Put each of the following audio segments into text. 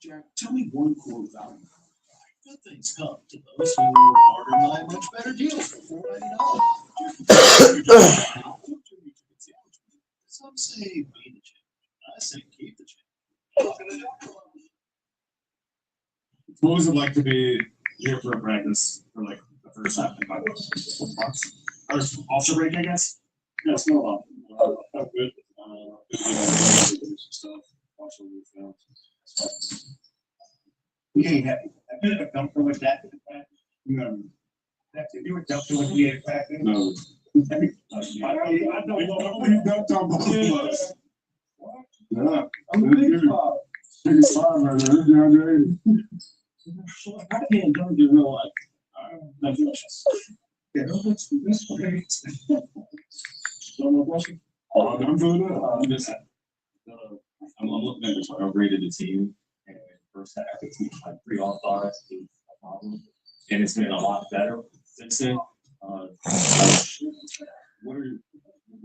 Jack, tell me one core value. Good things come to those who order my much better deals for $4.99. Some say be the champ. I say keep the champ. What was it like to be here for a practice for like the first half and 5 months? Or officer break, I guess? Yeah, it's not a lot. Felt good. Good stuff. Also, we found. Yeah, have you ever come from a jacket pack? No. That's if you were jumping with the pack. No. I don't know. You don't talk about us. Yeah. I'm a big five. Big five right there. DeAndre. I can't don't do real life. That's delicious. Yeah, that's okay. Don't know question. I'm doing that. I'm looking at the graded the team, and first half it's like 3 off bars, a problem, and it's been a lot better since then. What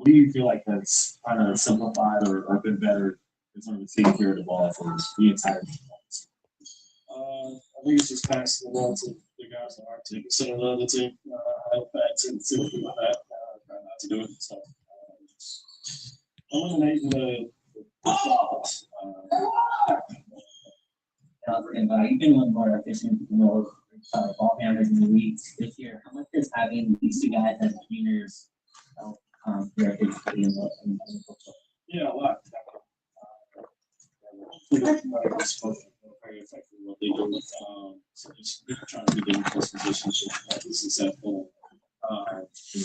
do you feel like that's kind of simplified or been better in terms of taking care of the ball for the entire team? I think it's just passing the ball to the guys that aren't taking center of the other team. I have bad tendency to do that. Try not to do it. So eliminating the fouls. And you've been one more efficient, more ball handlers in the league this year. How much does having these two guys as trainers help their efficiency in the football? Yeah, a lot. Very effective what they do. So just trying to get in close positions to practice successful. You're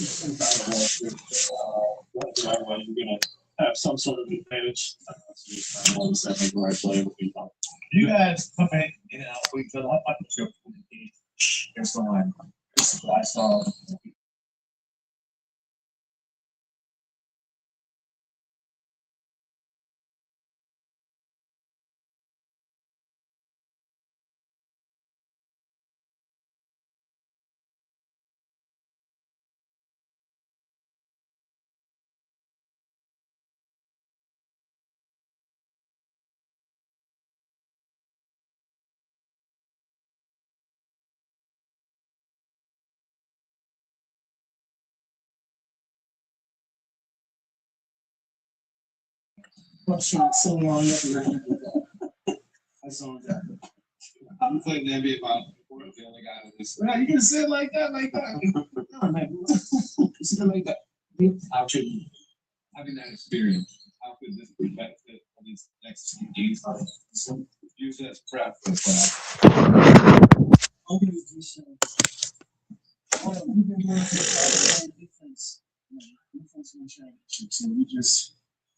gonna have some sort of advantage. So just trying to understand the right play will be fun. You guys come in and out with each other. How about your team? Here's what I saw. I saw that. I'm playing the NBA about the only guy with this. You can say it like that, like that. No, man. Say it like that. How should having that experience? How could this be benefit for these next few games? Use it as prep for the Defense will change. So we just,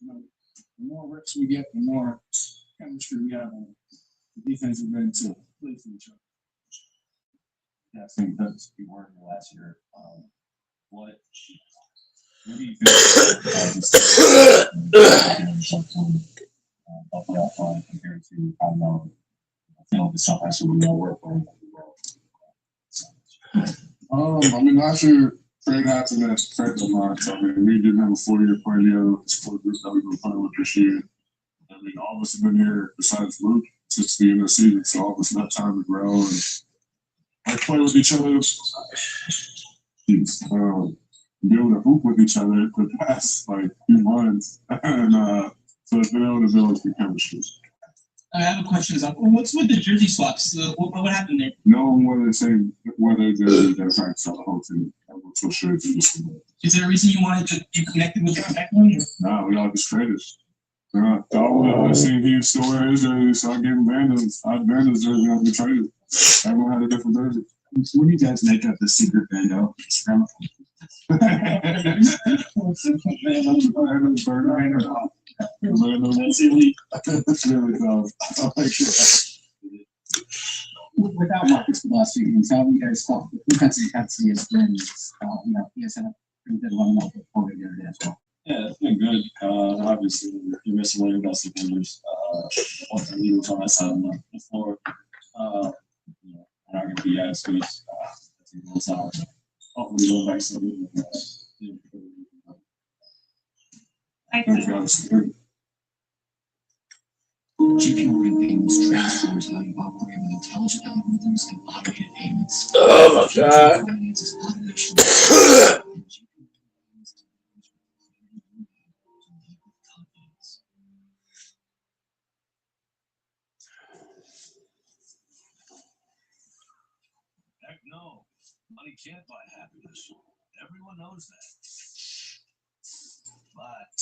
the more reps we get, the more chemistry we have on the defensive end to play for each other. Yeah, I think that's we were last year. What do you feel of the offline compared to I don't know, I feel the stuff actually more work for I mean, last year, Fred had to that Fred of mine. So, I mean, we didn't have a 4-year plan together. It's for group that we've been playing with this year. I mean, all of us have been here besides Luke since the end of the season. So, all of us have time to grow and like play with each other. Be able to hoop with each other for the past like few months. And so it's been able to build the chemistry. I have a question. What's with the jersey swaps? What happened there? No one wanted to say whether they're trying to sell the whole team. I'm so sure it's just. Is there a reason you wanted to be connected with that one? Nah, we all just traded. All I've seen huge stories, so I gave him Vandals. I had Vandals jersey after we traded. Everyone had a different jersey. When do you guys make up the secret Vando? That's elite. That's really tough. I'll make sure. Without Marcus Velocity, how you guys thought the defensive intensity has been, he has had a pretty good run up before the other day as well. Yeah, it's been good. Obviously, you're missing one of your best defenders. One of the leaders on that side of the floor. We're not going to be as good. That's a little solid. Hopefully, we'll back some. I think JP Morgan Payments transfers how you operate with intelligent algorithms and automated payments. Oh my God. Finance is automation. Heck no, money can't buy happiness. Everyone knows that. But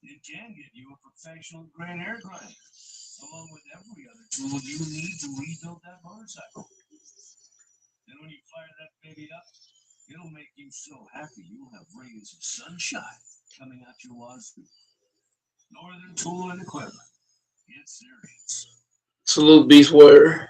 it can get you a professional grade hair grinder, along with every other tool you need to rebuild that motorcycle. And when you fire that baby up, it'll make you so happy you'll have rays of sunshine coming out your wazoo. Northern Tool and Equipment. It's serious. Salute Beast Warrior.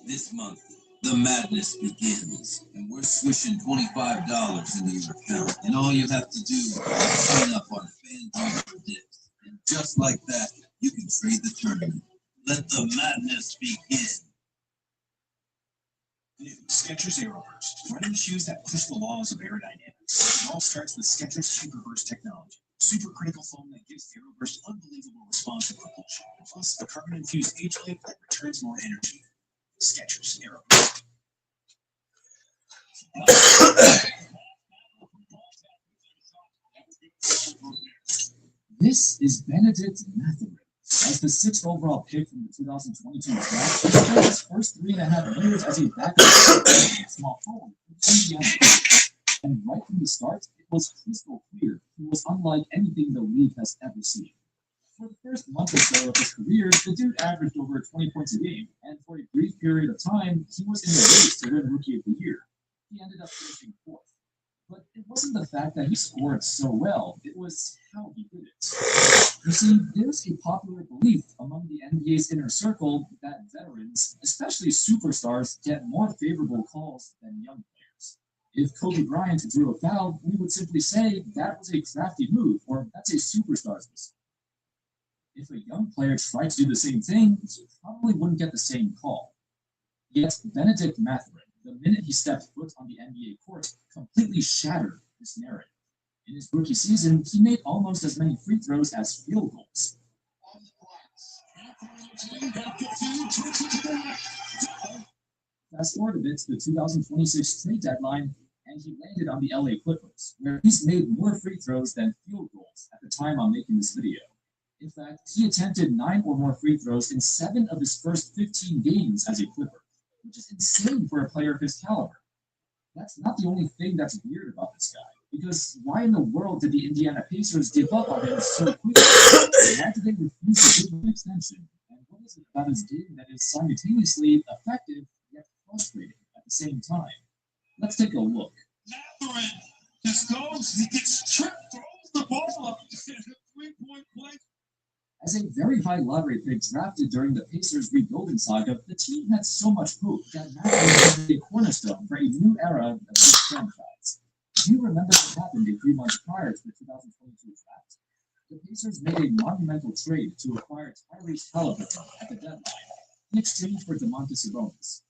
This month, the the madness begins, and we're swishing $25 into your account, and all you have to do is sign up on FanDuel Predicts, and just like that, you can trade the tournament. Let the madness begin. New Skechers Aeroburst, running shoes that push the laws of aerodynamics. It all starts with Skechers Superburst technology, supercritical foam that gives Aeroburst unbelievable response to propulsion, plus a carbon-infused H-life that returns more energy. Skechers Aeroburst. This is Benedict Mathurin. As the 6th overall pick from the 2022 draft, he spent his first 3.5 years as a backup small forward for Indiana. And right from the start, it was crystal clear he was unlike anything the league has ever seen. For the first month or so of his career, the dude averaged over 20 points a game, and for a brief period of time, he was in the race to win Rookie of the Year. He ended up finishing 4th. But it wasn't the fact that he scored so well, it was how he did it. You see, there's a popular belief among the NBA's inner circle that veterans, especially superstars, get more favorable calls than young players. If Kobe Bryant drew a foul, we would simply say that was a crafty move, or that's a superstar's mistake. If a young player tried to do the same thing, he probably wouldn't get the same call. Yet Benedict Mathurin, the minute he stepped foot on the NBA court, completely shattered this narrative. In his rookie season, he made almost as many free throws as field goals. Fast forward a bit to the 2026 trade deadline, and he landed on the LA Clippers, where he's made more free throws than field goals at the time I'm making this video. In fact, he attempted 9 or more free throws in 7 of his first 15 games as a Clipper, which is insane for a player of his caliber. That's not the only thing that's weird about this guy, because why in the world did the Indiana Pacers give up on him so quickly? Why did they refuse to give him an extension? And what is it about his game that is simultaneously effective yet frustrating at the same time? Let's take a look. Mathurin just goes, he gets tripped, throws the ball up, 3-point play. As a very high lottery pick drafted during the Pacers rebuilding saga, the team had so much hope that Mathurin was a cornerstone for a new era of this franchise. Do you remember what happened a few months prior to the 2022 draft? The Pacers made a monumental trade to acquire Tyrese Haliburton at the deadline in exchange for Domantas Sabonis.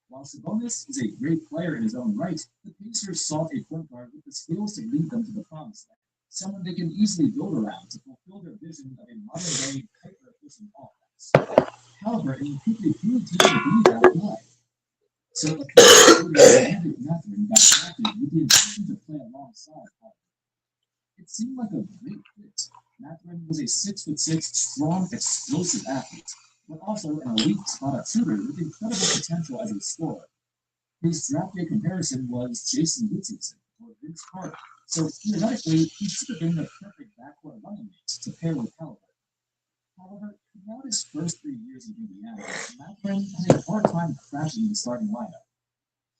While Sabonis is a great player in his own right, the Pacers sought a point guard with the skills to lead them to the promised land. Someone they can easily build around to fulfill their vision of a modern-day, hyper-efficient offense. Haliburton quickly proved he could be that guy. So the Benedict Mathurin got drafted with the intention to play alongside Haliburton. It seemed like a great fit. Mathurin was a 6'6", strong, explosive athlete, but also an elite spot-up shooter with incredible potential as a scorer. His draft day comparison was Jason Richardson or Vince Carter. So theoretically, he should have been the perfect backcourt running mate to pair with Haliburton. However, throughout his first 3 years in Indiana, Mathurin had a hard time cracking the starting lineup.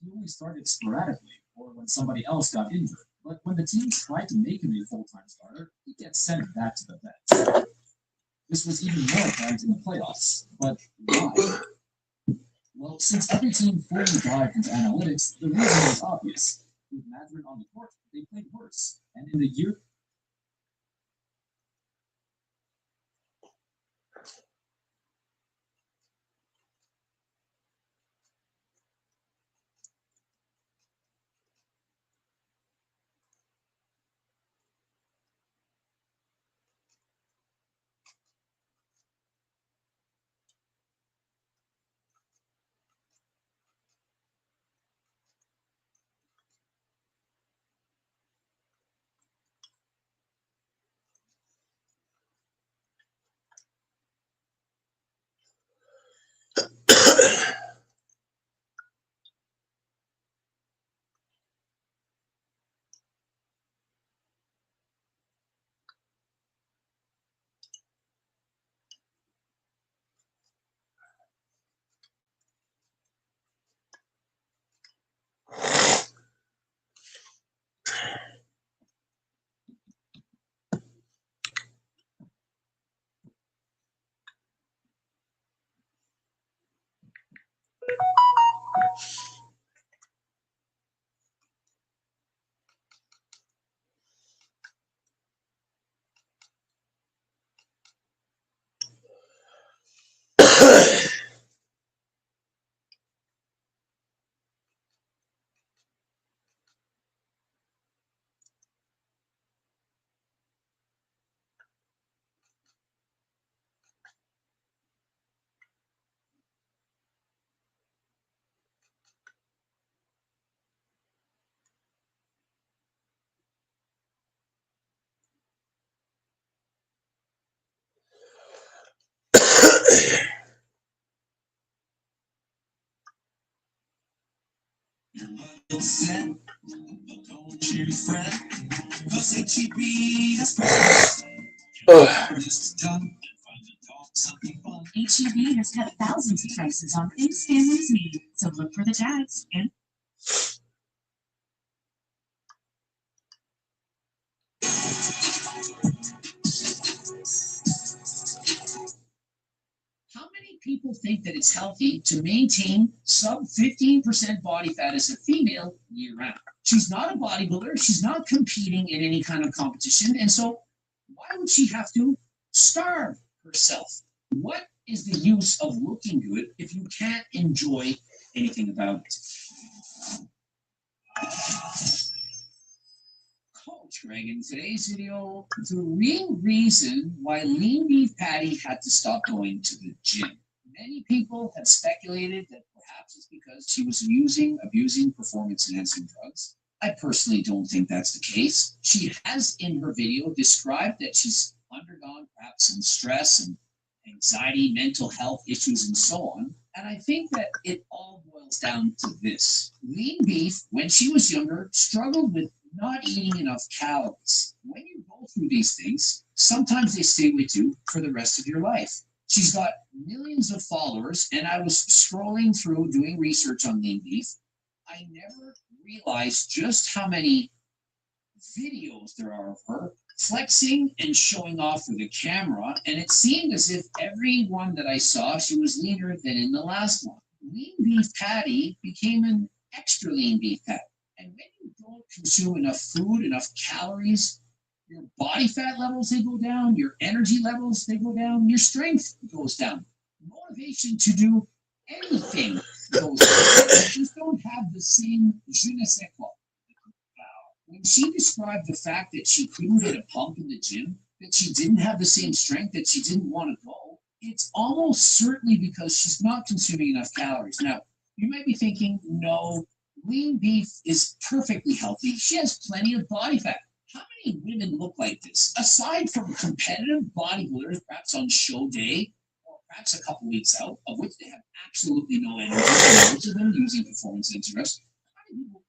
He only started sporadically, or when somebody else got injured. But when the team tried to make him a full-time starter, he gets sent back to the bench. This was even more apparent in the playoffs. But why? Well, since every team fully dived into analytics, the reason was obvious. With Mathurin on the court, they played worse. And in the year set, but don't you fret, 'cause HEB has presents. Ugh. Artist done, and find the dog something fun. HEB has cut thousands of prices on things families need, so look for the tags and How many people think that it's healthy to maintain sub 15% body fat as a female year round? She's not a bodybuilder, she's not competing in any kind of competition, and so why would she have to starve herself? What is the use of looking good if you can't enjoy anything about it? Coach Greg, in today's video, the real reason why Lean Beef Patty had to stop going to the gym. Many people have speculated that perhaps it's because she was abusing performance enhancing drugs. I personally don't think that's the case. She has in her video described that she's undergone perhaps some stress and anxiety, mental health issues, and so on. And I think that it all boils down to this. Lean Beef, when she was younger, struggled with not eating enough calories. When you go through these things, sometimes they stay with you for the rest of your life. She's got millions of followers, and I was scrolling through doing research on Lean Beef. I never realized just how many videos there are of her flexing and showing off for the camera, and it seemed as if every one that I saw, she was leaner than in the last one. Lean Beef Patty became an extra lean beef patty. And when you don't consume enough food, enough calories, your body fat levels, they go down, your energy levels, they go down, your strength goes down. Motivation to do anything goes down. You just don't have the same je ne sais quoi. When she described the fact that she couldn't get a pump in the gym, that she didn't have the same strength, that she didn't want to go, it's almost certainly because she's not consuming enough calories. Now, you might be thinking, no, lean beef is perfectly healthy. She has plenty of body fat. How many women look like this? Aside from competitive bodybuilders, perhaps on show day, or perhaps a couple weeks out, of which they have absolutely no energy, and most of them using performance interest. How many people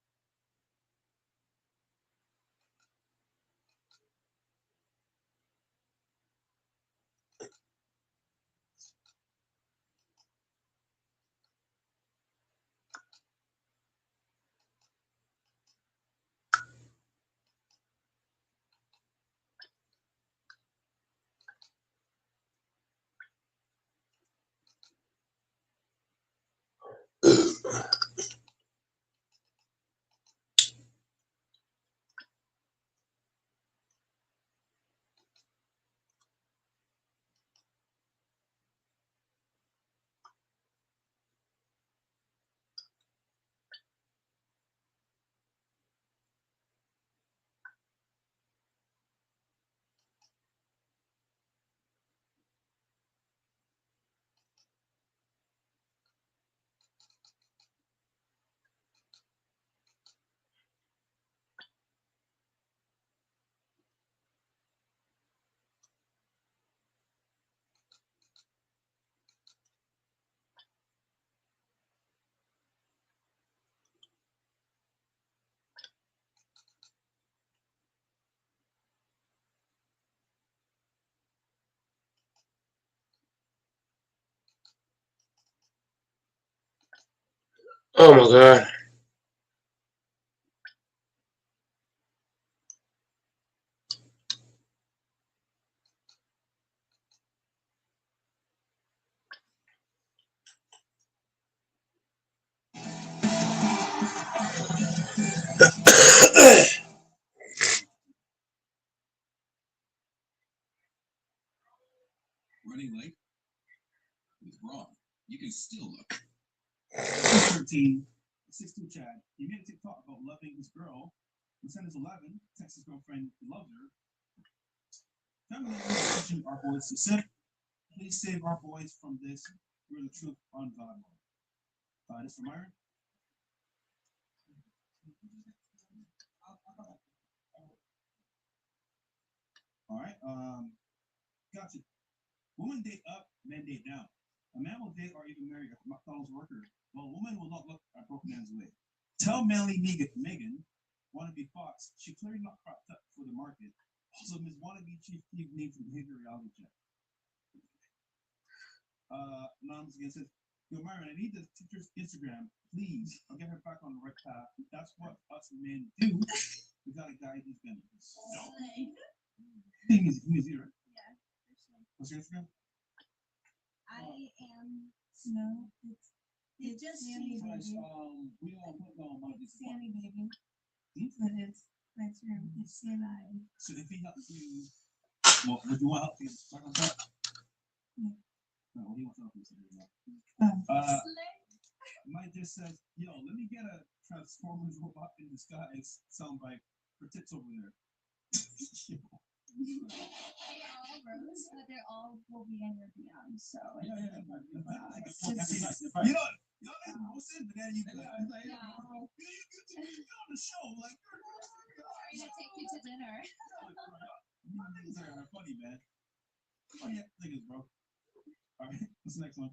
Oh my god. Running late? With Ron, you can still look. 13, 16 Chad. He made a TikTok about loving his girl. His son is 11, texts his girlfriend, he loves her. Family members pushing our boys to sip. Please save our boys from this. We're the truth on God mode. This from Myron. All right. Gotcha. Women date up, men date down. A man will date or even marry a McDonald's worker, while a woman will not look a broken man's way. Tell Melanie Megan, wannabe Fox, she clearly not cropped up for the market. Also, Ms. Wannabe Chief Steve named from Behavior Reality Check. Anonymous again says, Yo, Myron, I need the teacher's Instagram, please. I'll get her back on the right path. That's what us men do. We gotta guide these men. No. Thing is, right? Yeah, for sure. What's your Instagram? I am Snow. It's just Sammy Guys, baby. we all put on my It's Sammy baby. Hmm? But it's my term. It's Sammy. So if he helps you, well, would you want help to get stuck on that? Yeah. No, he wants help to get Oh. Mike just says, yo, let me get a Transformers robot in disguise soundbite for tits over there. They all rose, but they're all will be in your DM. So Yeah, yeah, it's yeah. just- You know, that's roasted, but then you like, Yeah. you on the show, like, Sorry to take you to dinner. things are funny, man. Oh yeah, niggas, bro. All right, what's the next one?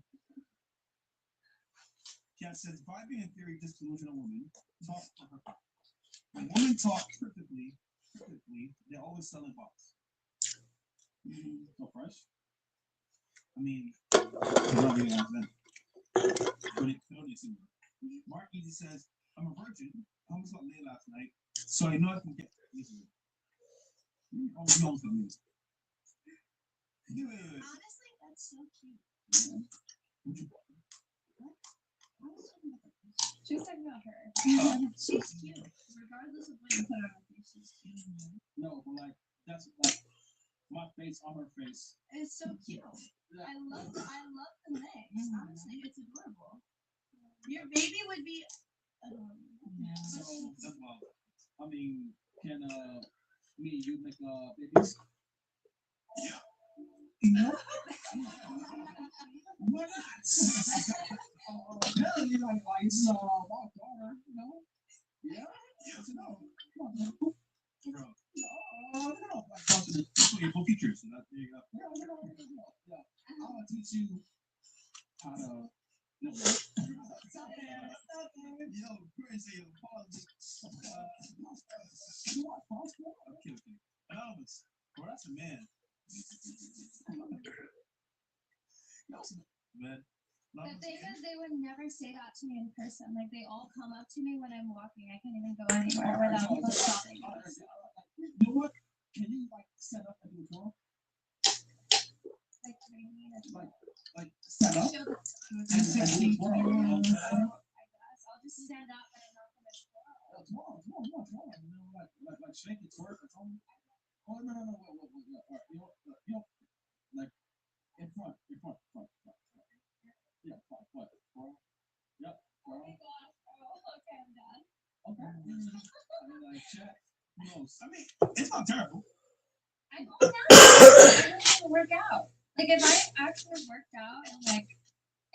Cat says, vibing in theory, this delusional woman talk for her. When women talk cryptically, they're always selling box. So fresh. I mean, I'm not really like that. But it can only seem. Mark Easy says, I'm a virgin. I almost got laid last night, so I know I can get easily. Oh, you almost got laid. Yeah. Honestly, that's so cute. She was talking about her. She's cute. Regardless of what you put on her face, she's cute. No, but like, that's like my face on her face. It's so cute. I love the legs. Honestly, it's adorable. Your baby would be adorable. So, that's well, I mean, can me and you make babies? Yeah. Why not? Yeah, you know, like, it's my daughter, you know? Yeah? Yes, no. Come on, man. Bro. No, like, possibly for features, and that, there you go. Yeah. I'm gonna teach you how to. No. Stop it. Yo, crazy, apology. Okay. Anonymous. Bro, that's a man. Man. The thing is, they would never say that to me in person. Like, they all come up to me when I'm walking. I can't even go anywhere without people stopping me. You know what? Can you like set up and do a tour? Like, what do you mean? Like set up Show the- and do a tour. I guess. I'll just stand up and I'm not gonna show up. Tomorrow. You know, like shake it, twerk or something. Oh no. Yeah, all right. You know, like in front. Yeah, front. Yep. Oh my gosh. Oh, okay, I'm done. Okay. And like check. No, I mean, it's not terrible. I don't know. I don't even work out. Like, if I actually worked out and like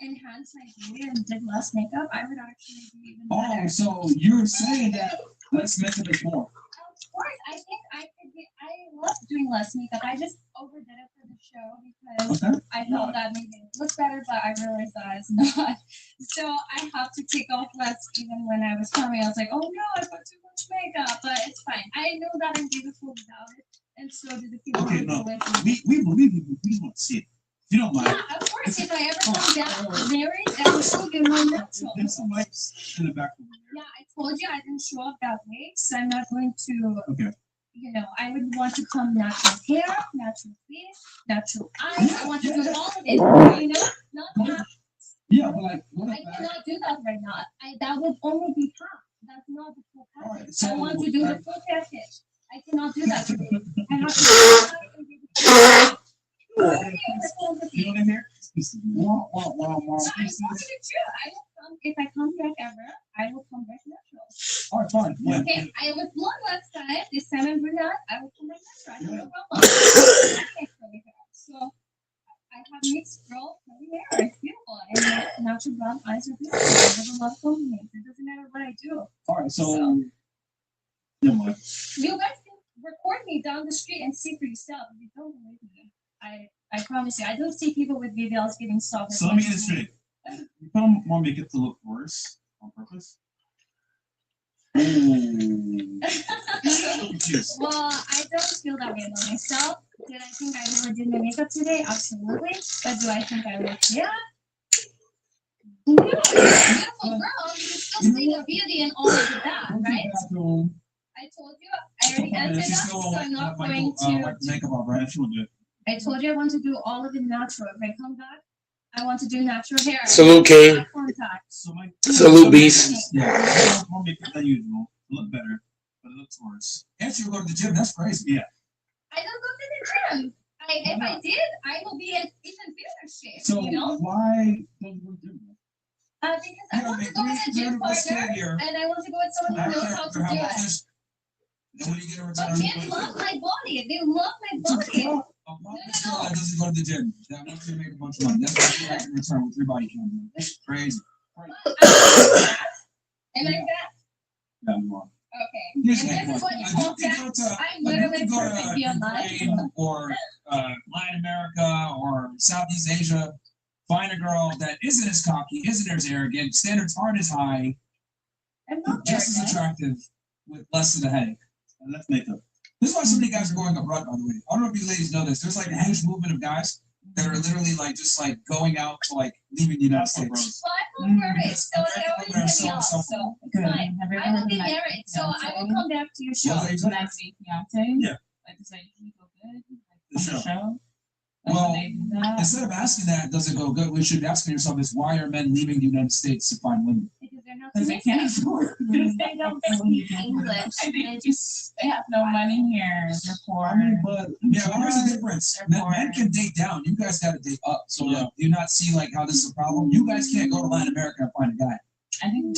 enhanced my beauty and did less makeup, I would actually be even better. Oh, so you're saying that less makeup is more. Of course, I think I could be. I love doing less makeup. I just overdid it for the show because Okay. I felt that made it look better, but I realized that it's not. So I have to take off less. Even when I was filming, I was like, "Oh no, I put too much makeup," but it's fine. I know that I'm beautiful without it, and so do the people Okay, who no, go with me. we believe you. We want to see it. You don't mind. Yeah, of course. If I ever come down married, I will show you my natural. There's some lights in the back over there. Yeah, I told you I didn't show up that way, so I'm not going to. Okay. You know, I would want to come natural hair, natural face, natural eyes. I want to do all of it. You know, not half. Yeah, but like, what I if cannot do that right now. That would only be half. That's not the full All package. right, so, I want to do the full package. I cannot do that today. I have to. You know what I hear? Wah. I told you true. I will come if I come back ever. I will come back natural. All right, fine. Yeah. Okay, I was blonde last time. This time I'm brunette. I will come back natural. I have no problem. I can't curly hair. So I have mixed girl curly hair. It's beautiful. And natural brown eyes are beautiful. I have a lot of compliments. It doesn't matter what I do. All right, so. Never mind. You guys can record me down the street and see for yourself. If you don't believe me, I promise you. I don't see people with BBLs getting soft. So let me get it straight. You don't want makeup to look worse on purpose. Well, I don't feel that way about myself. Did I think I overdid my makeup today? Absolutely. But do I think I look yeah? No, you're a beautiful girl. You can still see the beauty in all of that, right? I told you, I already answered that, so I'm not going to. Makeup off, right? She will do it. I told you I want to do all of it natural. If I come back, I want to do natural hair. Salute, King. Eye contact. So my. Salute, Beast. Yeah, more makeup than usual. Look better, but it looks worse. And you go to the gym, that's crazy. Yeah. I don't go to the gym. If I did, I will be in even better shape. So you know? why don't you do that? Because I want to go with a gym partner, and I want to go with someone who knows how to do it. And when you get a But return. men love my body. They love my body. A this girl that doesn't go to the gym, that wants to make a bunch of money. That's what you have in return with 3 body cam. It's crazy. Am I fat? Yeah, you are. Okay. Here's If the this next is one. what you I call do think fat, go to- I'm I do literally think go to perfect beyond life. Ukraine or Latin America or Southeast Asia, find a girl that isn't as cocky, isn't as arrogant, standards aren't as high, I'm not just as arrogant. attractive with less of a headache. And let's make up. This is why so many guys are going abroad, by the way. I don't know if you ladies know this. There's like a huge movement of guys that are literally like just like going out to like leaving the United States. Well, I'm married, so they always American hit me women are off, so- so it's fine. I will be married, so I will come back to your show. What was that? When I see fiance, Yeah. like does that usually go good? The Like, show. show? Like, Well, when they do that? instead of asking that, does it go good? We should be asking yourself is why are men leaving the United States to find women? Because they're not Because they can't afford. Because they don't speak English. And they just, they have no money here, they're poor. I mean, but yeah, but here's the difference. Men can date down. You guys got to date up. So like, do you not see like how this is a problem? You guys can't go to Latin America and find a guy. I think.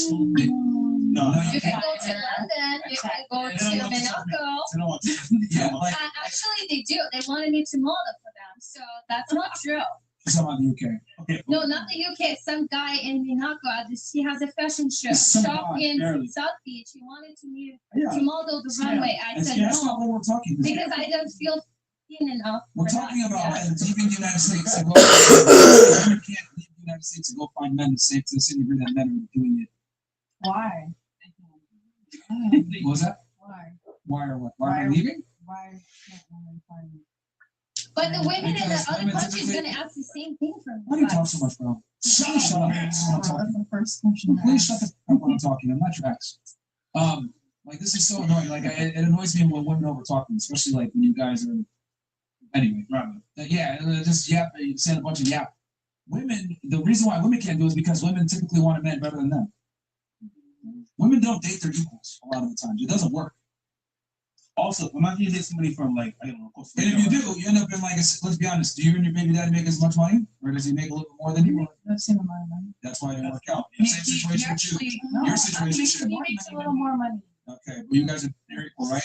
No, You can go to London, you can go to Monaco. I don't want to. Yeah, like Actually, they do. They wanted me to model for them, so that's not true. some on the UK. Okay. No, not the UK. Some guy in Monaco. He has a fashion show Some shop guy, in barely. South Beach. He wanted to me Yeah. to model the runway. I said That's not no what we're talking about. because I don't feel thin enough. We're for talking that. about Yeah. men leaving the United States to go. You can't leave the United States to go find men to the same degree that men are doing it. Why? What was that? Why? Why or what? Why am I leaving? Why can't women find? But the women in the Because other women countries typically- gonna ask the same thing from Why do you talk so much, bro? Shut up. Shut up. That's what I'm talking. That's the first question. Please shut the fuck up when I'm talking. I'm not your ex. Like this is so annoying. Like it annoys me when women over talking, especially like when you guys are. Anyway, right? Yeah, just yap. You saying a bunch of yap. Women. The reason why women can't do it is because women typically want a man better than them. Women don't date their equals a lot of the times. It doesn't work. Also, imagine you date somebody from like, I don't know, Costa And Rica. if you do, you end up in like, let's be honest, do you and your baby daddy make as much money? Or does he make a little bit more than you? That's in my mind. That's why it didn't work out. Same situation with you. Your situation should. He makes a little more money. Okay, well, you guys are equal, right?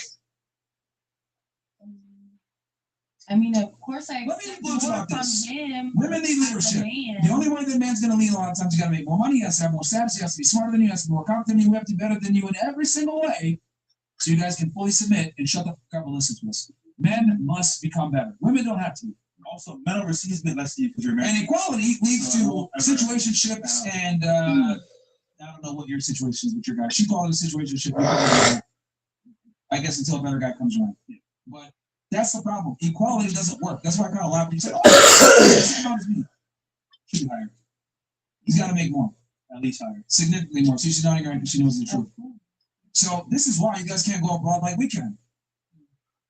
I mean, of course, I Let me expect influence more about from this. him. Women need leadership. The only way that man's gonna lead a lot of times, you gotta make more money, he has to have more status, he has to be smarter than you, he has to be more confident than you, he has to be better than you in every single way. So you guys can fully submit and shut the fuck up and listen to us. Men must become better. Women don't have to. Also, men overseas make less than you because you're married. And equality leads to situationships and I don't know what your situation is with your guy. She called it a situationship. I guess until a better guy comes around. But that's the problem. Equality doesn't work. That's why I kind of laughed when you said, "Oh, same amount as me." Should be higher. He's got to make more, At least higher. significantly more. So she's not ignorant because she knows the truth. So this is why you guys can't go abroad like we can.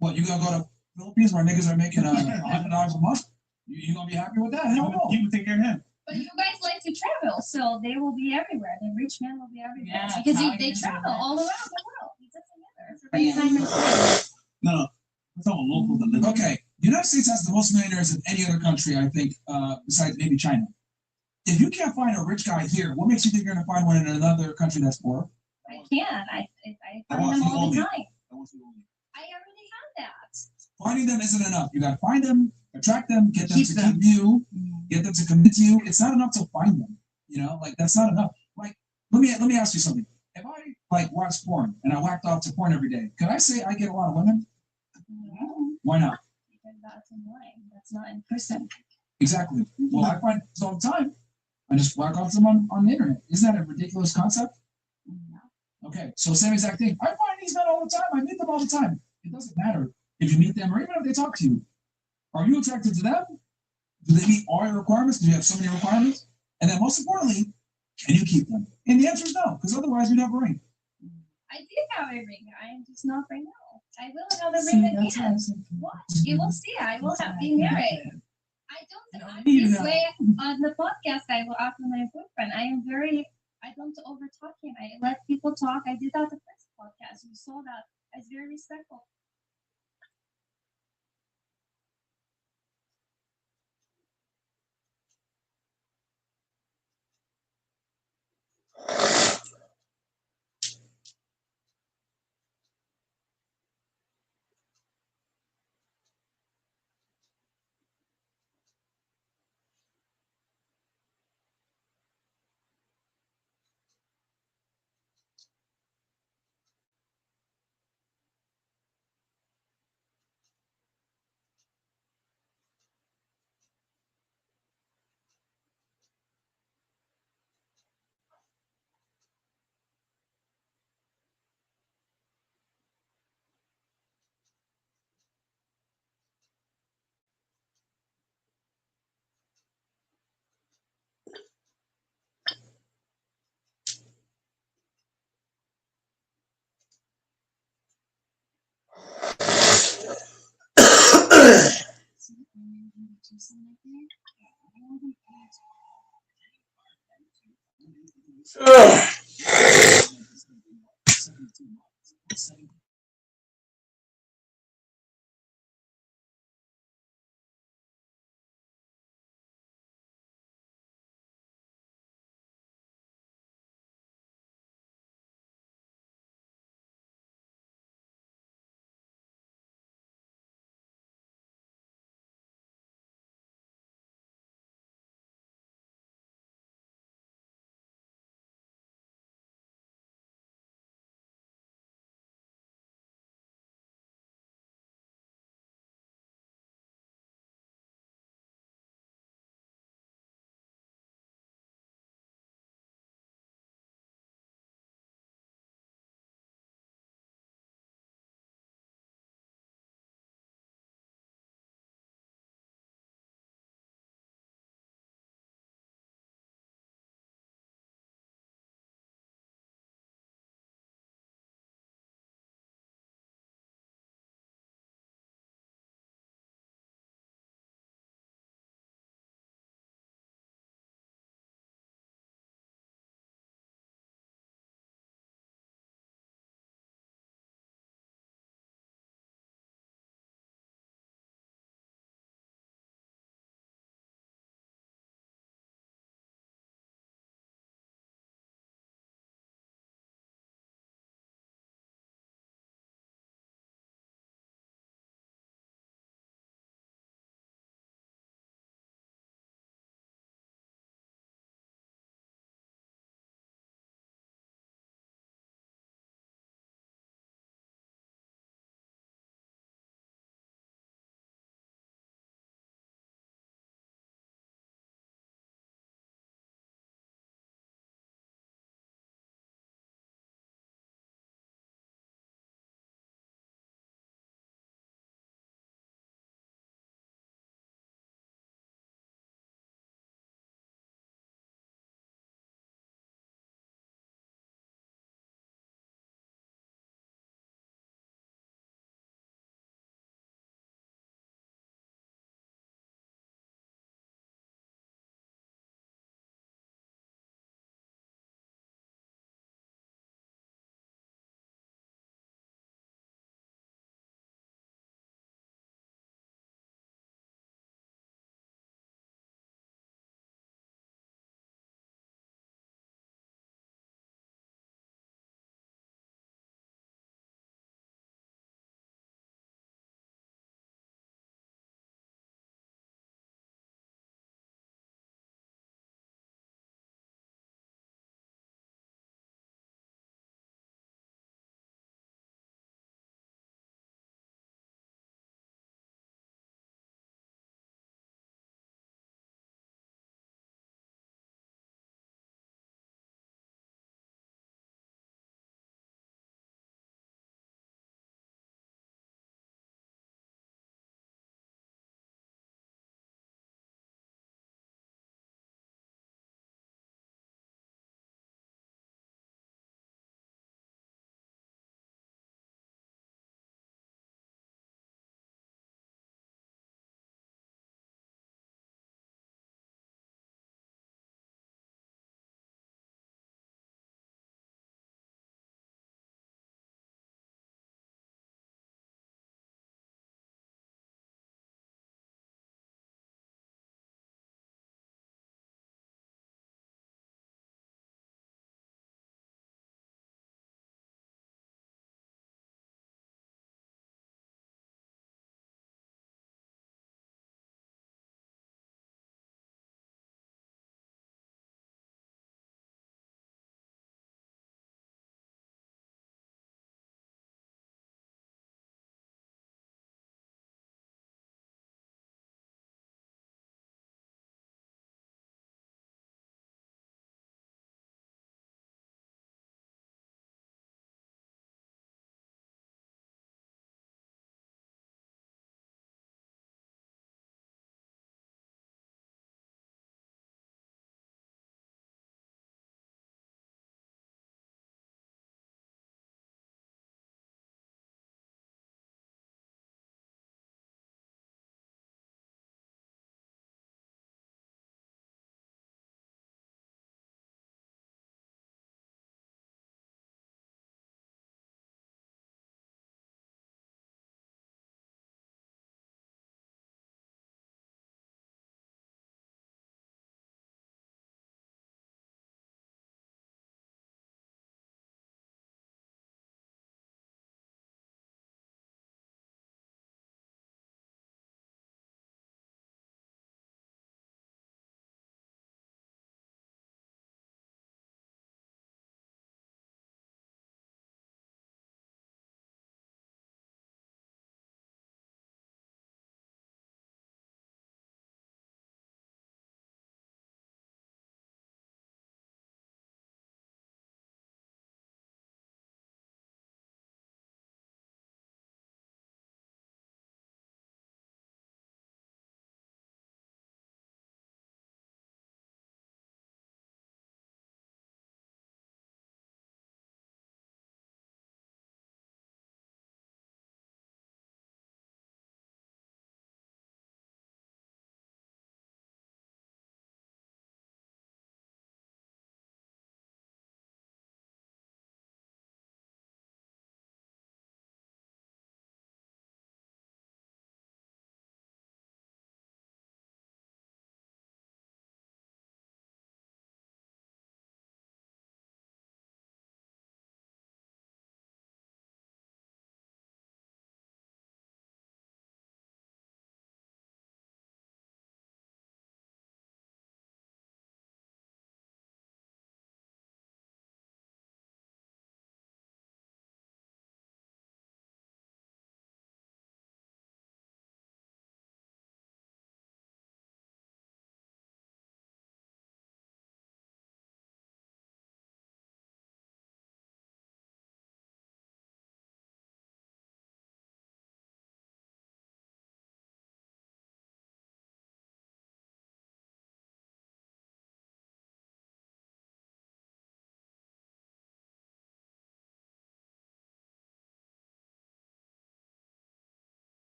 What, you gonna go to Philippines where niggas are making $100 a month? You gonna be happy with that? Hell no. You would take care of him. But you guys like to travel, so they will be everywhere. The rich men will be everywhere Yeah, because Italians they are travel rich. all around the world. It doesn't matter. It's No, it's all local that live. Okay, the United States has the most millionaires of any other country, I think, besides maybe China. If you can't find a rich guy here, what makes you think you're gonna find one in another country that's poor? I can. I I find want them you all the only. time. I want you only. I already have that. Finding them isn't enough. You gotta find them, attract them, get them Keep to them. keep you, get them to commit to you. It's not enough to find them. You know, like that's not enough. Like, let me ask you something. If I like watch porn and I whacked off to porn every day, could I say I get a lot of women? No, Why not? because that's online. That's not in person. Exactly. Well, I find this all the time. I just whack off them on the internet. Isn't that a ridiculous concept? Okay, so same exact thing. I find these men all the time. I meet them all the time. It doesn't matter if you meet them or even if they talk to you. Are you attracted to them? Do they meet all your requirements? Do you have so many requirements? And then most importantly, can you keep them? And the answer is no, because otherwise we'd have a ring. I did have a ring. I am just not right now. I will have a ring again. Watch, you will see. I will have be married. I don't act this way on the podcast. I will act with my boyfriend. I don't overtalk him. I let people talk. I did that the first podcast. You saw that. I was very respectful. Ugh.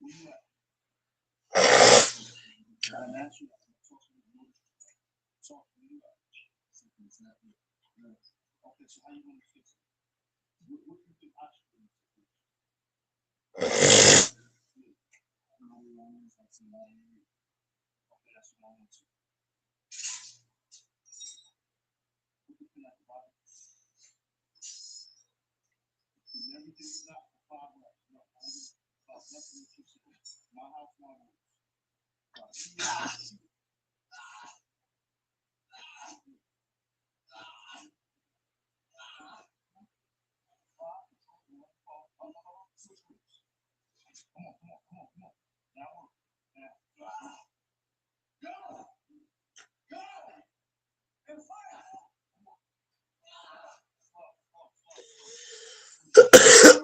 Okay, so how you gonna fix it? What you think I should do? Okay, that's what I want to. Looking at the bottom. Everything is not for 5 reps. No, nothing to keep it. My house, my rules. Come on. Now work. Now. Go! And fire!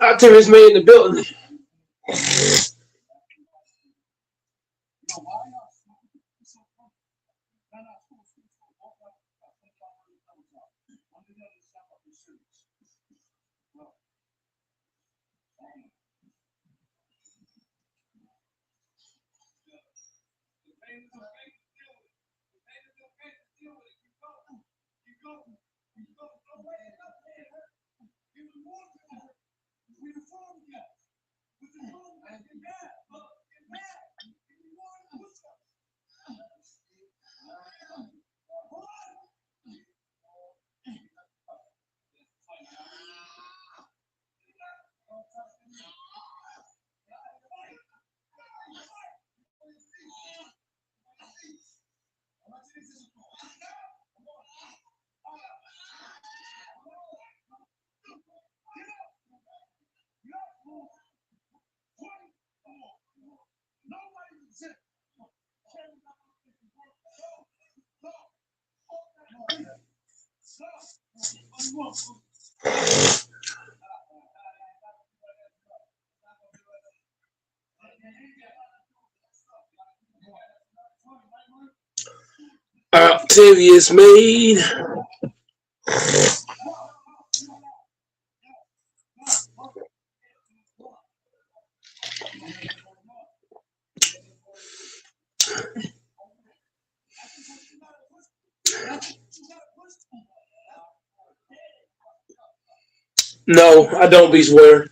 Optimus made in the building. Octavius made. No, I don't be swear.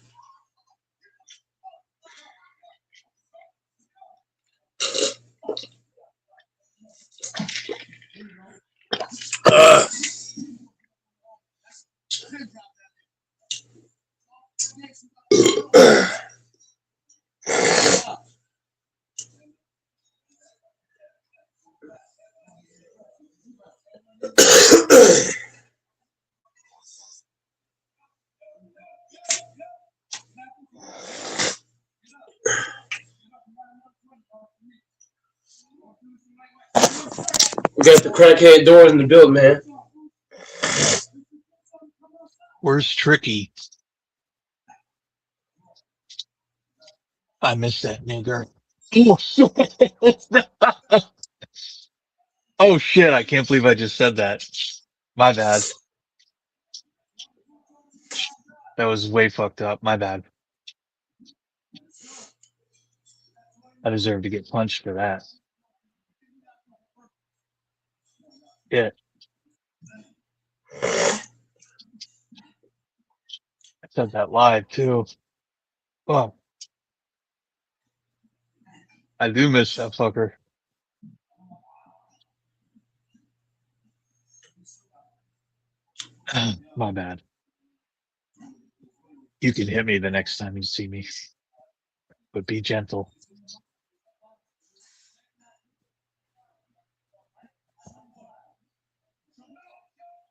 We got the crackhead doors in the building, man. Where's Tricky? I miss that nigger. Oh shit, I can't believe I just said that. My bad. That was way fucked up. My bad. I deserve to get punched for that. Yeah. I said that live too. Oh, I do miss that fucker. My bad. You can hit me the next time you see me, but be gentle.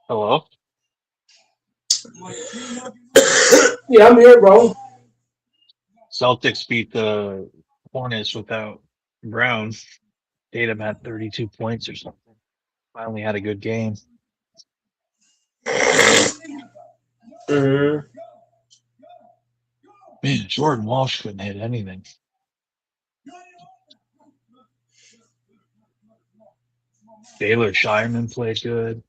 Hello? Yeah, I'm here, bro. Celtics beat the Hornets without Brown. Tatum had 32 points or something. Finally had a good game. Mm-hmm. Man, Jordan Walsh couldn't hit anything. Baylor Shireman played good.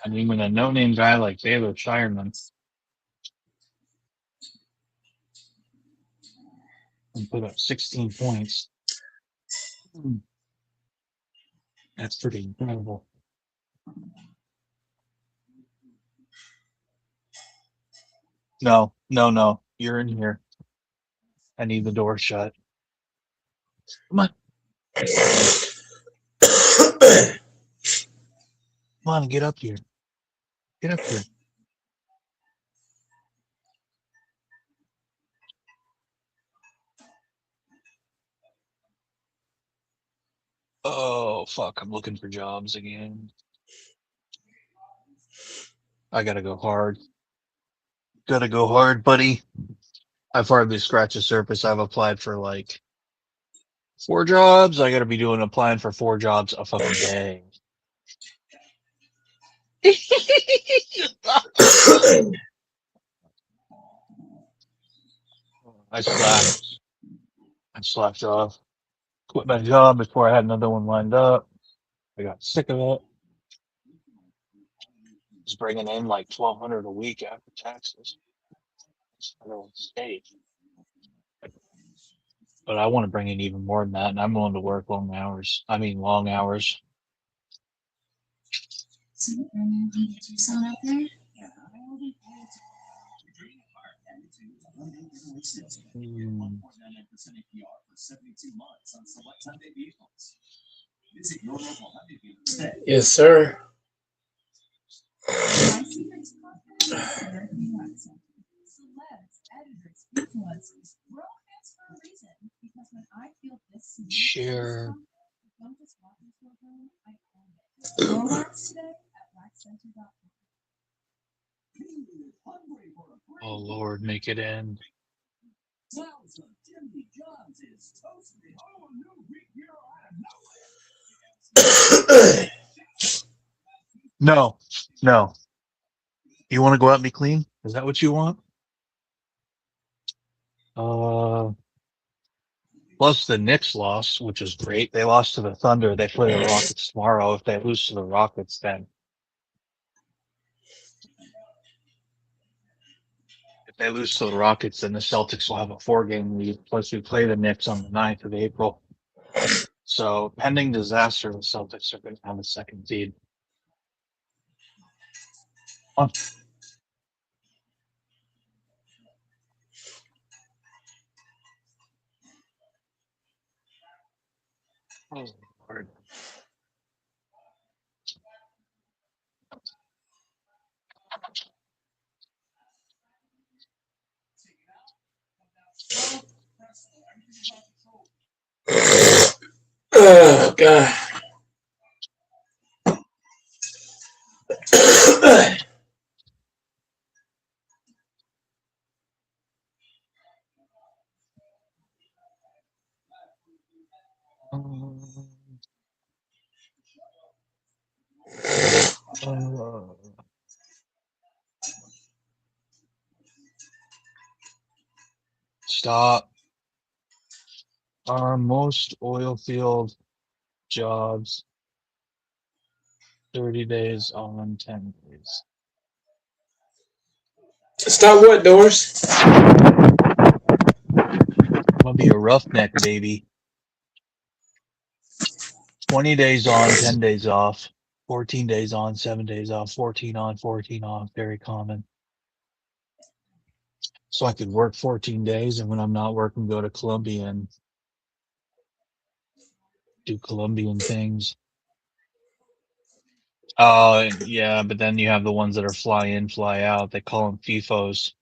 I mean, when a no-name guy like Baylor Shireman and put up 16 points. That's pretty incredible. No. You're in here. I need the door shut. Come on. Come on, get up here. Get up here. Oh, fuck. I'm looking for jobs again. I gotta go hard. Gotta go hard, buddy. I've hardly scratched the surface. I've applied for like 4 jobs. I gotta be applying for 4 jobs a fucking day. I slacked off. Quit my job before I had another one lined up. I got sick of it. It's bringing in like $1,200 a week after taxes. Federal state. But I want to bring in even more than that, and I'm willing to work long hours. So, did you sign up there? Yes, sir. Share. Oh Lord, make it end. No. You want to go out and be clean? Is that what you want? Plus the Knicks lost, which is great. They lost to the Thunder. They play the Rockets tomorrow. If they lose to the Rockets, then the Celtics will have a 4-game lead. Plus we play the Knicks on the 9th of April. So pending disaster, the Celtics are going to have a 2nd seed. On. Oh, Lord. Oh, God. Stop. Most oil field jobs 30 days on 10 days. Stop what, Doris? I'm gonna be a roughneck, baby. 20 days on, 10 days off. 14 days on, 7 days off. 14 on, 14 off. Very common. So I could work 14 days, and when I'm not working, go to Colombia and do Colombian things. Yeah, but then you have the ones that are fly in, fly out. They call them FIFOs.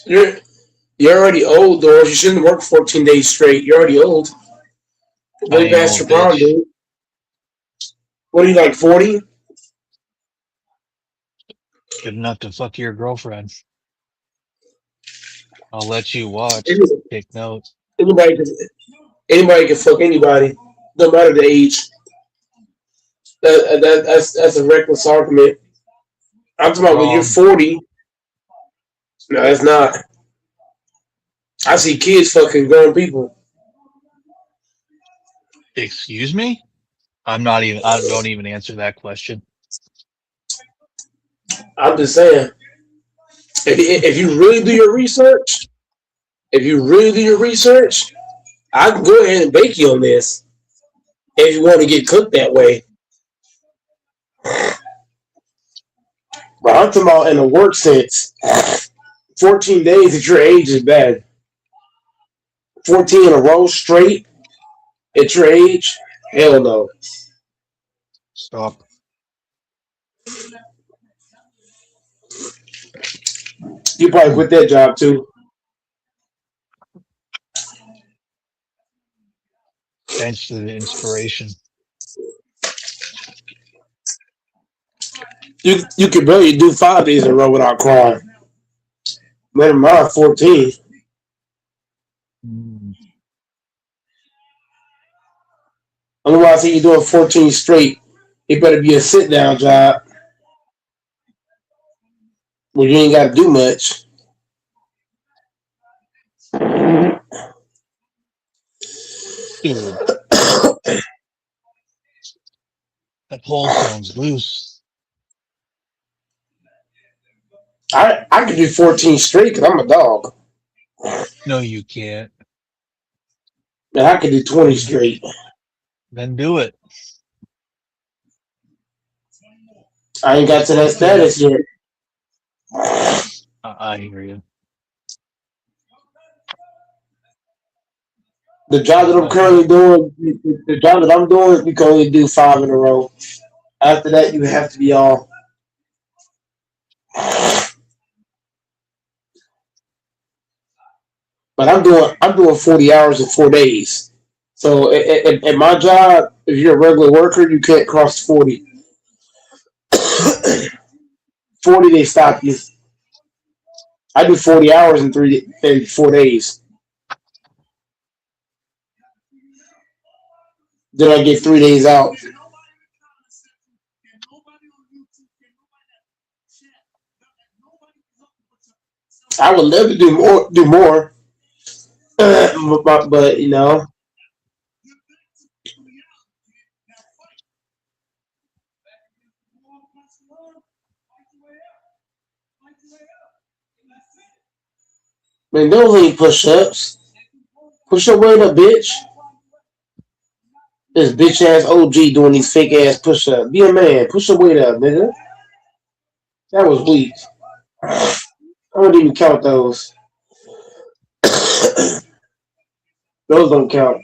You're already old, Doris. You shouldn't work 14 days straight. You're already old. Way past your prime, dude. What are you, like 40? Good enough to fuck your girlfriend. I'll let you watch. Take notes. Anybody can fuck anybody, no matter the age. That's a reckless argument. I'm talking about when you're 40. No, that's not. I see kids fucking grown people. Excuse me? I don't even answer that question. I'm just saying, if you really do your research, I can go ahead and bake you on this if you want to get cooked that way. But I'm talking about in a work sense. 14 days at your age is bad. 14 in a row straight at your age? Hell no. Stop. You probably quit that job too. Thanks to the inspiration. You could barely do 5 days in a row without crying. Never mind 14. Otherwise, you're doing 14 straight. It better be a sit down job where you ain't got to do much. Dude. That pole sounds loose. I could do 14 straight because I'm a dog. No, you can't. And I could do 20 straight. Then do it. I ain't got to that status yet. I hear you. The job that I'm currently doing, you can only do 5 in a row. After that, you have to be off. But I'm doing 40 hours in 4 days. So at my job, if you're a regular worker, you can't cross 40. 40, they stop you. I do 40 hours in 4 days. Then I get 3 days out. I would love to do more, but you know, man, those ain't push-ups. Push your weight up, bitch. This bitch ass OG doing these fake ass push-ups. Be a man. Push your weight up, nigga. That was weak. I don't even count those. Those don't count.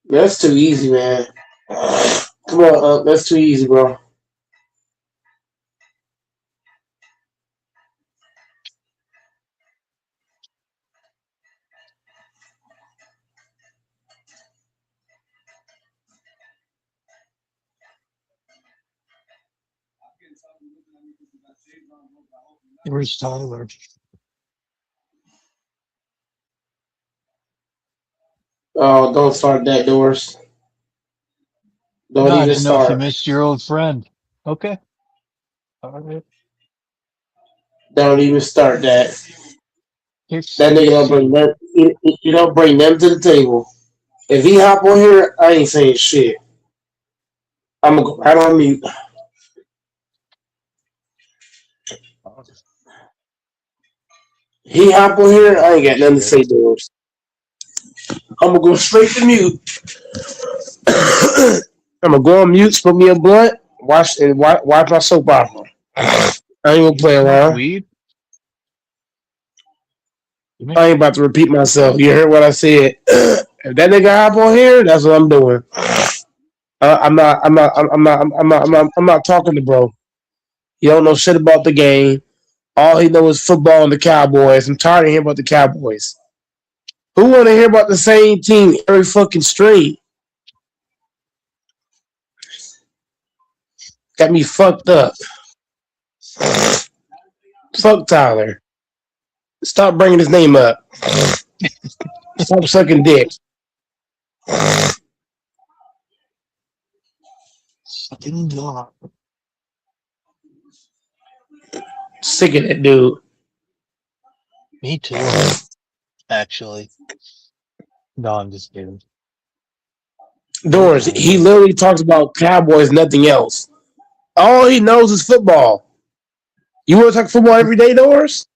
That's too easy, man. Come on, that's too easy, bro. Where's Tyler? Oh, don't start that, Doors. Don't No, I even didn't know if you start. missed your old friend. Okay. All right. Don't even start that. Here's That nigga don't bring them. You don't bring them to the table. If he hop on here, I ain't saying shit. I'm gonna go right on mute. He hop on here, I ain't got nothing to say, Doors. I'm gonna go straight to mute. I'm gonna go on mute, smoke me a blunt, watch my soap opera. I ain't gonna play around. Weed? I ain't about to repeat myself. You heard what I said. If that nigga hop on here, that's what I'm doing. I'm not talking to bro. He don't know shit about the game. All he knows is football and the Cowboys. I'm tired of hearing about the Cowboys. Who want to hear about the same team every fucking stream? Got me fucked up. Fuck Tyler. Stop bringing his name up. Stop sucking dick. Sucking dog. Sick of that dude. Me too. Actually, no, I'm just kidding. Doors. He literally talks about Cowboys, nothing else. All he knows is football. You want to talk football every day, Doors?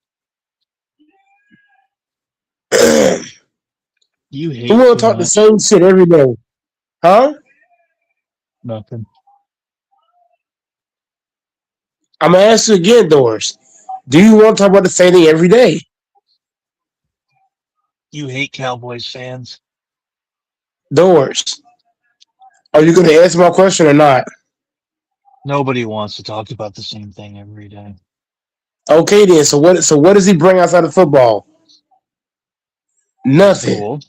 You hate You want too to talk the much. same shit every day, huh? Nothing. I'm gonna ask you again, Doors. Do you want to talk about the same thing every day? You hate Cowboys fans. Doors. Are you gonna answer my question or not? Nobody wants to talk about the same thing every day. Okay then. So what? So what does he bring outside of football? Nothing. Cool.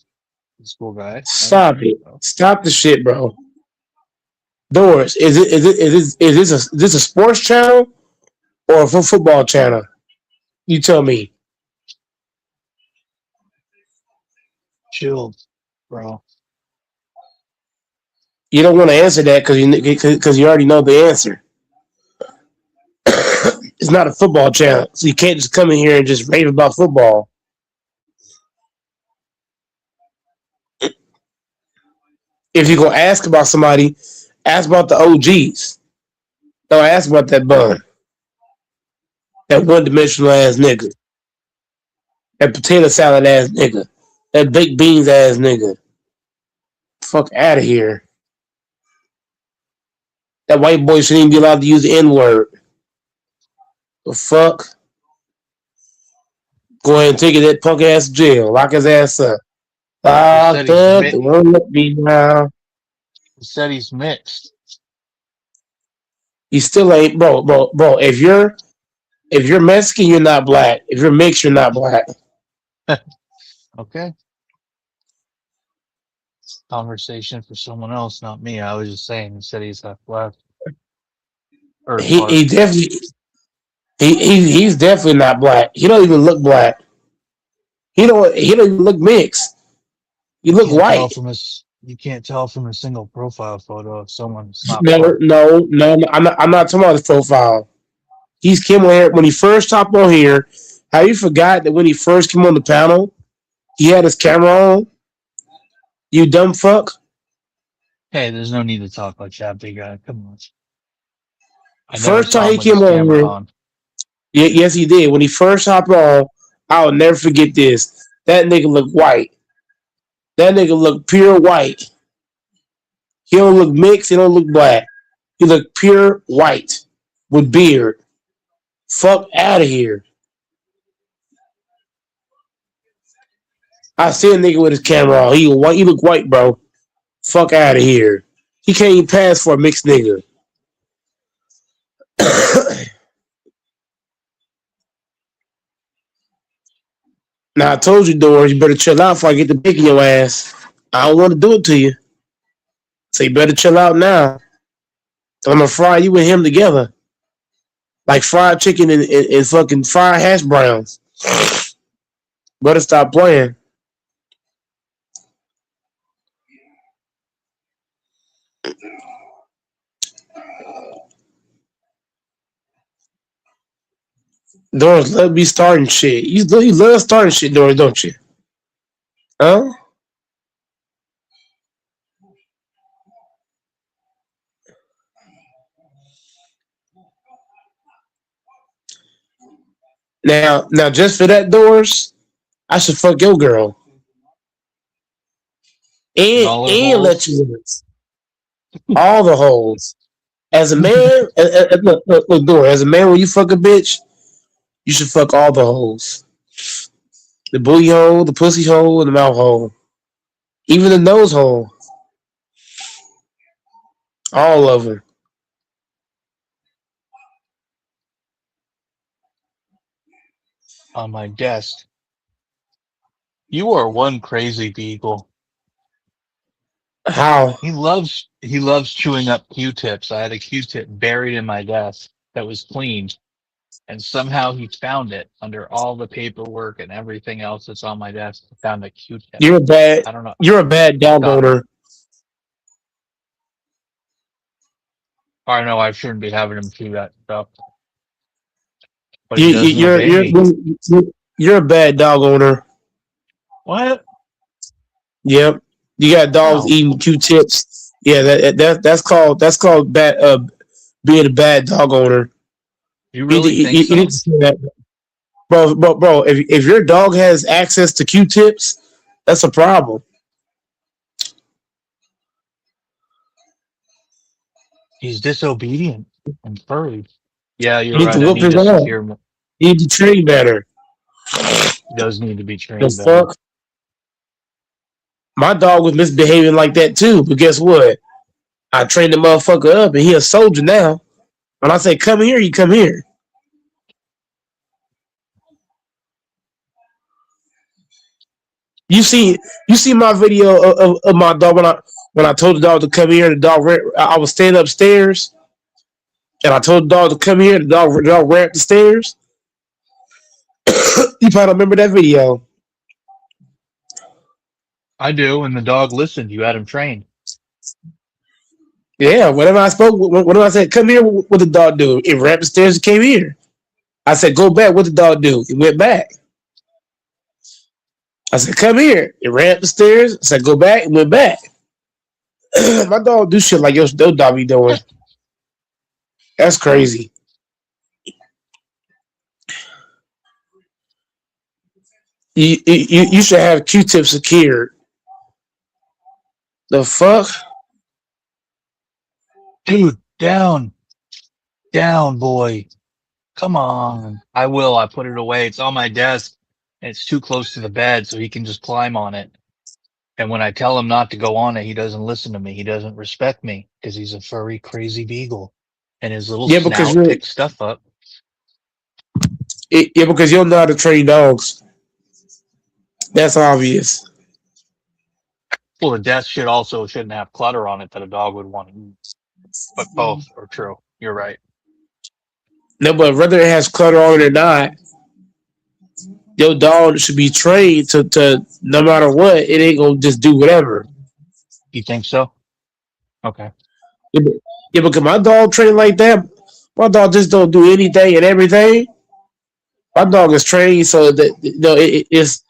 He's a cool guy. Stop it. Stop the shit, bro. Doors. Is this a sports channel or a football channel? You tell me. Chill, bro. You don't want to answer that because you already know the answer. It's not a football channel, so you can't just come in here and just rave about football. If you're gonna ask about somebody, ask about the OGs. Don't ask about that bum, that one-dimensional ass nigga, that potato salad ass nigga, that baked beans ass nigga. Fuck out of here. That white boy shouldn't even be allowed to use the N-word. The fuck? Go ahead and take it that punk ass to jail. Lock his ass up. Locked up. They won't let me now. He said he's mixed. He still ain't, bro. If you're Mexican, you're not black. If you're mixed, you're not black. Okay. Conversation for someone else, not me. I was just saying. He said he's half black. Or He definitely he's definitely not black. He don't even look black. He don't even look mixed. He look white. You can't tell from a single profile photo if someone's not No, black. no. I'm not talking about his profile. He's came on here when he first hopped on here. Have you forgot that when he first came on the panel, he had his camera on? You dumb fuck. Hey, there's no need to talk like that, big guy. Come on. First time he came on here. Yeah, yes, he did. When he first hopped on, I'll never forget this. That nigga look white. That nigga look pure white. He don't look mixed. He don't look black. He look pure white with beard. Fuck out of here. I see a nigga with his camera on. He white. He look white, bro. Fuck out of here. He can't even pass for a mixed nigga. Now I told you, Doris, you better chill out before I get the dick in your ass. I don't want to do it to you. So you better chill out now. I'm gonna fry you and him together. Like fried chicken and fucking fried hash browns. Better stop playing. Doris, love me starting shit. You love starting shit, Doris, don't you? Huh? Now, just for that, Doris, I should fuck your girl and let you in all the holes. As a man, look, Doris. As a man, when you fuck a bitch, you should fuck all the holes. The booty hole, the pussy hole, and the mouth hole. Even the nose hole. All of them. On my desk. You are one crazy beagle. How? He loves chewing up Q-tips. I had a Q-tip buried in my desk that was cleaned, and somehow he found it under all the paperwork and everything else that's on my desk. He found a Q-tip. You're a bad. I don't know. You're a bad dog owner. I know I shouldn't be having him chew that stuff. but he doesn't obey me. You're a bad dog owner. What? Yep. You got dogs How? eating Q-tips. Yeah, that's called bad being a bad dog owner. You You, really think you need so? to say that, bro. If your dog has access to Q-tips, that's a problem. He's disobedient and furry. Yeah, You you're need to right. I whoop need his to ass. secure him. You need to train better. He does need to be The trained better. fuck? My dog was misbehaving like that too, but guess what? I trained the motherfucker up, and he a soldier now. When I say come here, you come here. You see, you see my video of my dog when I told the dog to come here. The dog ran, I was standing upstairs, and I told the dog to come here. The dog ran up the stairs. You probably don't remember that video. I do, and the dog listened. You had him trained. Yeah, whenever I spoke, whenever I said come here, what the dog do? It ran up the stairs and came here. I said go back. What the dog do? It went back. I said come here. It ran up the stairs. I said go back and went back. My dog do shit like your dog be doing. That's crazy. You should have Q-tips secured. The fuck? Dude, down, down, boy. Come on. I will. I put it away. It's on my desk, and it's too close to the bed, so he can just climb on it. And when I tell him not to go on it, he doesn't listen to me. He doesn't respect me because he's a furry, crazy beagle, and his little Yeah, because snout you're picks stuff up. yeah, because you don't know how to train dogs. That's obvious. Well, the desk shouldn't have clutter on it that a dog would want to eat. But both are true. You're right. No, but whether it has clutter on it or not, your dog should be trained to no matter what, it ain't gonna just do whatever. You think so? Okay. Yeah, because my dog trained like that. My dog just don't do anything and everything. My dog is trained so that it's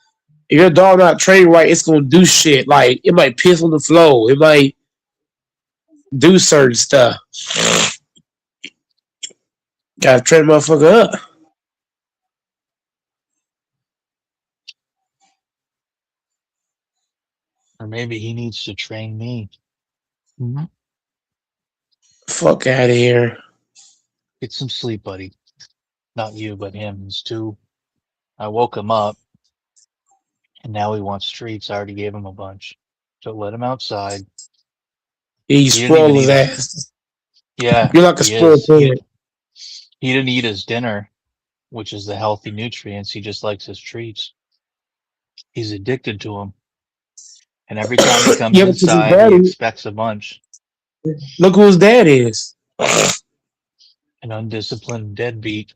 if your dog not trained right, it's gonna do shit. Like it might piss on the floor. It might do certain stuff. Gotta train the motherfucker up. Or maybe he needs to train me. Mhm. Fuck out of here. Get some sleep, buddy. Not you, but him. He's too. I woke him up, and now he wants treats. I already gave him a bunch. So let him outside. He He didn't even spoiled his eat his. ass. Yeah, You're like a he spoiled is. parent. He didn't eat his dinner, which is the healthy nutrients. He just likes his treats. He's addicted to them. And every time he comes Yeah, because his inside, he daddy. expects a bunch. Look who his dad is. An undisciplined deadbeat.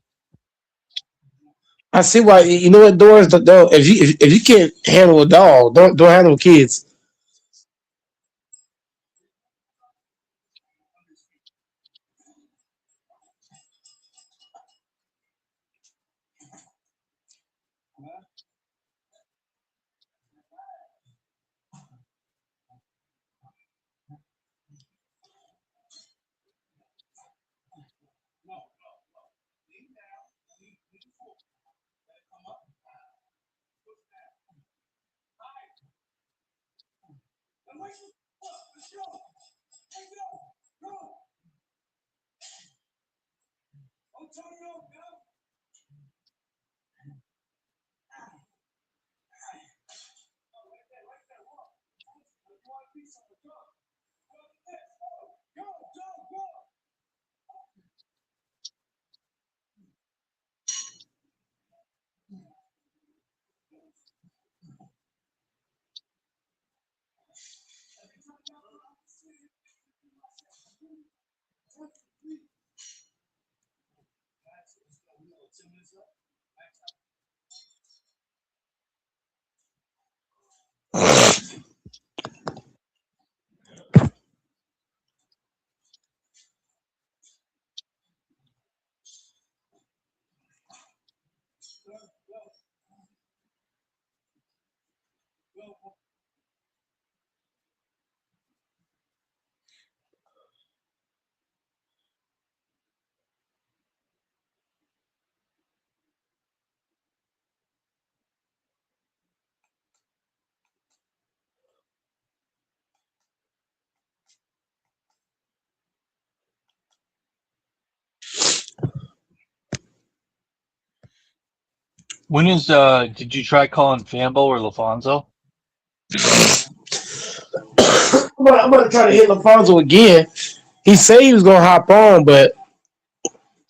I see why. You know what, Doris? If you can't handle a dog, don't handle kids. When is did you try calling Fambo or LaFonso? I'm gonna try to hit LaFonso again. He said he was gonna hop on, but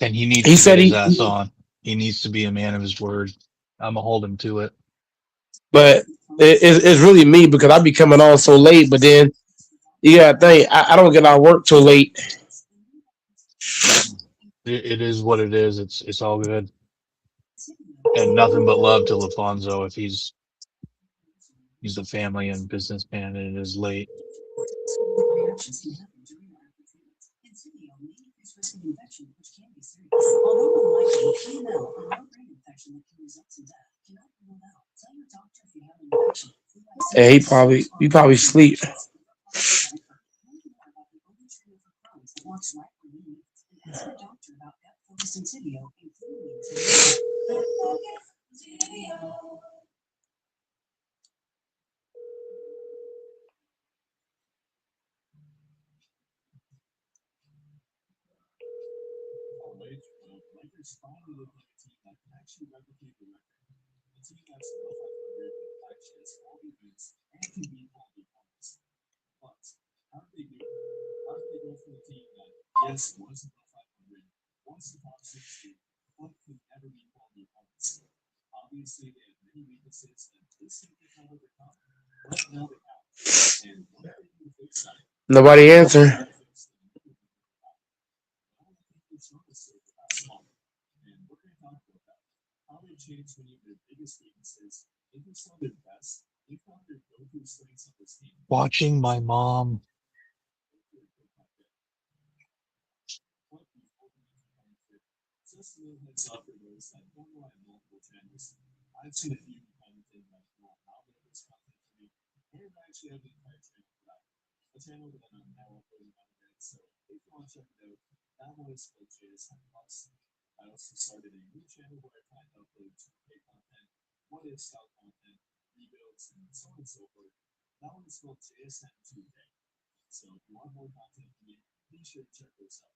And he needs he to get said his ass on. He needs to be a man of his word. I'm gonna hold him to it. but it's really me because I be coming on so late. But then you gotta think I don't get out of work till late. It is what it is. It's all good. And nothing but love to LaFonso if he's a family and businessman and it is late. And he probably sleep. Lakers finally look like a team that can actually replicate the record. A team that's above 500 with actually has 40 wins and can beat all the opponents. But how did they do it? How did they go from a team that, yes, was above 500, was the top 60, but could never beat all the opponents? Obviously, they had many weaknesses that they simply can't overcome. But now they have. And what are they going to fix that? Nobody answer. And we're going to talk about that. How they changed many of their biggest weaknesses into some of their best. They found their go-to strengths of this team. Watching my mom. Just a little heads up for those that don't know I have multiple channels. I've seen a few commenting that how they have this content for me. And I actually have the entire channel for that. A channel that I'm now uploading on it. So if you want to check it out, that one is called JSN Plus. I also started a new channel where I plan to upload 2K content, what if style content, rebuilds, and so on and so forth. That one is called JSN 2K. So if you want more content from me, be sure to check those out.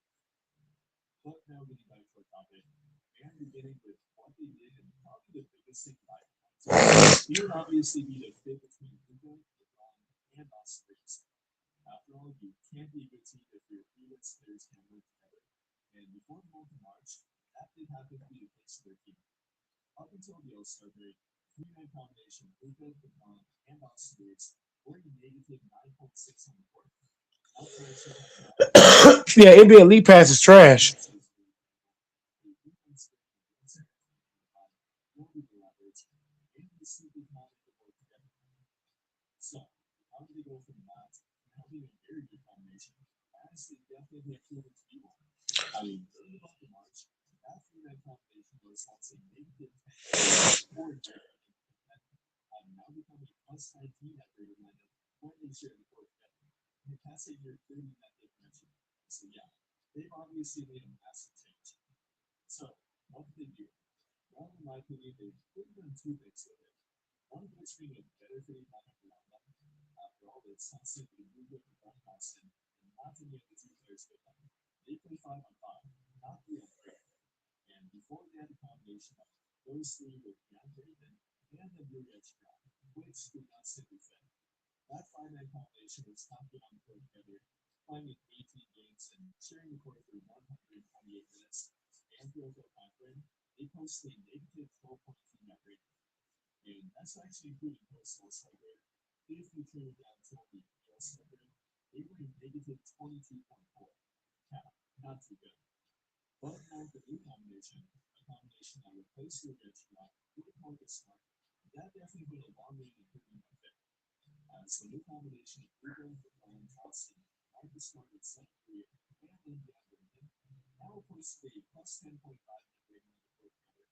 But now getting back to our topic, and beginning with what they did and probably the biggest thing that I found. He would obviously be the fit between Luka, LeBron, and Austin Reeves. After all, you can't be a good team if your freelance players can't work together. And before the month of March, that did happen to be the case for their team. Up until the All-Star break, three-man combination Luka, LeBron, and Austin Reeves were a negative 9.6 on the court. Yeah, NBA League Pass is trash. So, how do they go from that to having a very good combination? Honestly, definitely have proven to be one. I mean, early about the March, that three-man combination was once a negative 10 for Jared. Now becoming a plus 19 at Greater London when they share the court together. And that's a year 30 that differential. So, yeah, they've obviously made a massive change. So, what did they do? Well, in my opinion, they've done two things with it. One of which being a better fitting lineup around them. After all, it's not simply Luka and Brown Boston, and not to get the two players with them. They play 5-on-5, not 3-on-3. And before they had a combination of those three with DeAndre Ayton and the Yuri Chira, which did not simply fit. That five-man combination was tough on the court together, playing in 18 games and sharing the court for 128 minutes. And throughout that time frame, they posted a negative 12.2 net rating. And that's actually including post-All-Star break. If you turn it down to the All-Star break, they were a negative 22.4. Yeah, not too good. But now the new combination, a combination that replaced your bench block with Marcus Smart, that definitely went a long way in improving my fit. As the new combination of Luka, LeBron, Boston, Marcus Smart at 7-3, and then DeAndre Ayton, now posted a plus 10.5 net rating on the court together,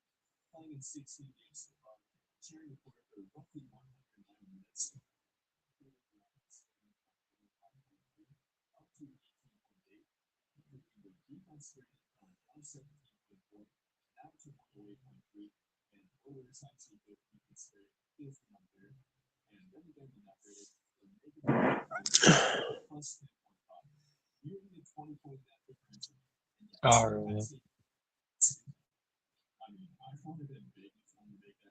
playing in 16 games so far, sharing the court for roughly 109 minutes. Up to 18.8, improving the defense rating from 117.4 now to 108.3, and always actually good defense rating is the number. And then again, the net rating from negative plus 10.5, nearly a 20-point net differential. And All right. I mean, I wanted them big if I want to make that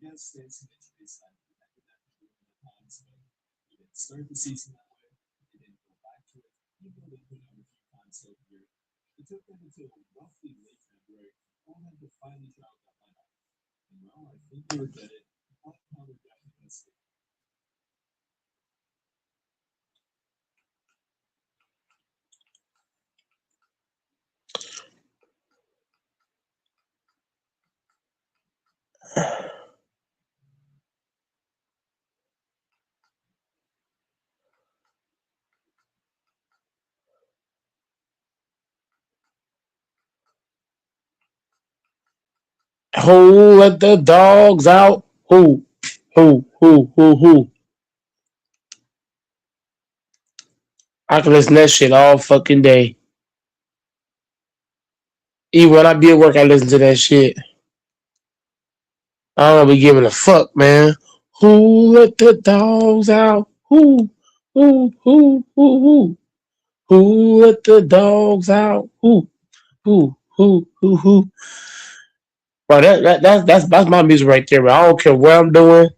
guess stayed some injuries that affected that team at times, but we didn't start the season that way. They didn't go back to it, even though they put out a few times over here. It took them until roughly late February for them to finally drop that lineup. And well, I think they regret it. But now they're definitely going to stay. Who let the dogs out? Who? Who? I can listen to that shit all fucking day. Even when I be at work, I listen to that shit. I don't be giving a fuck, man. Who let the dogs out? Who? Who let the dogs out? Who? Bro, that's my music right there, bro. I don't care what I'm doing.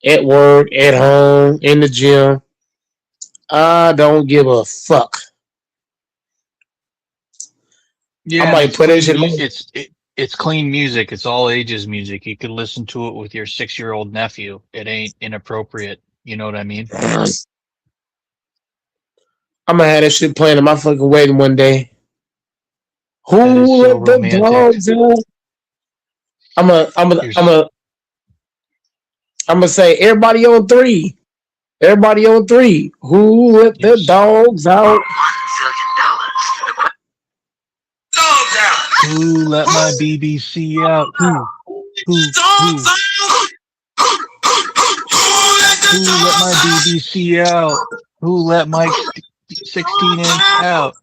At work, at home, in the gym. I don't give a fuck. Yeah, I and might it's put that clean. shit It's clean music. It's all ages music. You could listen to it with your 6-year-old nephew. It ain't inappropriate. You know what I mean? I'm gonna have that shit playing in my fucking wedding one day. That is Who so let the romantic. dogs out? You're s- I'm gonna say everybody on three. Everybody on three. Who let you're the s- dogs out? Who let my BBC out? Who, who, who let my BBC out? Who let Mike's 16-inch out?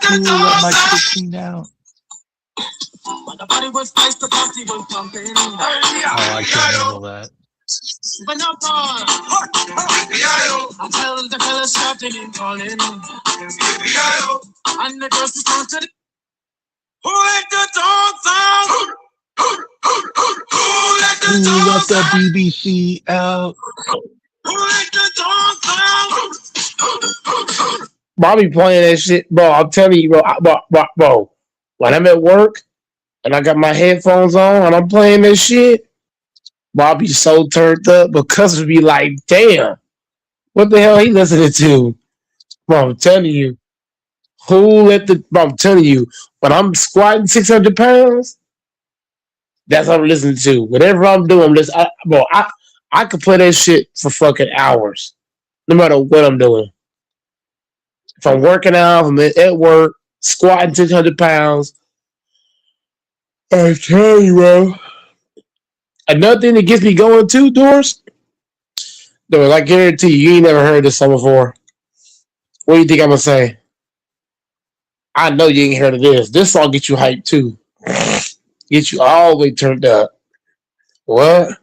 Who let Mike 16 out? Oh, I can't handle that. Who let the BBC out? Bobby playing that shit, bro. I'm telling you, bro. When I'm at work and I got my headphones on and I'm playing this shit, Bobby's so turned up because of be like, damn, what the hell he listening to? Bro, I'm telling you, I'm telling you, when I'm squatting 600 pounds, that's what I'm listening to. Whatever I'm doing, I could play that shit for fucking hours, no matter what I'm doing. If I'm working out, if I'm at work, squatting 600 pounds, I tell you, bro. Another thing that gets me going too, Doors, I guarantee you ain't never heard this song before. What do you think I'm gonna say? I know you ain't heard of this. This song gets you hyped too. Get you all the way turned up. What?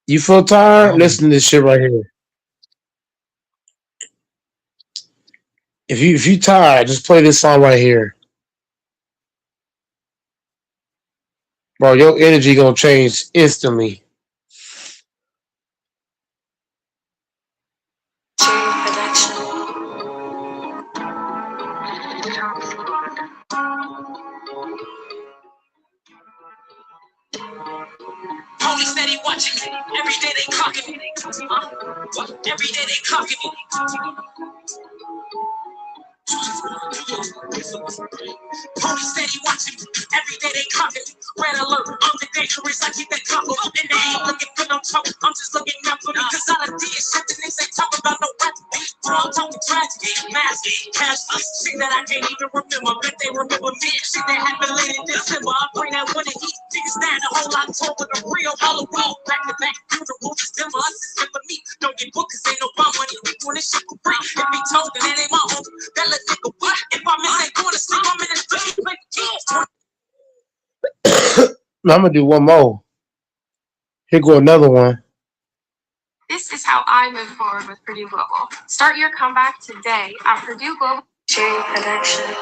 You feel tired? Listen to this shit right here. If you tired, just play this song right here. Bro, your energy gonna change instantly. Police steady watching me. Every day they clocking me. Every day they clocking me. Police steady watching me. Every day they clocking me. Red alert. I'm the dangerous. I keep that cop up. And they ain't looking for no trouble. I'm just looking out for me. Cause all I did is shit the niggas they talk about no rap. Bro, I'm talking tragedy. Mask, cash, shit that I can't even remember. Bet they remember me. Shit that happened late in December. I bring that one of these niggas down. A whole lot October. The real Halloween. Back to back. Funeral. December. Us is for me. Don't get booked cause ain't no bomb money. We doing this shit for free. If he told, then that ain't my home. That little nigga, what? If I miss ain't going to sleep, I'm in the street. Play the games. I'm gonna do one more. Here go another one. This is how I move forward with Purdue Global. Start your comeback today at Purdue Global. Sharing connection.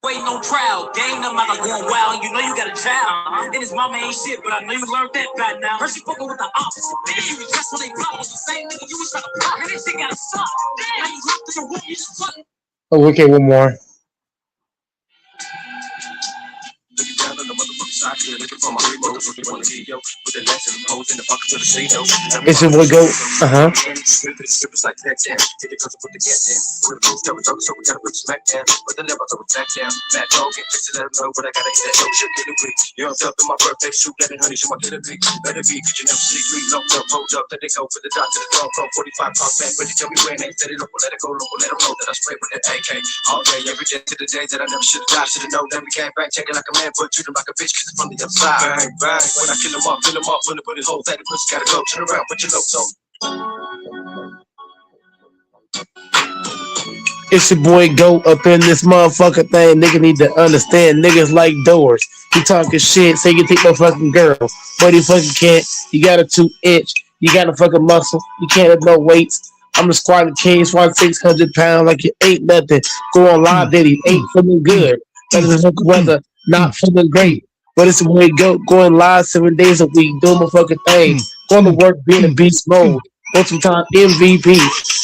Waiting on trial, gang them out going wild, and you know you got a child. And his mama ain't shit, but I know you learned that by now. Heard she fucking with the ops. Damn, you was just when they problem was the same nigga you was trying to pop, and this shit got a stop. Damn, now you locked in the room, you just fucking. Oh, okay, one more. It's your boy Go. Uh-huh. All day, every day to the day that I never should have died. Should have known that we came back, checking like a man, but treat him like a bitch, cause it's from the other side. Bang, bang. When I kill him off, when I put his whole thing, the pussy gotta go. Turn around, put your notes on. It's your boy Go up in this motherfucker thing. Nigga need to understand niggas like doors. He talking shit, say you take no fucking girl. But he fucking can't. You got a 2-inch. You got a fucking muscle. You can't have no weights. I'm the squad king, squad 600 pounds like you ain't nothing. Go on live, Diddy. Ain't feeling good. Better than fucking weather, not feeling great. But it's the way Go going live 7 days a week, doing my fucking thing. Going to work, being a beast mode. Once time MVP,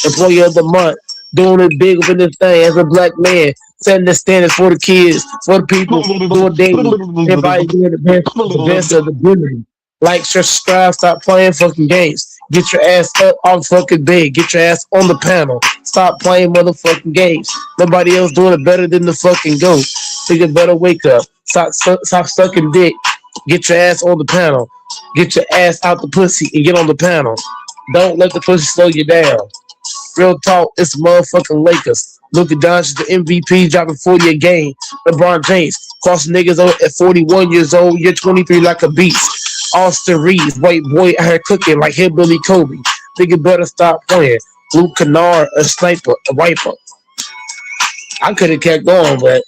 employee of the month. Doing it big up in this thing as a black man, setting the standards for the kids, for the people, doing daily. Everybody doing the best of the good. Like, share, subscribe, stop playing fucking games. Get your ass up off fucking bed. Get your ass on the panel. Stop playing motherfucking games. Nobody else doing it better than the fucking Go. Nigga better wake up. Stop sucking dick. Get your ass on the panel. Get your ass out the pussy and get on the panel. Don't let the pussy slow you down. Real talk, it's motherfucking Lakers. Luka Doncic, the MVP, dropping 40 a game. LeBron James, crossing niggas at 41 years old. You're 23 like a beast. Austin Reeves, white boy out here cooking like Hillbilly Kobe. Nigga better stop playing. Luke Kennard, a sniper, a wiper. I could have kept going, but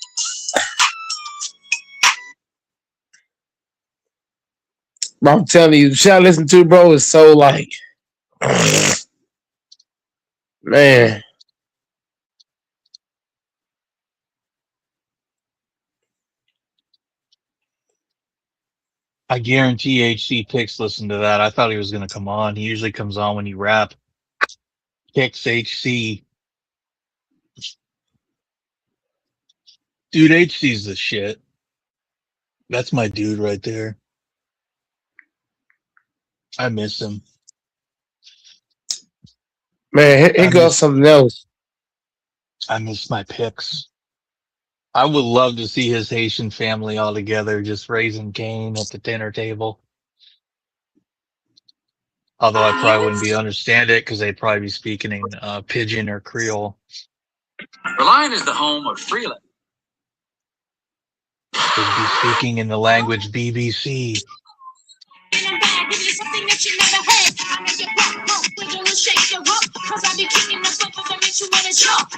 I'm telling you, the shit I listen to, bro, is so like, man. I guarantee HC Picks listened to that. I thought he was going to come on. He usually comes on when you rap. Picks HC. Dude, HC's the shit. That's my dude right there. I miss him. Man, here goes something else. I miss my picks. I would love to see his Haitian family all together, just raising Cain at the dinner table. Although I probably wouldn't understand it because they'd probably be speaking in Pidgin or Creole. Reliant is the home of Freeland. They'd be speaking in the language BBC. Cause I be kicking the stuff that makes you wanna jump.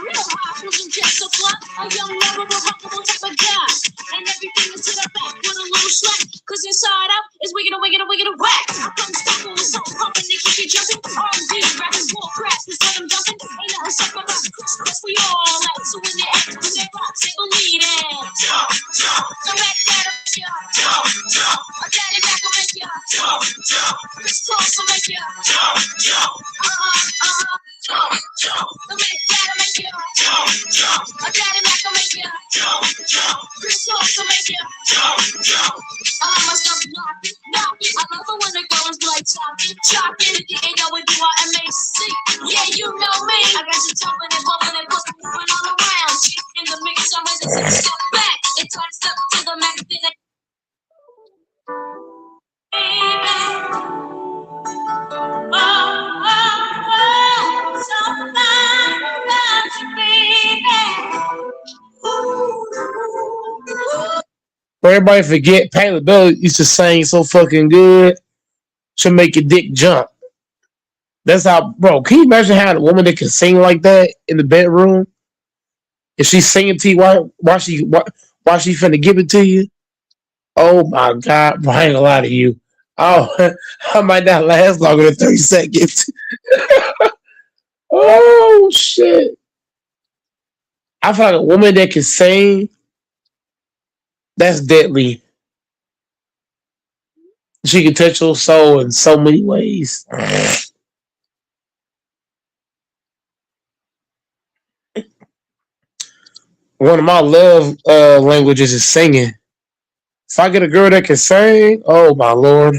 Real high, feeling just so fly. A young lovable, huggable type of guy. And everything is to the back with a little slack. Cause inside out is wicked and wicked and wicked and whack. I'm unstoppable with something pumping to keep you jumping. R&B, rapping, war cracks, we set them dumping. Ain't nothing stuck about Chris, we all like. So when they act, when they rock, they believe it. Jump, jump. So let that up, jump, jump. A daddy back will make ya. Jump, jump. Chris Cross will make ya. Jump, jump. Jump, jump. The way that'll make you jump, jump. A daddy Mac will make you jump, jump. Chris Cross will make you jump, jump. My stuff knocking, knocking. I love it when the girls like chopping, chopping. If you ain't know what you are, MAC. Yeah, you know me. I got you jumping and bumping and busting, moving all around. Shit in the mix, I'm ready to take a step back. And try to step to the max, then I Everybody forget Patti LaBelle used to sing so fucking good, she'll make your dick jump. That's how, bro. Can you imagine how a woman that can sing like that in the bedroom? If she's singing to you while she finna give it to you? Oh my God, bro, I ain't gonna lie to you. Oh, I might not last longer than 30 seconds. Oh shit. I feel like a woman that can sing, that's deadly. She can touch your soul in so many ways. One of my love languages is singing. If I get a girl that can sing, oh my lord.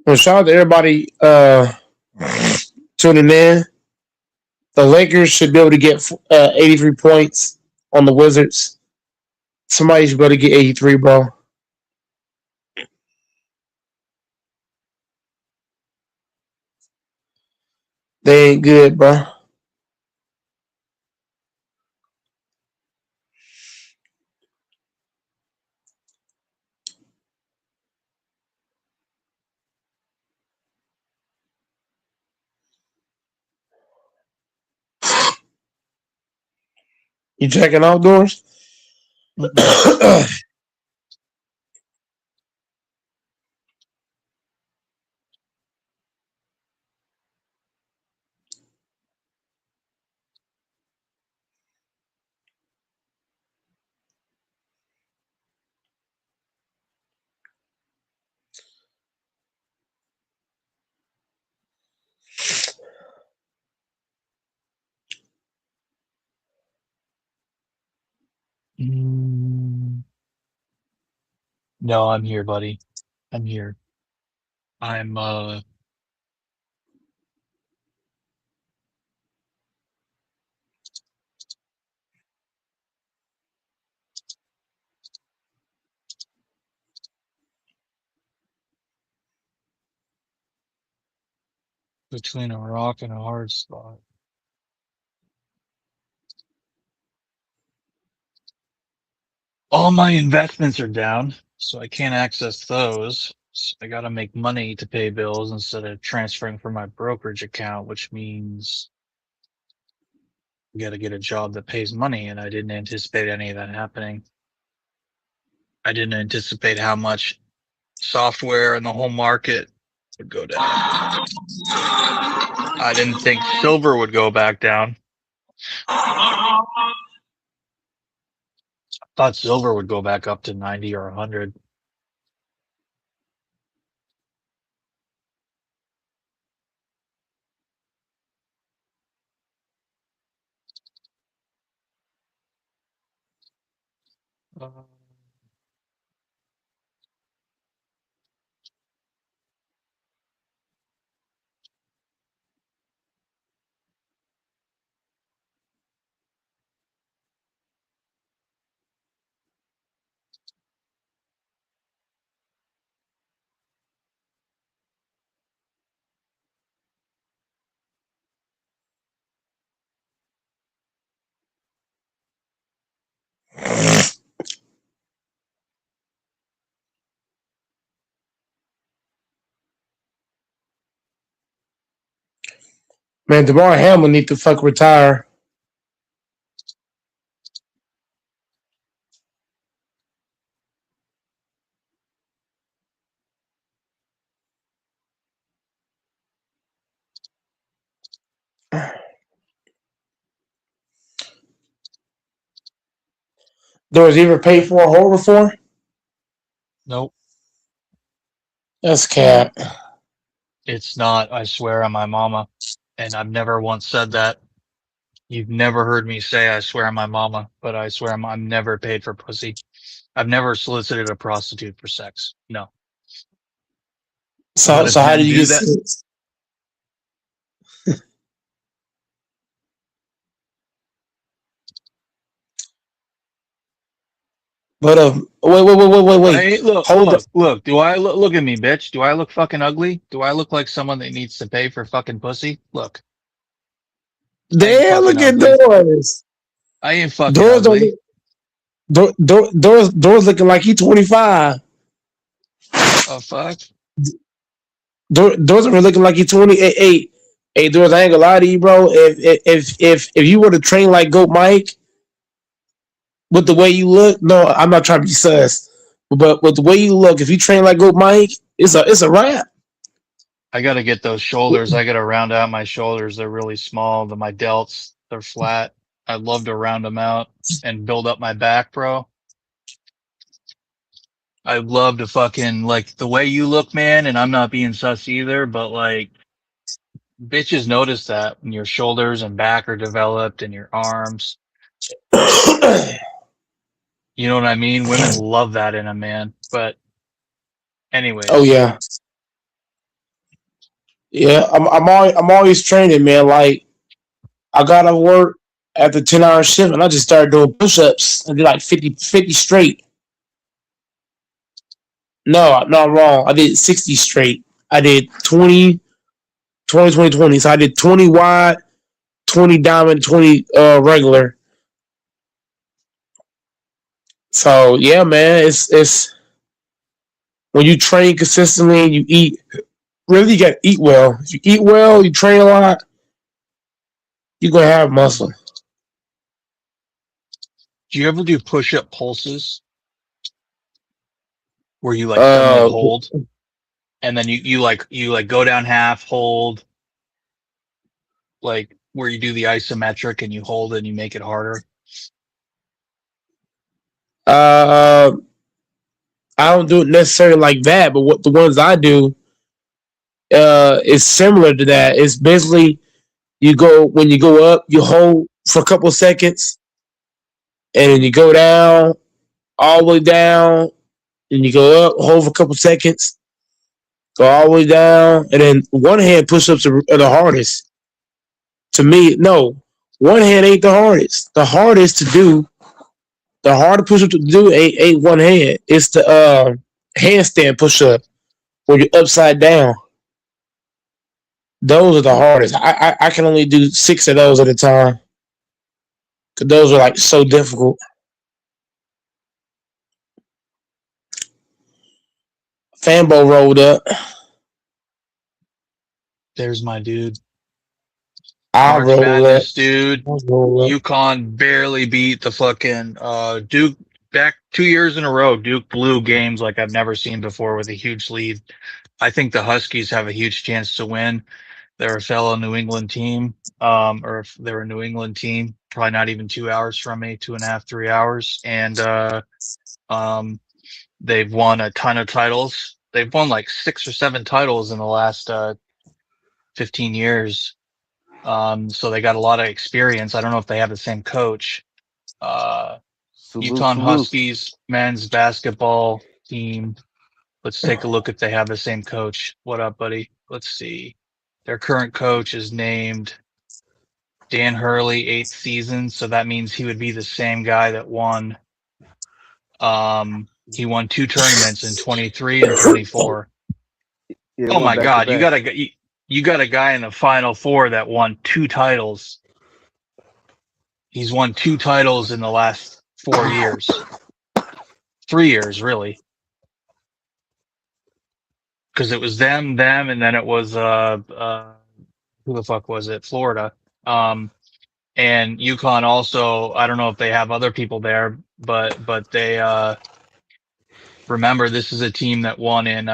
Well, shout out to everybody tuning in. The Lakers should be able to get 83 points on the Wizards. Somebody should be able to get 83, bro. They ain't good, bro. You checking outdoors? No, I'm here, buddy. I'm here. I'm between a rock and a hard spot. All my investments are down, so I can't access those. So I gotta make money to pay bills instead of transferring from my brokerage account, which means I gotta get a job that pays money, and I didn't anticipate any of that happening. I didn't anticipate how much software and the whole market would go down. I didn't think silver would go back down. I thought silver would go back up to 90 or 100. Man, DeMar Hamlin need to fuck retire. Does he ever pay for a hole before? Nope. That's cat. It's not, I swear on my mama. And I've never once said that. You've never heard me say I swear on my mama, but I swear I'm never paid for pussy. I've never solicited a prostitute for sex. No. So how do you get that? But wait. Hey, look, look. Do I look at me, bitch? Do I look fucking ugly? Do I look like someone that needs to pay for fucking pussy? Look. Damn, look at Doris. I ain't fucking Doris ugly. Doris looking like he 25. Oh fuck. Doris looking like he 28. Hey, Doris, I ain't gonna lie to you, bro. If you were to train like Goat Mike with the way you look, no, I'm not trying to be sus, but with the way you look, if you train like Goat Mike, it's a wrap. I gotta get those shoulders. I gotta round out my shoulders. They're really small. My delts, they're flat. I'd love to round them out and build up my back, bro. I'd love to fucking like the way you look, man. And I'm not being sus either, but like bitches notice that when your shoulders and back are developed and your arms. You know what I mean? Women love that in a man. But anyways. Oh yeah. Yeah, I'm always training, man. Like I gotta work at the 10-hour shift, and I just started doing push-ups. I did like 50 straight. No, I'm wrong. I did 60 straight. I did 20, 20. So I did 20 wide, 20 diamond, 20 regular. So yeah, man, it's when you train consistently and you eat. Really, you gotta eat well. If you eat well, you train a lot, you're gonna have muscle. Do you ever do push-up pulses? Where you like firmly hold, and then you go down half, hold, like where you do the isometric and you hold it and you make it harder. I don't do it necessarily like that, but what the ones I do is similar to that. It's basically when you go up, you hold for a couple of seconds, and then you go down, all the way down, and you go up, hold for a couple of seconds, go all the way down, and then one hand push-ups are the hardest. To me, no, one hand ain't the hardest. The hardest to do, the harder push-up to do ain't one hand. It's the handstand push-up where you're upside down. Those are the hardest. I can only do 6 of those at a time. Cause those are like so difficult. Fanbo rolled up. There's my dude. I March roll Madness, up. dude. UConn barely beat the fucking Duke back 2 years in a row. Duke blew games like I've never seen before with a huge lead. I think the Huskies have a huge chance to win. They're a fellow New England team, or if they're a New England team, probably not even 2 hours from me, 2.5, 3 hours. And they've won a ton of titles. They've won like 6 or 7 titles in the last 15 years. So they got a lot of experience. I don't know if they have the same coach. UConn Huskies men's basketball team. Let's take a look if they have the same coach. What up, buddy? Let's see. Their current coach is named Dan Hurley, 8th season. So that means he would be the same guy that won. He won 2 tournaments in 23 and 24. Yeah, Oh my God. back-to-back. You got a guy in the Final Four that won 2 titles. He's won 2 titles in the last 4 years. 3 years, really. Because it was them, and then it was who the fuck was it? Florida. And UConn also, I don't know if they have other people there, but they remember this is a team that won in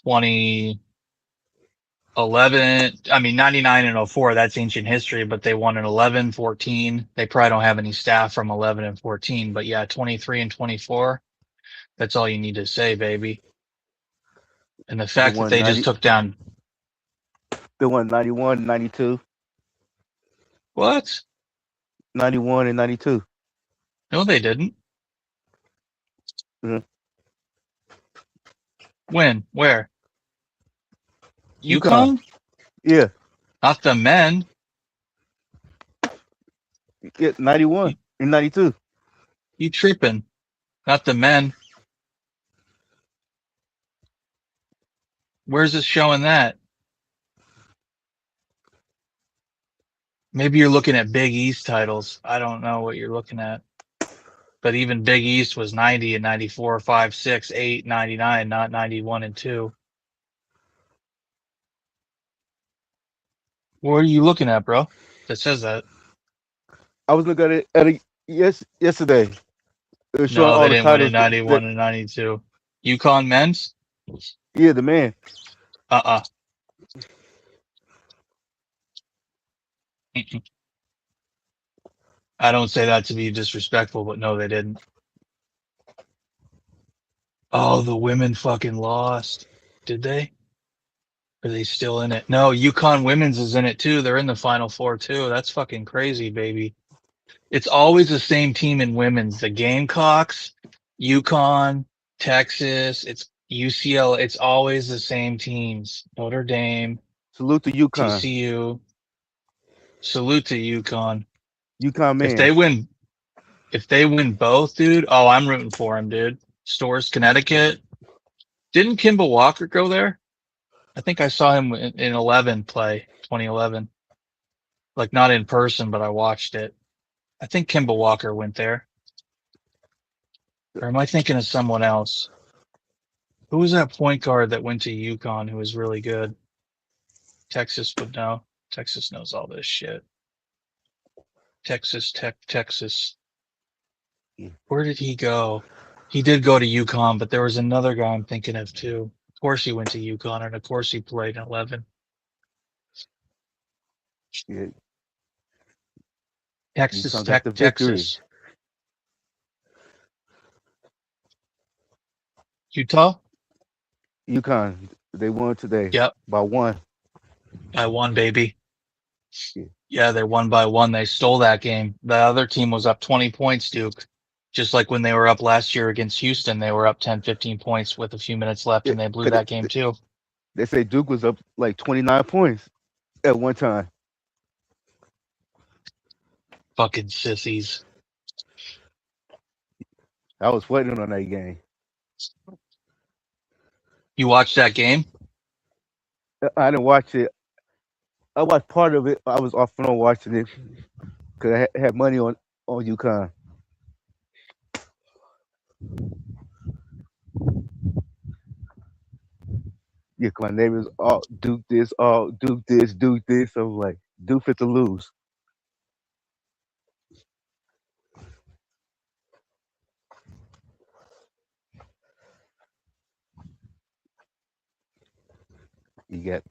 2011. I mean 99 and 04, that's ancient history, but they won in 11, 14. They probably don't have any staff from 11 and 14, but yeah, 23 and 24. That's all you need to say, baby. And the fact that they just took down. They won 91, 92. What? 91 and 92. No, they didn't. Mhm. When? Where? UConn? Yeah. Not the men. Yeah, 91 and 92. You tripping. Not the men. Where's it showing that? Maybe you're looking at Big East titles. I don't know what you're looking at. But even Big East was 90 and 94, 5, 6, 8, 99, not 91 and 2. What are you looking at, bro? That says that. I was looking at it yesterday. It was showing No, all they the didn't win in titles that 91 and 92. UConn men's? yeah, the man. Uh-uh. Mm-mm. I don't say that to be disrespectful, but no, they didn't. Oh, the women fucking lost. Did they? Are they still in it? No, UConn women's is in it too. They're in the Final Four too. That's fucking crazy, baby. It's always the same team in women's. The Gamecocks, UConn, Texas, it's UCLA. It's always the same teams. Notre Dame, Salute to UConn. TCU. Salute to UConn. UConn If man. they win both, dude, oh, I'm rooting for them, dude. Stores, Connecticut. Didn't Kimball Walker go there? I think I saw him in 11 play, 2011. Like not in person, but I watched it. I think Kimball Walker went there. Or am I thinking of someone else? Who was that point guard that went to UConn who was really good? Texas would know. Texas knows all this shit. Texas. Where did he go? He did go to UConn, but there was another guy I'm thinking of too. Of course he went to UConn, and of course he played in 11. Yeah. Texas UConn got Tech, the victory. Texas. Utah? UConn. They won today. Yep. By 1. By 1, baby. Yeah. Yeah, they won by 1. They stole that game. The other team was up 20 points, Duke. Just like when they were up last year against Houston, they were up 10, 15 points with a few minutes left, and they blew that game too. They say Duke was up like 29 points at one time. Fucking sissies. I was waiting on that game. You watched that game? I didn't watch it. I watched part of it. I was off and on watching it because I had money on UConn. Yeah, my neighbors all Duke this, all Duke this, Duke this. I was like, Duke fit to lose. You got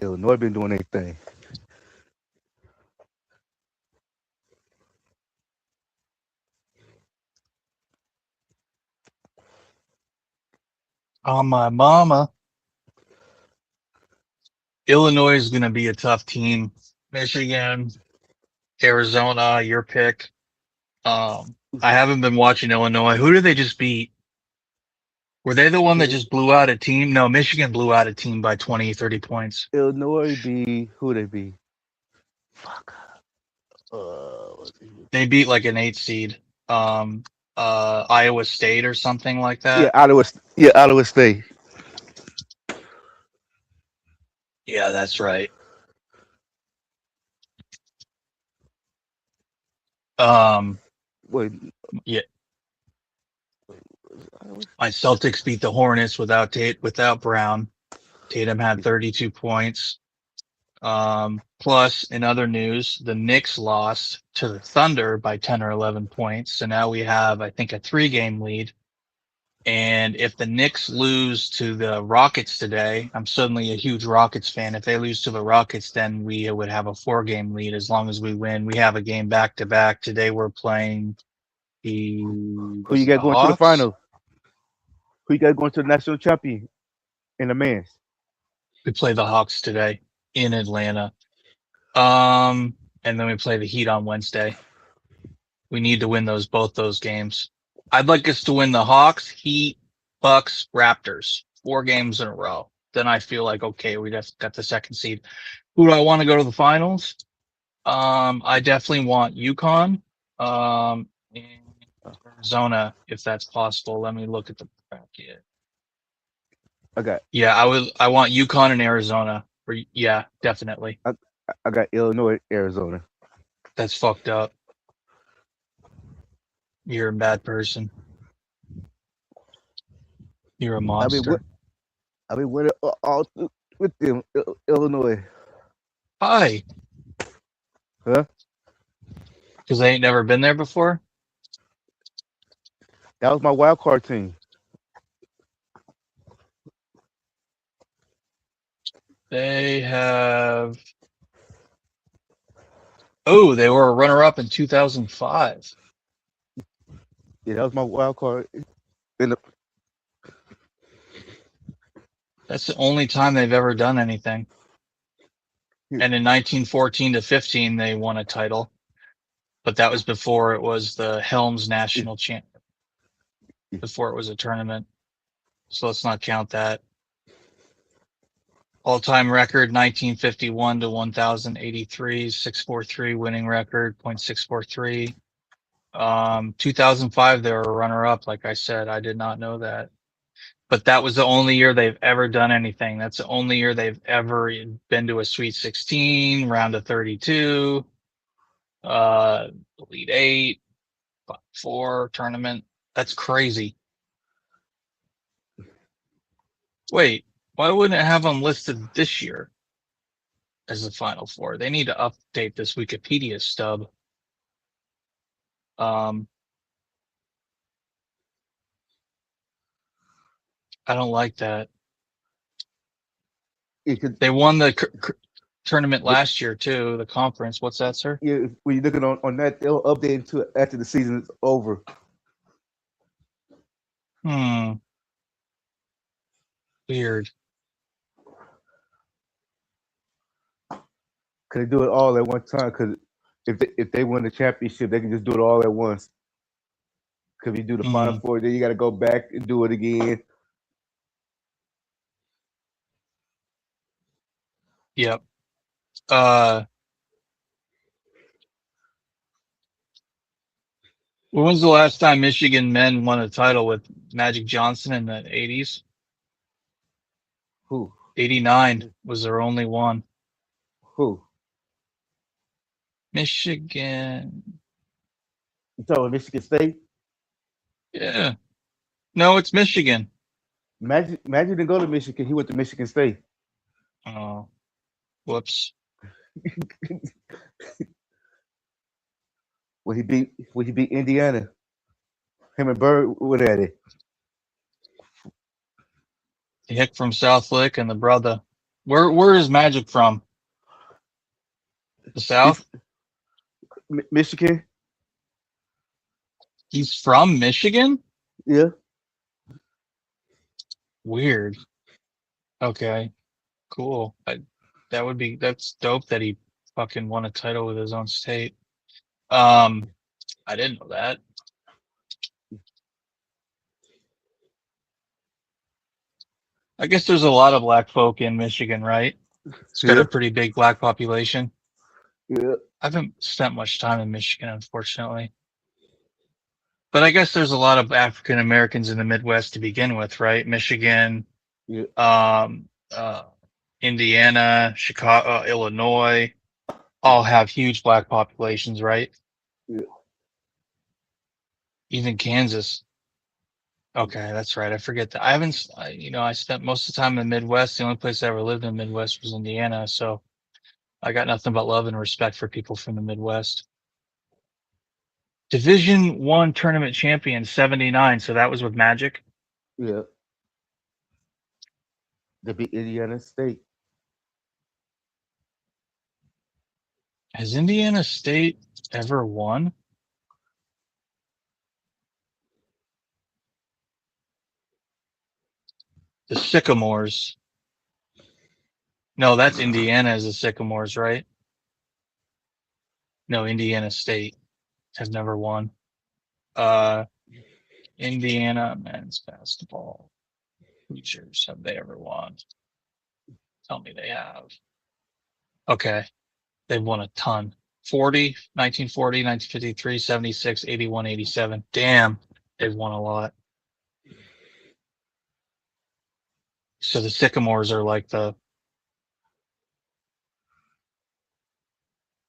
Illinois been doing their thing. Oh, my mama. Illinois is going to be a tough team. Michigan, Arizona, your pick. I haven't been watching Illinois. Who did they just beat? Were they the one that just blew out a team? No, Michigan blew out a team by 20, 30 points. Illinois be who they be? Fuck. They beat like an 8 seed. Iowa State or something like that. Iowa State. Yeah, that's right. Wait. Yeah. My Celtics beat the Hornets without Brown. Tatum had 32 points. Plus, in other news, the Knicks lost to the Thunder by 10 or 11 points. So now we have, I think, a 3-game lead. And if the Knicks lose to the Rockets today, I'm suddenly a huge Rockets fan. If they lose to the Rockets, then we would have a 4-game lead as long as we win. We have a game back-to-back. Today we're playing Who you got going to the final? Who you got going to the national champion in the men's? We play the Hawks today in Atlanta. And then we play the Heat on Wednesday. We need to win both those games. I'd like us to win the Hawks, Heat, Bucks, Raptors, 4 games in a row. Then I feel like, okay, we just got the second seed. Who do I want to go to the finals? I definitely want UConn, and Arizona, if that's possible. Let me look at the bracket. Yeah, I want UConn and Arizona. Yeah, definitely. I got Illinois, Arizona. That's fucked up. You're a bad person. You're a monster. I've been winning all with them, Illinois. Hi. Huh? Because they ain't never been there before? That was my wild card team. They have. Oh, they were a runner-up in 2005. Yeah, that was my wild card. That's the only time they've ever done anything. And in 1914 to 15, they won a title. But that was before it was the Helms National Champ. Before it was a tournament. So let's not count that. All-time record, 1951 to 1083, 643 winning record, .643. 2005, they were a runner-up, like I said. I did not know that. But that was the only year they've ever done anything. That's the only year they've ever been to a Sweet 16, round of 32, Elite 8, 4 tournament. That's crazy. Wait, why wouldn't it have them listed this year as the Final Four? They need to update this Wikipedia stub. I don't like that. They won the tournament last year too, the conference. What's that, sir? Yeah, when you're looking on that, they'll update into it after the season is over. Weird. Could they do it all at one time? Because if they win the championship, they can just do it all at once. Because you do the Final Four, then you got to go back and do it again. Yep. When was the last time Michigan men won a title with Magic Johnson in the 80s? Who? 89 was their only one. Who? Michigan. You talking about Michigan State? Yeah. No, it's Michigan. Magic didn't go to Michigan. He went to Michigan State. Oh. Whoops. When he beat Indiana, him and Bird went at it. The hick from South Lick and the brother. Where is Magic from? The South? Michigan. He's from Michigan? Yeah. Weird. Okay. Cool. That's dope that he fucking won a title with his own state. I didn't know that. I guess there's a lot of black folk in Michigan, right? It's got a pretty big black population. Yeah. I haven't spent much time in Michigan, unfortunately. But I guess there's a lot of African Americans in the Midwest to begin with, right? Michigan, Indiana, Chicago, Illinois, all have huge black populations, right? Yeah. Even Kansas. Okay, that's right. I forget that. I spent most of the time in the Midwest. The only place I ever lived in the Midwest was Indiana. So I got nothing but love and respect for people from the Midwest. Division I tournament champion, 79. So that was with Magic? Yeah. They beat Indiana State. Has Indiana State ever won? The Sycamores. No, that's Indiana as the Sycamores, right? No, Indiana State. Have never won. Indiana men's basketball. Hoosiers, have they ever won? Tell me they have. Okay. They've won a ton. 40, 1940, 1953, 76, 81, 87. Damn, they've won a lot. So the Sycamores are like the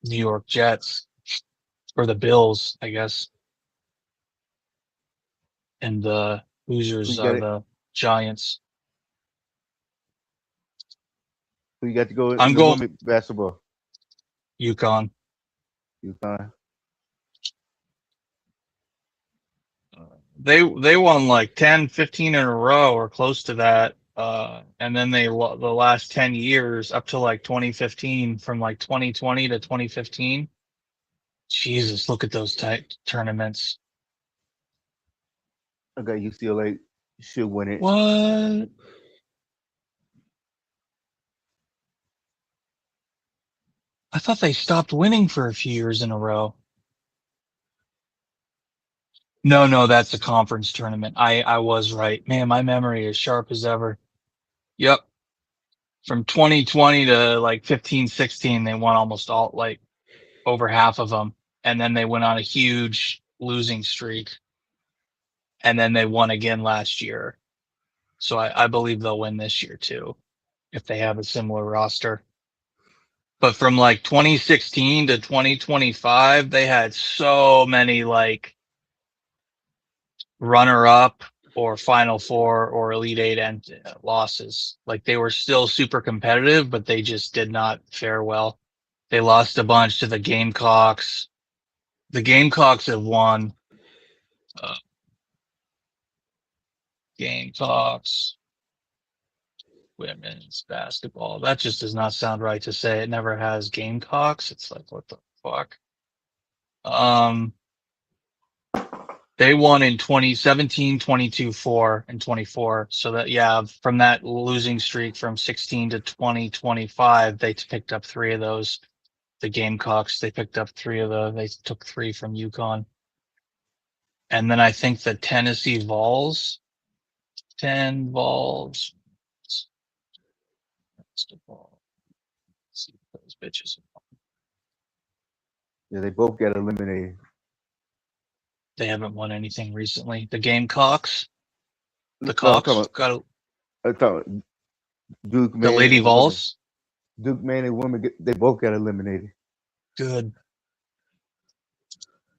New York Jets, or the Bills, I guess. And the Hoosiers got are it? the Giants. Who you got to go in I'm the going women's basketball? UConn. UConn. They won like 10, 15 in a row or close to that. And then the last 10 years up to like 2015, from like 2020 to 2015. Jesus, look at those tournaments. I got UCLA should win it. What? I thought they stopped winning for a few years in a row. No, that's a conference tournament. I was right. Man, my memory is sharp as ever. Yep. From 2020 to like 15, 16, they won almost all, like over half of them. And then they went on a huge losing streak. And then they won again last year. So I believe they'll win this year too, if they have a similar roster. But from like 2016 to 2025, they had so many like runner-up or Final Four or Elite Eight and losses. Like they were still super competitive, but they just did not fare well. They lost a bunch to the Gamecocks. The Gamecocks have won. Gamecocks women's basketball. That just does not sound right to say. It never has Gamecocks. It's like, what the fuck? They won in 2017, 22, 4, and 24. So that, yeah, from that losing streak from 16 to 2025, they picked up 3 of those. The Gamecocks, they picked up 3 of those. They took 3 from UConn. And then I think the Tennessee Vols, 10 Vols. Basketball. Let's see what those bitches are. Yeah, they both got eliminated. They haven't won anything recently. The Gamecocks, the No, Cocks I'm got talking Duke the man Lady and Vols. women. Duke man and women, they both got eliminated. Good.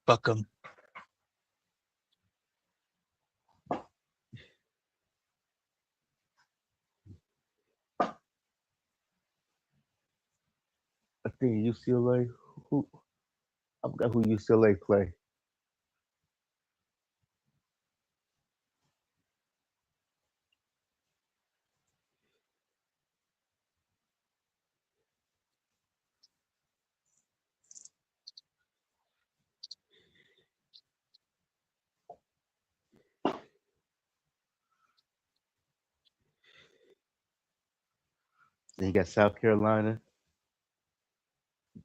Fuck 'em. I think UCLA. Who? I forgot who UCLA play. Then you got South Carolina.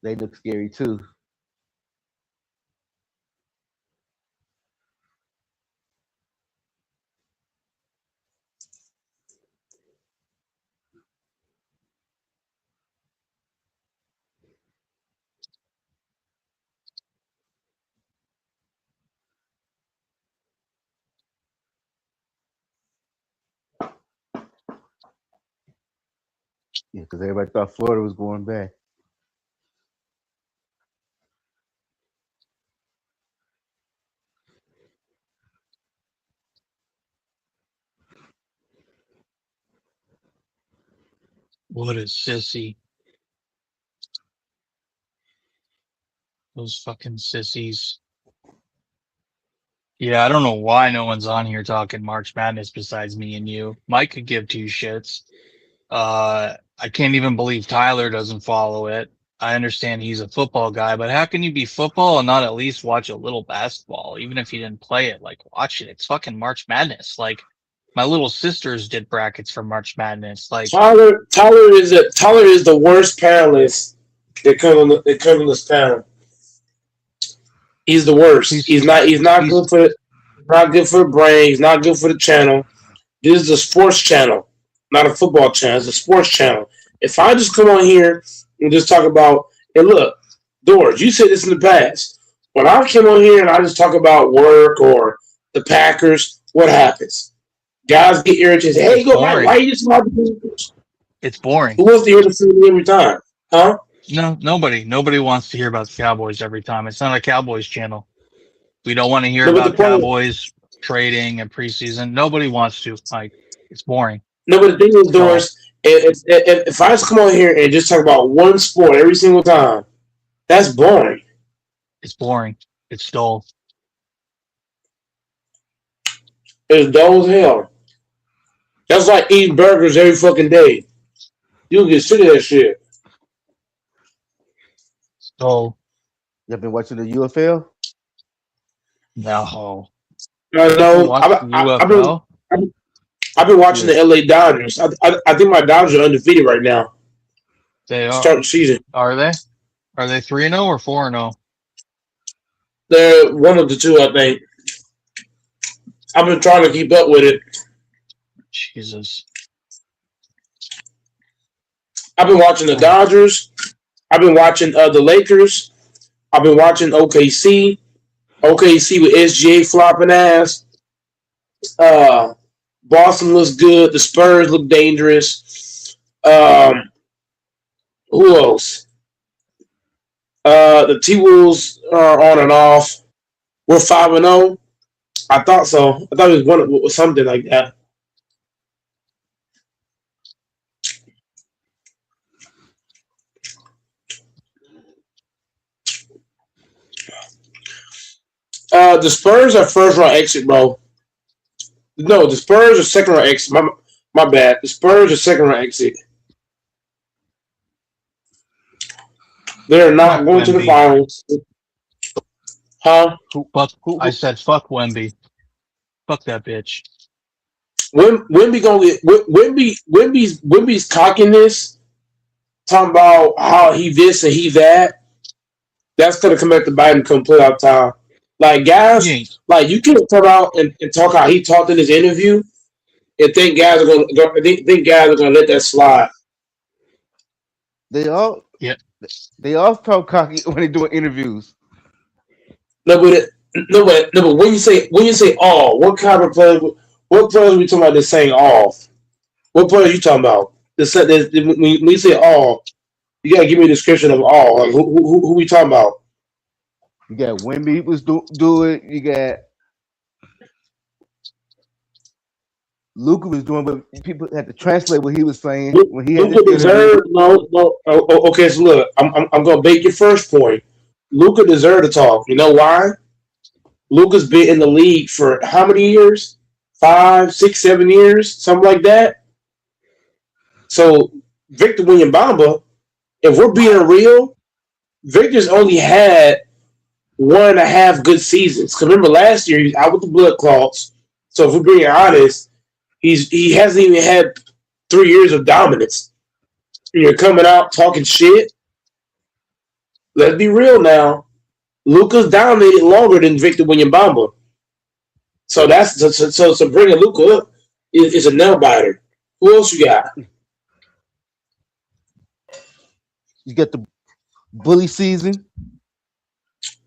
They look scary too. Yeah, because everybody thought Florida was going back. What a sissy. Those fucking sissies. Yeah, I don't know why no one's on here talking March Madness besides me and you. Mike could give 2 shits. I can't even believe Tyler doesn't follow it. I understand he's a football guy, but how can you be football and not at least watch a little basketball, even if you didn't play it? Like, watch it. It's fucking March Madness. Like, my little sisters did brackets for March Madness. Like, Tyler is the worst panelist that come on this panel. He's the worst. He's not good for the brain. He's not good for the channel. This is a sports channel, not a football channel. It's a sports channel. If I just come on here and just talk about, and look, Doris, you said this in the past. When I come on here and I just talk about work or the Packers, what happens? Guys get irritated. Hey, go back. Why you just about the Packers? It's boring. Who wants to hear the same every time? Huh? No, nobody wants to hear about the Cowboys every time. It's not a Cowboys channel. We don't want to hear about Cowboys trading and preseason. Nobody wants to. Like, it's boring. No, but the thing is, Doris, if I just come on here and just talk about one sport every single time, that's boring. It's boring. It's dull. It's dull as hell. That's like eating burgers every fucking day. You'll get sick of that shit. So, you have been watching the UFL? No. No, I've been watching the LA Dodgers. I think my Dodgers are undefeated right now. They are. Starting season. Are they? Are they 3-0 or 4-0? They're one of the two, I think. I've been trying to keep up with it. Jesus. I've been watching the Dodgers. I've been watching the Lakers. I've been watching OKC. OKC with SGA flopping ass. Boston looks good. The Spurs look dangerous. Who else? The T-Wolves are on and off. We're 5-0. I thought so. I thought it was something like that. The Spurs are first round exit, bro. No, the Spurs are second round exit. My bad. The Spurs are second round exit. They're not going to the finals. Huh? I said fuck Wemby. Fuck that bitch. Wemby gonna get Wemby's cockiness, talking about how he this and he that. That's gonna come back to bite him come playoff time. Like guys, like you can't come out and talk how he talked in his interview and think guys are gonna let that slide. They all talk cocky when they doing interviews. No, but when you say all, what kind of players? What players are we talking about? That's saying all. What players are you talking about? When you say all, you gotta give me a description of all. Like who we talking about? You got Wemby was do it. You got Luka was doing, but people had to translate what he was saying when he had Luka deserved. No. Okay, so look, I'm gonna bake your first point. Luka deserved to talk. You know why? Luka's been in the league for how many years? 5, 6, 7 years, something like that. So Victor Wembanyama, if we're being real, Victor's only had 1.5 good seasons. Because remember last year he was out with the blood clots. So if we're being honest, he hasn't even had 3 years of dominance. And you're coming out talking shit. Let's be real now. Luka's dominated longer than Victor Wembanyama. So so bringing Luka up is a nail biter. Who else you got? You got the bully season.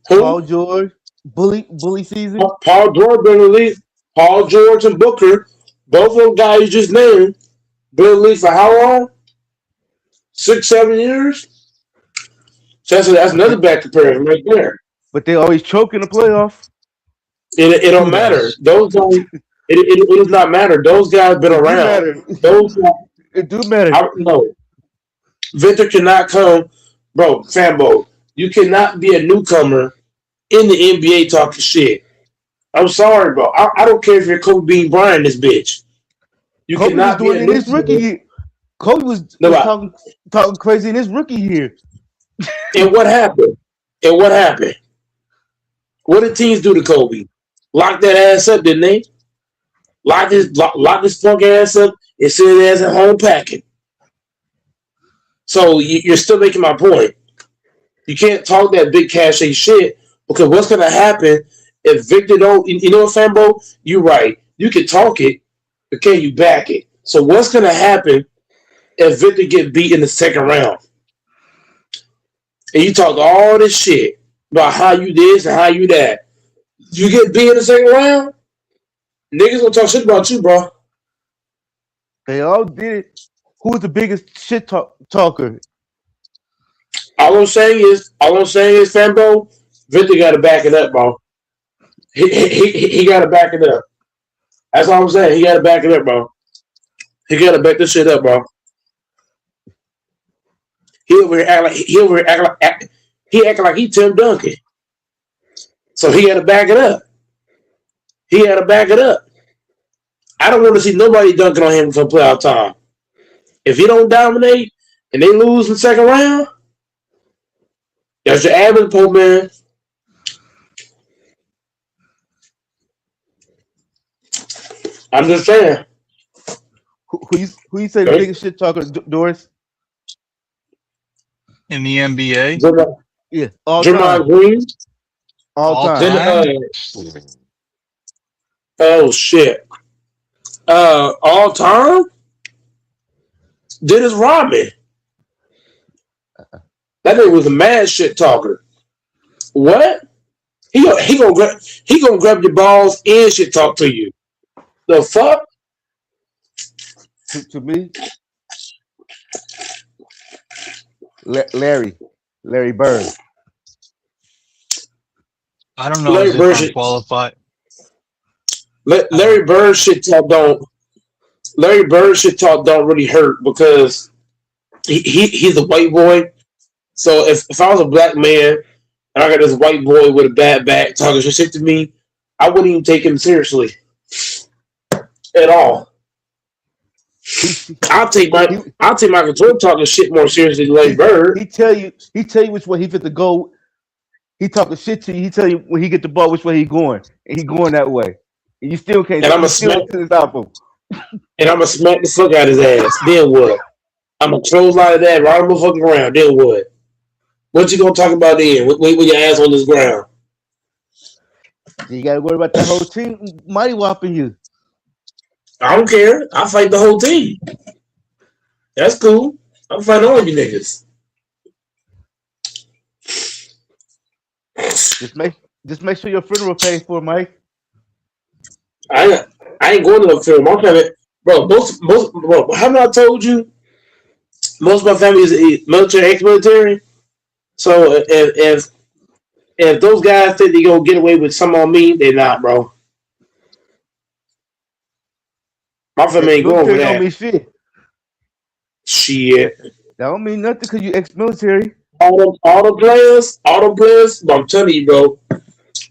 Who? Paul George. Bully season. Paul George been in the league. Paul George and Booker, both of those guys you just named, been in the league for how long? 6, 7 years? So that's another bad comparison right there. But they always choke in the playoff. It don't matter. Those guys, it does not matter. Those guys been around. Those guys, it do matter. No, Victor cannot come, bro. Fambo, you cannot be a newcomer in the NBA talking shit. I'm sorry, bro. I don't care if you're Kobe Bean Bryant, this bitch. You Kobe cannot was doing it in his rookie year. Kobe was talking crazy in his rookie year. And what happened? What did teams do to Kobe? Lock that ass up, didn't they? Lock this punk ass up and send his ass at home packing. So you're still making my point. You can't talk that big cachet shit Because what's gonna happen if Victor don't? You know what, Fambo? You're right. You can talk it, but can you back it? So what's gonna happen if Victor get beat in the second round? And you talk all this shit about how you this and how you that. You get beat in the second round, niggas gonna talk shit about you, bro. They all did it. Who's the biggest shit talker? All I'm saying is, Fambo, Victor got to back it up, bro. He got to back it up. That's all I'm saying. He got to back it up, bro. He got to back this shit up, bro. He acting like he Tim Duncan. So he got to back it up. He got to back it up. I don't want to see nobody dunking on him for playoff time. If he don't dominate and they lose in the second round, that's your average Pope, man. I'm just saying. Who you say the biggest shit talker, Doris? In the NBA? Yeah, all Draymond time. Green. All time. Then, oh shit. All time. Dennis Rodman. That nigga was a mad shit talker. What? He gonna grab your balls and shit talk to you. The fuck? To me, Larry Bird. I don't know Larry if Bird I'm qualified. Larry Bird shit talk don't. Larry Bird shit talk don't really hurt because he's a white boy. So if I was a black man and I got this white boy with a bad back talking shit to me, I wouldn't even take him seriously at all. I'll take Michael Jordan talking shit more seriously than Larry Bird. He tell you which way he fit to go. He talking shit to you. He tell you when he get the ball which way he going, and he going that way, and you still can't. And I'm stop him. And I'm gonna smack the fuck out of his ass. Then what? I'm gonna clothesline that right on the fucking ground. Then what? What you gonna talk about then? With your ass on this ground? You gotta worry about that whole team mighty whopping you. I don't care. I fight the whole team. That's cool. I'm fighting all of you niggas. Just make sure your funeral paid for, Mike. I ain't going to the film. I'm coming, bro. Bro. Haven't I told you? Most of my family is military, ex-military. So if those guys think they gonna get away with some on me, they not, bro. My family ain't going for that. Don't mean shit. Shit. That don't mean nothing because you ex-military. All the players. But I'm telling you, bro.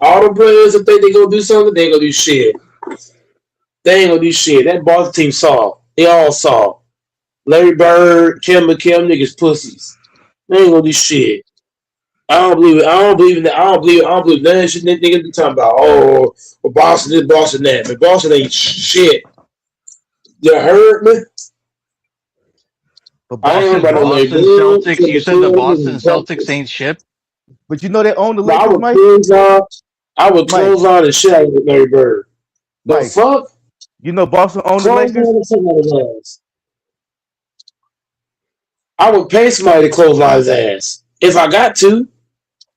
All the players that think they gonna do something, they ain't gonna do shit. They ain't gonna do shit. That Boston team saw. They all saw. Larry Bird, Kim McKim, niggas pussies. They ain't gonna do shit. I don't believe it. I don't believe in that. I don't believe none of that shit niggas be talking about. Oh, well, Boston this, Boston that. But Boston ain't shit. You heard me? But Boston Celtics, you said the Boston Celtics ain't shit? But you know they own the Lakers, Mike? I would close on the shit out of Larry Bird. The fuck? You know Boston own the Lakers? I would pay somebody to close his ass. If I got to.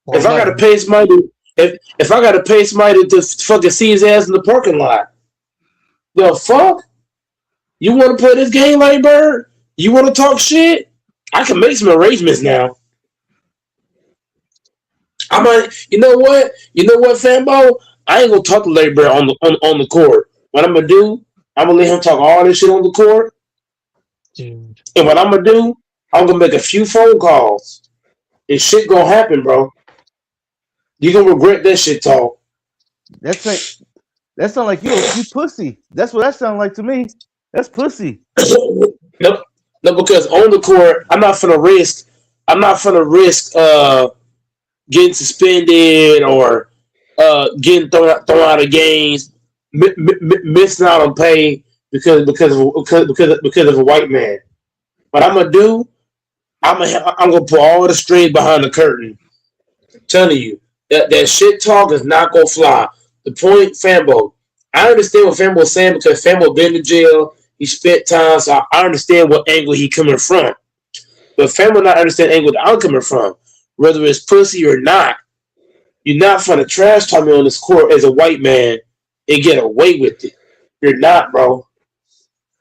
If I gotta pay somebody if I gotta pay somebody to fucking see his ass in the parking lot. The fuck? You wanna play this game, Larry Bird? You wanna talk shit? I can make some arrangements now. I might, you know what, Fambo? I ain't gonna talk to Larry Bird on the court. What I'm gonna do, I'm gonna let him talk all this shit on the court. Dude. And what I'm gonna do, I'm gonna make a few phone calls. And shit gonna happen, bro. You gonna regret that shit talk. That sound like you pussy. That's what that sound like to me. That's pussy. No, because on the court, I'm not finna risk getting suspended or getting thrown out of games, missing out on pay because of a white man. What I'm gonna do, I'm gonna put all the strings behind the curtain. I'm telling you, That shit talk is not gonna fly. The point, Fambo. I understand what Fambo's saying because Fambo been to jail. He spent time, so I understand what angle he coming from. But Fambo not understand the angle that I'm coming from. Whether it's pussy or not, you're not finna trash talk me on this court as a white man and get away with it. You're not, bro.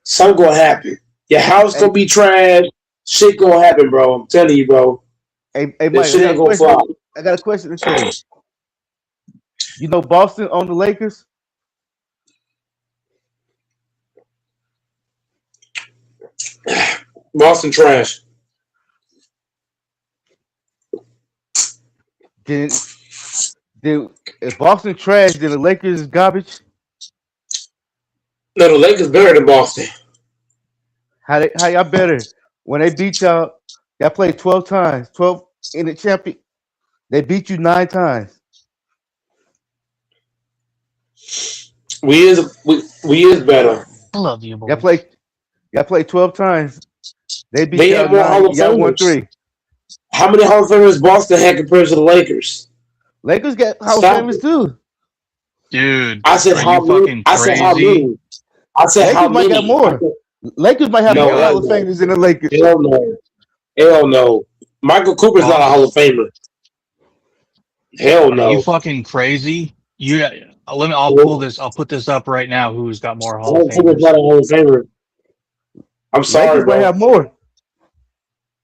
Something gonna happen. Your house gonna be trash. Shit gonna happen, bro. I'm telling you, bro. Hey, That Mike, shit ain't gonna fly. I got a question to say. You know Boston on the Lakers? Boston trash. Then if Boston trash, then the Lakers is garbage. No, the Lakers better than Boston. How y'all better? When they beat y'all played 12 times, 12 in the champion. They beat you 9 times. We is better. I love you, boy. Y'all played 12 times. They beat They y'all have more Hall 9. of Y'all won Famers. 3. How many Hall of Famers Boston had compared to the Lakers? Lakers got Hall of Stop Famers it. too. Dude, I said are how you many? fucking I said how crazy? many? I said how Lakers might many? got more. Lakers might have No, more Hall hell of no. Famers than the Lakers. Hell no. Hell no. Michael Cooper's not a Hall of Famer. Hell Are you no. fucking crazy? I'll pull this. I'll put this up right now. Who's got more Hall of Michael Cooper's not Famers? a Hall of Famer. I'm sorry, Lakers might bro. have more.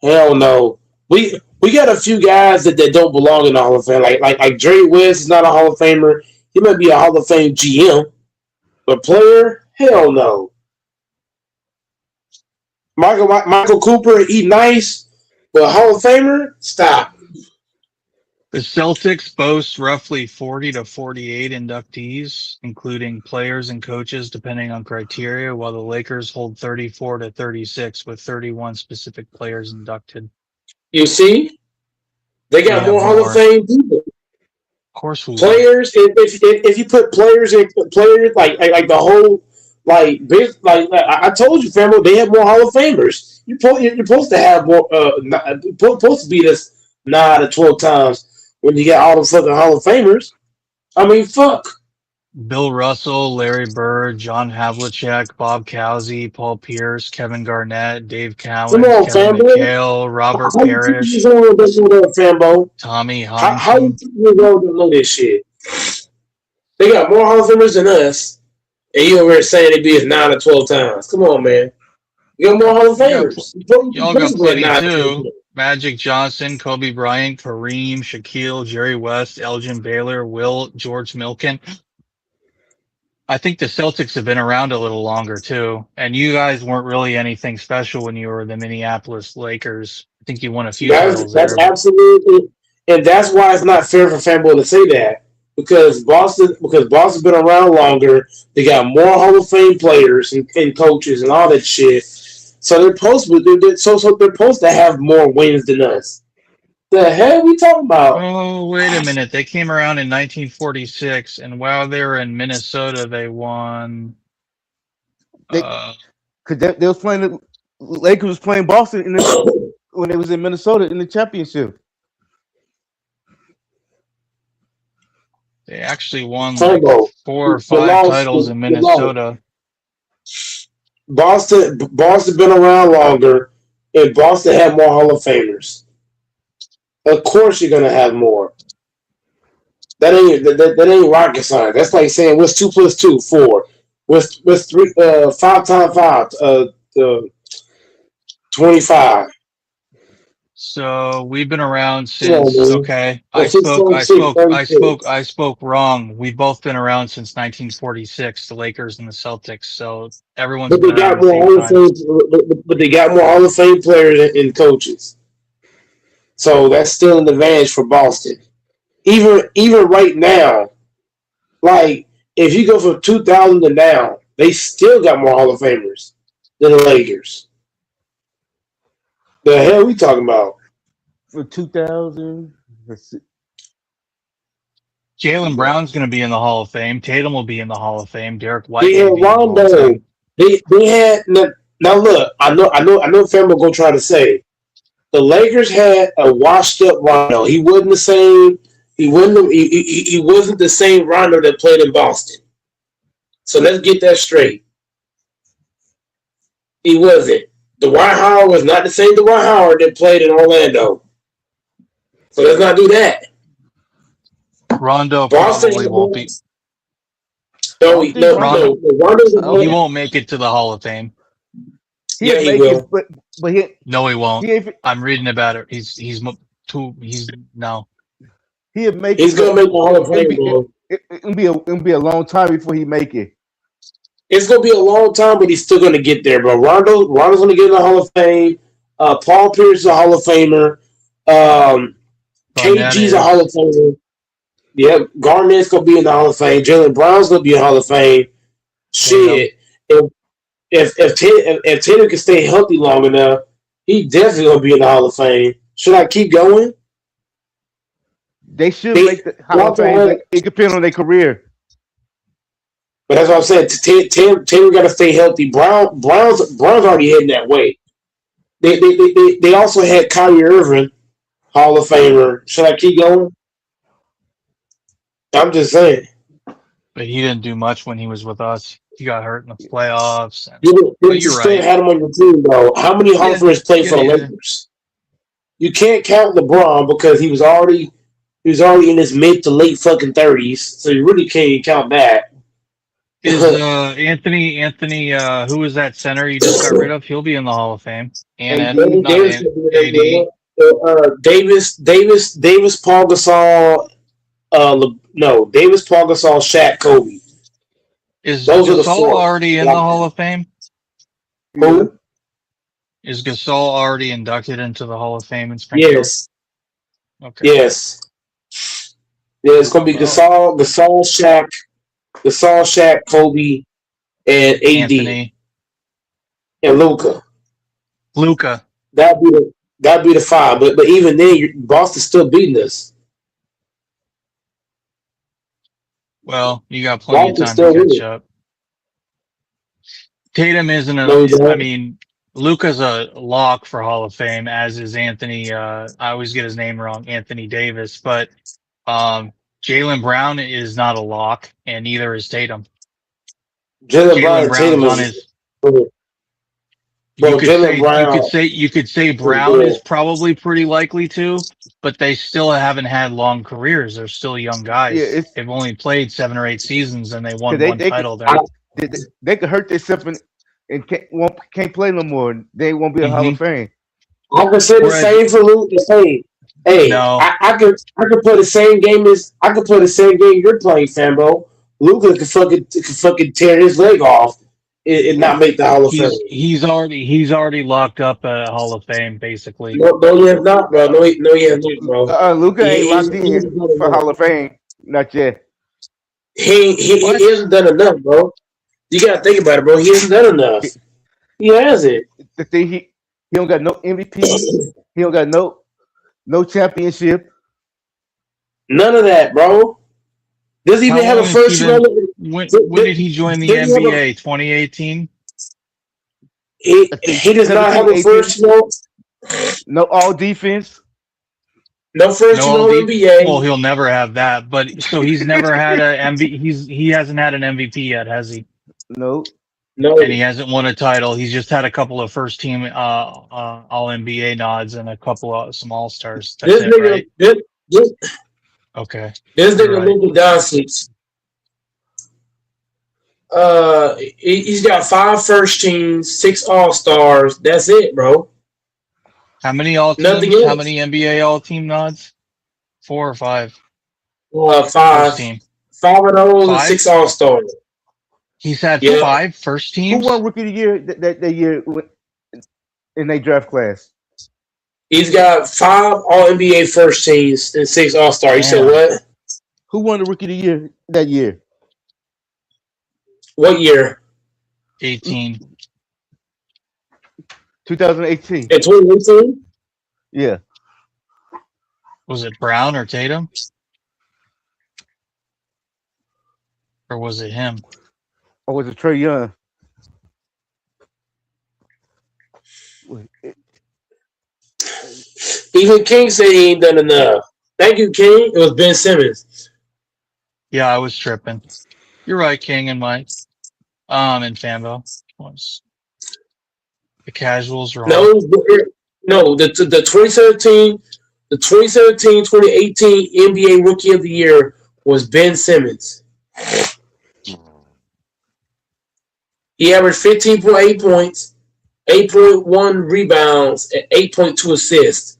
Hell no. We got a few guys that don't belong in the Hall of Fame. Like Jerry West is not a Hall of Famer. He might be a Hall of Fame GM, but player, hell no. Michael Cooper, he nice, but Hall of Famer, stop. The Celtics boast roughly 40 to 48 inductees, including players and coaches, depending on criteria, while the Lakers hold 34 to 36 with 31 specific players inducted. You see, they got have more Hall more. of Fame people. Of course we will. Players, if you put players in players like the whole like I told you, family, they have more Hall of Famers. You're supposed to have more. Supposed to be this 9 to 12 times when you get all the fucking Hall of Famers. I mean, fuck. Bill Russell, Larry Bird, John Havlicek, Bob Cousy, Paul Pierce, Kevin Garnett, Dave Come Cowens, on, Kevin fanboy. McHale, Robert How you Parrish, years old don't know that, fanboy? Tommy How you Heinsohn. years old don't know this shit? They got more Hall of Famers than us, and you over here saying they be as 9 to 12 times. Come on, man. You got more Hall of Famers. Y'all got plenty too. Magic Johnson, Kobe Bryant, Kareem, Shaquille, Jerry West, Elgin Baylor, Wilt, George Milken. I think the Celtics have been around a little longer too, and you guys weren't really anything special when you were the Minneapolis Lakers. I think you won a few titles That's there. absolutely, and that's why it's not fair for fanboy to say that because Boston been around longer. They got more Hall of Fame players and coaches and all that shit. So they're supposed to have more wins than us. The hell we talking about? Oh, wait a minute. They came around in 1946, and while they were in Minnesota, they won. Because they was playing the Lakers was playing Boston when they was in Minnesota in the championship. They actually won like 4 or 5 titles in Minnesota. Boston been around longer, and Boston had more Hall of Famers. Of course, you're gonna have more. That ain't rocket science. That's like saying what's 2 plus 2? 4. What's 3? 5 times 5? 25. So we've been around since. Okay, I spoke wrong. We've both been around since 1946. The Lakers and the Celtics. So everyone's But they been around got the more same Hall of time. Fame. But they got more Hall of Fame players and coaches. So that's still an advantage for Boston. Even right now, like if you go from 2000 to now, they still got more Hall of Famers than the Lakers. The hell we talking about? For 2000, Jaylen Brown's going to be in the Hall of Fame. Tatum will be in the Hall of Fame. Derek White They had will be in the Hall of Rondo. Fame. They had now. Look, I know. Family gonna try to say the Lakers had a washed up Rondo. He wasn't the same. He wasn't the same Rondo that played in Boston. So let's get that straight. He wasn't. Dwight Howard was not the same Dwight Howard that played in Orlando. So let's not do that. Rondo Boston probably won't be. No, Rondo, Rondo's he won't make it to the Hall of Fame. Yeah, he will. But he No, he won't. he ain't- I'm reading about it. He's no. he'll make He's it. gonna make the Hall of Fame, bro. It'll be a long time before he make it. It's gonna be a long time, but he's still gonna get there, bro. Rondo's gonna get in the Hall of Fame. Paul Pierce is a Hall of Famer. KG's a Hall of Famer. Yep, Garnett's gonna be in the Hall of Fame. Jaylen Brown's gonna be in the Hall of Fame. Shit, if Tatum can stay healthy long enough, he definitely gonna be in the Hall of Fame. Should I keep going? They should make the Hall of Fame. It depends on their career. But that's what I'm saying. Tatum got to stay healthy. Brown's already heading that way. They also had Kyrie Irving, Hall of Famer. Should I keep going? I'm just saying. But he didn't do much when he was with us. He got hurt in the playoffs. You you're still right. had him on your team, though. How many Hall of Famers played for the Lakers? You can't count LeBron because he was already in his mid to late fucking 30s. So you really can't count that. Is Anthony who was that center you just got rid of? He'll be in the Hall of Fame. And Davis, Paul Gasol, Davis, Paul Gasol, Shaq, Kobe. Is Those are the Gasol four. already in the Hall of Fame? Who? Is Gasol already inducted into the Hall of Fame in Springfield? Yes. Okay. Yes. Yeah, it's gonna be Gasol, Shaq, Kobe, and AD, Anthony. and Luka. That'd be the five. But even then, Boston's still beating us. Well, you got plenty of Boston's time to still catch winning. up. Tatum isn't No, he's I not. mean, Luka's a lock for Hall of Fame, as is Anthony. I always get his name wrong, Anthony Davis. But Jaylen Brown is not a lock, and neither is Tatum. Jaylen Brown and Brown's Tatum on is. his. Bro, Jaylen Brown. You could say Brown is probably pretty likely to, but they still haven't had long careers. They're still young guys. Yeah, They've only played 7 or 8 seasons, and they won They- one they title could- there. They could hurt themselves and can't play no more. They won't be a Hall of Fame. I can say the Whereas- same for Luka. Hey, No. I could play the same game you're playing, Fambo. Luka could fucking tear his leg off and not make the Hall of Fame. He's already locked up at Hall of Fame, basically. No, he has not, bro. No, he has not, bro. Luka ain't He- locked he's- in for Hall of Fame. Not yet. He hasn't done enough, bro. You gotta think about it, bro. He hasn't done enough. He hasn't. The thing he don't got no MVP. He don't got no championship. None of that, bro. Does he even have a first round? When did he join the Does he have a- NBA? 2018? He does not have a first round. No all defense. No first No, round NBA. well, he'll never have that. But so he's never had a MVP. He hasn't had an MVP yet, has he? No. And he hasn't won a title. He's just had a couple of first team All NBA nods and a couple of some All Stars. That's This it, nigga, right? this Okay. nigga You're right. Luka Doncic. He's got 5 first teams, 6 All Stars. That's it, bro. How many all Nothing teams? How else. many NBA All Team nods? 4 or 5. 5. First team. 5 of those and 5? 6 All Stars. He's had Yeah. 5 first Who teams. won Rookie of the Year that year in their draft class? He's got 5 All NBA first teams and 6 All Stars. You said Damn. what? Who won the Rookie of the Year that year? What year? 18. 2018. In 2018? Yeah. Was it Brown or Tatum? Or was it him? Or was it Trey Young? Even King said he ain't done enough. Thank you, King. It was Ben Simmons. Yeah, I was tripping. You're right, King and Mike. And Fanbo. Was the casuals wrong? No, the 2017, 2018 NBA Rookie of the Year was Ben Simmons. He averaged 15.8 points, 8.1 rebounds, and 8.2 assists.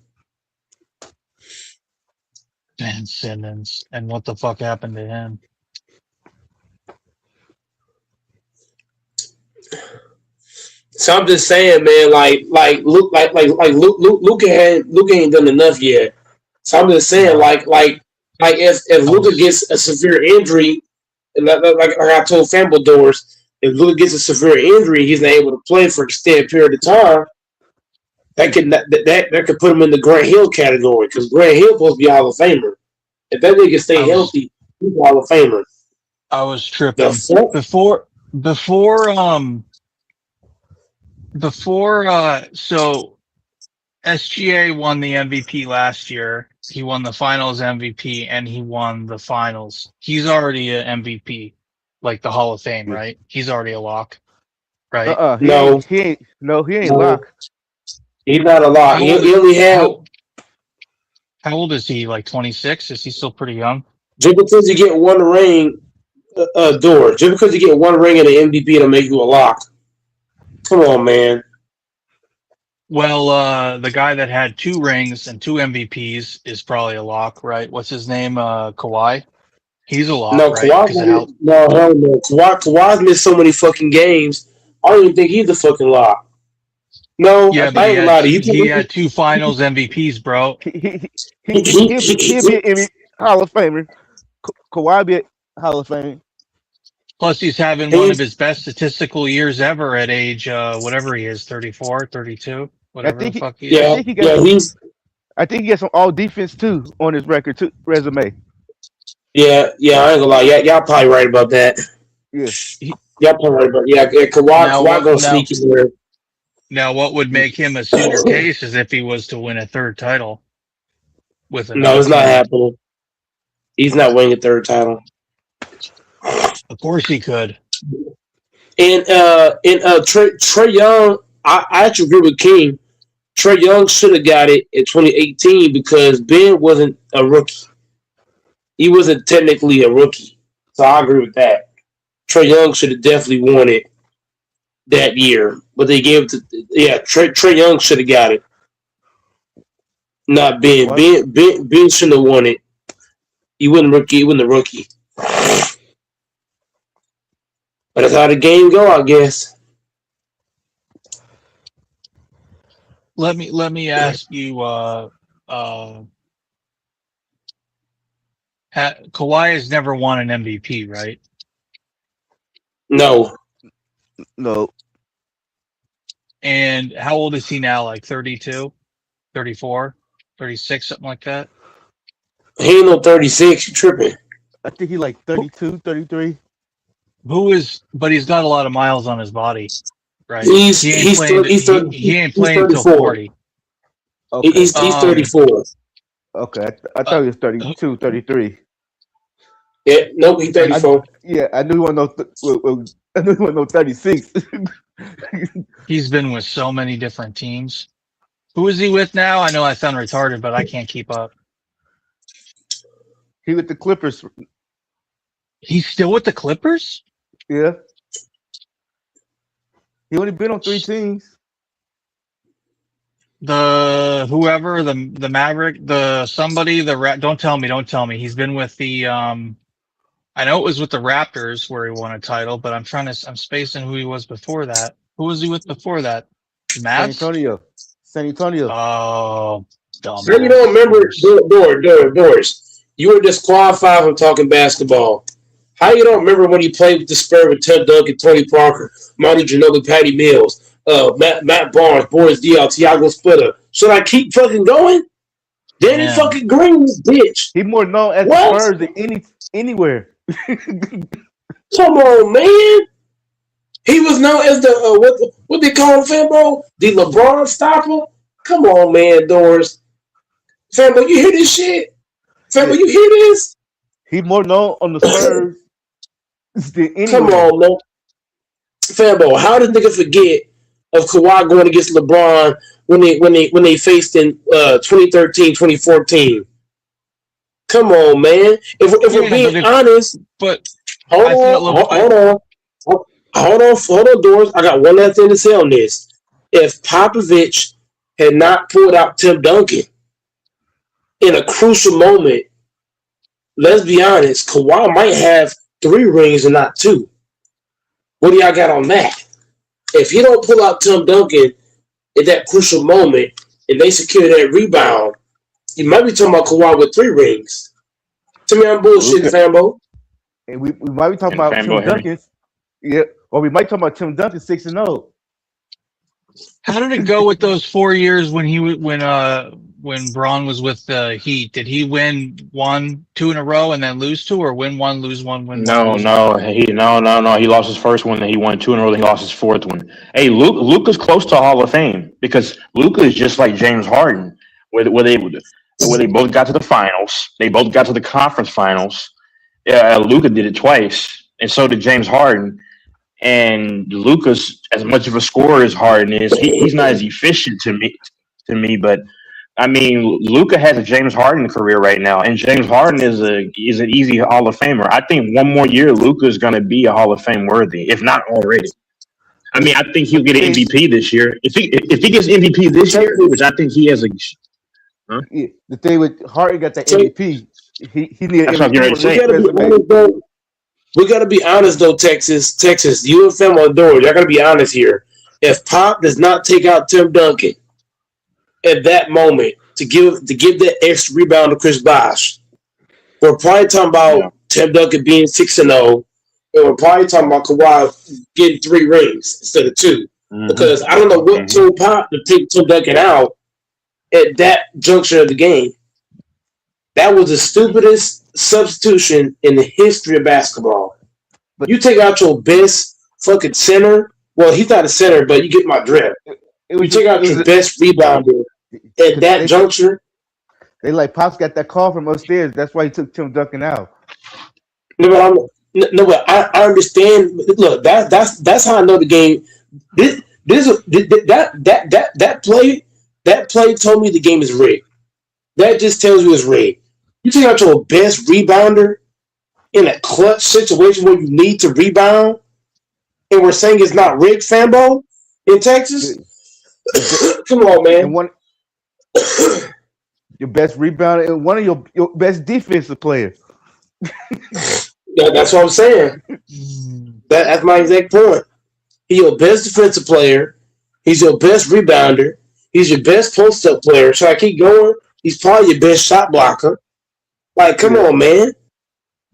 Ben Simmons. And what the fuck happened to him? So I'm just saying, man, Luka ain't done enough yet. So I'm just saying, like if Luka gets a severe injury, like I told Fanbo Doors, if Luka gets a severe injury, he's not able to play for an extended period of time. That could put him in the Grant Hill category because Grant Hill supposed to be Hall of Famer. If that nigga stay healthy, he's Hall of Famer. I was tripping before so SGA won the MVP last year. He won the finals MVP and he won the finals. He's already an MVP, like the Hall of Fame, right? He's already a lock, right? He ain't lock. He's not a lock. He only had. How old is he? Like 26? Is he still pretty young? Just because you get one ring, just because you get one ring in the MVP, it'll make you a lock. Come on, man. Well, the guy that had 2 rings and 2 MVPs is probably a lock, right? What's his name? Kawhi? He's a lock, No, right? hell no. Kawhi's missed so many fucking games. I don't even think he's a fucking lock. No, yeah, but he had 2 finals MVPs, bro. He'll be Hall of Famer. Kawhi be Hall of Fame. Plus, he's having one of his best statistical years ever at age, whatever he is, 34, 32, whatever the fuck he is. I think he got some all defense too on his resume. Yeah, I ain't gonna lie. Y'all probably right about that. Yeah. Y'all probably right about Kawhi gonna sneak in there. Now, what would make him a sooner case is if he was to win a 3rd title. No, it's not happening. He's not winning a 3rd title. Of course he could. And Trae Young, I actually agree with King. Trae Young should have got it in 2018 because Ben wasn't a rookie. He wasn't technically a rookie. So I agree with that. Trae Young should have definitely won it that year. But they gave it to Trae Young should have got it. Not Ben. Ben shouldn't have won it. He wasn't a rookie. But that's how the game go, I guess. Let me ask you. Kawhi has never won an MVP, right? No. And how old is he now? Like 32, 34, 36, something like that? He ain't no 36. You tripping? I think he's like 32, 33. But he's got a lot of miles on his body, right? He ain't playing until 40. Okay. He's 34. Okay, I thought he was 32, 33. Yeah, nope, he's 34. I knew he wasn't no 36. He's been with so many different teams. Who is he with now? I know I sound retarded, but I can't keep up. He with the Clippers. He's still with the Clippers? Yeah. He only been on 3 teams. The Maverick, don't tell me. He's been with the I know it was with the Raptors where he won a title, but I'm spacing who he was before that. Who was he with before that? The Mavs? San Antonio. Oh, dumb. So you don't remember Doris. You were disqualified from talking basketball. How you don't remember when he played with the Spurs with Ted Duncan, Tony Parker, Monty Ginobili, Patty Mills, Matt Barnes, Boris Diaw, Thiago Splitter? Should I keep fucking going? Danny fucking Green, bitch. He more known as the Spurs than anywhere. Come on, man. He was known as the what they call him, Fanbo? The LeBron stopper. Come on, man, Doris. Fanbo, you hear this shit? Fam, you hear this? He more known on the Spurs than anyone. Come on, man. Fambo, how did nigga forget of Kawhi going against LeBron when they faced in 2013, 2014? Come on, man. If we're being honest, but hold on, Doris. I got one last thing to say on this. If Popovich had not pulled out Tim Duncan in a crucial moment, let's be honest, Kawhi might have 3 rings and not 2. What do y'all got on that? If he don't pull out Tim Duncan at that crucial moment and they secure that rebound, you might be talking about Kawhi with 3 rings. To me, I'm bullshitting, Fambo. And we might be talking about Tim Duncan. Yeah, or we might talk about Tim Duncan 6-0. How did it go with those 4 years when Braun was with the Heat? Did he win 1, 2 in a row and then lose 2, or win 1, lose 1, win 1? No. He lost his first one, then he won 2 in a row, then he lost his 4th one. Hey, Luka's close to Hall of Fame because Luka is just like James Harden, where they both got to the finals. They both got to the conference finals. Luka did it twice, and so did James Harden. And Luka's as much of a scorer as Harden is. He's not as efficient to me, but I mean, Luka has a James Harden career right now, and James Harden is an easy Hall of Famer. I think one more year, Luka is going to be a Hall of Fame worthy, if not already. I mean, I think he'll get an MVP this year. If he gets MVP this year, which I think he has a. Huh? Yeah, the thing with Harden got the MVP. He needed. That's what I'm going to say. We got to be honest, though, Texas, you and Fam on door. Y'all got to be honest here. If Pop does not take out Tim Duncan at that moment to give that extra rebound to Chris Bosh, we're probably talking about Tim Duncan being 6-0, and we're probably talking about Kawhi getting 3 rings instead of 2. Mm-hmm. Because I don't know what told Pop to take Tim Duncan out at that juncture of the game. That was the stupidest substitution in the history of basketball. But you take out your best fucking center. Well, he's not a center, but you get my drift. You take out your best rebounder at that juncture. They like Pops got that call from upstairs. That's why he took Tim Duncan out. No, but I understand. Look, that's how I know the game. That play told me the game is rigged. That just tells you it's rigged. You take out your best rebounder in a clutch situation where you need to rebound, and we're saying it's not rigged, Fambo, in Texas? Come on, man. Your best rebounder and one of your best defensive players. Yeah, that's what I'm saying. That's my exact point. He's your best defensive player. He's your best rebounder. He's your best post-up player. So I keep going. He's probably your best shot blocker. Like, come on, man.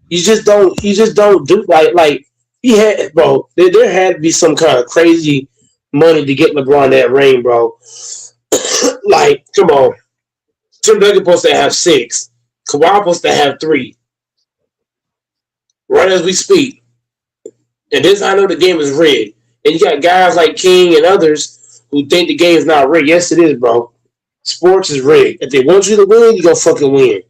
You just don't do like he had, bro. There had to be some kind of crazy money to get LeBron that ring, bro. Like, come on. Tim Duncan supposed to have 6. Kawhi supposed to have 3. Right as we speak. And this, I know the game is rigged. And you got guys like King and others who think the game is not rigged. Yes, it is, bro. Sports is rigged. If they want you to win, you gonna fucking win.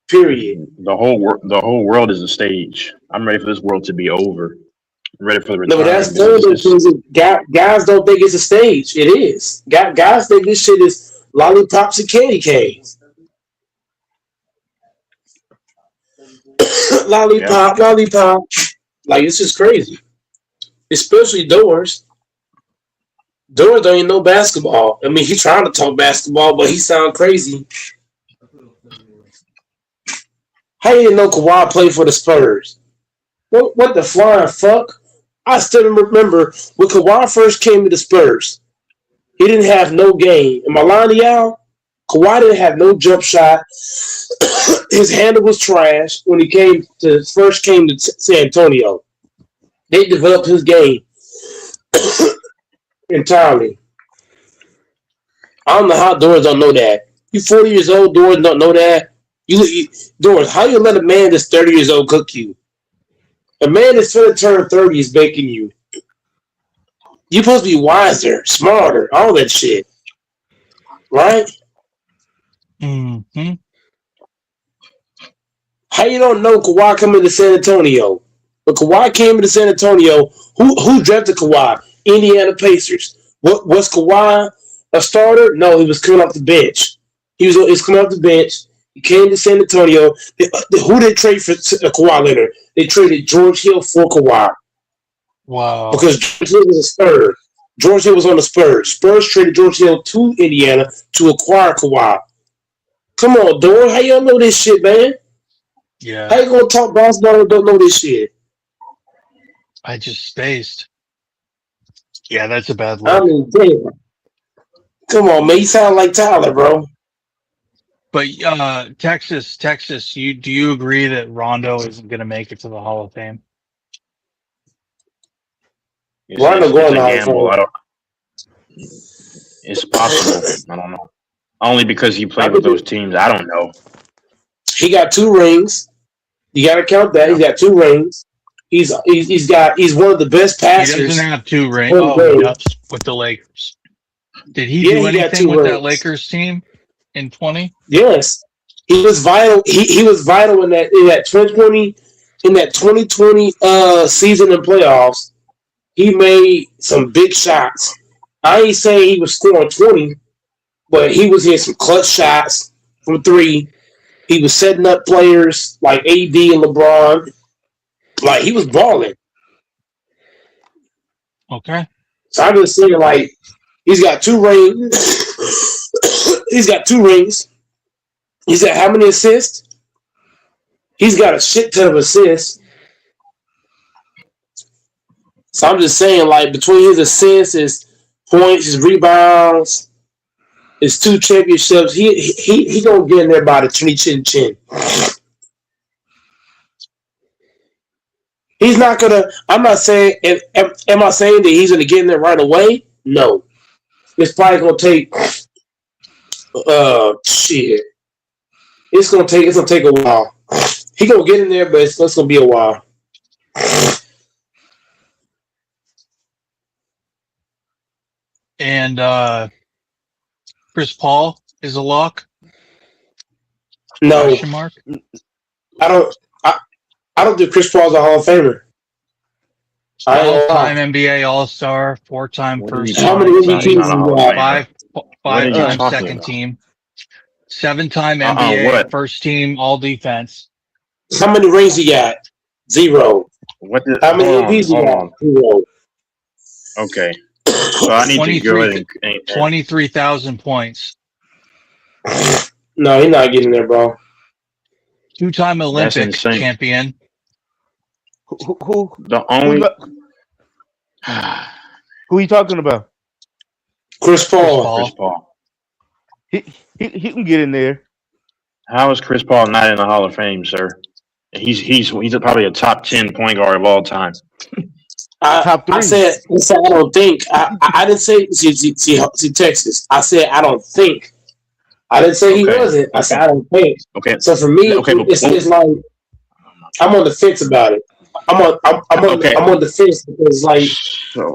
Period. The whole world is a stage. I'm ready for this world to be over. I'm ready for the return. No, but that's guys don't think it's a stage. It is. Guys think this shit is lollipops and candy canes. Lollipop. Like, it's just crazy. Especially Doors. Doors don't even know basketball. I mean, he's trying to talk basketball, but he sound crazy. How you didn't know Kawhi played for the Spurs? What the flying fuck? I still remember when Kawhi first came to the Spurs. He didn't have no game. Am I lying to y'all? Kawhi didn't have no jump shot. His handle was trash when he first came to San Antonio. They developed his game entirely. I don't know how Doors don't know that. You 40 years old, Doors don't know that. Doors, how you let a man that's 30 years old cook you? A man that's going to turn 30 is baking you. You're supposed to be wiser, smarter, all that shit. Right? Mm-hmm. How you don't know Kawhi coming to San Antonio? But Kawhi came to San Antonio. Who drafted Kawhi? Indiana Pacers. Was Kawhi a starter? No, he was coming off the bench. He was coming off the bench. He came to San Antonio. Who did trade for Kawhi Leonard? They traded George Hill for Kawhi. Wow. Because George Hill was a Spurs. George Hill was on the Spurs. Spurs traded George Hill to Indiana to acquire Kawhi. Come on, Dor. How you don't know this shit, man? Yeah. How you gonna talk basketball and don't know this shit? I just spaced. Yeah, that's a bad I look. mean, damn. Come on, man. You sound like Tyler, bro. But Texas, do you agree that Rondo isn't going to make it to the Hall of Fame? Rondo going to the Hall of gamble. Fame. It's possible. I don't know. Only because he played with those teams. I don't know. He got 2 rings. You got to count that. He's got 2 rings. He's one of the best passers. He doesn't have 2 rings. Oh, he does with the Lakers. Did he do anything with that Lakers team in 20? Yes, he was vital. He was vital in that 2020 season and playoffs. He made some big shots. I ain't saying he was scoring 20, but he was hitting some clutch shots from 3. He was setting up players like AD and LeBron. Like, he was balling. Okay. So I'm just saying, like, he's got 2 rings. He's got 2 rings. He's got how many assists? He's got a shit ton of assists. So I'm just saying, like, between his assists, his points, his rebounds, his 2 championships, he gonna get in there by the chin. He's not gonna. I'm not saying. Am I saying that he's gonna get in there right away? No. It's probably gonna take. Shit. It's gonna take a while. He gonna get in there, but it's gonna be a while. And Chris Paul is a lock? No. Question mark? I don't think Chris Paul's a Hall of Famer. All-time NBA All-Star, 4-time first team. How many teams you got? 5-time second team. 7-time NBA first team All Defense. How many rings he got? 0. How many MVPs he got? 0. Okay. So I need to go ahead and 23,000 points. No, he's not getting there, bro. 2-time Olympic champion. Who? The only. Who are you talking about? Chris Paul. He can get in there. How is Chris Paul not in the Hall of Fame, sir? He's probably a top 10 point guard of all time. Top 3. I said I don't think. I didn't say see Texas. I said I don't think. I didn't say he wasn't. I said I don't think. Okay. So for me, it's like I'm on the fence about it. I'm on the fence because like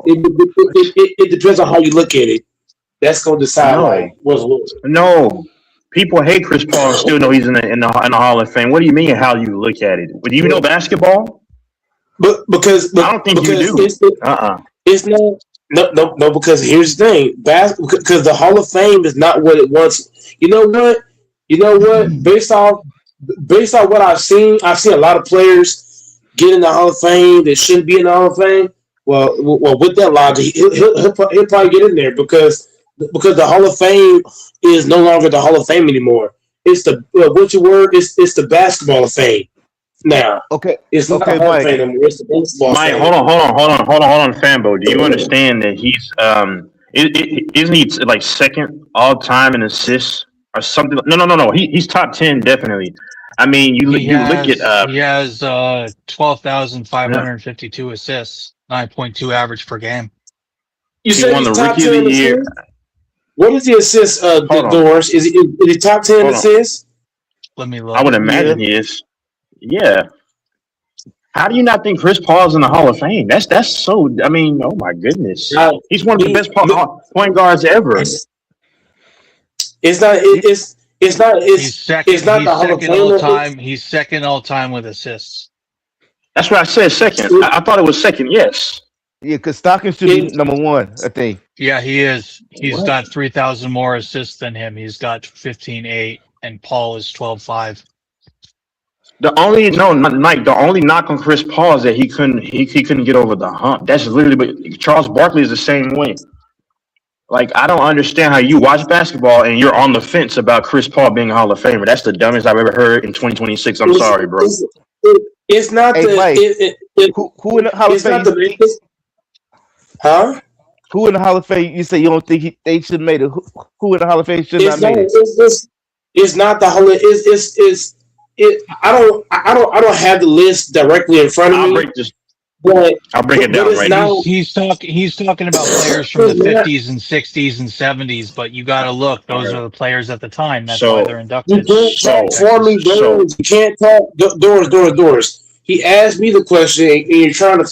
it depends on how you look at it. That's gonna decide what's what. No. People hate Chris Paul and still know he's in the Hall of Fame. What do you mean how you look at it? Do you know basketball? But I don't think you do. It's not because here's the thing. Because the Hall of Fame is not what it was. You know what? Based off what I've seen a lot of players get in the Hall of Fame that shouldn't be in the Hall of Fame. Well, with that logic, he'll probably get in there because the Hall of Fame is no longer the Hall of Fame anymore. It's the It's the Basketball of Fame now. Okay, it's not the Hall of Fame anymore. It's the baseball. Mike, hold on, Fambo. Do you understand that he's isn't he like second all time in assists or something? No. He's top 10 definitely. I mean, you look at he has 12,552 assists, 9.2 average per game. You said won the Rookie of the Year. What is the assist, Doris? Is he top 10 assists? Let me look. I would imagine he is. Yeah. How do you not think Chris Paul's in the Hall of Fame? That's so. I mean, oh my goodness, he's one of the best point guards ever. It's not. It's not. He's second. It's not He's the Hall of second all Famer. time. He's second all time with assists. That's what I said second. I thought it was second. Yes. Yeah, because Stockton should be number one, I think. Yeah, he is. He's What? got 3,000 more assists than him. He's got 15.8, and Paul is 12.5. The only Mike. The only knock on Chris Paul is that he couldn't get over the hump. That's literally. But Charles Barkley is the same way. Like, I don't understand how you watch basketball and you're on the fence about Chris Paul being a Hall of Famer. That's the dumbest I've ever heard in 2026. I'm sorry, bro. It's not Hey, the. Mike, who in the Hall of It's not Fame? the. Huh? Who in the Hall of Fame? You say you don't think they should have made it? Who in the Hall of Fame should It's not not. made it? It's not the whole. I don't have the list directly in front of I'll me. break this. But I'll break it but down it's right not. now. He's talking about players from the 50s and 60s and 70s, but you got to look. Those are the players at the time. That's why they're You inducted. can't talk for me, Doors. You can't talk. Doors. He asked me the question, and you're trying to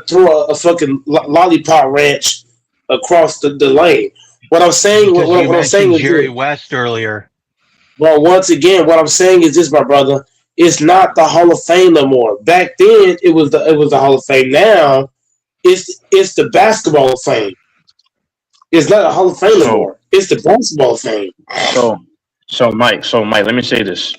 throw a fucking lollipop ranch across the lane. What I'm saying, Because you what I'm saying mentioned is Jerry this. West earlier. Well, once again, what I'm saying is this, my brother. It's not the Hall of Fame no more. Back then, it was the Hall of Fame. Now, it's the Basketball of Fame. It's not a Hall of Fame no more. It's the Basketball of Fame. So Mike, let me say this.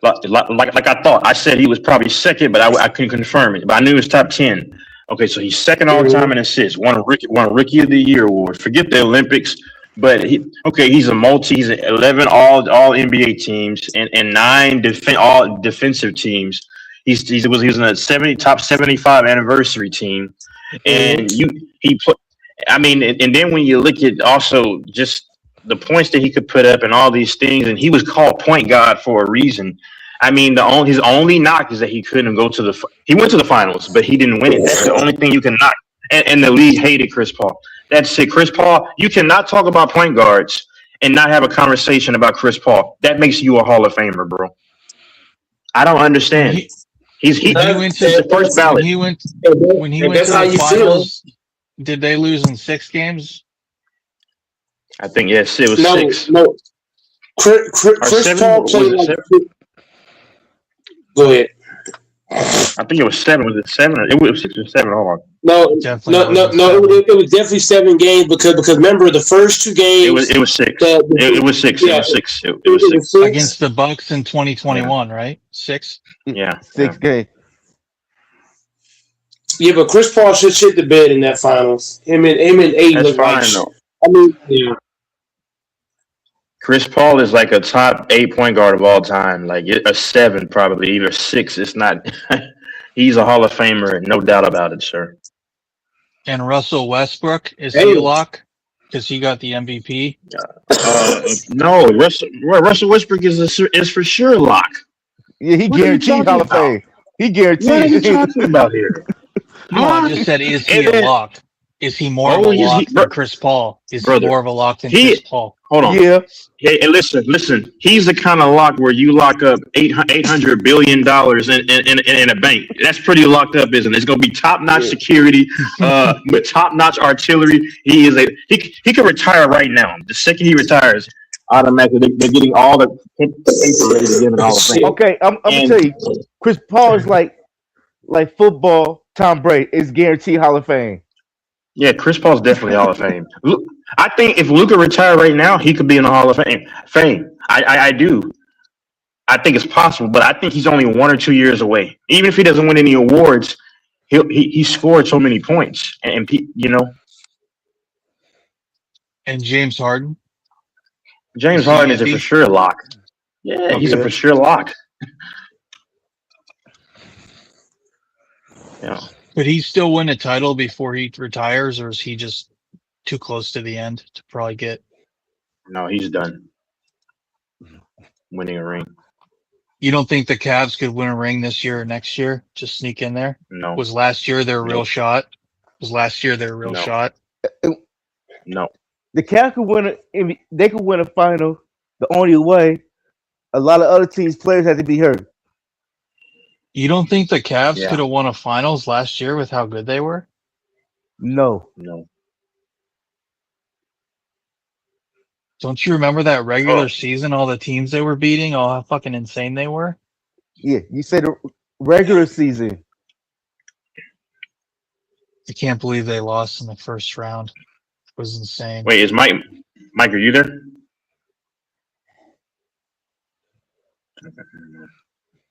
Like I thought, I said he was probably second, but I couldn't confirm it. But I knew he was top 10. Okay, so he's second all time in assists. Won Rookie of the Year award. Forget the Olympics, but he's he's 11 all NBA teams and 9 all defensive teams. He was in a top 75 anniversary team, and and then when you look at also just the points that he could put up and all these things, and he was called point guard for a reason. I mean, his only knock is that he couldn't go to he went to the finals, but he didn't win it. That's the only thing you can knock. And the league hated Chris Paul. That's it. Chris Paul, you cannot talk about point guards and not have a conversation about Chris Paul. That makes you a Hall of Famer, bro. I don't understand. He's the first ballot. When he went to the finals, did they lose in 6 games? I think yes, it was 6. No. Chris Paul played like. Go ahead. I think it was 7. Was it 7? It was 6 or 7. Hold on. No. It was definitely 7 games because remember the first 2 games. It was 6. It was 6. Yeah, it was 6. It was 6 against the Bucks in 2021, right? 6. Yeah, 6 games. Yeah, but Chris Paul should shit the bed in that finals. Him and AD That's look like. fine though. I mean, yeah. Chris Paul is like a top 8 point guard of all time, like a 7 probably, either 6. It's not. He's a Hall of Famer, no doubt about it, sir. And Russell Westbrook, is he a lock? Because he got the MVP. No, Russell Westbrook is for sure a lock. Yeah, he guaranteed Hall of Fame. He guaranteed. What are you talking about here? No, I just said, is he a lock? Is he more of a lock than Chris Paul? Is he more of a lock than Chris Paul? Hold on. Yeah. Hey, listen. He's the kind of lock where you lock up $800 billion in a bank. That's pretty locked up, isn't it? It's going to be top-notch security, with top-notch artillery. He can retire right now. The second he retires, automatically they're getting all the paper ready to give it all. Okay, I'm gonna tell you, Chris Paul is like football. Tom Brady is guaranteed Hall of Fame. Yeah, Chris Paul's definitely Hall of Fame. I think if Luka retired right now, he could be in the Hall of Fame. I do. I think it's possible, but I think he's only 1 or 2 years away. Even if he doesn't win any awards, he scored so many points, and you know. And James Harden. James Harden is a for sure lock. Yeah, he's a for sure lock. Yeah. Could he still win a title before he retires, or is he just too close to the end to probably get? No, he's done winning a ring. You don't think the Cavs could win a ring this year or next year? Just sneak in there? No. Was last year their real shot? Was last year their real shot? No. The Cavs could win. They could win a final. The only way, a lot of other teams' players had to be hurt. You don't think the Cavs could have won a finals last year with how good they were? No. Don't you remember that regular Oh. season? All the teams they were beating, all how fucking insane they were. Yeah, you said the regular season. I can't believe they lost in the first round. It was insane. Wait, is Mike? Mike, are you there?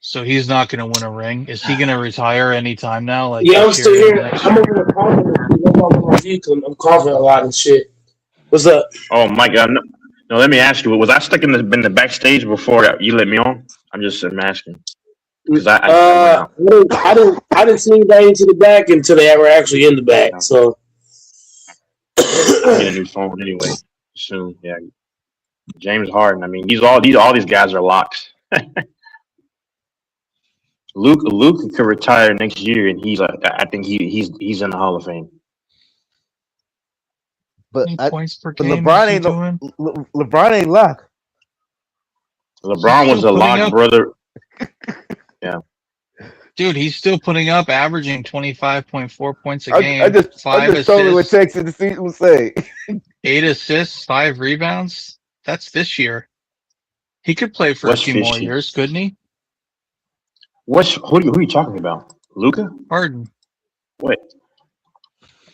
So he's not going to win a ring. Is he going to retire anytime now? Like Yeah, I'm this still year, here. next I'm year? over the coughing. I'm coughing a lot and shit. What's up? Oh, Mike. No, let me ask you. Was I stuck in the backstage before you let me on? I'm asking because I didn't see anybody into the back until they were actually in the back. So I'll get a new phone anyway soon. Yeah, James Harden. I mean, all these guys are locks. Luke could retire next year, and I think he's in the Hall of Fame. But, points per but game LeBron is he ain't doing? LeBron ain't locked. LeBron was a putting lock, up- brother. Yeah. Dude, he's still putting up, averaging 25.4 points a I game, just 5 told you what assists, Texas the season would say. 8 assists, 5 rebounds. That's this year. He could play for What's a few more fishy? years, couldn't he? Who are you talking about? Luka? Harden. Wait.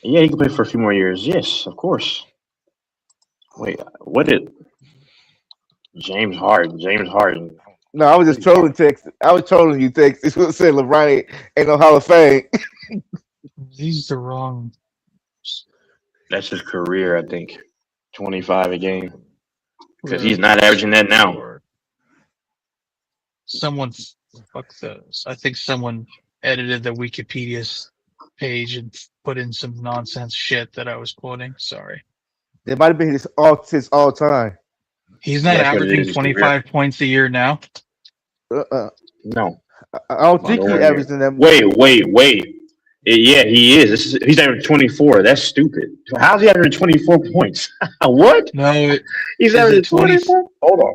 Yeah, he can play for a few more years. Yes, of course. Wait, what did James Harden? No, I was just trolling Texas. I was trolling you, Texas. Who said LeBron ain't no Hall of Fame? These are wrong. That's his career, I think. 25 a game. Because he's not averaging that now. Someone, fuck those. I think someone edited the Wikipedia page and put in some nonsense shit that I was quoting. Sorry. It might have been his all time. He's not That's what it averaging is, his career. 25 points a year now. No. I don't think he Nowhere averaged near. in that. Wait. Yeah, he is. He's averaging 24. That's stupid. How's he averaging 24 points? What? No, He's is averaging it 20 24? Hold on.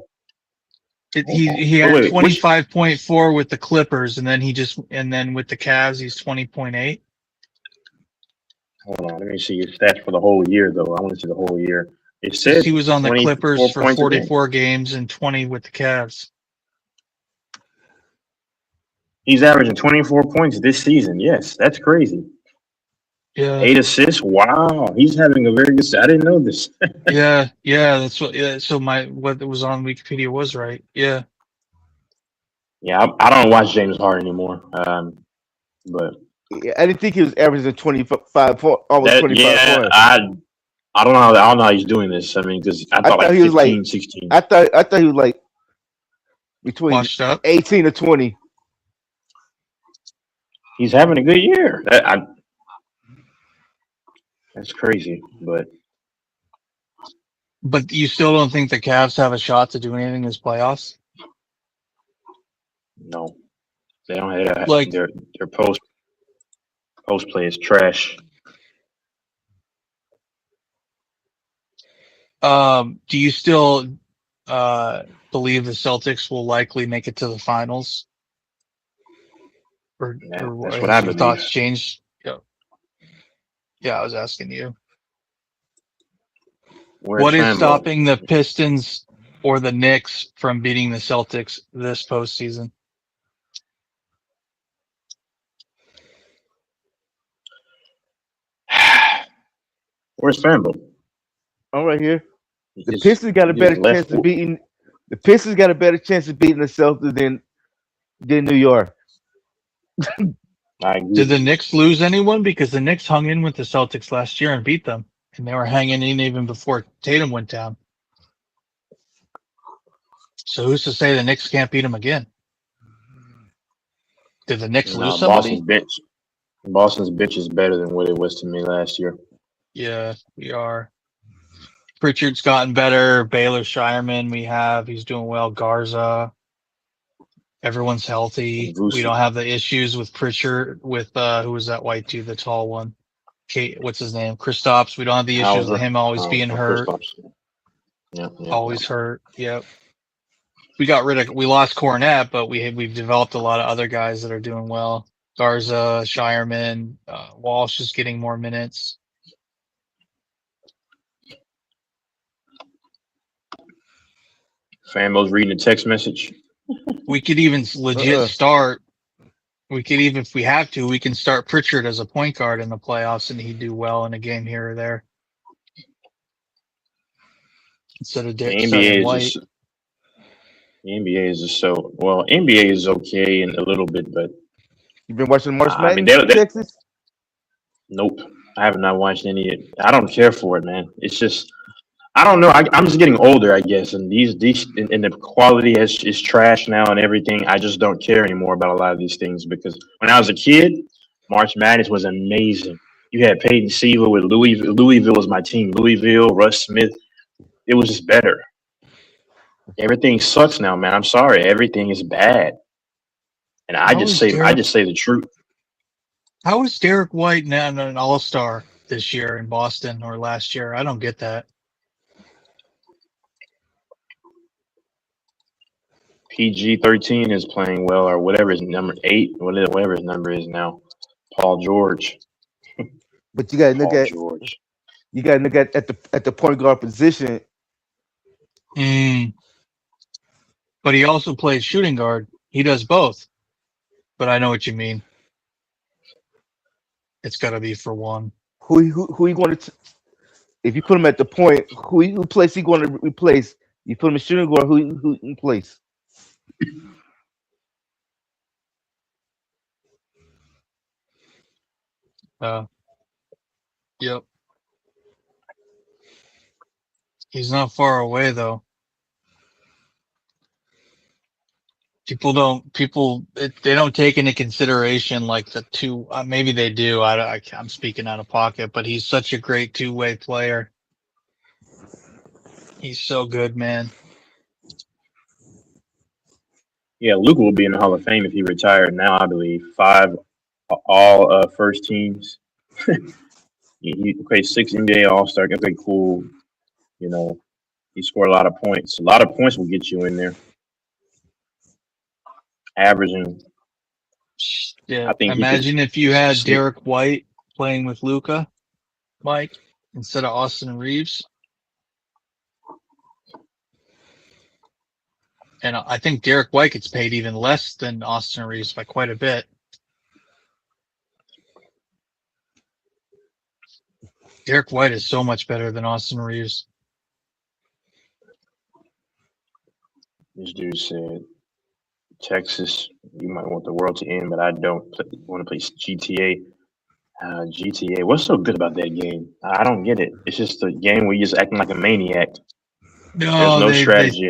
He had Wait, which- 25.4 with the Clippers, and then with the Cavs, he's 20.8. Hold on. Let me see his stats for the whole year, though. I want to see the whole year. It says He was on the 24 Clippers for points a game. 44 games and 20 with the Cavs. He's averaging 24 points this season. Yes, that's crazy. Yeah. 8 assists. Wow, he's having a very good. I didn't know this. Yeah, that's what. Yeah, so what was on Wikipedia was right. Yeah. Yeah, I don't watch James Harden anymore. But Yeah, I didn't think he was averaging 25 almost 25 points. I don't know how he's doing this. I mean, because I thought like he was 15, like 16. I thought he was like between Washed up. 18 to 20. He's having a good year. That's crazy, but you still don't think the Cavs have a shot to do anything in this playoffs? no, they don't have Like- their post play is trash. Do you still believe the Celtics will likely make it to the finals? Or Yeah, or that's has what I your believe. thoughts changed? Yeah, I was asking you. Where's What is Fanbo? stopping the Pistons or the Knicks from beating the Celtics this postseason? Where's Fanbo? I'm right here. The Just- Pistons got a just better left chance of foot. beating. The Pistons got a better chance of beating the Celtics than New York. I agree. Did the Knicks lose anyone? Because the Knicks hung in with the Celtics last year and beat them. And they were hanging in even before Tatum went down. So who's to say the Knicks can't beat them again? Did the Knicks lose somebody? Boston's bench is better than what it was to me last year. Yeah, we are. Pritchard's gotten better. Baylor Shireman he's doing well. Garza. Everyone's healthy. Vucevic. We don't have the issues with Pritchard, with who was that white dude, the tall one? What's his name? Kristaps. We don't have the issues with him always being hurt. Yeah, Always hurt. Yep. We lost Cornette, but we've developed a lot of other guys that are doing well. Garza, Shireman, Walsh is getting more minutes. Fambo's reading a text message. We could even legit start. We could even, if we have to, we can start Pritchard as a point guard in the playoffs, and he'd do well in a game here or there instead of The starting NBA is White. just the NBA is just so well. NBA is okay in a little bit, but You been watching March I mean, Madness in Texas? nope. I have not watched any. I don't care for it, man. It's just I don't know. I'm just getting older, I guess, and and the quality is trash now and everything. I just don't care anymore about a lot of these things because when I was a kid, March Madness was amazing. You had Peyton Siva with Louisville. Louisville was my team. Louisville, Russ Smith. It was just better. Everything sucks now, man. I'm sorry. Everything is bad, and I How just is say Derek- the truth. How is Derek White now an all-star this year in Boston or last year? I don't get that. PG-13 is playing well, or whatever his number 8, whatever his number is now. Paul George. But you got to look Paul at George. at the point guard position. But he also plays shooting guard. He does both. But I know what you mean. It's got to be for one. Who you going to? If you put him at the point, who place he going to replace? You put him in shooting guard. Who in place? Yep. He's not far away though. They don't take into consideration like the two, maybe they do. I'm speaking out of pocket, but he's such a great two-way player. He's so good, man. Yeah, Luka will be in the Hall of Fame if he retired now, I believe. 5 all first teams. He played 6 NBA All-Star. Okay, cool. You know, he scored a lot of points. A lot of points will get you in there. Averaging. Yeah. I think Imagine if you had sleep. Derek White playing with Luka, Mike, instead of Austin Reeves. And I think Derek White gets paid even less than Austin Reeves by quite a bit. Derek White is so much better than Austin Reeves. This dude said, Texas, you might want the world to end, but I don't want to play GTA. GTA, what's so good about that game? I don't get it. It's just a game where you're just acting like a maniac. No, There's no strategy.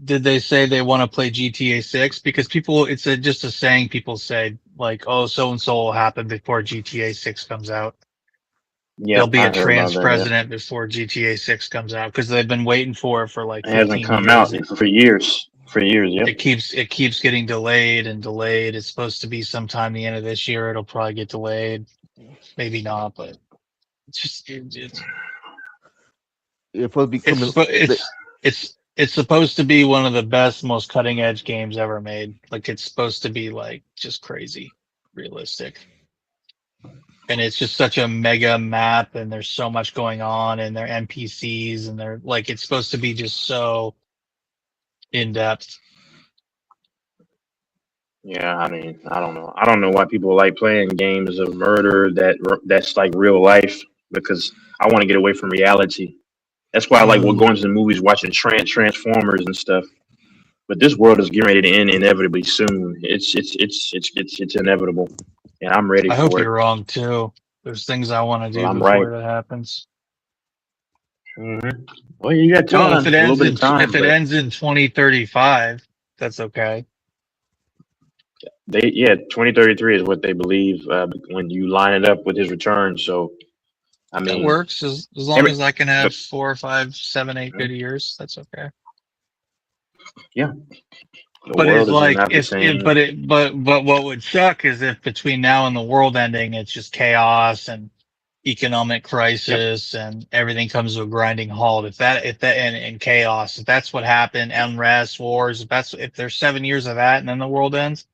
Did they say they want to play GTA 6? Because people, it's just a saying people say, like, oh, so-and-so will happen before GTA 6 comes out. Yeah, There'll be I a heard about trans that, president before GTA 6 comes out because they've been waiting for it for like It 15 hasn't come years. out for years. For years, yeah. It keeps getting delayed and delayed. It's supposed to be sometime the end of this year. It'll probably get delayed. Maybe not, but it's just it's supposed to be coming. it's supposed to be one of the best, most cutting edge games ever made. Like it's supposed to be like just crazy realistic. And it's just such a mega map and there's so much going on and they're NPCs and they're like it's supposed to be just so in depth. Yeah, I mean, I don't know. I don't know why people like playing games of murder that's like real life because I want to get away from reality. That's why I like going to the movies, watching Transformers and stuff. But this world is getting ready to end inevitably soon. It's inevitable, and I'm ready I for hope it. you're wrong too. There's things I want to do Well, I'm before right. that happens. Mm-hmm. Well, you got No, time. if it A ends little bit in of time. if it but ends in 2035, that's okay. 2033 is what they believe when you line it up with his return. So, I That mean, works as long as I can have 4, 5, 7, 8 good years. That's okay. yeah. The But world it's is like not the same. but what would suck is if between now and the world ending, it's just chaos and economic crisis and everything comes to a grinding halt. If that and chaos, if that's what happened, unrest, wars, if there's 7 years of that and then the world ends,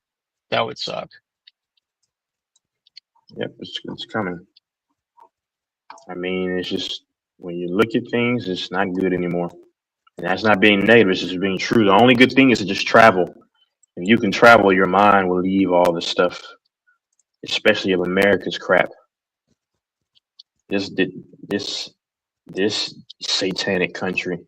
that would suck. Yep, it's coming. I mean, it's just when you look at things, it's not good anymore. And that's not being negative, it's just being true. The only good thing is to just travel. If you can travel, your mind will leave all this stuff, especially of America's crap. This satanic country.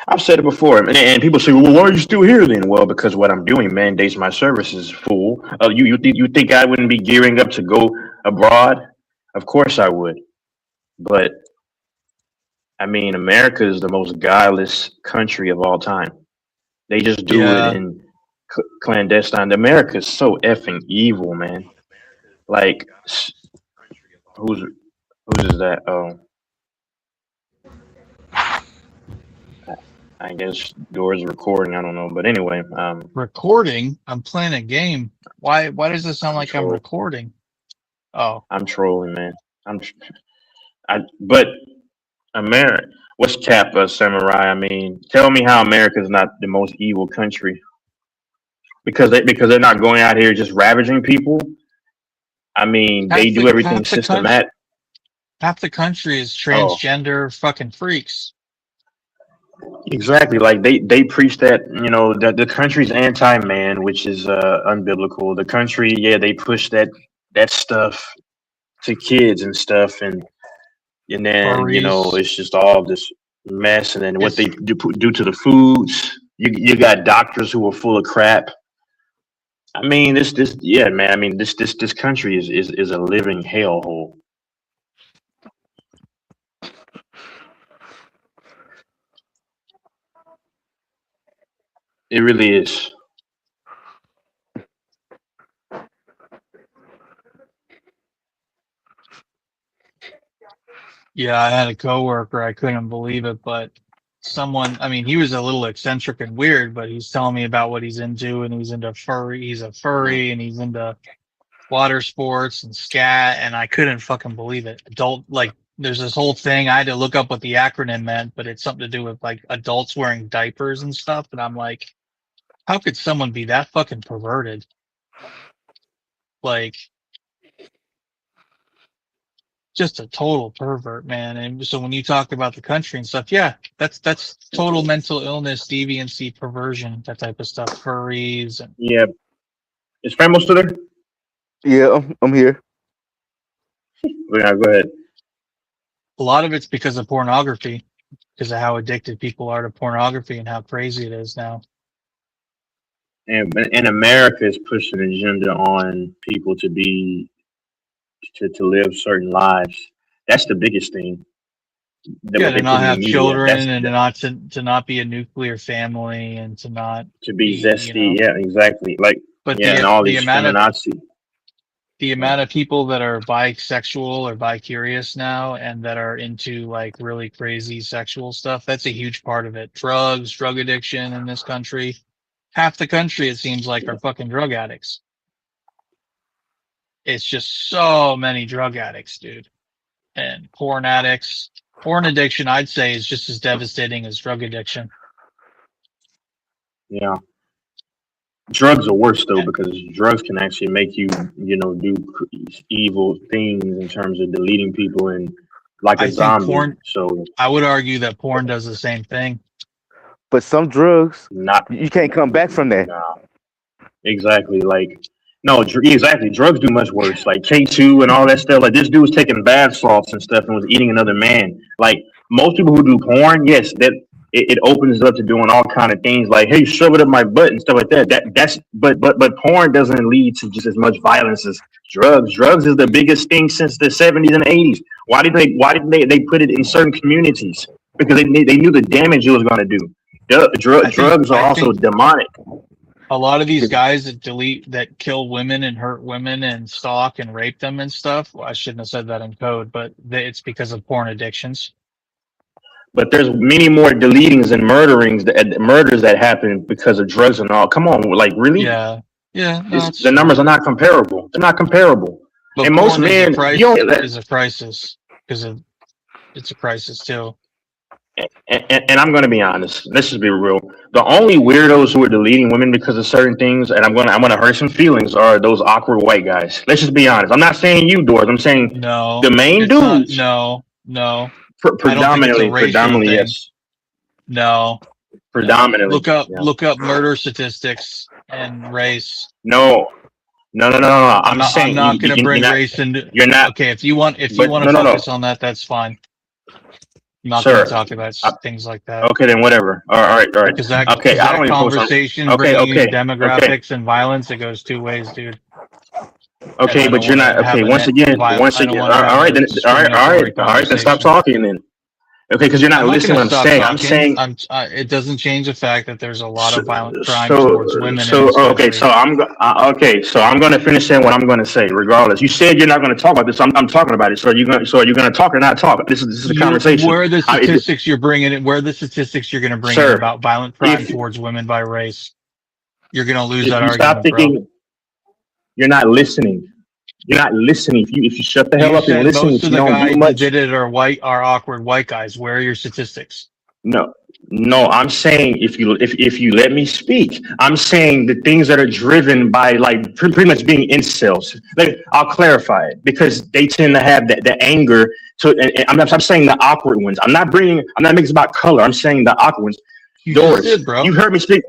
I've said it before, and people say, "Well, why are you still here then?" Well, because what I'm doing mandates my services, fool. You think I wouldn't be gearing up to go abroad? Of course I would, but I mean, America is the most guileless country of all time. They just do it in clandestine. America is so effing evil, man. Like, whose is that? Oh, I guess Doors recording. I don't know, but anyway, Recording? I'm playing a game. Why does it sound like I'm recording? Oh, I'm trolling, man. But America. What's Cap, Samurai? I mean, tell me how America is not the most evil country because they're not going out here just ravaging people. I mean, they do everything systematic. Half the country is transgender fucking freaks. Exactly, like they preach that, you know, that the country's anti-man, which is unbiblical. The country, yeah, they push that stuff to kids and stuff, and then you know it's just all this mess. And then what they do to the foods, you got doctors who are full of crap. I mean, this yeah, man. I mean, this country is a living hellhole. It really is. Yeah, I had a coworker. I couldn't believe it, but someone, I mean, he was a little eccentric and weird, but he's telling me about what he's into, and he's into furry. He's a furry, and he's into water sports and scat, and I couldn't fucking believe it. There's this whole thing. I had to look up what the acronym meant, but it's something to do with like adults wearing diapers and stuff. And I'm like, how could someone be that fucking perverted? Like, just a total pervert, man. And so when you talk about the country and stuff, yeah, that's total mental illness, deviancy, perversion, that type of stuff. Furries. And yeah. Is Famo still there? Yeah, I'm here. Yeah, go ahead. A lot of it's because of pornography, because of how addicted people are to pornography and how crazy it is now. And America is pushing an agenda on people to live certain lives. That's the biggest thing. To not have children, and to not be a nuclear family, and to not be zesty. Yeah, exactly. Like, but yeah, and all these feminazi. The amount of people that are bisexual or bi-curious now and that are into like really crazy sexual stuff, that's a huge part of it. Drugs, drug addiction in this country. Half the country, it seems like, are fucking drug addicts. It's just so many drug addicts, dude. And porn addicts. Porn addiction, I'd say, is just as devastating as drug addiction. Yeah. Drugs are worse though, because drugs can actually make you, do evil things in terms of deleting people and like a zombie. So I would argue that porn does the same thing. But some drugs, you can't come back from that. Nah. Exactly. Exactly. Drugs do much worse. Like K2 and all that stuff. Like this dude was taking bath salts and stuff and was eating another man. Like most people who do porn, yes, that it opens up to doing all kind of things like, hey, shove it up my butt and stuff like that. But porn doesn't lead to just as much violence as drugs. Drugs is the biggest thing since the 70s and 80s. Why did they put it in certain communities? Because they knew the damage it was going to do. Drugs are also demonic. A lot of these guys that kill women and hurt women and stalk and rape them and stuff. Well, I shouldn't have said that in code, but it's because of porn addictions. But there's many more deletings and murders that happen because of drugs and all. Come on, like really? Yeah. The numbers are not comparable. They're not comparable. But and most men, is a crisis because it's a crisis too. And I'm going to be honest. Let's just be real. The only weirdos who are deleting women because of certain things, and I'm going to hurt some feelings, are those awkward white guys. Let's just be honest. I'm not saying you, Doors. I'm saying the main dudes. No. Predominantly, yes. No. predominantly. Look up murder statistics and race. No. I'm saying I'm not going to bring you're not, race into. You're not. Okay, if you want to No. focus on that, that's fine. I'm not going Sir, to talk about things like that. Okay, then whatever. All right. Because that, Okay, I don't even focus on. conversation Okay, bringing in okay. demographics and violence, it goes two ways, dude. Okay, but you're not. Okay, once again. All right, then stop talking then. Okay, because you're not listening to what I'm saying. It doesn't change the fact that there's a lot of violent crime towards women. So I'm going to finish saying what I'm going to say, regardless. You said you're not going to talk about this. I'm talking about it. So are you going to talk or not talk? This is a conversation. Where are the statistics you're bringing in? Where are the statistics you're going to bring in about violent crime towards women by race? You're going to lose that argument, stop thinking, you're not listening. You're not listening. If you shut the hell up and listen, most if of you the don't guys do that much. did it are awkward white guys. Where are your statistics? No, I'm saying if you let me speak, I'm saying the things that are driven by like pretty much being incels. Like, I'll clarify it because they tend to have the anger to. And I'm saying the awkward ones. I'm not making it about color. I'm saying the awkward ones. Doris, bro. You heard me speak.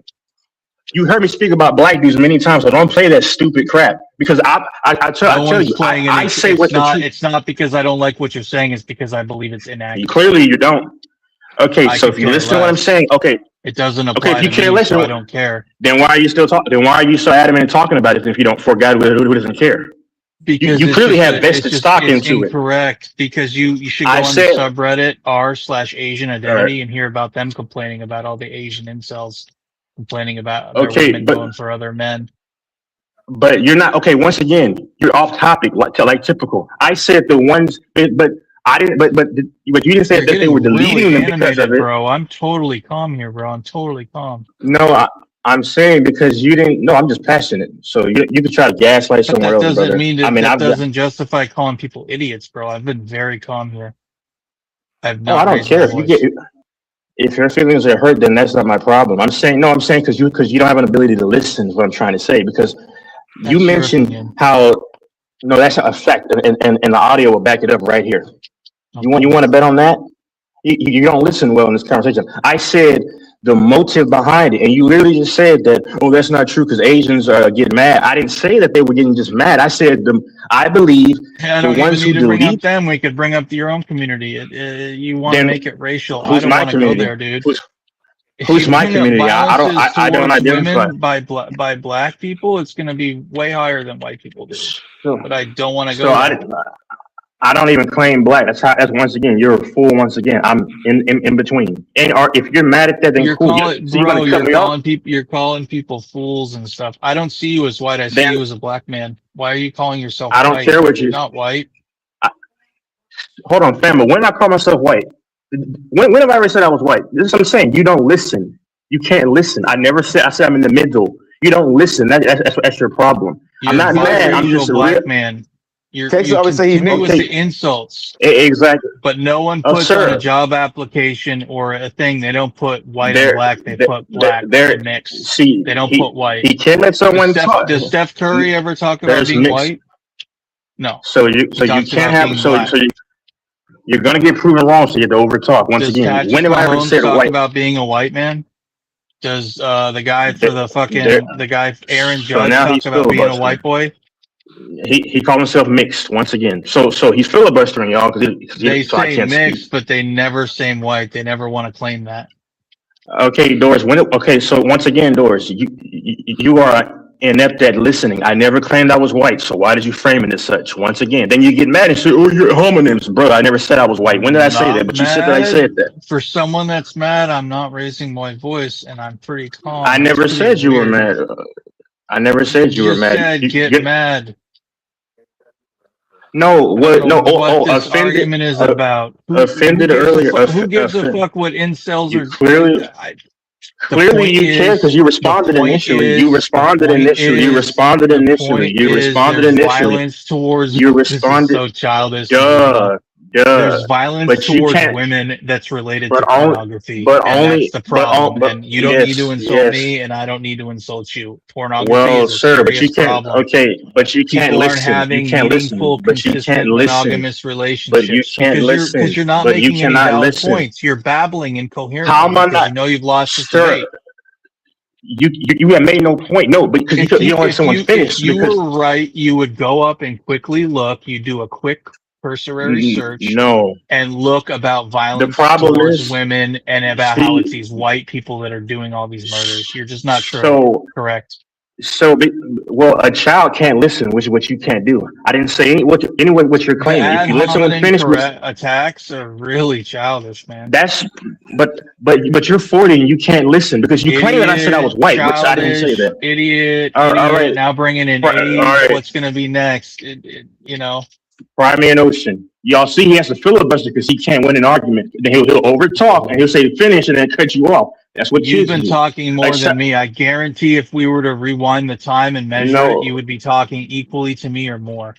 You heard me speak about black dudes many times, so don't play that stupid crap. Because I tell you, I say what's the truth. It's not because I don't like what you're saying. It's because I believe it's inaccurate. Clearly, you don't. Okay, so if you listen to what I'm saying, okay, it doesn't apply. Okay, if you to can't me, listen, so I don't care. Then why are you still talking? Then why are you so adamant in talking about it if you don't for a guy who doesn't care? Because you clearly have vested stock into it. Correct. Because you should go on the subreddit r/Asian identity and hear about them complaining about all the Asian incels complaining about their women going for other men. But you're not okay. Once again, you're off topic, like typical. I said the ones, but I didn't. But you didn't say that they were deleting them because of it, bro. I'm totally calm here, bro. I'm totally calm. No, I'm saying because you didn't. No, I'm just passionate. So you could try to gaslight somewhere else. That doesn't mean that. That doesn't justify calling people idiots, bro. I've been very calm here. I don't care if you get. If your feelings are hurt, then that's not my problem. I'm saying because you don't have an ability to listen is what I'm trying to say. Because you mentioned how that's a fact, and the audio will back it up right here. Okay. You want to bet on that? You don't listen well in this conversation. I said the motive behind it, and you literally just said that. Oh, that's not true because Asians get mad. I didn't say that they were getting just mad. I said I believe the ones who bring up them, we could bring up your own community. You want to make it racial? I don't want to go there, dude. Who's my community? I don't identify. By black people, it's going to be way higher than white people do. Sure. But I don't want to go there. I don't even claim black. That's once again, you're a fool. Once again, I'm in between. And if you're mad at that, then you're cool. You're calling people fools and stuff. I don't see you as white. I see you as a black man. Why are you calling yourself white? I don't care what you're not white. Hold on, fam. But when I call myself white, when have I ever said I was white? This is what I'm saying. You don't listen. You can't listen. I said I'm in the middle. You don't listen. That's your problem. I'm not mad. I'm just a black man. Texas always say he's with the insults. Exactly. But no one puts on a job application or a thing. They don't put white and black. They put black and mixed. See, they don't put white. He can't let someone talk. Does Steph Curry ever talk about being white? No. So you can't have you're gonna get proven wrong. So you have to overtalk once again. When have I ever said talk white about being a white man? Does the guy for the guy Aaron Judge talk about being a white boy? He called himself mixed once again. So he's filibustering y'all because they say mixed, but they never say white. They never want to claim that. Okay, Doris. So once again, Doris, you are inept at listening. I never claimed I was white. So why did you frame it as such? Once again, then you get mad and say, "Oh, you're homonyms, bro." I never said I was white. When did I say that? But you said that I said that. For someone that's mad, I'm not raising my voice, and I'm pretty calm. I never said you were mad. I never said you were mad. Get mad. No, what? No, what this argument is about. Offended earlier. Who gives a fuck what incels are? Clearly, you care because you responded initially. You responded initially. Violence towards you responded. So childish. There's violence But you towards can't. women that's related But to only. pornography, But and only. that's the But problem. but And you don't need to yes, insult yes. me, and I don't need to insult you. Pornography Well, is a sir, but you serious can't. problem. Okay, but you can't People aren't listen. You having can't listen. meaningful, But you can't consistent, listen. monogamous But you relationships can't because listen. you're not But you making any cannot valid listen. points. You're babbling How incoherently am I because not, you know you've lost this sir? debate. You have made no point. No, because you don't let someone If finish. you Because were right, you would go up and quickly look. You do a quick cursory search no, and look about the violence problem towards is, women and about how it's see, these white people that are doing all these murders. You're just not correct. well, a child can't listen, which is what you can't do. I didn't say what you're The claiming. If ad you let someone hominem finish, which attacks are really childish, man. that's, but you're 40 and you can't listen because you claim that I said I was Idiot, white, which I didn't say childish, that. idiot, All idiot. right, Now bringing in all AIDS. right. What's going to be next? You know. Crimea Ocean. Y'all see, he has to filibuster because he can't win an argument. Then he'll over talk and he'll say finish and then cut you off. That's what You've kids been do. talking more than me. I guarantee if we were to rewind the time and measure No. it, you would be talking equally to me or more.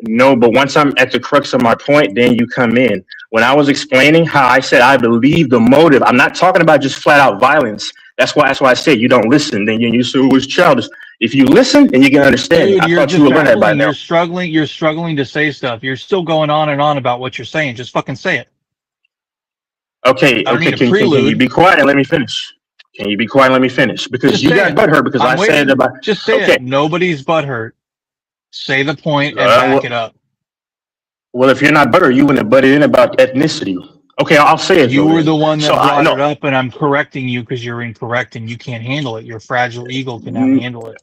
No, but once I'm at the crux of my point, then you come in. When I was explaining how I said I believe the motive, I'm not talking about just flat out violence. That's why I said you don't listen. Then you say it was childish. If you listen, then you can understand. Dude, I you're thought you just would learn that by babbling. now. You're struggling to say stuff. You're still going on and on about what you're saying. Just fucking say it. Okay, I don't need a can you prelude. be quiet and let me finish? Can you be quiet and let me finish? Because Just you say got it. butthurt because I'm I said waiting. about. Just say Okay. it. Nobody's butthurt. Say the point and back it up. Well, if you're not butter, you wouldn't have butted in about ethnicity. Okay, I'll say it. You though, were then. the one that So I brought know. it up, and I'm correcting you because you're incorrect and you can't handle it. Your fragile ego cannot handle it.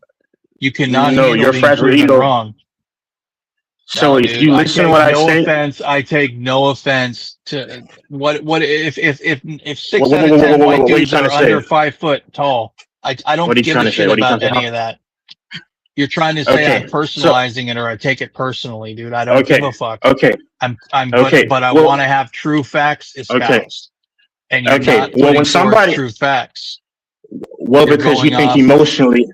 You cannot No, handle your being fragile proven ego. wrong. So No, if dude, you I listen to take what I no say, offense. I take no offense to what if 6 what, out what, of what, 10 what, white what are you dudes trying are to under say? 5 foot tall, I What don't are you give trying a to say? shit What are you about trying to any say? of that. You're trying to say I'm Okay, personalizing it or I take it personally, dude. I don't give okay, a fuck. okay, okay. But I Well, want to have true facts okay, espoused, and you're okay. not Well, putting when forth somebody, true facts. well, You're because you going think off. emotionally,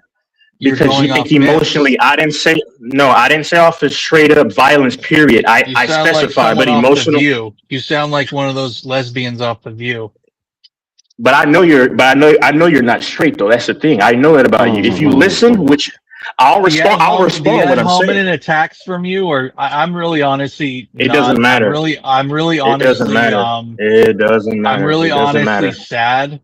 You're because you going think off myths. emotionally, I didn't say no. I didn't say off the straight up violence. Period. You I sound like specified, but someone off The emotional. View. You sound like one of those lesbians off The View. But I know you're. But I know you're not straight though. That's the thing. I know that about you. If you listen, which I'll respond. I'll respond what I'm saying. hominin attacks from you, or I'm really honestly It not. doesn't matter. I'm really It doesn't honestly matter. It doesn't I'm matter. really It doesn't honestly matter. sad.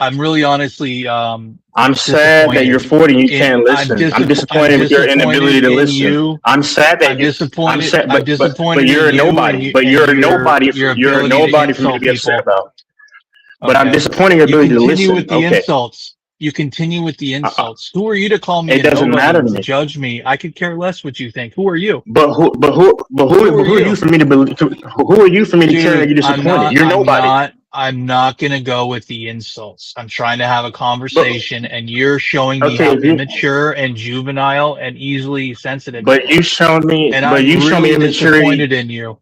I'm really honestly I'm sad that you're 40 and you can't listen. I'm disappointed with your inability to listen. I'm sad that I'm disappointed. I'm sad, I'm but disappointed you're a in you nobody. and But you're a your nobody. You're a ability to nobody for me to insult be upset people. about. But I'm Okay. disappointed in your You ability to continue listen. with the Okay. insults. You continue with the insults. Who are you to call me It a doesn't nobody matter to to me. judge me? I could care less what you think. Who are you? But who are you for me to believe? Who are you for me to care that you're Dude, disappointed? You're nobody. I'm not gonna go with the insults. I'm trying to have a conversation, and you're showing me Okay, how if you- immature and juvenile and easily sensitive. But you showed me. And But I'm you showed me really immaturity. disappointed in you.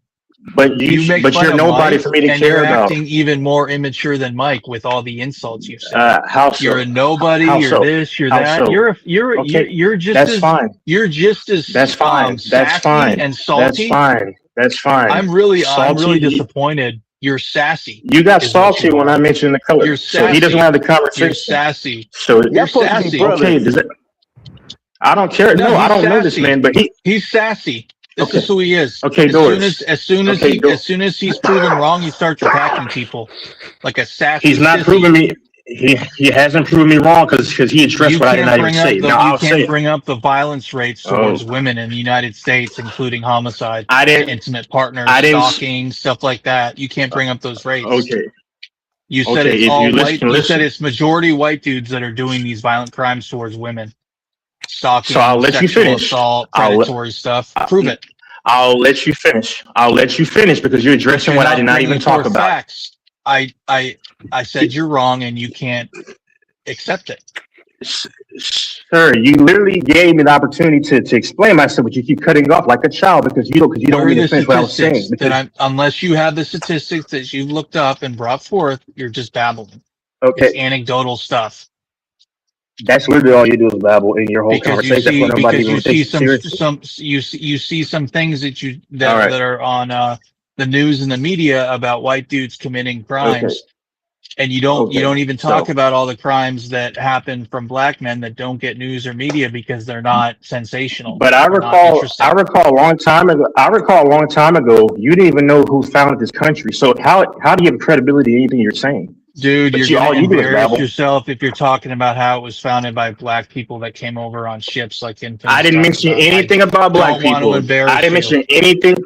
But You make But fun you're of nobody Mike, for me to and care you're about. acting even more immature than Mike with all the insults you've said. How so? You're a nobody. How You're so? this. You're How that. so? Okay, You're just that's as fine. you're just as That's fine. That's sassy fine. and That's salty. fine. That's fine. I'm really Salty. disappointed. You're sassy. You got is what salty you when are. I mentioned the color. You're So he doesn't sassy. have the You're conversation. sassy. So You're sassy. Okay, does it? I don't care. No, I he's don't know this sassy. man, but He's sassy. This Okay. is who he is. Okay, Doris. As soon as he's proven wrong, he starts attacking people like a sassy. He's not sissy. proving me. He hasn't proven me wrong because he addressed You what I did can't not even bring up say. the Now you I'll say can't it. bring up the violence rates towards Oh. women in the United States, including homicide, I didn't. intimate partners, I didn't. stalking, stuff like that. You can't bring up those rates. Okay. You said Okay, it's if all you white. can You said listen. it's majority white dudes that are doing these violent crimes towards women. Stalking, So I'll let you sexual finish. assault, I'll let- predatory stuff. Prove it. I'll let you finish. I'll let you finish because you're addressing what I did not even talk bringing forth about. Facts. I said you're wrong and you can't accept it. Sir, you literally gave me the opportunity to explain myself, but you keep cutting off like a child because you don't Where want are me to the finish what I was saying. statistics that unless you have the statistics that you've looked up and brought forth, you're just babbling. Okay. It's anecdotal stuff. That's literally all you do is babble in your whole Because you conversation. see, That's why nobody because even you see takes it seriously. you see some things that All right. that are on the news and the media about white dudes committing crimes. And you don't even talk about all the crimes that happen from black men that don't get news or media because they're not sensational. But I They're not recall interesting. a long time ago, you didn't even know who founded this country. So how do you have credibility in anything you're saying? Dude, But you're all going you to do is embarrass babble. yourself if you're talking about how it was founded by black people that came over on ships like Infamous. I didn't talks mention about. anything about black don't want to people. embarrass I didn't you. mention anything.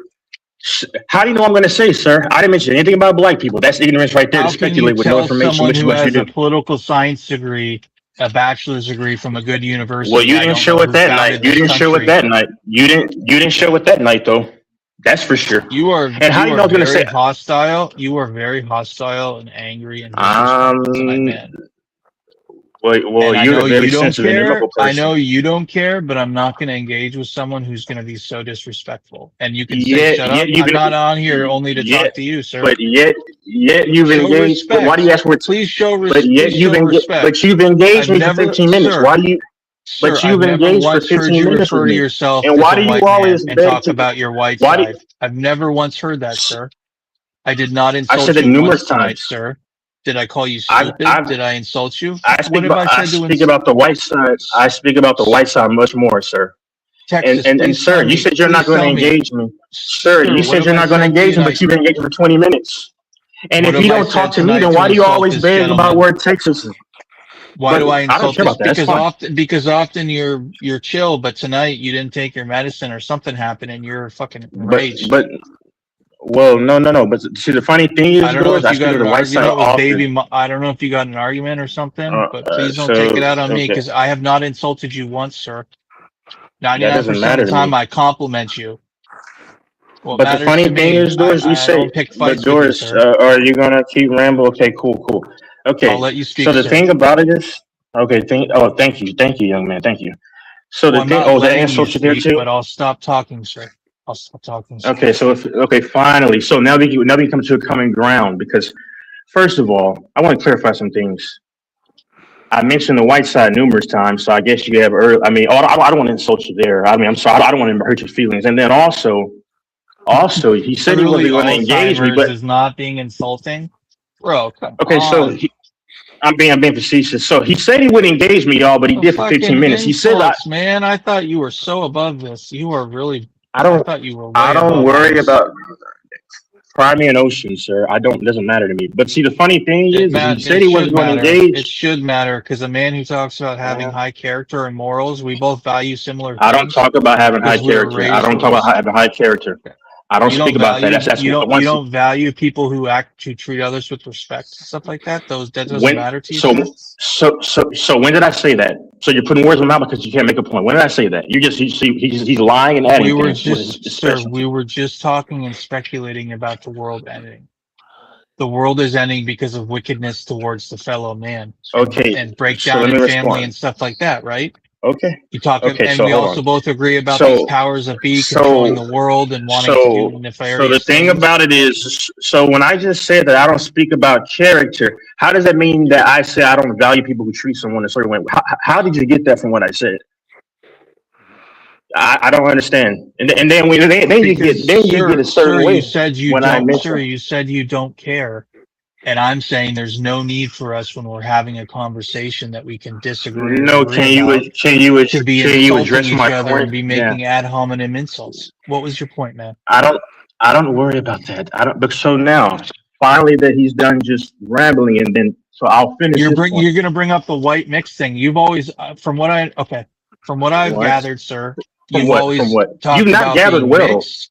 How do you know I'm going to say, sir? I didn't mention anything about black people. That's ignorance right there to How can you speculate with no tell information, someone which is who what you has do. a political science degree, a bachelor's degree from a good university? Well, you I didn't don't show know it who that founded night. You this didn't show it country? that night. You didn't show it that night, though. That's for sure. You are And how do you know I was going to very say? hostile. You are very hostile and angry and disrespectful tonight, man. Well, And I you're know a very you don't sensitive and care. liberal person. I know you don't care, but I'm not going to engage with someone who's going to be so disrespectful. And you can say, "Shut up." I'm not on here only to talk to you, sir. But yet you've Show engaged. But respect. why do you ask for it? Please show But yet please you've show engaged. respect. But you've engaged I've me never, for 15 minutes. sir, Why do you? Sir, But you've I've never engaged for once heard 15 you minutes refer with to me. yourself And as why a do you white man always and beg talk to? about your white Why do side. I've never once heard that, sir. I did not I insult said it you numerous once tonight, times. sir. Did I call you I stupid? Did I insult you? I What speak have about I said to about the white side. I speak about the white side much more, sir. Texas, And please sir, tell you me. said you're not Please going to tell me. engage me. Sir, you What said have you're I not going to said engage me, tonight? but you've been engaged for 20 minutes. And What if you have I don't talk said to me, tonight then to why do you insult always this beg about gentleman? where Texas is? Why do I But I don't insult care this? about that. That's Because fine. often you're chill, but tonight you didn't take your medicine or something happened and you're fucking enraged. But well, no. But see, the funny thing is, I don't know Doris, if I you speak got of an the white side argument with often. I don't know if you got an argument or something, but please don't So take it out on me okay, because I have not insulted you once, sir. that 99% doesn't of matter the to time me. I compliment you. What But the matters funny to thing me, is, Doris, you I say, don't pick but fights with you, Doris, sir. are you gonna keep rambling? Okay, cool. I'll Okay, let you so speak, the sir. thing about it is, okay, thank you, young man, thank you. So Well, the I'm thing, not oh, is that letting you insult you there speak, too? but I'll stop talking, sir. I'll stop talking, sir. Okay, okay, finally. So now we come to a common ground because, first of all, I want to clarify some things. I mentioned the white side numerous times, so I guess you have early. I mean, I don't want to insult you there. I mean, I'm sorry, I don't want to hurt your feelings. And then also, he said he Early wasn't going to engage me, Alzheimer's but is not being insulting. Bro, come okay, so on. I'm being facetious. So he said he wouldn't engage me, y'all, but he The did for 15 fucking minutes. He said, insults, man. I thought you were so above this. You are really. I I don't, thought you were way I don't above worry this. about cry me an ocean, sir. I don't, it doesn't matter to me. But see, the funny thing is he said he wasn't going to engage. It should matter because a man who talks about having high character and morals, we both value similar I don't things talk about having high because we were character. I raised don't with talk about this. having high character. I don't You speak don't about that. value That's you once don't value people who treat others with respect, stuff like that. That doesn't when matter to you, sir? so when did I say that? So you're putting words in my mouth because you can't make a point. When did I say that? He's lying and adding We were things with just, his sir, specialty. we were just talking and speculating about the world ending. The world is ending because of wickedness towards the fellow man. Okay, And so breakdown let me in family respond. and stuff like that, right? Okay. You talk, Okay, and so we hold also on. both agree about So- these powers that be controlling the world and wanting to do nefarious So the thing things. about it is, so when I just said that I don't speak about character, how does that mean that I say I don't value people who treat someone a certain way? How did you get that from what I said? I don't understand. And then you get a certain way. You said you when I don't, mention. sir, you said you don't care. And I'm saying there's no need for us when we're having a conversation that we can disagree. No, or agree can you about to be can you insulting address each my other point? and be making ad hominem insults. What was your point, man? I don't worry about that. I don't. But so now, finally, that he's done just rambling, and then so I'll finish. You're this point. going to bring up the white mix thing. You've always, from what I've What? gathered, sir. From You've what? always From what? talked You've not about gathered being well. mixed.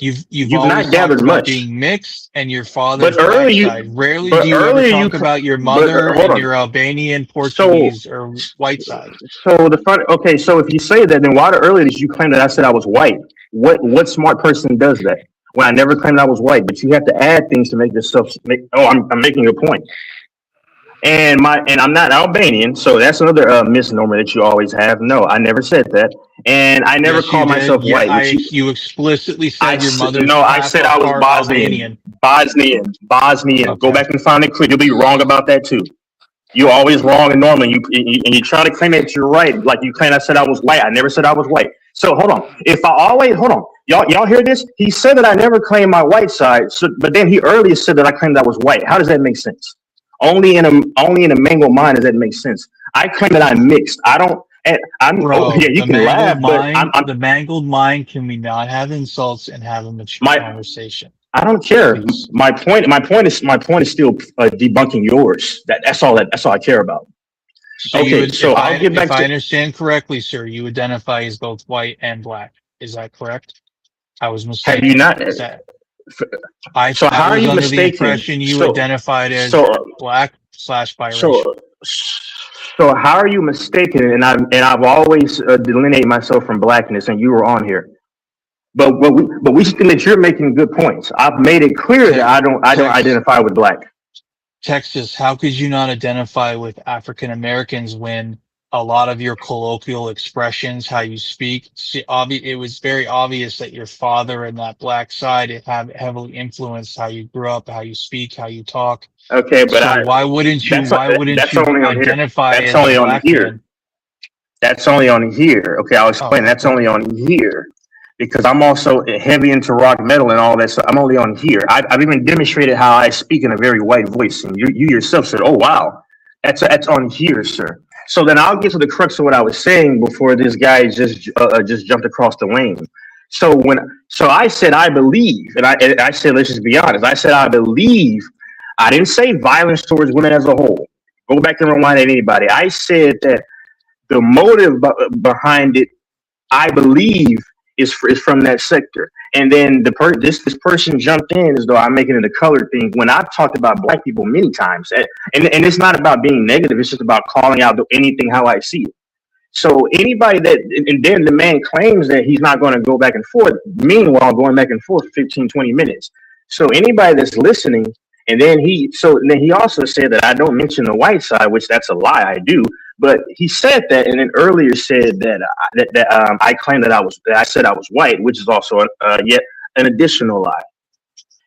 You've not always gathered talked about much. being mixed and your father's But earlier black you- side. Rarely but do you earlier ever you talk co- about your but, mother hold and on. your Albanian, Portuguese, or white side. So the front. Okay, so if you say that, then why the earlier did you claim that I said I was white? What smart person does that? When I never claimed I was white, but you have to add things to make yourself. I'm making a point. And I'm not Albanian, so that's another misnomer that you always have. No, I never said that, and I never Yes, you called did. myself Yeah, white. which you explicitly said your s- mother's no, I half said or I was part Bosnian. Albanian. Bosnian. Go Okay. back and find it clear. You'll be wrong about that too. You're always wrong and normal. And you try to claim that you're right. Like you claim I said I was white. I never said I was white. So hold on. If I always hold on, y'all hear this? He said that I never claimed my white side. So, but then he earlier said that I claimed I was white. How does that make sense? Only in a mangled mind does that make sense. I claim that I'm mixed. I don't. And I'm. Bro, Yeah, you the can laugh, mangled but mind, the mangled mind. Can we not have insults and have a mature conversation? I don't care. My point is still debunking yours. That's all I care about. So Okay, so I'll get back if I to. understand correctly, sir, you identify as both white and black. Is that correct? I was mistaken. Have you not? Is that, So how I are was you under the mistaken? impression you So- identified as so- black/biracial. So how are you mistaken? And I've always delineated myself from blackness, and you were on here. But we think that you're making good points. I've made it clear that I don't identify with black. Texas, how could you not identify with African Americans when a lot of your colloquial expressions, how you speak, it was very obvious that your father and that black side have heavily influenced how you grew up, how you speak, how you talk. Okay, but so why wouldn't you that's only on here. identify That's as only a on black here. man? That's only on here. Okay, I'll explain. That's only on here because I'm also heavy into rock metal and all that. So I'm only on here. I've even demonstrated how I speak in a very white voice, and you yourself said, "Oh wow, that's on here, sir." So then I'll get to the crux of what I was saying before this guy just jumped across the lane. So I said I believe, and I said let's just be honest. I said I believe. I didn't say violence towards women as a whole. Go back and rewind at anybody. I said that the motive behind it, I believe, is from that sector. And then this person jumped in as though I'm making it a color thing when I've talked about black people many times. And it's not about being negative. It's just about calling out anything how I see it. So anybody and then the man claims that he's not going to go back and forth. Meanwhile, going back and forth 15, 20 minutes. So anybody that's listening, and then he also said that I don't mention the white side, which that's a lie. I do. But he said that, and then earlier said that I claimed that I said I was white, which is also yet an additional lie.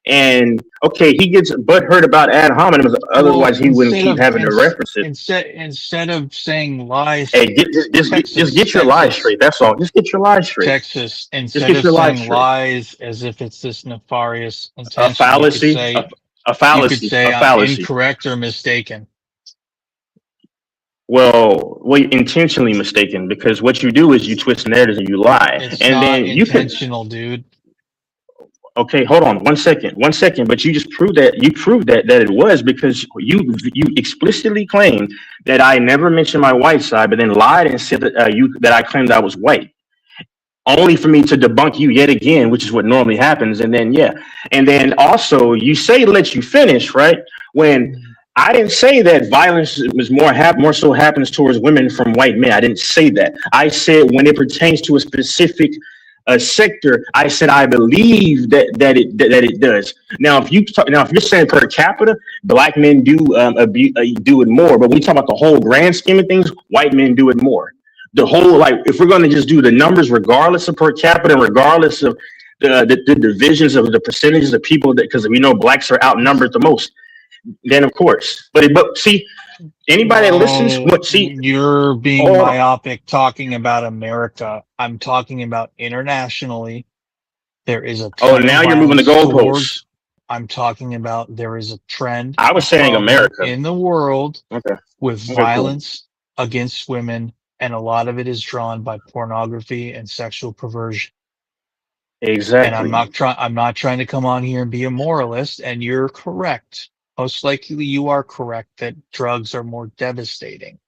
And okay, he gets butthurt about ad hominem, otherwise he wouldn't keep having to reference it. Instead of saying lies, hey, just get your lies straight. That's all. Just get your lies straight. Texas, instead of saying lies as if it's this nefarious intention, a fallacy, a fallacy, you could say a fallacy. I'm incorrect or mistaken. Well, intentionally mistaken, because what you do is you twist narratives and you lie. It's and not then you intentional, dude. Okay, hold on 1 second. 1 second, but you just proved that it was because you explicitly claimed that I never mentioned my white side, but then lied and said that that I claimed I was white. Only for me to debunk you yet again, which is what normally happens. And then also you say let you finish, right? When I didn't say that violence was more so happens towards women from white men. I didn't say that. I said when it pertains to a specific sector, I said I believe that it does. Now, if you're saying per capita, black men do it more, but when we talk about the whole grand scheme of things, white men do it more. The whole if we're going to just do the numbers, regardless of per capita, regardless of the divisions of the percentages of people because we know blacks are outnumbered the most. Then of course, but see, anybody that listens, you're being myopic talking about America. I'm talking about internationally. There is a now you're moving the goalposts. I'm talking about there is a trend. I was saying America in the world with Okay, violence against women, and a lot of it is drawn by pornography and sexual perversion. Exactly. And I'm not trying to come on here and be a moralist, and you're correct. Most likely you are correct that drugs are more devastating.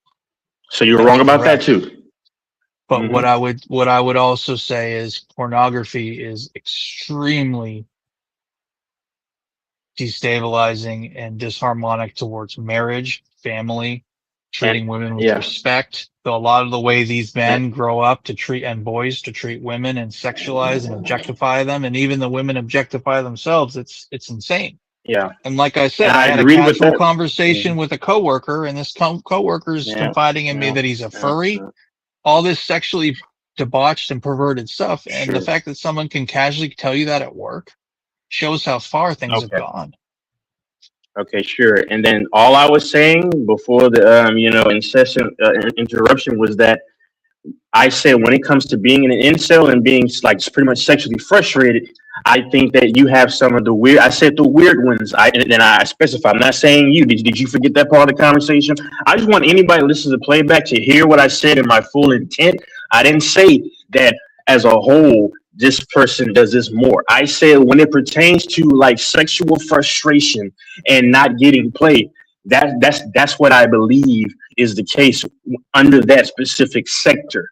So you're wrong about that too. But what I would also say is pornography is extremely destabilizing and disharmonic towards marriage, family, treating women with respect. So a lot of the way these men grow up to treat women and sexualize and objectify them, and even the women objectify themselves, it's insane. Yeah. And like I said, I had a casual conversation with a coworker, and this coworker is confiding in me that he's a furry, all this sexually debauched and perverted stuff. And the fact that someone can casually tell you that at work shows how far things have gone. Okay, sure. And then all I was saying before the incessant interruption was that I said when it comes to being an incel and being like pretty much sexually frustrated, I think that you have some of the weird. I said the weird ones. And then I specify. I'm not saying you. Did you forget that part of the conversation? I just want anybody to listen to the playback to hear what I said in my full intent. I didn't say that as a whole this person does this more. I said when it pertains to like sexual frustration and not getting played, that's what I believe is the case under that specific sector.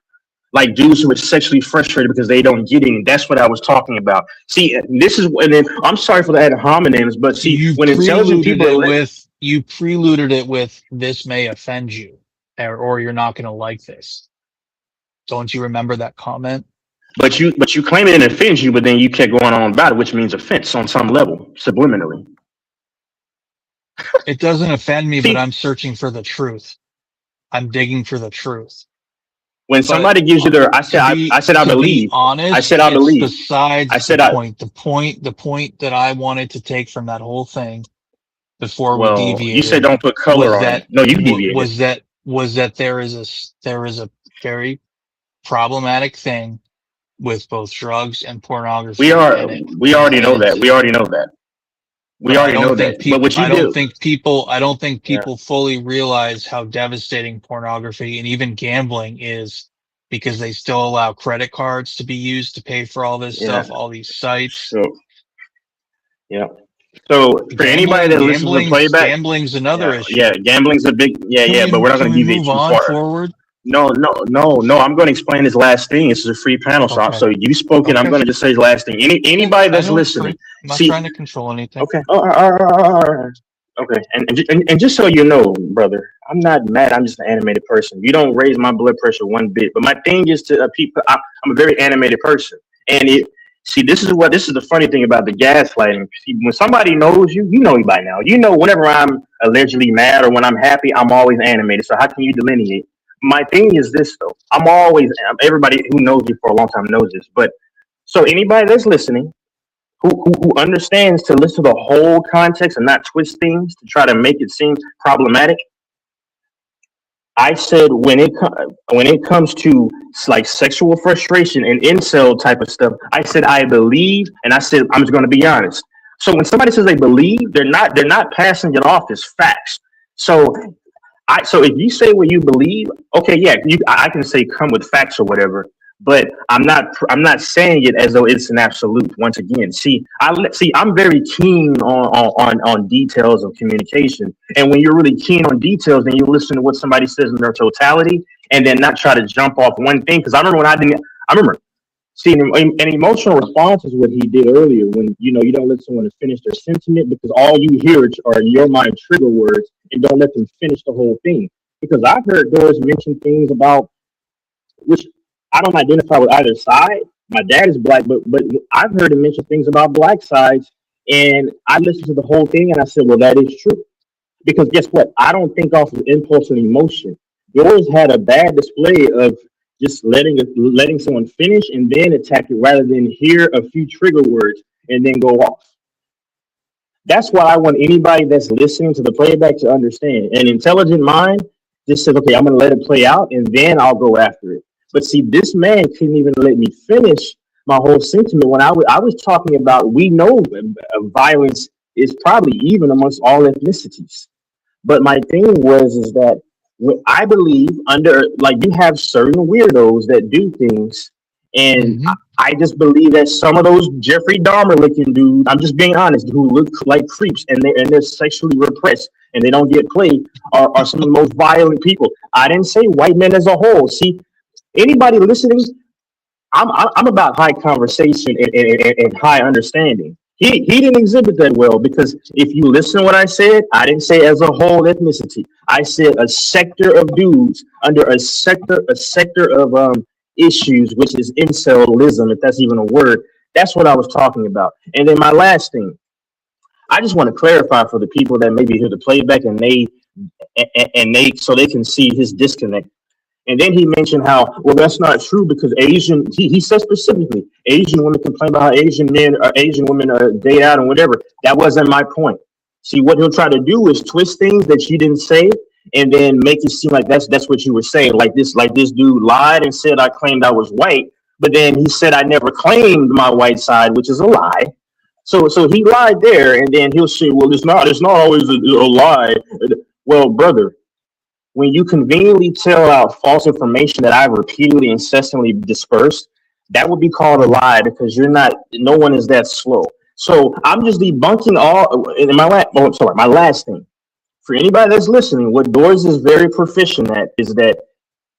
Like dudes who are sexually frustrated because they don't get any. That's what I was talking about. See, this is when I'm sorry for the ad hominems, but see, when intelligent people you preluded it with this may offend you, or you're not going to like this. Don't you remember that comment? But you claim it didn't offend you, but then you kept going on about it, which means offense on some level, subliminally. It doesn't offend me, but I'm searching for the truth. I'm digging for the truth. When somebody gives you their, I said I believe. Honest, I said I believe. Besides I said the point. The point that I wanted to take from that whole thing before we deviated. You said don't put color on it. No, you deviated. Was that there is a very problematic thing with both drugs and pornography. We already know that. But what you do? I don't think people fully realize how devastating pornography and even gambling is, because they still allow credit cards to be used to pay for all this stuff, all these sites. So for anybody that listens to the playback, gambling's another issue. Yeah, gambling's a big but we're not going to deviate too far. Forward? No. I'm going to explain this last thing. This is a free panel, so you spoke it. I'm going to just say the last thing. Anybody that's listening, I'm not trying to control anything. Okay. All right. Okay. And just so you know, brother, I'm not mad. I'm just an animated person. You don't raise my blood pressure one bit. But my thing is to people. I'm a very animated person, and this is the funny thing about the gaslighting. See, when somebody knows you, you know me by now. You know, whenever I'm allegedly mad or when I'm happy, I'm always animated. So how can you delineate? My thing is this though. Everybody who knows me for a long time knows this. But so anybody that's listening, who understands to listen to the whole context and not twist things to try to make it seem problematic. I said when it comes to like sexual frustration and incel type of stuff, I said I believe, and I said I'm just going to be honest. So when somebody says they believe, they're not passing it off as facts. So if you say what you believe, okay, yeah, I can say come with facts or whatever. But I'm not saying it as though it's an absolute. Once again, I'm very keen on details of communication. And when you're really keen on details, then you listen to what somebody says in their totality, and then not try to jump off one thing. Because I remember seeing an emotional response is what he did earlier. When you don't let someone finish their sentiment, because all you hear are your mind trigger words, and don't let them finish the whole thing. Because I've heard Doris mention things about which I don't identify with either side. My dad is black, but I've heard him mention things about black sides, and I listened to the whole thing, and I said, well, that is true. Because guess what? I don't think off of impulse and emotion. Yours had a bad display of just letting someone finish and then attack it, rather than hear a few trigger words and then go off. That's what I want anybody that's listening to the playback to understand. An intelligent mind just says, okay, I'm going to let it play out, and then I'll go after it. But see, this man couldn't even let me finish my whole sentiment when I was talking about, we know violence is probably even amongst all ethnicities. But my thing is that I believe you have certain weirdos that do things. And I just believe that some of those Jeffrey Dahmer looking dudes, I'm just being honest, who look like creeps and they're sexually repressed and they don't get played are some of the most violent people. I didn't say white men as a whole. See, anybody listening, I'm about high conversation and high understanding. He didn't exhibit that well, because if you listen to what I said, I didn't say as a whole ethnicity. I said a sector of dudes under a sector of issues, which is incelism, if that's even a word. That's what I was talking about. And then my last thing, I just want to clarify for the people that maybe hear the playback and they so they can see his disconnect. And then he mentioned how, well, that's not true, because he said specifically, Asian women complain about how Asian women date out and whatever. That wasn't my point. See, what he'll try to do is twist things that you didn't say, and then make it seem like that's what you were saying. Like this dude lied and said I claimed I was white, but then he said I never claimed my white side, which is a lie. So he lied there, and then he'll say, well, it's not always a lie. Well, brother, when you conveniently tell out false information that I've repeatedly, incessantly dispersed, that would be called a lie because no one is that slow. So I'm just debunking all. In my last thing for anybody that's listening, what Doors is very proficient at is that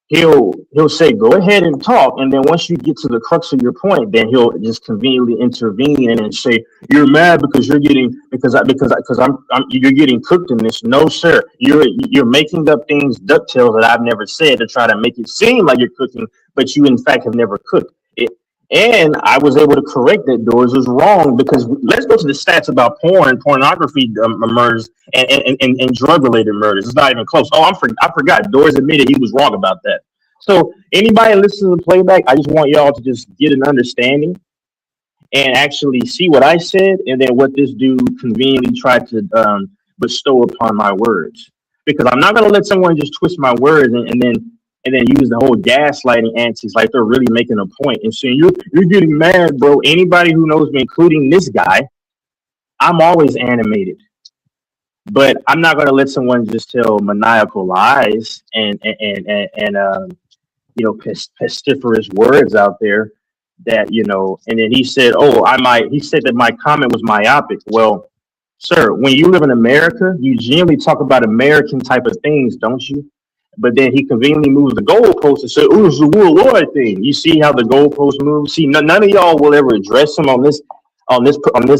he'll say, go ahead and talk, and then once you get to the crux of your point, then he'll just conveniently intervene and say, you're mad because you're getting you're getting cooked in this. No, sir, you're making up things, ducktails that I've never said to try to make it seem like you're cooking, but you in fact have never cooked it. And I was able to correct that Doors was wrong, because let's go to the stats about pornography murders and drug-related murders. It's not even close. Oh, I forgot. Doors admitted he was wrong about that. So anybody listening to the playback, I just want y'all to just get an understanding and actually see what I said and then what this dude conveniently tried to bestow upon my words. Because I'm not going to let someone just twist my words and then use the whole gaslighting antics like they're really making a point and saying you're getting mad, bro. Anybody who knows me, including this guy, I'm always animated. But I'm not gonna let someone just tell maniacal lies and pestiferous words out there that, and then he said, he said that my comment was myopic. Well, sir, when you live in America, you generally talk about American type of things, don't you? But then he conveniently moves the goalpost and said, "Oh, it's the worldwide thing." You see how the goalpost moves? See, none of y'all will ever address him on this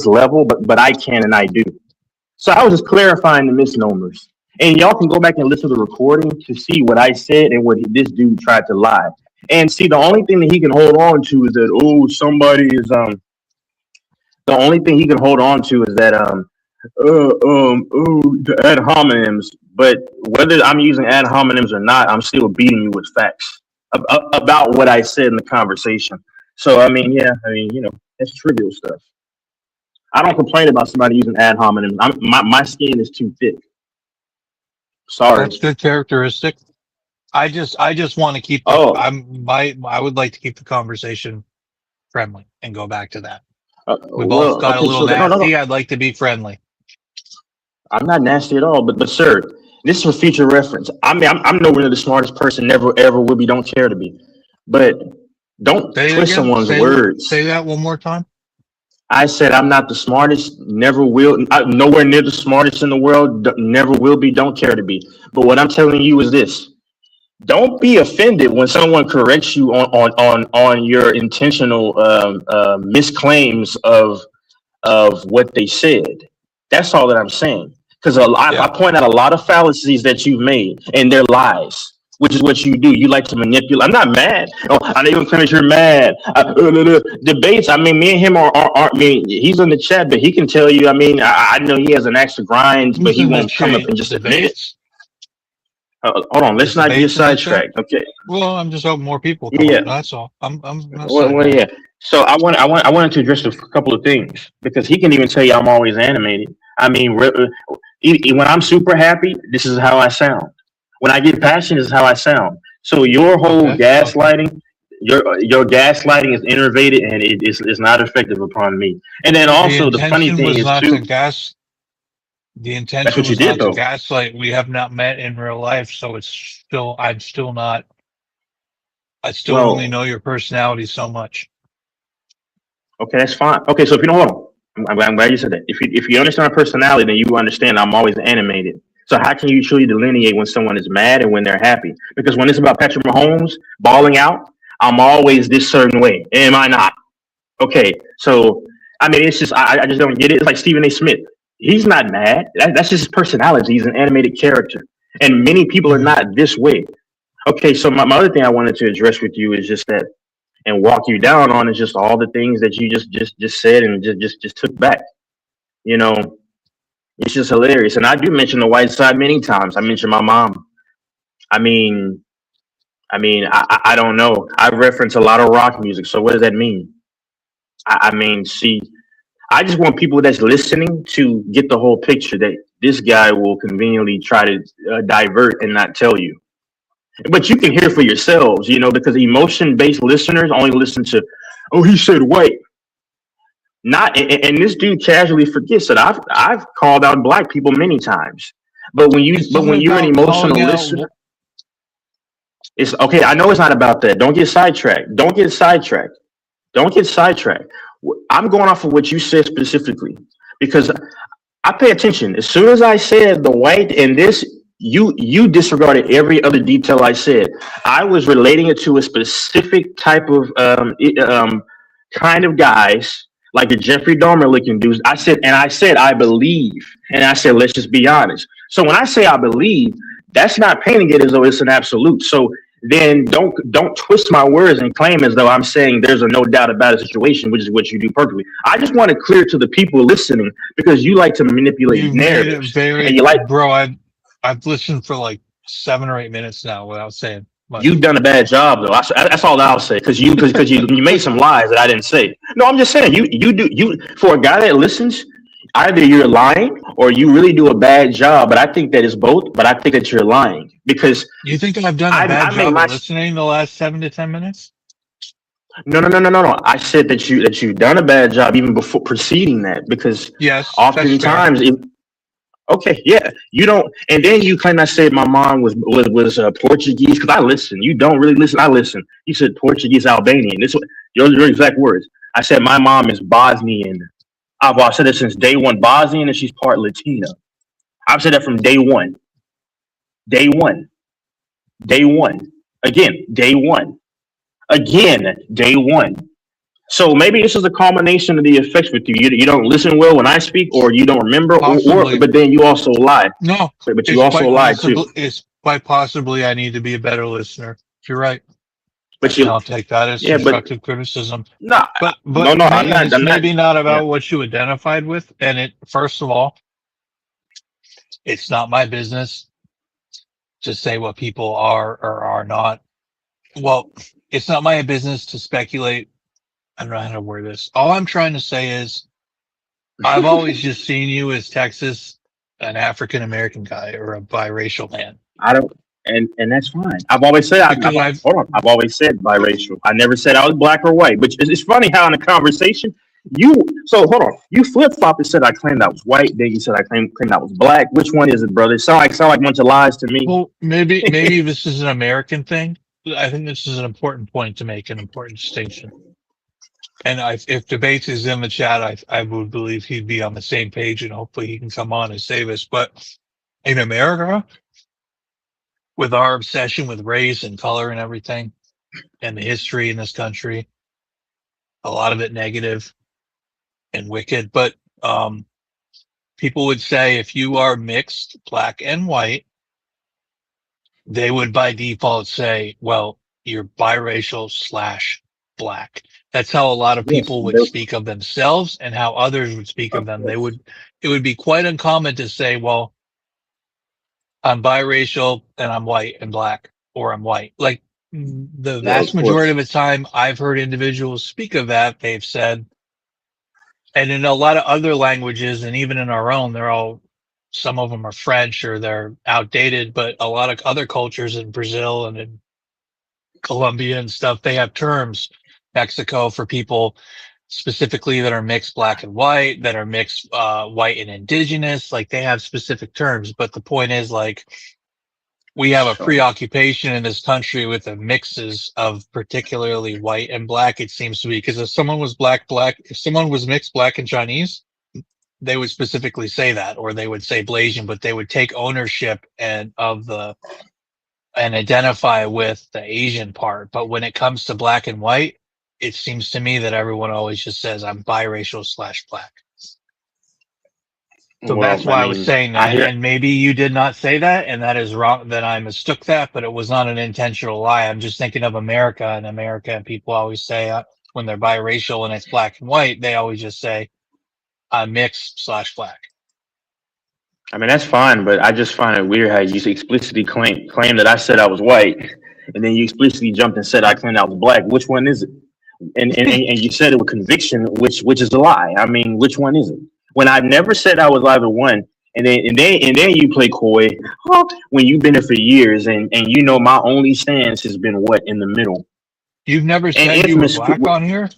level, but I can and I do. So I was just clarifying the misnomers, and y'all can go back and listen to the recording to see what I said and what this dude tried to lie. And see, the only thing that he can hold on to is that somebody is The only thing he can hold on to is that the ad hominems. But whether I'm using ad hominems or not, I'm still beating you with facts about what I said in the conversation. So that's trivial stuff. I don't complain about somebody using ad hominems. My skin is too thick. Sorry. That's good characteristic. I just want to keep. I would like to keep the conversation friendly and go back to that. We both got a little nasty. I'd like to be friendly. I'm not nasty at all, but sir, this is for future reference. I'm nowhere near the smartest person, never ever will be, don't care to be. But don't twist someone's words. Say that one more time. I said I'm not the smartest, never will, nowhere near the smartest in the world, never will be, don't care to be. But what I'm telling you is this: don't be offended when someone corrects you on your intentional misclaims of what they said. That's all that I'm saying. Because I point out a lot of fallacies that you've made, and they're lies, which is what you do. You like to manipulate. I'm not mad. I don't even claim that you're mad. Debates. Me and him aren't. He's in the chat, but he can tell you. I know he has an axe to grind, but he won't come up and just admit it. Hold on, let's not get sidetracked. Okay. Well, I'm just hoping more people come up, that's all. I'm yeah. So I wanted to address a couple of things, because he can even tell you I'm always animated. When I'm super happy, this is how I sound. When I get passionate, this is how I sound. So your whole gaslighting, your gaslighting is innervated, and it's not effective upon me. And then also the funny thing is too. The intention was not to gaslight. We have not met in real life, so I only know your personality so much. Okay, that's fine. Okay, so if you don't hold on, I'm glad you said that. If you understand my personality, then you understand I'm always animated. So how can you truly delineate when someone is mad and when they're happy? Because when it's about Patrick Mahomes balling out, I'm always this certain way. Am I not? Okay, so it's just I just don't get it. It's like Stephen A. Smith. He's not mad. That's just his personality. He's an animated character, and many people are not this way. Okay, so my other thing I wanted to address with you is just that, and walk you down on, is just all the things that you just said and just took back. It's just hilarious. And I do mention the white side many times. I mention my mom. I don't know. I reference a lot of rock music. So what does that mean? I just want people that's listening to get the whole picture that this guy will conveniently try to divert and not tell you. But you can hear for yourselves, because emotion-based listeners only listen to, oh, he said white. Not, and this dude casually forgets that I've called out black people many times. But when you're an emotional listener, it's okay. I know it's not about that. Don't get sidetracked. I'm going off of what you said specifically because I pay attention. As soon as I said the white and this, you disregarded every other detail I said. I was relating it to a specific type of kind of guys, like the Jeffrey Dahmer looking dudes. I said I believe, and I said let's just be honest. So when I say I believe, that's not painting it as though it's an absolute. So then don't twist my words and claim as though I'm saying there's a no doubt about a situation, which is what you do perfectly. I just want to clear to the people listening because you like to manipulate narratives. And you like, bro, I've listened for like 7 or 8 minutes now without saying much. You've done a bad job though. That's all I'll say because you made some lies that I didn't say. No, I'm just saying you for a guy that listens. Either you're lying or you really do a bad job, but I think that is both. But I think that you're lying because you think I've done a bad job of listening the last 7 to 10 minutes. No. I said that you've done a bad job even before preceding that because yes, oftentimes okay, yeah, you don't, and then you kind of said my mom was Portuguese because I listen. You don't really listen. I listen. You said Portuguese, Albanian. This your exact words. I said my mom is Bosnian. I've said it since day one, Bosnian, and she's part Latina. I've said that from day one. Day one. Again, day one. Again, day one. So maybe this is a culmination of the effects with you. You don't listen well when I speak, or you don't remember, or but then you also lie. No, but you also lie too. It's quite possibly I need to be a better listener. You're right. But I'll take that as constructive criticism. No, but no, I'm not. It's maybe not about what you identified with. And it, first of all, it's not my business to say what people are or are not. Well, it's not my business to speculate. I don't know how to word this. All I'm trying to say is, I've always just seen you as Texas, an African American guy or a biracial man. I don't. And that's fine. I've always said I've always said biracial. I never said I was black or white. But it's funny how in a conversation you flip flop and said I claimed I was white. Then you said I claimed I was black. Which one is it, brother? It sound like a bunch of lies to me. Well, maybe this is an American thing. I think this is an important point to make, an important distinction. And if Debates is in the chat, I would believe he'd be on the same page, and hopefully he can come on and say this. But in America, with our obsession with race and color and everything, and the history in this country, a lot of it negative and wicked. But people would say if you are mixed, black and white, they would by default say, well, you're biracial / black. That's how a lot of people would speak of themselves and how others would speak of them. It would be quite uncommon to say, well, I'm biracial and I'm white and black, or I'm white. Like the vast majority of the time I've heard individuals speak of that, they've said, and in a lot of other languages and even in our own, some of them are French or they're outdated, but a lot of other cultures in Brazil and in Colombia and stuff, they have terms. Mexico for people specifically that are mixed black and white, that are mixed white and indigenous, like they have specific terms. But the point is, like, we have a preoccupation in this country with the mixes of particularly white and black, it seems to be, because if someone was if someone was mixed black and Chinese, they would specifically say that, or they would say Blasian, but they would take ownership and identify with the Asian part. But when it comes to black and white, it seems to me that everyone always just says I'm biracial / black. So that's why I was saying that. And maybe you did not say that, and that is wrong, that I mistook that, but it was not an intentional lie. I'm just thinking of America, and people always say when they're biracial and it's black and white, they always just say I'm mixed / black. I mean, that's fine, but I just find it weird how you explicitly claim that I said I was white, and then you explicitly jumped and said I claimed I was black. Which one is it? and you said it with conviction, which is a lie. I mean, which one is it? When I never said I was either one, and then you play coy when you've been there for years, and you know my only stance has been what in the middle. You've never And said you were infamous, black on here?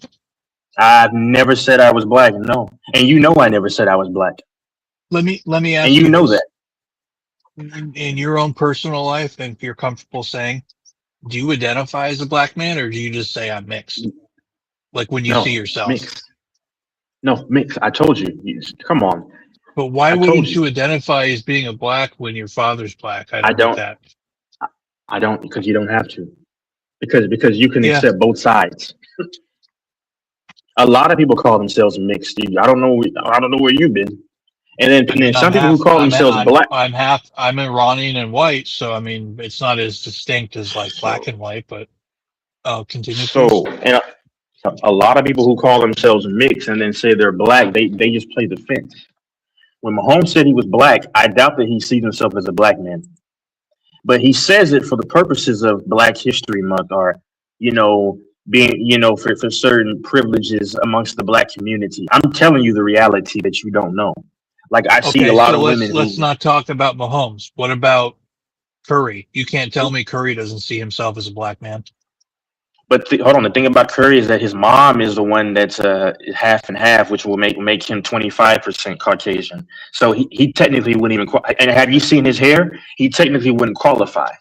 I've never said I was black. No, and you know I never said I was black, Let me ask and you know this. that. In your own personal life, and if you're comfortable saying, do you identify as a black man, or do you just say I'm mixed? Like when you No, see yourself. mixed. No, mixed. I told you. Come on. But why I wouldn't told you identify as being a black when your father's black? I I don't don't. get that. I don't, because you don't have to. Because you can Yeah. accept both sides. A lot of people call themselves mixed. I don't know where you've been. And then some people who call themselves black. I'm Iranian and white, so I mean it's not as distinct as like black and white, but continue. So, please. and a lot of people who call themselves mixed and then say they're black, they just play the fence. When Mahomes said he was black, I doubt that he sees himself as a black man. But he says it for the purposes of Black History Month, or being for certain privileges amongst the black community. I'm telling you the reality that you don't know. Like I see a lot of women. Let's not talk about Mahomes. What about Curry? You can't tell me Curry doesn't see himself as a black man. But hold on, the thing about Curry is that his mom is the one that's half and half, which will make him 25% Caucasian. So he technically wouldn't even. And have you seen his hair? He technically wouldn't qualify.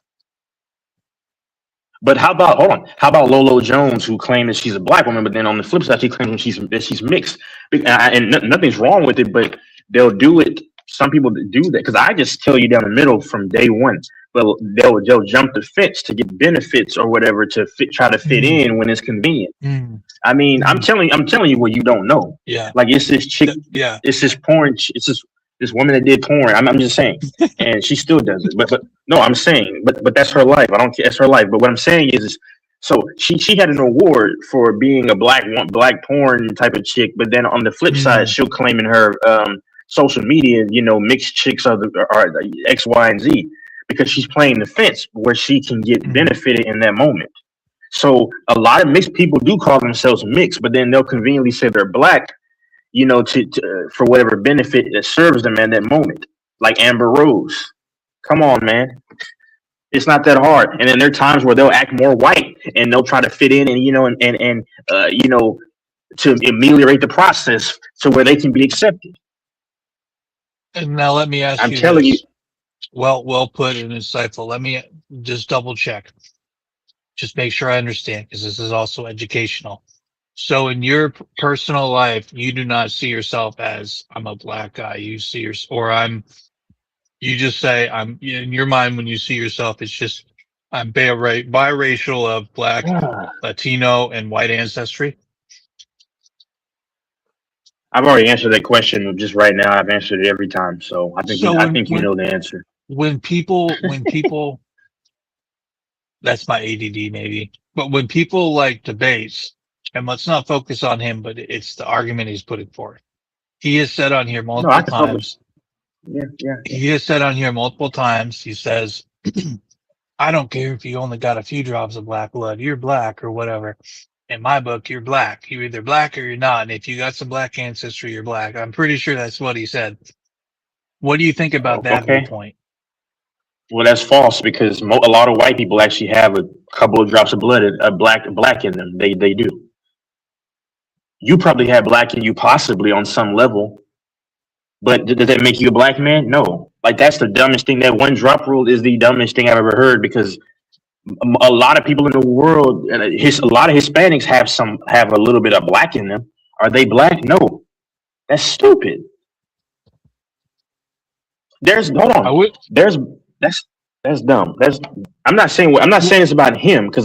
But how about Lolo Jones, who claimed that she's a black woman, but then on the flip side, she claims that she's mixed, and nothing's wrong with it, but they'll do it. Some people do that because I just tell you down the middle from day one. But they'll jump the fence to get benefits or whatever to try to fit in when it's convenient. I mean, I'm telling you what you don't know. Yeah, like it's this chick. Yeah, it's this porn. It's this woman that did porn. I'm just saying, and she still does it. But no, I'm saying, but that's her life. I don't care. That's her life. But what I'm saying is so she had an award for being a black porn type of chick. But then on the flip side, she'll claim in her social media, mixed chicks are X, Y, and Z, because she's playing the fence where she can get benefited in that moment. So a lot of mixed people do call themselves mixed, but then they'll conveniently say they're black, to for whatever benefit that serves them in that moment. Like Amber Rose. Come on, man. It's not that hard. And then there are times where they'll act more white and they'll try to fit in and to ameliorate the process to where they can be accepted. And now let me ask you. I'm telling you. Well put and insightful. Let me just double check. Just make sure I understand, because this is also educational. So in your personal life, you do not see yourself as I'm a black guy. You see you just say I'm in your mind when you see yourself, it's just I'm biracial of black, Latino, and white ancestry. I've already answered that question just right now. I've answered it every time. So I think you know the answer. When people that's my ADD maybe, but when people like debates, and let's not focus on him, but it's the argument he's putting forth. He has said on here multiple times. Yeah. He has said on here multiple times. He says, "I don't care if you only got a few drops of black blood. You're black or whatever. In my book, you're black. You're either black or you're not. And if you got some black ancestry, you're black." I'm pretty sure that's what he said. What do you think about that viewpoint? Well, that's false, because a lot of white people actually have a couple of drops of blood, black in them. They do. You probably have black in you, possibly on some level, but does that make you a black man? No. Like, that's the dumbest thing. That one drop rule is the dumbest thing I've ever heard, because a lot of people in the world, a lot of Hispanics have a little bit of black in them. Are they black? No. That's stupid. That's dumb. I'm not saying it's about him, because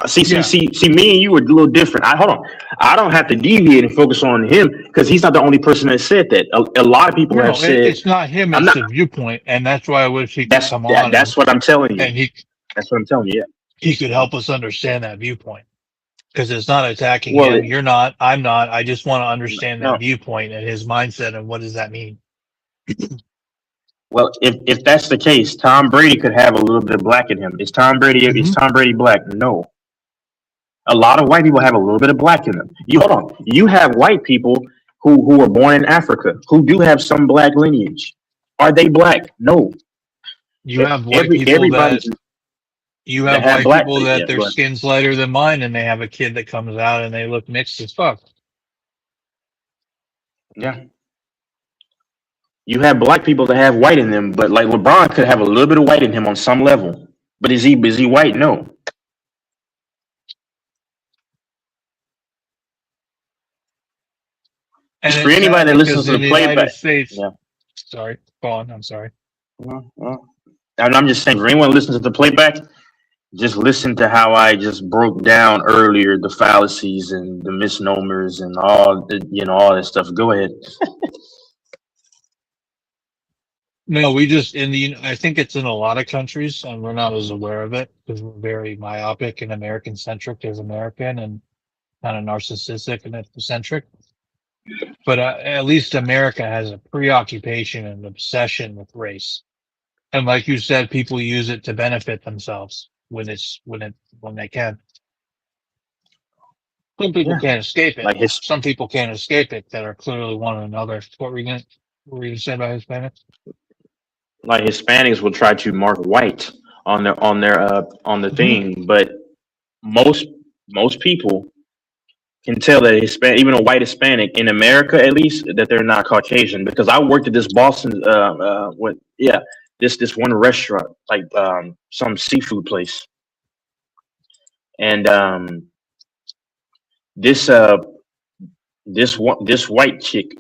see me and you are a little different. I don't have to deviate and focus on him, because he's not the only person that said that. A lot of people have said it's not him. It's the viewpoint, and that's why I wish he could come on. That's what I'm telling you. And that's what I'm telling you. Yeah, he could help us understand that viewpoint, because it's not attacking him. You're not. I'm not. I just want to understand that viewpoint and his mindset, and what does that mean? Well, if that's the case, Tom Brady could have a little bit of black in him. Is Tom Brady black? No. A lot of white people have a little bit of black in them. Hold on. You have white people who were born in Africa who do have some black lineage. Are they black? No. You have white people that their skin's lighter than mine, and they have a kid that comes out and they look mixed as fuck. Yeah. You have black people that have white in them, but like LeBron could have a little bit of white in him on some level. But is he white? No. And for anybody that listens to the playback, sorry, go on. I'm sorry. I'm just saying, for anyone who listens to the playback, just listen to how I just broke down earlier the fallacies and the misnomers and all all that stuff. Go ahead. No, I think it's in a lot of countries, and we're not as aware of it because we're very myopic and American centric as American, and kind of narcissistic and ethnocentric. But at least America has a preoccupation and obsession with race, and like you said, people use it to benefit themselves when they can. Some people can't escape it. Some people can't escape it that are clearly one another. What were you gonna say about Hispanics? Like Hispanics will try to mark white on the thing, but most people can tell that Hispanic, even a white Hispanic in America at least, that they're not Caucasian. Because I worked at this Boston, this one restaurant, like some seafood place, and this white chick,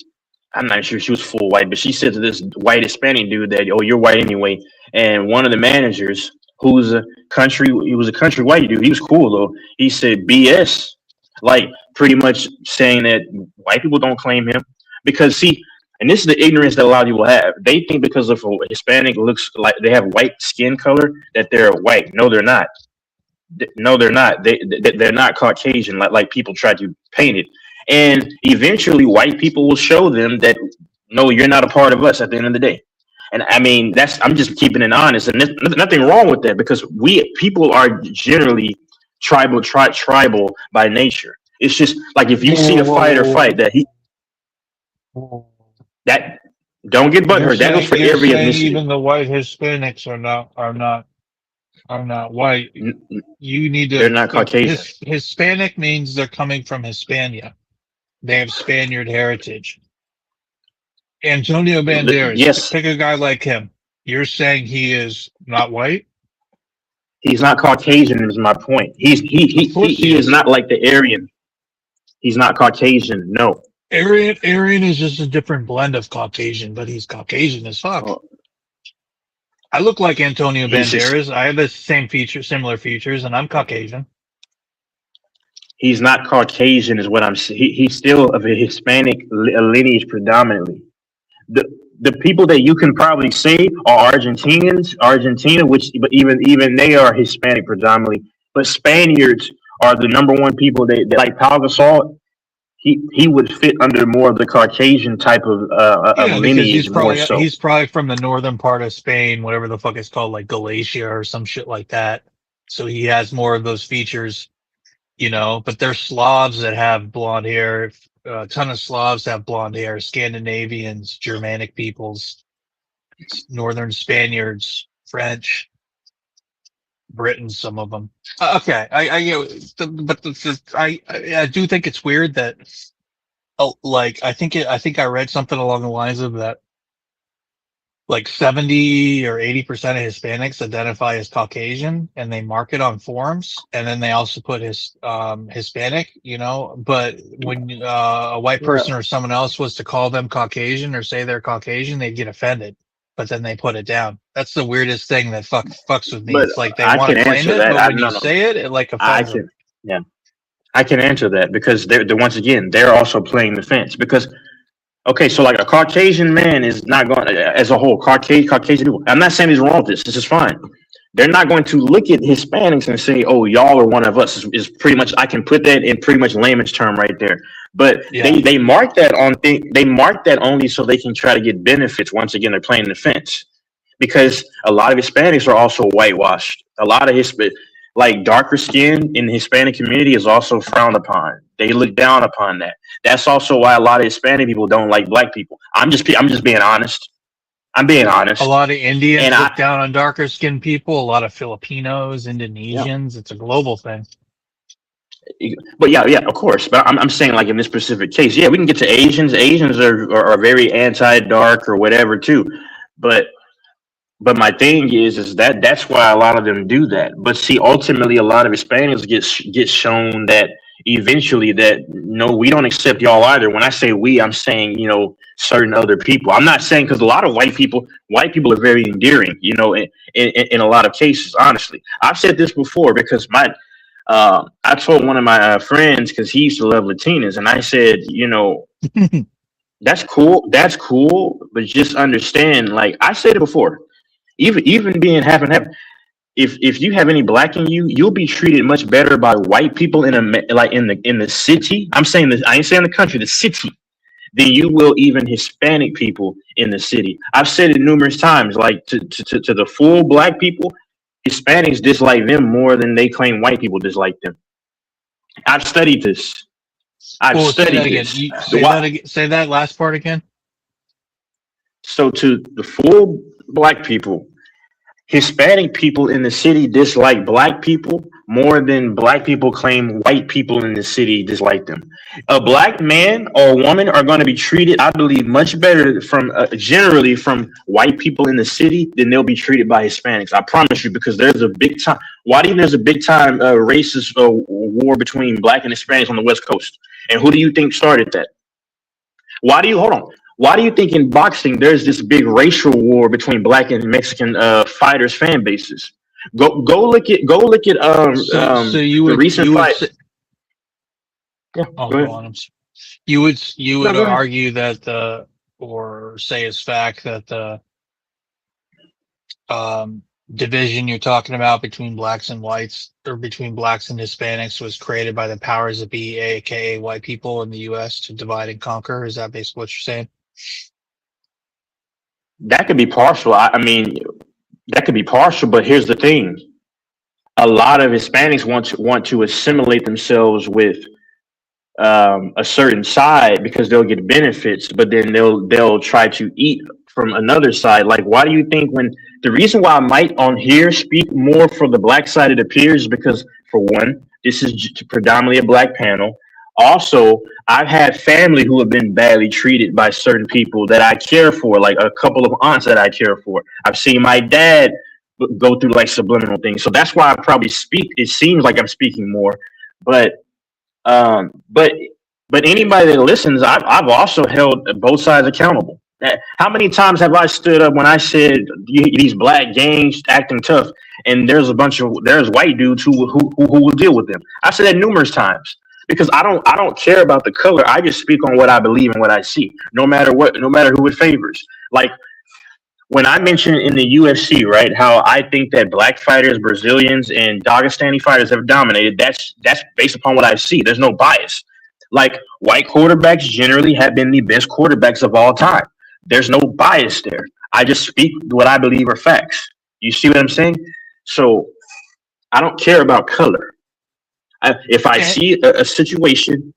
I'm not sure she was full white, but she said to this white Hispanic dude that, "Oh, you're white anyway." And one of the managers, he was a country white dude. He was cool though. He said, "BS," like pretty much saying that white people don't claim him because see, and this is the ignorance that a lot of people have. They think because if a Hispanic looks like they have white skin color that they're white. No, they're not. No, they're not. They're not Caucasian like people try to paint it. And eventually white people will show them that, no, you're not a part of us at the end of the day. And I mean, I'm just keeping it honest, and there's nothing wrong with that because people are generally tribal by nature. It's just like if you see a fighter fight that don't get butthurt. That goes for every ethnicity. Even the white Hispanics are not white. You need to. They're not Caucasian. Hispanic means they're coming from Hispania. They have Spaniard heritage. Antonio Banderas. Yes. Pick a guy like him. You're saying he is not white? He's not Caucasian. Is my point. He is not like the Aryan. He's not Caucasian. No. Aryan is just a different blend of Caucasian, but he's Caucasian as fuck. Oh. I look like Antonio Banderas. I have the similar features, and I'm Caucasian. He's not Caucasian, is what I'm saying. He's still of a Hispanic lineage predominantly. The people that you can probably say are Argentina, but even they are Hispanic predominantly. But Spaniards are the number one people that like Pau Gasol. He would fit under more of the Caucasian type of lineage. He's probably from the northern part of Spain, whatever the fuck it's called, like Galicia or some shit like that. So he has more of those features, but they're Slavs that have blonde hair. A ton of Slavs have blonde hair, Scandinavians, Germanic peoples, northern Spaniards, French, Britons, some of them. Okay, I do think it's weird that, I think I read something along the lines of that, like 70 or 80% of Hispanics identify as Caucasian, and they mark it on forums, and then they also put Hispanic, but when a white person or someone else was to call them Caucasian or say they're Caucasian, they'd get offended. But then they put it down. That's the weirdest thing that fucks with me. But it's like they want to claim it, but when you say it, it like offends them. Yeah, I can answer that because they're once again they're also playing the fence because. Okay, so like a Caucasian man is not going as a whole Caucasian people. I'm not saying he's wrong with this. This is fine. They're not going to look at Hispanics and say, "Oh, y'all are one of us." Is pretty much I can put that in pretty much layman's term right there. But they mark that they mark that only so they can try to get benefits. Once again, they're playing the fence because a lot of Hispanics are also whitewashed. A lot of like darker skin in the Hispanic community is also frowned upon. They look down upon that. That's also why a lot of Hispanic people don't like black people. I'm just being honest. I'm being honest. A lot of Indians And look down on darker skinned people, a lot of Filipinos, Indonesians. It's a global thing. But yeah, of course. But I'm saying, like, in this specific case, yeah, we can get to Asians. Asians are very anti-dark or whatever too. But my thing is that that's why a lot of them do that. But see, ultimately, a lot of Hispanics get shown that eventually that no, we don't accept y'all either. When I say we, I'm saying, you know, certain other people. I'm not saying, because a lot of white people are very endearing, you know, in a lot of cases. Honestly, I've said this before because I told one of my friends, because he used to love Latinas, and I said, you know, that's cool, but just understand, like I said it before, even being half and half, if you have any black in you, you'll be treated much better by white people in the city. I'm saying this, I ain't saying the country, the city, than you will even Hispanic people in the city. I've said it numerous times, like to the full black people, Hispanics dislike them more than they claim white people dislike them. I've studied this. Say that last part again. So to the full black people, Hispanic people in the city dislike black people more than black people claim white people in the city dislike them. A black man or woman are going to be treated, I believe, much better generally from white people in the city than they'll be treated by Hispanics. I promise you, because there's a big time. Why do you think there's a big time racist war between black and Hispanics on the West Coast? And who do you think started that? Why do you think in boxing there's this big racial war between black and Mexican fighters fan bases? Go look at the recent fight. You would argue that or say as fact that the division you're talking about between blacks and whites, or between blacks and Hispanics, was created by the powers that be, aka white people in the U.S., to divide and conquer. Is that basically what you're saying? That could be partial. I mean, that could be partial, but here's the thing: a lot of Hispanics want to assimilate themselves with a certain side because they'll get benefits, but then they'll try to eat from another side. Like, why do you think the reason why I might on here speak more for the black side, it appears, because for one, this is predominantly a black panel. Also, I've had family who have been badly treated by certain people that I care for, like a couple of aunts that I care for. I've seen my dad go through like subliminal things. So that's why I probably speak. It seems like I'm speaking more, but anybody that listens, I've also held both sides accountable. How many times have I stood up when I said these black gangs acting tough, and there's white dudes who will deal with them? I've said that numerous times. Because I don't care about the color. I just speak on what I believe and what I see, no matter who it favors. Like when I mentioned in the UFC, right, how I think that black fighters, Brazilians, and Dagestani fighters have dominated. That's based upon what I see. There's no bias. Like, white quarterbacks generally have been the best quarterbacks of all time. There's no bias there. I just speak what I believe are facts. You see what I'm saying? So I don't care about color. If I see a situation,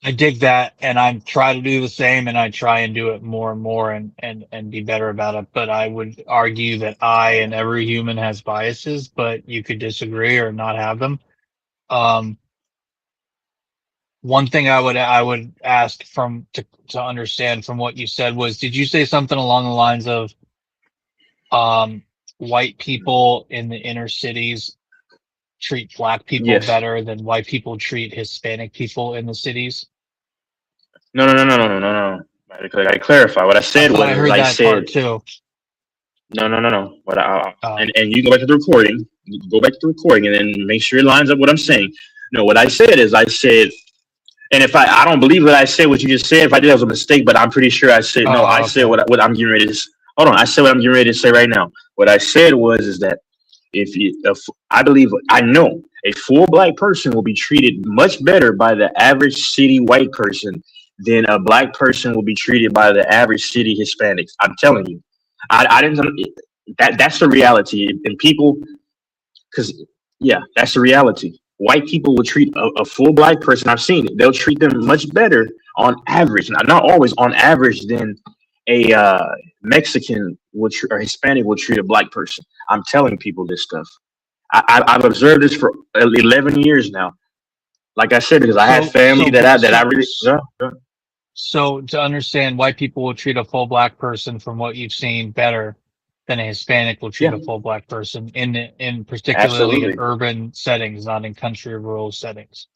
I dig that, and I try to do the same, and I try and do it more and more and be better about it. But I would argue that I and every human has biases, but you could disagree or not have them. One thing I would ask to understand from what you said was, did you say something along the lines of white people in the inner cities treat black people better than white people treat Hispanic people in the cities? No. I gotta clarify. What I said was, I said too. No. What and you go back to the recording. And then make sure it lines up what I'm saying. No, what I said is, and if I don't believe that I said what you just said. If I did, that was a mistake. But I'm pretty sure I said no. I said what I'm getting ready to. Hold on. I said what I'm getting ready to say right now. What I said is that I know a full black person will be treated much better by the average city white person than a black person will be treated by the average city Hispanics. I'm telling you, I didn't. That's the reality. And people, because yeah, that's the reality. White people will treat a full black person. I've seen it. They'll treat them much better on average, not always on average, than a Mexican would or Hispanic will treat a black person. I'm telling people this stuff. I've observed this for 11 years now. Like I said, because I had family that I really. So to understand, white people will treat a full black person, from what you've seen, better than a Hispanic will treat a full black person in particularly Absolutely. in urban settings, not in country or rural settings.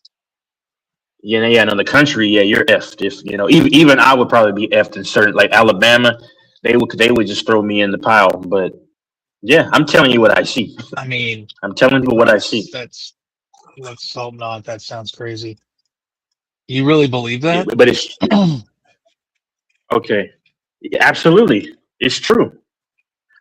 Yeah, in the country, yeah, you're effed. If even I would probably be effed in certain, like Alabama, they would just throw me in the pile. But yeah, I'm telling you what I see. I mean, I'm telling people what I see. Let's hope not. That sounds crazy. You really believe that? But it's okay. Yeah, absolutely, it's true.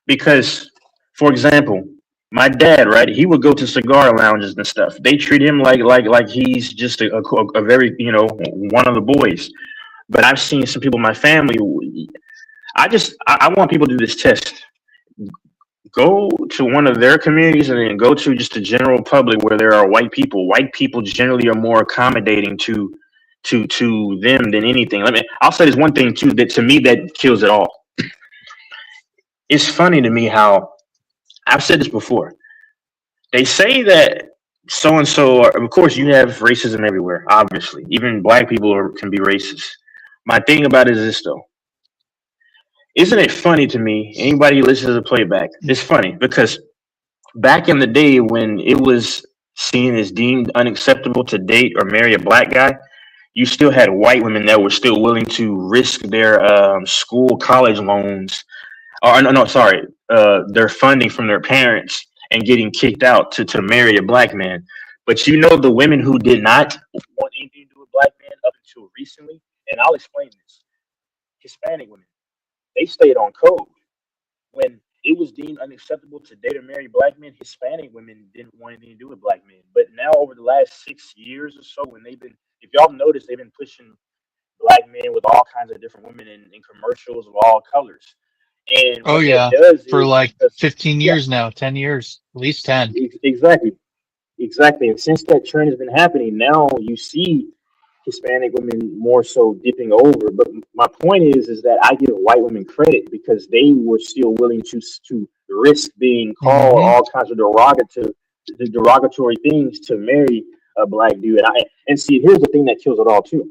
Because, for example, my dad, right? He would go to cigar lounges and stuff. They treat him like he's just a very one of the boys. But I've seen some people in my family. I want people to do this test. Go to one of their communities and then go to just the general public where there are white people. White people generally are more accommodating to them than anything. I'll say this one thing too, that to me that kills it all. It's funny to me how I've said this before. They say that so and so. Of course, you have racism everywhere. Obviously, even black people can be racist. My thing about it is this though. Isn't it funny to me? Anybody who listens to the playback, it's funny because back in the day when it was seen as deemed unacceptable to date or marry a black guy, you still had white women that were still willing to risk their school, college loans, or no, sorry, their funding from their parents and getting kicked out to marry a black man. But the women who did not want anything to do with black men up until recently, and I'll explain this. Hispanic women, they stayed on code. When it was deemed unacceptable to date or marry black men, Hispanic women didn't want anything to do with black men. But now over the last 6 years or so, if y'all notice, they've been pushing black men with all kinds of different women in commercials of all colors. And oh yeah, for like 15 years now, 10 years, at least 10. Exactly. And since that trend has been happening, now you see Hispanic women more so dipping over. But my point is that I give white women credit because they were still willing to risk being called all kinds of derogatory things to marry a black dude. And see, here's the thing that kills it all too.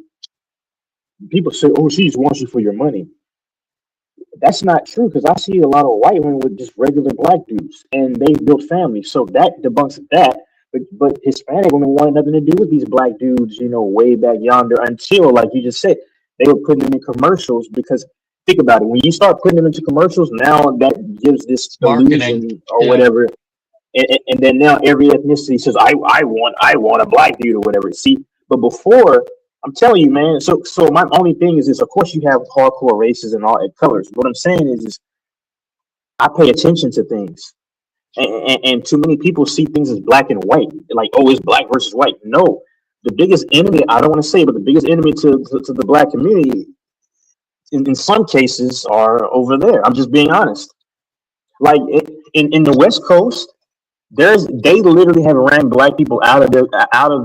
People say, "Oh, she just wants you for your money." That's not true because I see a lot of white women with just regular black dudes, and they built families. So that debunks that. But Hispanic women wanted nothing to do with these black dudes, way back yonder until, like you just said, they were putting them in commercials. Because think about it, when you start putting them into commercials, now that gives this illusion or whatever, and then now every ethnicity says, "I want a black dude" or whatever. See, but before, I'm telling you, man. So my only thing is this: of course, you have hardcore races and all colors. What I'm saying is I pay attention to things. And too many people see things as black and white, like, oh, it's black versus white. No, the biggest enemy, I don't want to say, but the biggest enemy to the black community, in some cases, are over there. I'm just being honest. Like in the West Coast, they literally have ran black people out of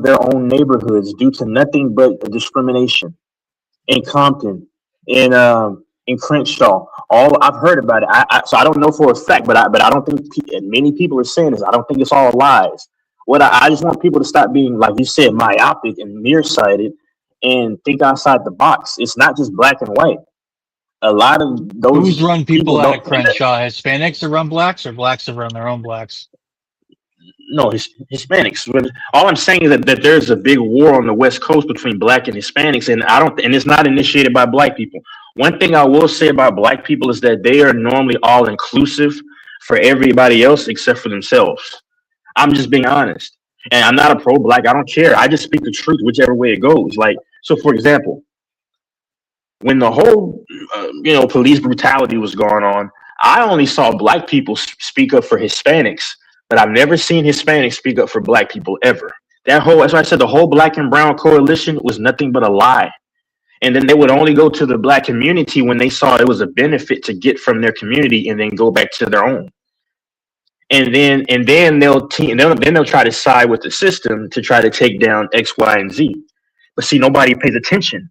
their own neighborhoods due to nothing but discrimination. In Compton, in Crenshaw, I've heard about it. So I don't know for a fact, but I don't think many people are saying this. I don't think it's all lies. I just want people to stop being, like you said, myopic and nearsighted and think outside the box. It's not just black and white. A lot of those. Who's run people out of Crenshaw? Hispanics that run blacks, or blacks that run their own blacks? No, Hispanics. All I'm saying is that there's a big war on the West Coast between black and Hispanics, and it's not initiated by black people. One thing I will say about black people is that they are normally all inclusive for everybody else except for themselves. I'm just being honest, and I'm not a pro-black. I don't care. I just speak the truth, whichever way it goes. Like, so, for example, when the whole police brutality was going on, I only saw black people speak up for Hispanics. But I've never seen Hispanics speak up for black people ever. That's why I said the whole black and brown coalition was nothing but a lie. And then they would only go to the black community when they saw it was a benefit to get from their community and then go back to their own. and then they'll try to side with the system to try to take down X, Y, and Z. But see, nobody pays attention.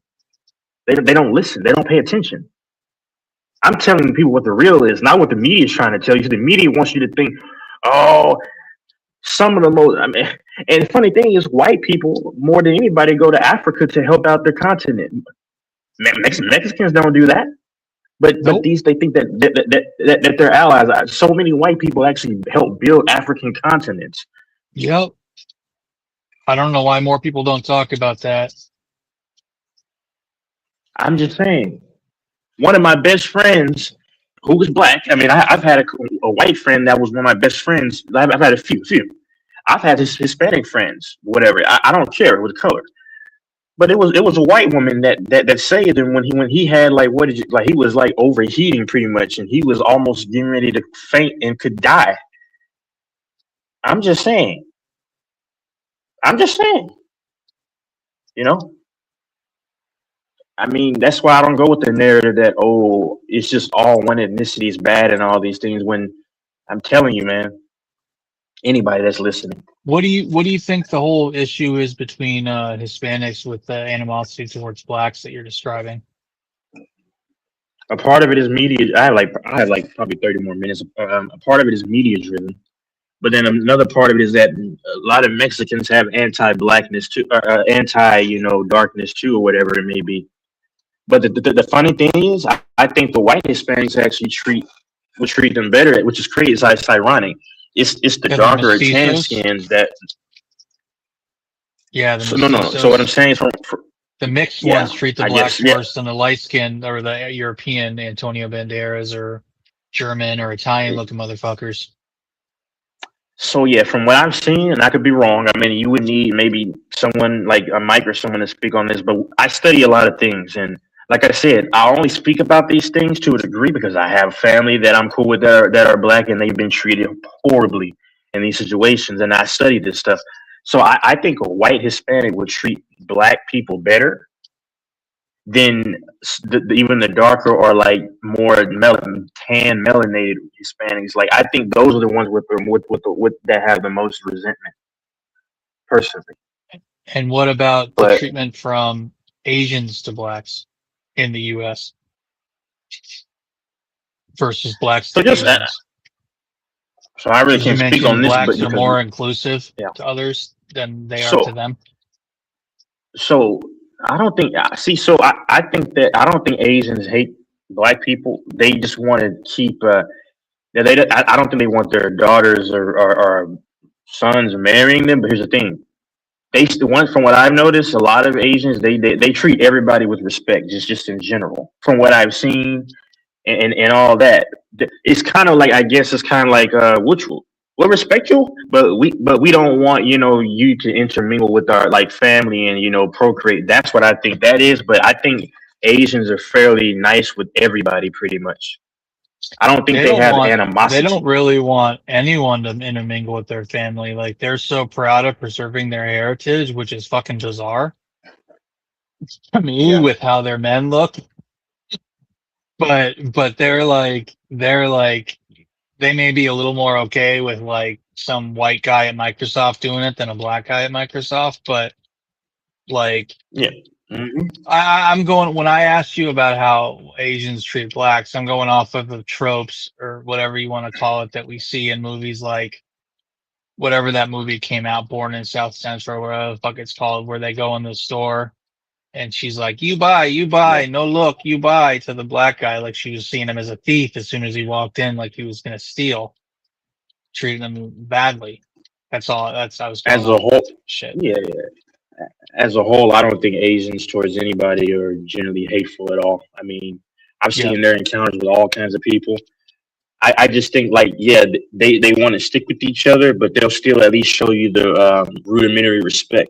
They don't listen. They don't pay attention. I'm telling people what the real is, not what the media is trying to tell you. The media wants you to think, oh, some of the most. I mean, and the funny thing is, white people more than anybody go to Africa to help out their continent. Mexicans don't do that, but these they think that they're allies. So many white people actually help build African continents. Yep. I don't know why more people don't talk about that. I'm just saying. One of my best friends, who was black. I mean, I've had a white friend that was one of my best friends. I've had a few. I've had Hispanic friends, whatever. I don't care with color. But it was a white woman that said, and when he had like he was like overheating pretty much, and he was almost getting ready to faint and could die. I'm just saying. You know. I mean, that's why I don't go with the narrative that, oh, it's just all one ethnicity is bad and all these things. When I'm telling you, man, anybody that's listening. What do you think the whole issue is between Hispanics with the animosity towards blacks that you're describing? A part of it is media. I have like probably 30 more minutes. A part of it is media driven, but then another part of it is that a lot of Mexicans have anti-blackness too, darkness too, or whatever it may be. But the funny thing is, I think the white Hispanics actually treat them better, which is crazy. It's ironic. It's the darker or tan skins that. Yeah. No. So what I'm saying is, the mixed ones treat the blacks worse than the light skin or the European Antonio Banderas or German or Italian looking motherfuckers. So yeah, from what I've seen, and I could be wrong. I mean, you would need maybe someone like a Mike or someone to speak on this, but I study a lot of things, and like I said, I only speak about these things to a degree because I have family that I'm cool with that are black, and they've been treated horribly in these situations, and I study this stuff. So I think a white Hispanic would treat black people better than even the darker or like more tan melanated Hispanics. Like I think those are the ones with that have the most resentment, personally. And what about the treatment from Asians to blacks in the U.S. versus blacks to Asians? So I really can't speak on this, blacks are more inclusive to others than they are to them. So I don't think. So I think that I don't think Asians hate black people. They just want to keep. I don't think they want their daughters or sons marrying them. But here's the thing: from what I've noticed, a lot of Asians they treat everybody with respect, just in general. From what I've seen, and all that, it's kind of like we'll respect you, but we don't want you to intermingle with our like family and procreate. That's what I think that is. But I think Asians are fairly nice with everybody, pretty much. I don't think they have animosity. They don't really want anyone to intermingle with their family. Like they're so proud of preserving their heritage, which is fucking bizarre. I mean, with how their men look. But they're like they may be a little more okay with like some white guy at Microsoft doing it than a black guy at Microsoft. But like, I'm going, when I asked you about how Asians treat blacks, I'm going off of the tropes or whatever you want to call it that we see in movies like whatever that movie came out, Born in South Central, whatever the fuck it's called, where they go in the store and she's like, you buy, no look, you buy, to the black guy, like she was seeing him as a thief as soon as he walked in, like he was going to steal, treating him badly. That's all. I was as a whole. Shit. Yeah. As a whole, I don't think Asians towards anybody are generally hateful at all. I mean, I've seen their encounters with all kinds of people. I just think they want to stick with each other, but they'll still at least show you the rudimentary respect,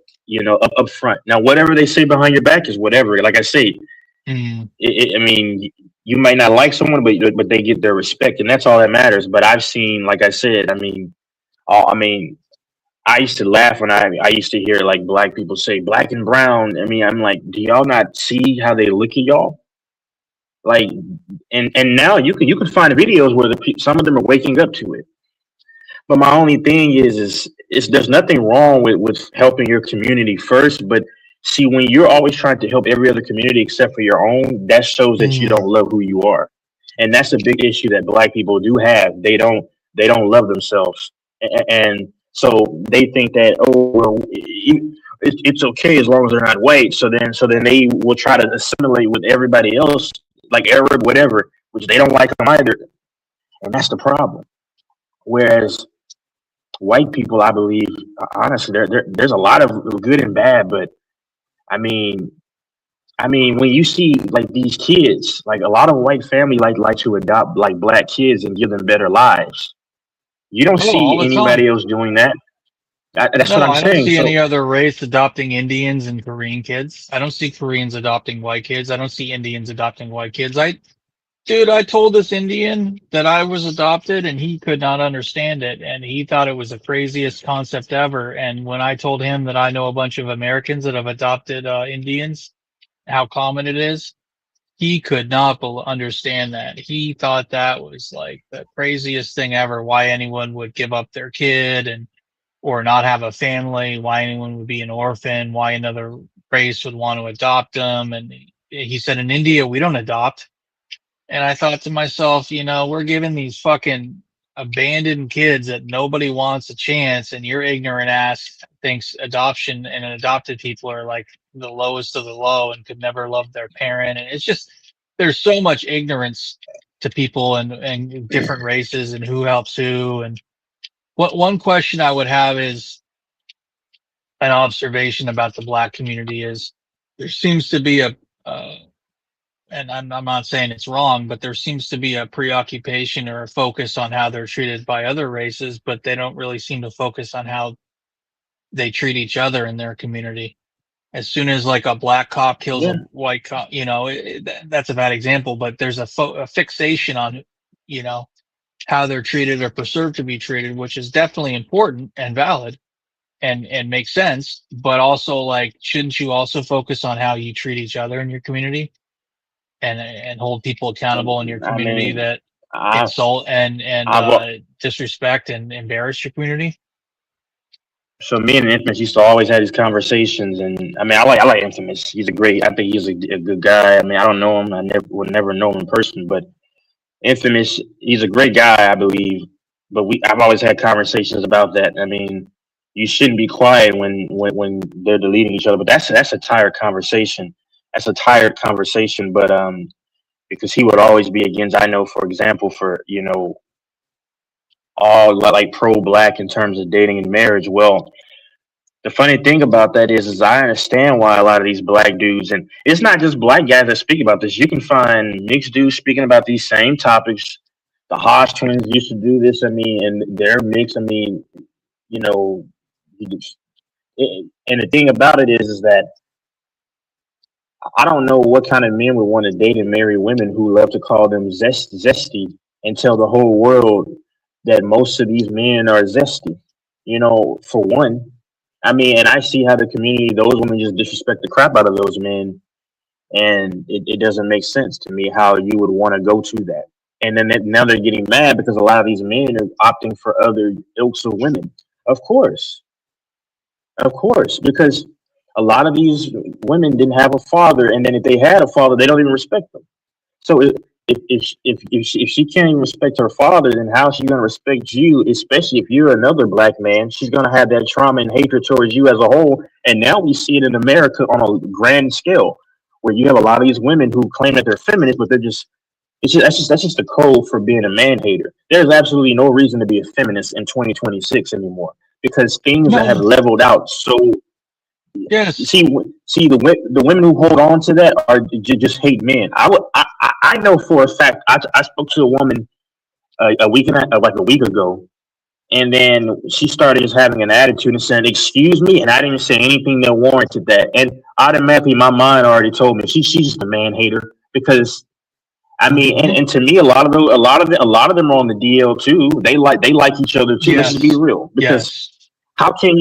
up front. Now, whatever they say behind your back is whatever. Like I say, I mean, you might not like someone, but they get their respect, and that's all that matters. But I've seen, like I said, I used to laugh when I used to hear like black people say black and brown. I mean, I'm like, do y'all not see how they look at y'all? Like, and now you can find videos where some of them are waking up to it. But my only thing is there's nothing wrong with helping your community first, but see, when you're always trying to help every other community except for your own, that shows that you don't love who you are, and that's a big issue that Black people do have. They don't love themselves, and so they think that, oh well, it's okay as long as they're not white. So then they will try to assimilate with everybody else, like Arab, whatever, which they don't like them either, and that's the problem. Whereas white people, I believe, honestly, there's a lot of good and bad, but I mean, when you see like these kids, like a lot of white family like to adopt like Black kids and give them better lives. You don't Oh, all see the time. anybody else doing that. That's what No, I'm I don't saying. see So any other race adopting Indians and Korean kids. I don't see Koreans adopting white kids. I don't see Indians adopting white kids. Dude, I told this Indian that I was adopted and he could not understand it. And he thought it was the craziest concept ever. And when I told him that I know a bunch of Americans that have adopted Indians, how common it is, he could not understand that. He thought that was like the craziest thing ever. Why anyone would give up their kid and or not have a family, why anyone would be an orphan, why another race would want to adopt them. And he said, in India, we don't adopt. And I thought to myself, we're giving these fucking abandoned kids that nobody wants a chance, and your ignorant ass thinks adoption and adopted people are like the lowest of the low and could never love their parent. And it's just, there's so much ignorance to people and different races and who helps who. And one question I would have is an observation about the Black community is there seems to be and I'm not saying it's wrong, but there seems to be a preoccupation or a focus on how they're treated by other races, but they don't really seem to focus on how they treat each other in their community. As soon as like a Black cop kills a white cop, that's a bad example, but there's a fixation on, how they're treated or preserved to be treated, which is definitely important and valid and makes sense. But also, like, shouldn't you also focus on how you treat each other in your community? And hold people accountable in your community that insult and disrespect and embarrass your community. So me and Infamous used to always have these conversations, and I mean, I like Infamous. I think he's a good guy. I mean, I don't know him. I would never know him in person, but Infamous, he's a great guy, I believe. But I've always had conversations about that. I mean, you shouldn't be quiet when they're deleting each other. But that's a tired conversation. But because he would always be against, I know, for example, for all like pro-Black in terms of dating and marriage. Well, the funny thing about that is I understand why a lot of these Black dudes, and it's not just Black guys that speak about this. You can find mixed dudes speaking about these same topics. The Hodge twins used to do this. I mean, and they're mixed. I mean, and the thing about it is that I don't know what kind of men would want to date and marry women who love to call them zesty and tell the whole world that most of these men are zesty. For one. I mean, and I see how the community, those women just disrespect the crap out of those men. And it doesn't make sense to me how you would want to go to that. And then now they're getting mad because a lot of these men are opting for other ilks of women. Of course, because a lot of these women didn't have a father. And then if they had a father, they don't even respect them. So if she can't even respect her father, then how is she going to respect you? Especially if you're another Black man, she's going to have that trauma and hatred towards you as a whole. And now we see it in America on a grand scale, where you have a lot of these women who claim that they're feminists, but that's just the code for being a man hater. There's absolutely no reason to be a feminist in 2026 anymore, because things that have leveled out so. Yes. See the women who hold on to that are just hate men. I know for a fact. I spoke to a woman a week ago, and then she started just having an attitude and saying, "Excuse me," and I didn't say anything that warranted that. And automatically, my mind already told me she's just a man hater, because I mean, and to me, a lot of them are on the DL too. They like each other too. Yes. Let's be real, because. How can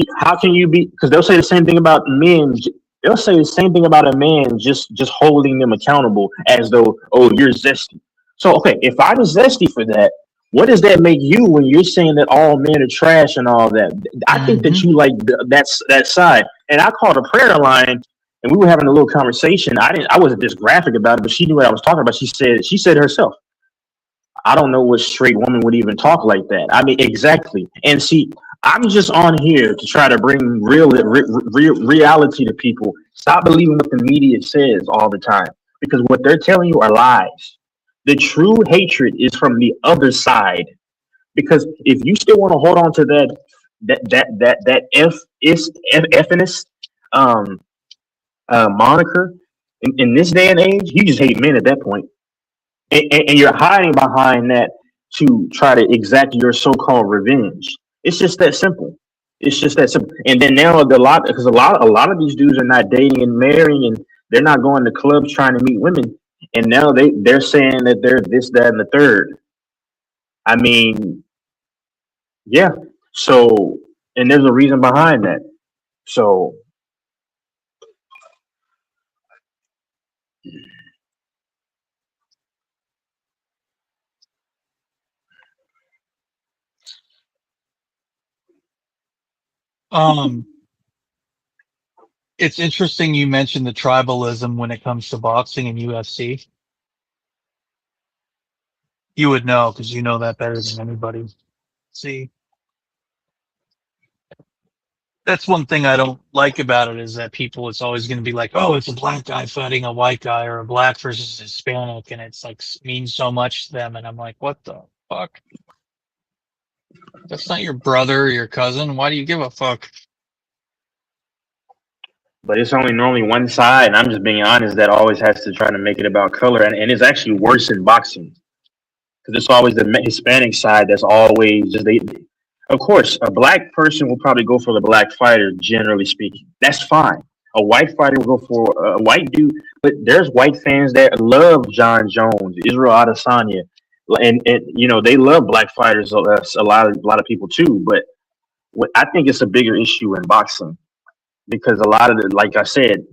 you be? Because they'll say the same thing about men. They'll say the same thing about a man just holding them accountable as though, oh, you're zesty. So okay, if I'm zesty for that, What does that make you when you're saying that all men are trash and all that? I think that you like that side. And I called a prayer line, and we were having a little conversation. I wasn't this graphic about it, but she knew what I was talking about. She said herself, I don't know what straight woman would even talk like that. I mean, exactly. And see, I'm just on here to try to bring reality to people. Stop believing what the media says all the time, because what they're telling you are lies. The true hatred is from the other side. Because if you still want to hold on to that F-ness moniker in this day and age, you just hate men at that point. And you're hiding behind that to try to exact your so-called revenge. It's just that simple. It's just that simple. And then now because a lot of these dudes are not dating and marrying, and they're not going to clubs trying to meet women. And now they're saying that they're this, that, and the third. I mean, yeah. So, and there's a reason behind that. So, It's interesting you mentioned the tribalism when it comes to boxing and UFC. You would know because you know that better than anybody. See, that's one thing I don't like about it, is that it's always going to be like, oh, it's a black guy fighting a white guy, or a black versus Hispanic, and it's like means so much to them. And I'm like, what the fuck? That's not your brother or your cousin. Why do you give a fuck? but it's only normally one side, and I'm just being honest, that always has to try to make it about color. And it's actually worse in boxing, because it's always the Hispanic side that's always just of course, a black person will probably go for the black fighter, generally speaking. That's fine. A white fighter will go for a white dude, but there's white fans that love John Jones, Israel Adesanya, and you know, they love black fighters. A lot of people too. But I think it's a bigger issue in boxing, because a lot of like I said,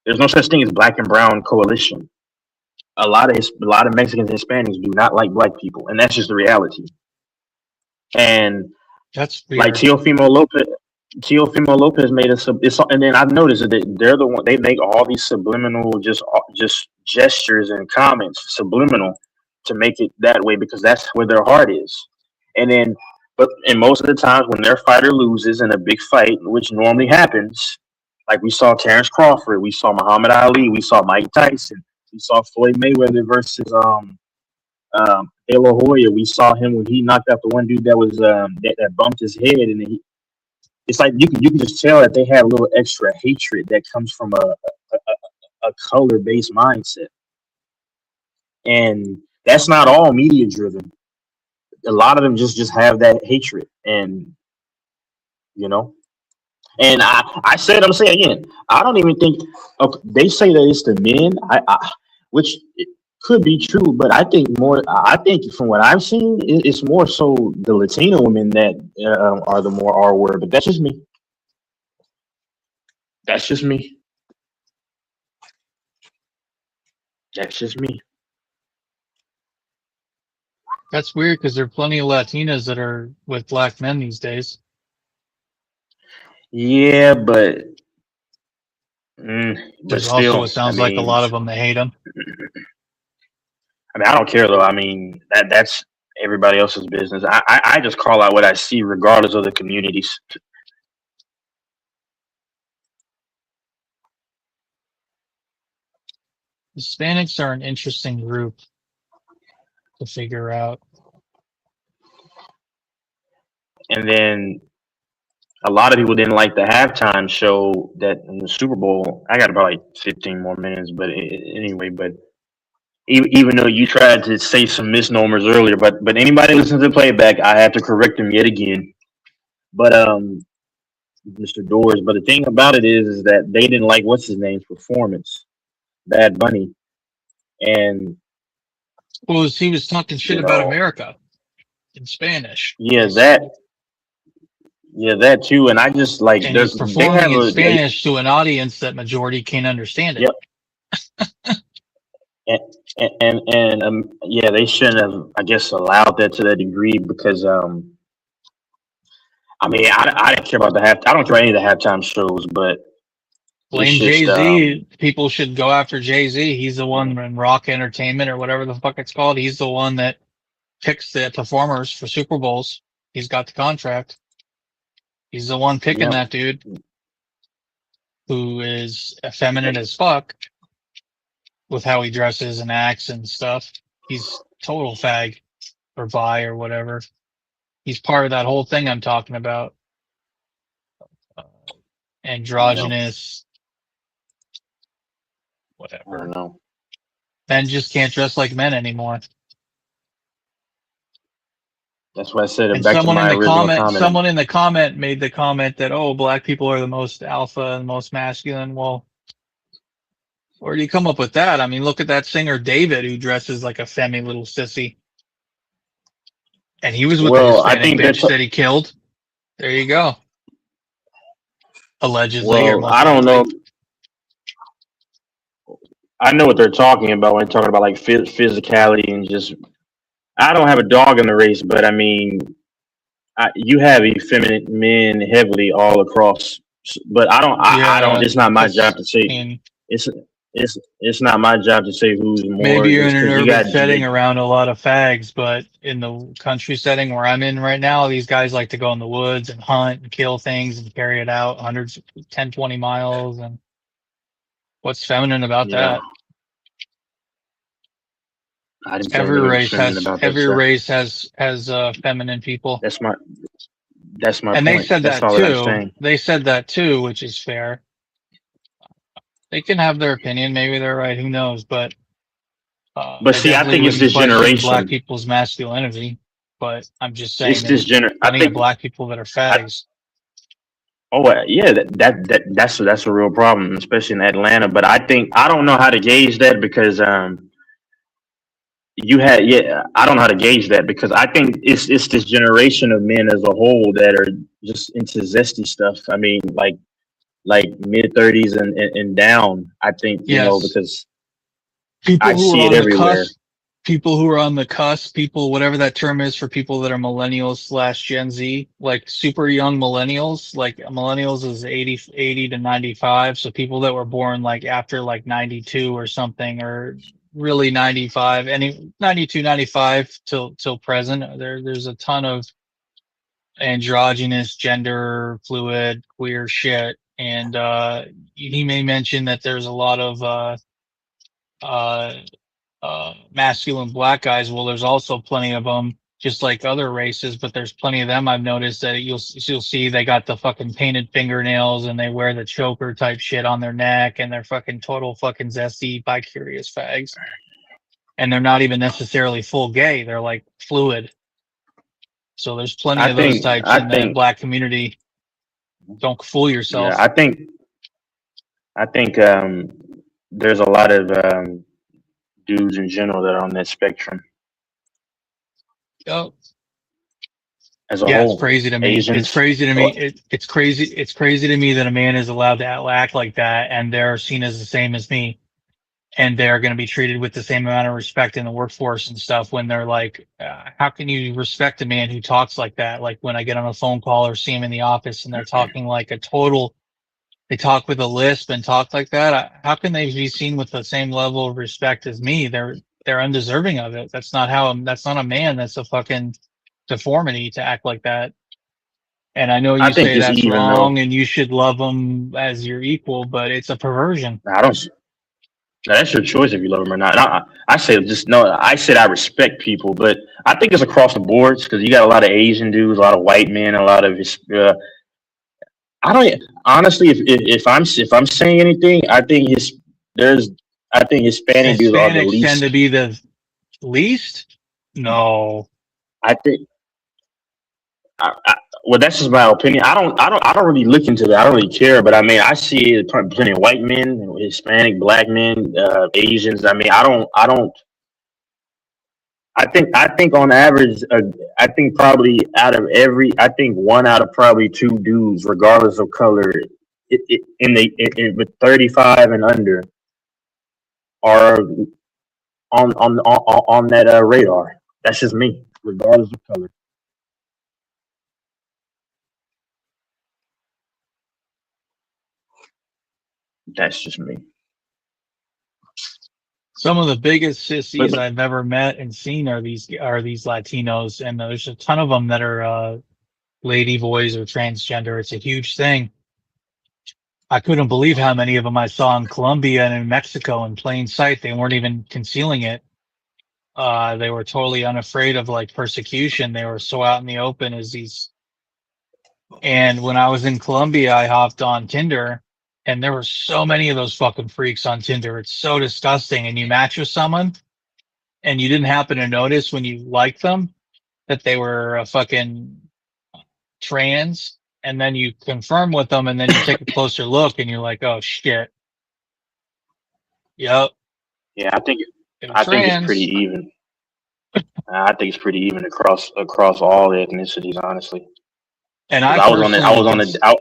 there's no such thing as black and brown coalition. A lot of Mexicans and Hispanics do not like black people, and that's just the reality. And that's weird. Like Teofimo Lopez made and then I've noticed that they're the one, they make all these subliminal just gestures and comments subliminal to make it that way, because that's where their heart is. And most of the times when their fighter loses in a big fight, which normally happens, like we saw Terrence Crawford, we saw Muhammad Ali, we saw Mike Tyson, we saw Floyd Mayweather versus De La Hoya. We saw him when he knocked out the one dude that was that bumped his head, and it's like you can just tell that they have a little extra hatred that comes from a color based mindset, and that's not all media driven. A lot of them just have that hatred, and you know. And I'm saying again, I don't even think they say that it's the men, which could be true, but I think from what I've seen, it's more so the Latino women that are the more R word. But that's just me. That's just me. That's just me. That's weird, because there are plenty of Latinas that are with black men these days. Yeah, but There's still, also, it sounds like a lot of them, they hate them. I mean, I don't care though. I mean, that's everybody else's business. I just call out what I see, regardless of the communities. Hispanics are an interesting group to figure out. And then a lot of people didn't like the halftime show that in the Super Bowl. I got about like 15 more minutes, but anyway, but even though you tried to say some misnomers earlier, but anybody listens to the playback, I have to correct them yet again. But Mr. Doors. But the thing about it is that they didn't like what's his name's performance, Bad Bunny, and he was talking shit about America in Spanish. Yeah, that too. And I just like and he's performing in Spanish to an audience that majority can't understand it. Yep. and yeah, they shouldn't have, I guess, allowed that to that degree because I mean, I didn't care about the half. I don't care about any of the halftime shows, but it's Blame just Jay-Z. People should go after Jay-Z. He's the one in Rock Entertainment or whatever the fuck it's called. He's the one that picks the performers for Super Bowls. He's got the contract. He's the one picking Yep. that dude who is effeminate as fuck with how he dresses and acts and stuff. He's total fag or bi or whatever. He's part of that whole thing I'm talking about. Androgynous, I whatever. don't know. Men just can't dress like men anymore. That's why I said it And back to someone in my the original comment, comment. made the comment that, oh, black people are the most alpha and most masculine. Well, where do you come up with that? I mean, look at that singer David who dresses like a femi little sissy. And he was with the Well, I Hispanic think bitch that's that he killed. There you go. Allegedly, or well, most I don't likely. know. I know what they're talking about when they're talking about like physicality and just. I don't have a dog in the race, but I mean, you have effeminate men heavily all across. But I don't. I don't. Yeah, It's not my because, job to I say. mean, It's not my job to say who's more. maybe you're in Just an because you urban got. setting around a lot of fags, but in the country setting where I'm in right now, these guys like to go in the woods and hunt and kill things and carry it out 10, 20 miles. And what's feminine about Yeah, that? I just don't know what's feminine about that Every stuff. race has feminine people. That's my And they point. said That's that all that I'm too. saying. They said that too, which is fair. They can have their opinion. Maybe they're right. Who knows? But But I see, I definitely think it's wouldn't this question black generation. people's masculinity. But I'm just It's saying this there's gener. I plenty of think. black people that are fags. Yeah, that's a real problem, especially in Atlanta. But I think I don't know how to gauge that because I don't know how to gauge that because I think it's this generation of men as a whole that are just into zesty stuff. I mean, like mid-30s and down. I think Yes. because People I who see are it on the everywhere. cusp, people who are on the cusp, people, whatever that term is for people that are millennials / Gen Z, like super young millennials, like millennials is 80 to 95. So people that were born like after like 92 or something, or really 95, 92, 95 till present. There's a ton of androgynous, gender fluid, queer shit. And, he may mention that there's a lot of, masculine black guys. Well, there's also plenty of them, just like other races, but there's plenty of them. I've noticed that you'll see they got the fucking painted fingernails and they wear the choker type shit on their neck and they're fucking total fucking zesty, bi-curious fags. And they're not even necessarily full gay. They're like fluid. So there's plenty of those types in the black community. Don't fool yourself. Yeah, I think there's a lot of dudes in general that are on that spectrum Oh, as a yeah, whole. it's crazy to me. Asians. It's crazy to me. It's crazy. It's crazy to me that a man is allowed to act like that, and they're seen as the same as me, and they're going to be treated with the same amount of respect in the workforce and stuff. When they're like, how can you respect a man who talks like that? Like when I get on a phone call or see him in the office, and they're talking like a total. They talk with a lisp and talk like that. How can they be seen with the same level of respect as me? They're undeserving of it. That's not a man. That's a fucking deformity to act like that. And I know you I think say it's that's even wrong though and you should love them as your equal, but it's a perversion. I don't. Now, that's your choice if you love them or not. I say just no. I said I respect people, but I think it's across the boards because you got a lot of Asian dudes, a lot of white men, a lot of I don't honestly. If I'm saying anything, I think Hispanic dudes are the Hispanics tend least. to be the least? No. I think. Well, that's just my opinion. I don't really look into that. I don't really care. But I mean, I see plenty of white men, Hispanic, black men, Asians. I mean, I don't. I think on average, I think probably I think 1 out of probably 2 dudes, regardless of color, with 35 and under, are on that radar. That's just me, regardless of color. That's just me. Some of the biggest sissies But I've ever met and seen are these Latinos, and there's a ton of them that are lady boys or transgender. It's a huge thing. I couldn't believe how many of them I saw in Colombia and in Mexico in plain sight. They weren't even concealing it. They were totally unafraid of like persecution. They were so out in the open as these. And when I was in Colombia, I hopped on Tinder, and there were so many of those fucking freaks on Tinder. It's so disgusting. And you match with someone, and you didn't happen to notice when you liked them that they were a fucking trans, and then you confirm with them, and then you take a closer look, and you're like, oh shit. Yep. yeah, I think They're it's trans. pretty even. I think it's pretty even across all the ethnicities, honestly. And 'Cause I I was on the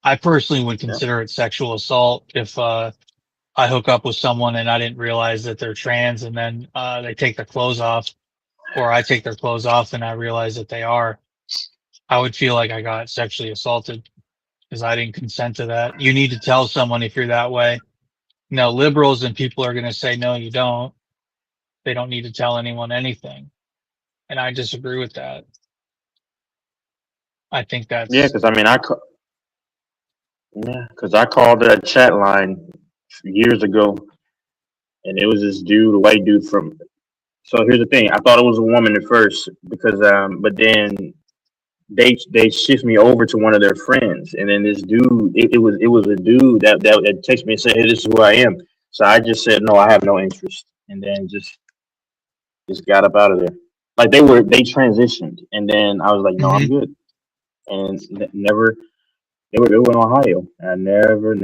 I personally would consider it sexual assault if I hook up with someone and I didn't realize that they're trans, and then they take their clothes off, or I take their clothes off and I realize that they are. I would feel like I got sexually assaulted because I didn't consent to that. You need to tell someone if you're that way. Now, liberals and people are going to say, no, you don't. They don't need to tell anyone anything. And I disagree with that. I think that's yeah, because I mean, I called that chat line years ago, and it was this dude, a white dude from. So here's the thing: I thought it was a woman at first because, but then they shift me over to one of their friends, and then this dude, it was a dude that texted me and said, "Hey, this is who I am." So I just said, "No, I have no interest," and then just got up out of there. Like they transitioned, and then I was like, "No, I'm good," and never. They were in Ohio. I never.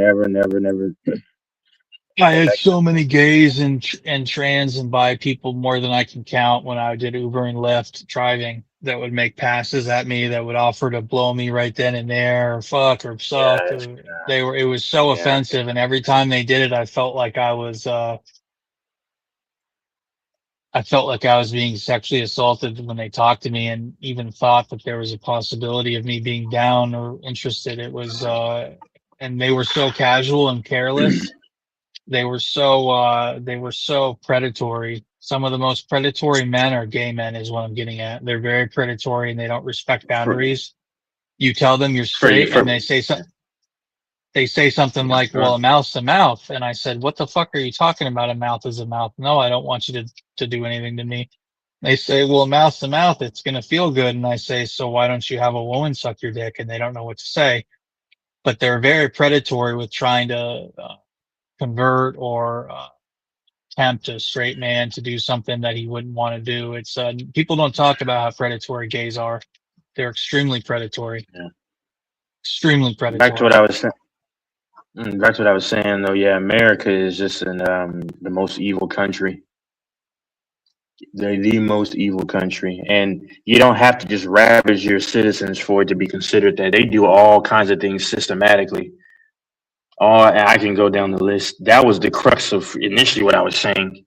I had so many gays and trans and bi people, more than I can count, when I did Uber and Lyft driving, that would make passes at me, that would offer to blow me right then and there, or fuck, or suck. It was so offensive, and every time they did it, I felt like I was being sexually assaulted when they talked to me, and even thought that there was a possibility of me being down or interested. It was, and they were so casual and careless. They were so predatory. Some of the most predatory men are gay men, is what I'm getting at. They're very predatory, and they don't respect boundaries. You tell them you're straight, and they say something like, well, a mouth's a mouth. And I said, what the fuck are you talking about? A mouth is a mouth. No, I don't want you to do anything to me. They say, well, mouth's a mouth. It's going to feel good. And I say, so why don't you have a woman suck your dick? And they don't know what to say. But they're very predatory with trying to convert or tempt a straight man to do something that he wouldn't want to do. It's people don't talk about how predatory gays are. They're extremely predatory. Yeah. Extremely predatory. Back to what I was saying, though. Yeah, America is just the most evil country. They're the most evil country, and you don't have to just ravage your citizens for it to be considered that. They do all kinds of things systematically. And I can go down the list. That was the crux of initially what I was saying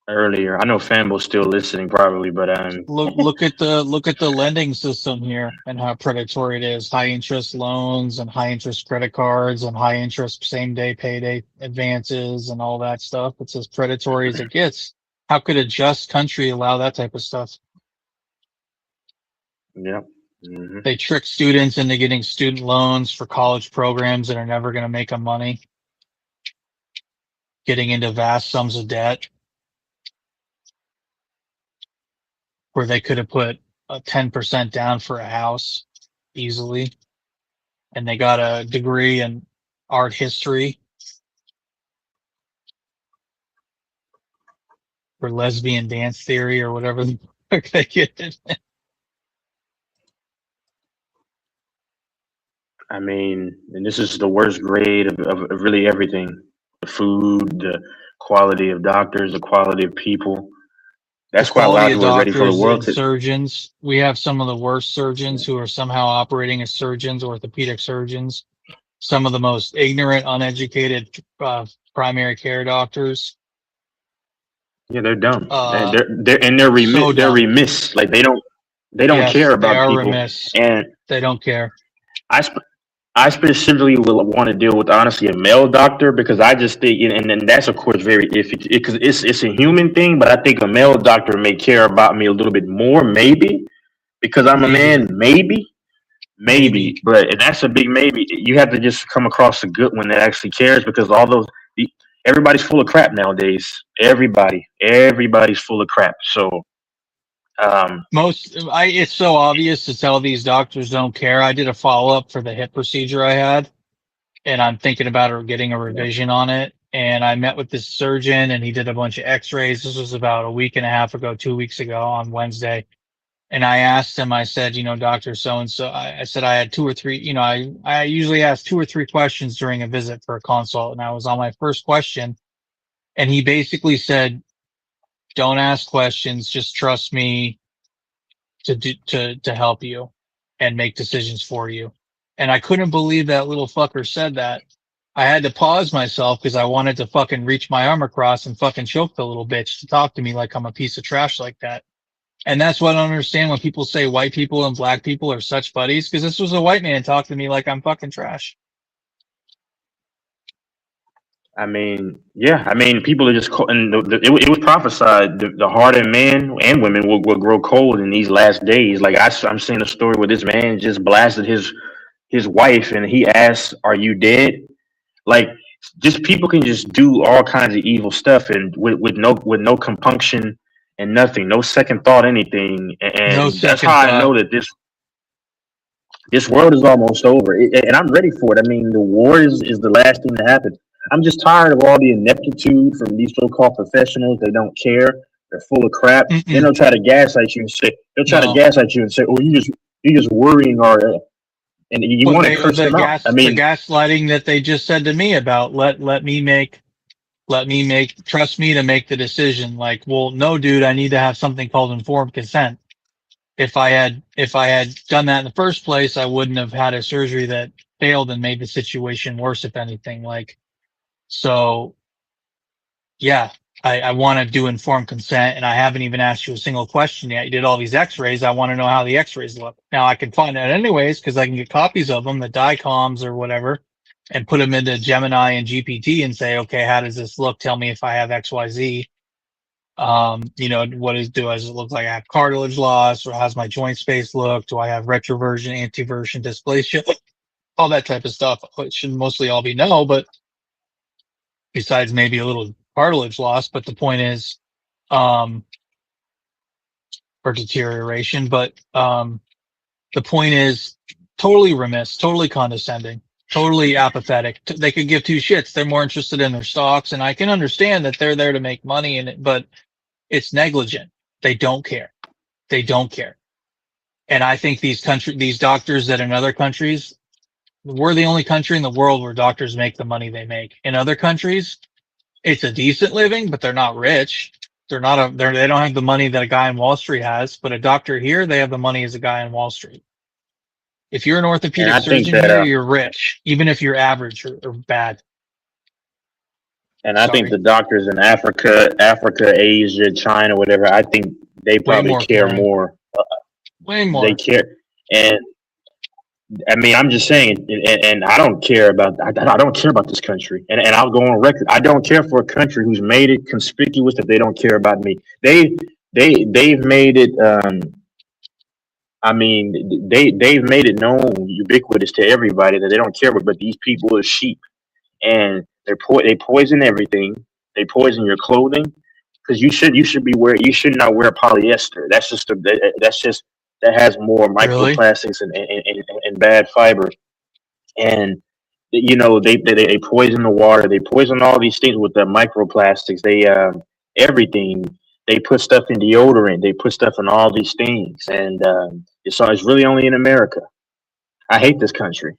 earlier. I know Fanbo's still listening, probably, but look at the lending system here and how predatory it is. High interest loans and high interest credit cards and high interest same day payday advances and all that stuff. It's as predatory as it gets. How could a just country allow that type of stuff? Yeah. Mm-hmm. They trick students into getting student loans for college programs that are never going to make them money. Getting into vast sums of debt where they could have put a 10% down for a house easily. And they got a degree in art history or lesbian dance theory or whatever the fuck they get it. I mean, and this is the worst grade of really everything. The food, the quality of doctors, the quality of people. That's why a lot of people are ready for the world. Surgeons. We have some of the worst surgeons who are somehow operating as surgeons, orthopedic surgeons. some of the most ignorant, uneducated primary care doctors. Yeah, they're dumb. Uh, They're so they're dumb. remiss. Like they don't care Yes, they about are people. remiss. And They don't care. I specifically will want to deal with honestly a male doctor because I just think, and that's of course very iffy because it's a human thing, but I think a male doctor may care about me a little bit more, maybe because I'm a man, maybe, but that's a big maybe. You have to just come across a good one that actually cares because everybody's full of crap nowadays. Everybody's full of crap. So. It's so obvious to tell these doctors don't care. I did a follow-up for the hip procedure I had, and I'm thinking about getting a revision on it. And I met with this surgeon and he did a bunch of x-rays. This was about a week and a half ago, 2 weeks ago on Wednesday. And I asked him, I said, Dr. So-and-so, I said I had 2 or 3, I usually ask 2 or 3 questions during a visit for a consult. And I was on my first question and he basically said, don't ask questions, just trust me to help you and make decisions for you. And I couldn't believe that little fucker said that. I had to pause myself because I wanted to fucking reach my arm across and fucking choke the little bitch to talk to me like I'm a piece of trash like that. And that's what I don't understand when people say white people and black people are such buddies, because this was a white man talking to me like I'm fucking trash. I mean, yeah. I mean, people are just and it was prophesied the heart of men and women will grow cold in these last days. Like I'm seeing a story where this man just blasted his wife, and he asked, "Are you dead?" Like, just people can just do all kinds of evil stuff, and with no compunction and nothing, no second thought, anything. And No that's second how I thought. know that this world is almost over, and I'm ready for it. I mean, the war is the last thing to happen. I'm just tired of all the ineptitude from these so-called professionals. They don't care. They're full of crap. Then they'll try to gaslight you and say, "Oh, you just worrying," and you want to curse them out. I mean, the gaslighting that they just said to me about trust me to make the decision. Like, well, no, dude, I need to have something called informed consent. If I had done that in the first place, I wouldn't have had a surgery that failed and made the situation worse, if anything. Like, so yeah, I want to do informed consent, and I haven't even asked you a single question yet. You did all these x-rays. I want to know how the x-rays look. Now I can find out anyways, because I can get copies of them, the DICOMs or whatever, and put them into Gemini and GPT and say, okay, how does this look? Tell me if I have XYZ. Does it look like I have cartilage loss, or how's my joint space look? Do I have retroversion, anteversion, dysplasia? All that type of stuff. It should mostly all be no, but besides maybe a little cartilage loss, but the point is, or deterioration, but the point is totally remiss, totally condescending, totally apathetic. They could give 2 shits. They're more interested in their stocks, and I can understand that they're there to make money but it's negligent. They don't care. They don't care. And I think these doctors that in other countries, we're the only country in the world where doctors make the money they make. In other countries, it's a decent living, but they're not rich. They don't have the money that a guy in Wall Street has, but a doctor here, they have the money as a guy in Wall Street. If you're an orthopedic surgeon here, you're rich, even if you're average or bad. And I think the doctors in Africa, Asia, China, whatever, I think they probably care more. Way more. They care. And I mean, I'm just saying, and I don't care about this country. And I'll go on record. I don't care for a country who's made it conspicuous that they don't care about me. They've made it. They've made it known, ubiquitous to everybody that they don't care. But these people are sheep, and they poison everything. They poison your clothing because you should not wear polyester. That has more microplastics and bad fibers. And they poison the water. They poison all these things with the microplastics. They everything. They put stuff in deodorant. They put stuff in all these things. And so it's really only in America. I hate this country.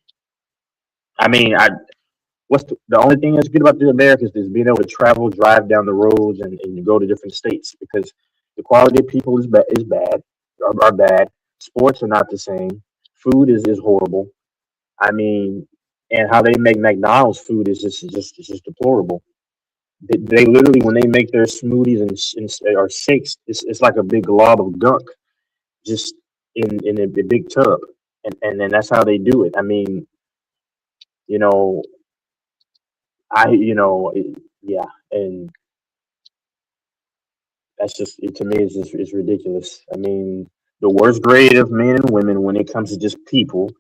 I mean, the only thing that's good about the Americans is being able to travel, drive down the roads, and go to different states, because the quality of people is bad. Are bad. Sports are not the same. Food is horrible. I mean, and how they make McDonald's food is just deplorable. They literally, when they make their smoothies or shakes, it's like a big glob of gunk just in a big tub, and then that's how they do it. I mean, you know, yeah, and that's just to me it's ridiculous. I mean, the worst grade of men and women when it comes to just people.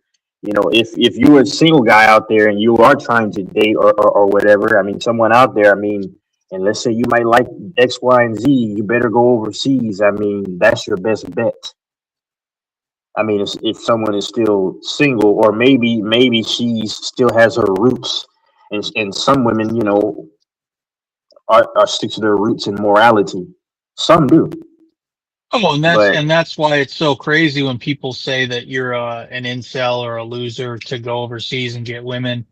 If you're a single guy out there and you are trying to date or whatever, I mean, someone out there, I mean, and let's say you might like X, Y, and Z, you better go overseas. I mean, that's your best bet. I mean, if someone is still single, or maybe she still has her roots, and some women, are stick to their roots and morality. Some do. Oh, But and that's why it's so crazy when people say that you're an incel or a loser to go overseas and get women.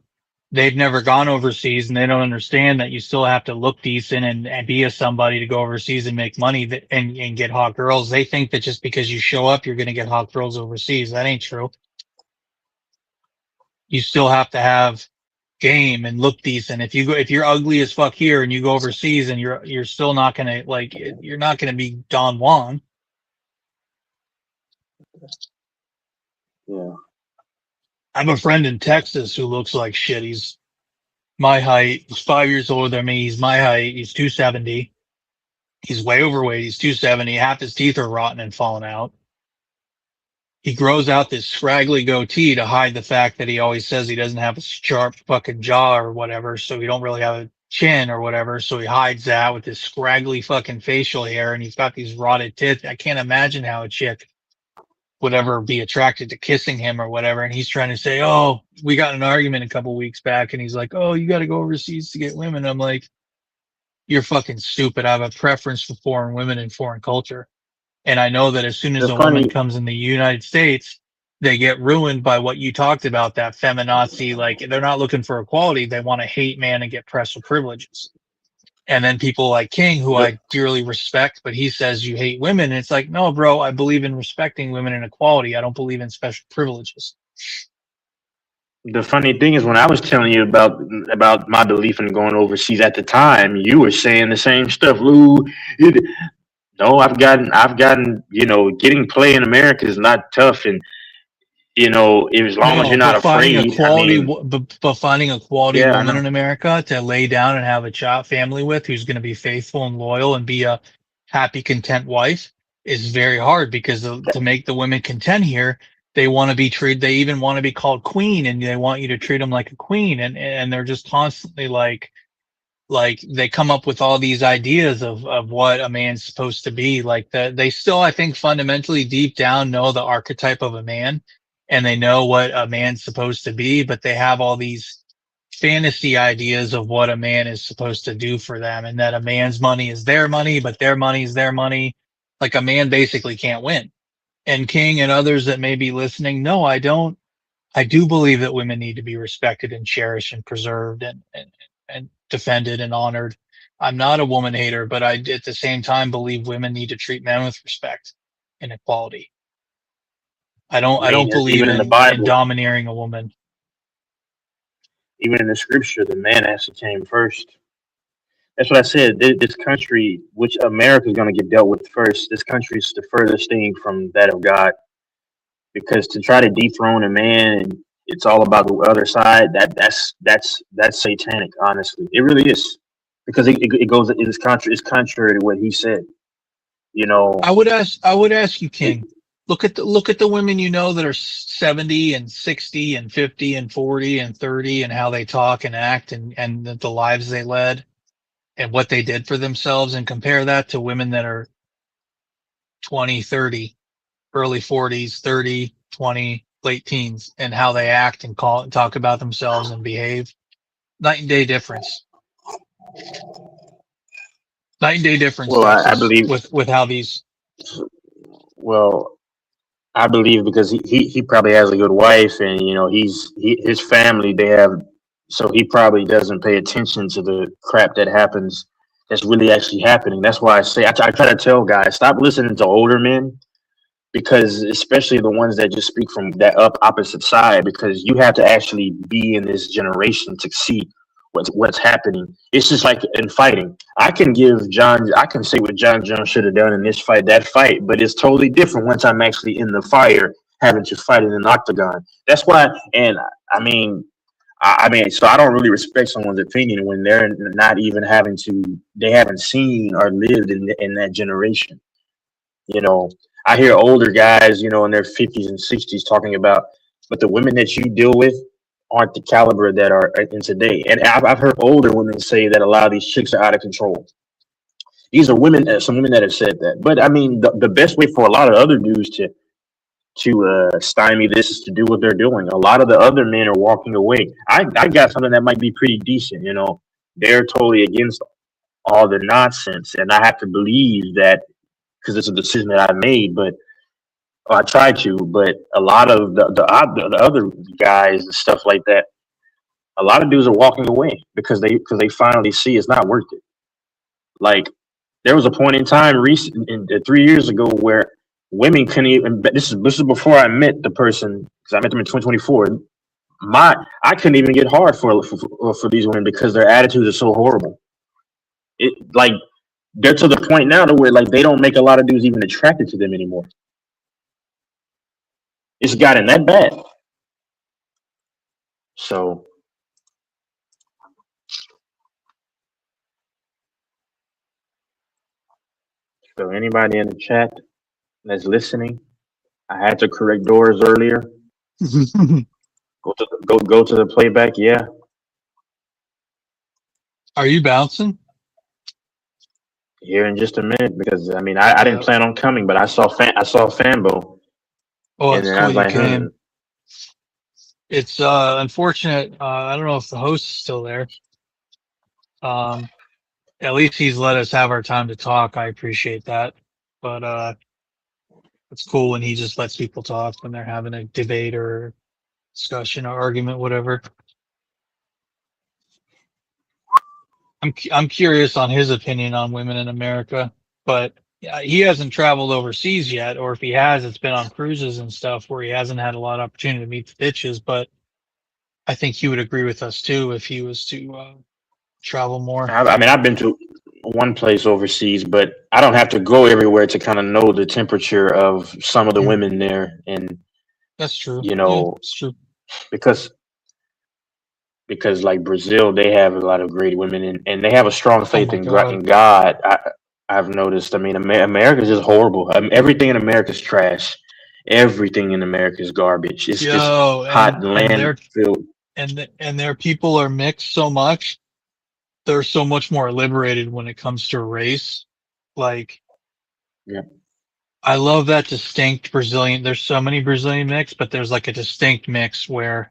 They've never gone overseas, and they don't understand that you still have to look decent and be a somebody to go overseas and make money and get hot girls. They think that just because you show up, you're going to get hot girls overseas. That ain't true. You still have to have game and look decent. If you're ugly as fuck here and you go overseas and you're still not gonna you're not gonna be Don Juan. Yeah. I have a friend in Texas who looks like shit. He's my height. He's 5 years older than me. He's my height. He's 270. He's way overweight. He's 270. Half his teeth are rotten and falling out. He grows out this scraggly goatee to hide the fact that he always says he doesn't have a sharp fucking jaw or whatever, so he don't really have a chin or whatever, so he hides that with this scraggly fucking facial hair, and he's got these rotted teeth. I can't imagine how a chick would ever be attracted to kissing him or whatever, and he's trying to say, oh, we got in an argument a couple weeks back, and he's like, oh, you got to go overseas to get women. I'm like, you're fucking stupid. I have a preference for foreign women and foreign culture. And I know that as soon as a woman comes in the United States, they get ruined by what you talked about, that feminazi. Like, they're not looking for equality. They want to hate man and get special privileges. And then people like King, who I dearly respect, but he says you hate women. And it's like, no, bro, I believe in respecting women and equality. I don't believe in special privileges. The funny thing is, when I was telling you about my belief in going overseas at the time, you were saying the same stuff, Lou. No, I've gotten, getting play in America is not tough, and as long as you're not afraid. But finding a quality Yeah, I woman know. in America to lay down and have a child family with, who's going to be faithful and loyal and be a happy, content wife, is very hard, because to make the women content here, they want to be treated. They even want to be called queen, and they want you to treat them like a queen, and they're just constantly like they come up with all these ideas of what a man's supposed to be. Like they still, I think, fundamentally deep down know the archetype of a man, and they know what a man's supposed to be, but they have all these fantasy ideas of what a man is supposed to do for them, and that a man's money is their money, but their money is their money. Like, a man basically can't win. And King and others that may be listening, no, I don't. I do believe that women need to be respected and cherished and preserved and defended and honored. I'm not a woman hater, but I at the same time believe women need to treat men with respect and equality. I don't believe even in the in Bible, domineering a woman. even in the scripture, the man actually came first. That's what I said. This country, which America is going to get dealt with first, this country is the furthest thing from that of God. Because to try to dethrone a man, and it's all about the other side, that's satanic. Honestly, it really is, because it's contrary to what he said. I would ask you, King. Look at the women that are 70 and 60 and 50 and 40 and 30, and how they talk and act, and the lives they led and what they did for themselves, and compare that to women that are 20, 30, early 40s, 30, 20, late teens, and how they act and talk about themselves and behave. Night and day difference. Night and day difference. Well, I Texas, believe with how these. Well, I believe because he probably has a good wife, and his family, they have, so he probably doesn't pay attention to the crap that happens that's really actually happening. That's why I say I try to tell guys, stop listening to older men, because especially the ones that just speak from that opposite side, because you have to actually be in this generation to see what's happening. It's just like in fighting. I can say what John Jones should have done in this fight, that fight, but it's totally different once I'm actually in the fire having to fight in an octagon. That's why, and I mean, so I don't really respect someone's opinion when they're not even they haven't seen or lived in that generation. You know, I hear older guys, in their 50s and 60s talking about, but the women that you deal with aren't the caliber that are in today. And I've heard older women say that a lot of these chicks are out of control. These are some women that have said that. But I mean, the best way for a lot of other dudes to stymie this is to do what they're doing. A lot of the other men are walking away. I got something that might be pretty decent. They're totally against all the nonsense, and I have to believe that because it's a decision that I made. But I tried to. But a lot of the other guys and stuff like that, a lot of dudes are walking away because they finally see it's not worth it. Like there was a point in time 3 years ago where women couldn't even. This is before I met the person, because I met them in 2024. I couldn't even get hard for these women because their attitudes are so horrible. It like they're to the point now to where like they don't make a lot of dudes even attracted to them anymore. It's gotten that bad. So anybody in the chat that's listening, I had to correct doors earlier. Go to the playback. Yeah. Are you bouncing? Here in just a minute, because I mean I didn't plan on coming, but I saw Fambo. Oh, and it's then I cool was you like, came. It's unfortunate. I don't know if the host is still there. At least he's let us have our time to talk. I appreciate that. But it's cool when he just lets people talk when they're having a debate or discussion or argument, whatever. I'm curious on his opinion on women in America, but he hasn't traveled overseas yet, or if he has, it's been on cruises and stuff where he hasn't had a lot of opportunity to meet the bitches. But I think he would agree with us too if he was to travel more. I mean, I've been to one place overseas, but I don't have to go everywhere to kind of know the temperature of some of the women there. And that's true. It's true. Because like Brazil, they have a lot of great women, and they have a strong faith in God. God. I've noticed. I mean, America's just horrible. Everything in America is trash. Everything in America is garbage. It's just hot land filled. And their people are mixed so much. They're so much more liberated when it comes to race. Like, yeah. I love that distinct Brazilian. There's so many Brazilian mix, but there's like a distinct mix where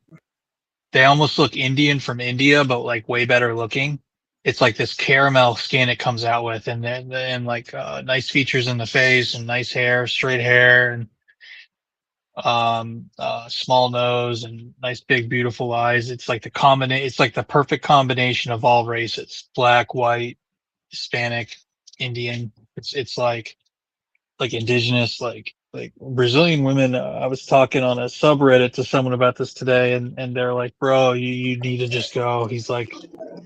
they almost look Indian from India, but like way better looking. It's like this caramel skin it comes out with, and like nice features in the face and nice hair, straight hair, and small nose and nice big beautiful eyes. It's like it's like the perfect combination of all races: black, white, Hispanic, Indian. It's like indigenous, like Brazilian women. I was talking on a subreddit to someone about this today, and they're like, bro, you need to just go. He's like,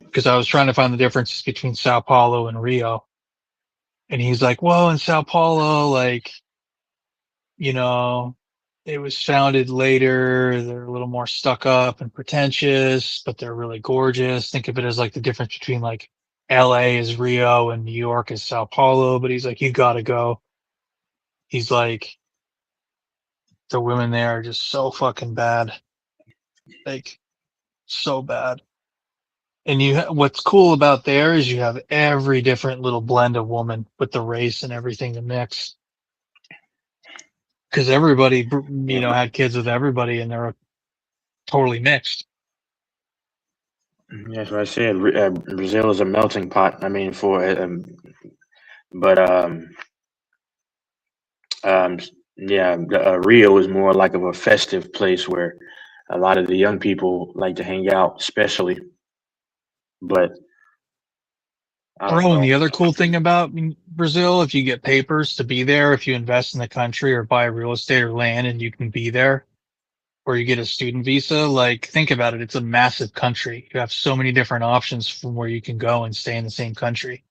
because I was trying to find the differences between Sao Paulo and Rio, and he's like, well, in Sao Paulo, like, it was founded later. They're a little more stuck up and pretentious, but they're really gorgeous. Think of it as like the difference between like LA is Rio and New York is Sao Paulo. But he's like, you gotta go. He's like, the women there are just so fucking bad. Like, so bad. And what's cool about there is you have every different little blend of woman with the race and everything to mix. Because everybody, had kids with everybody, and they're totally mixed. That's what I said. Brazil is a melting pot. I mean, Rio is more like of a festive place where a lot of the young people like to hang out, especially. But I don't Oh, and know. the other cool thing about Brazil, if you get papers to be there, if you invest in the country or buy real estate or land and you can be there, or you get a student visa, like think about it. It's a massive country. You have so many different options from where you can go and stay in the same country.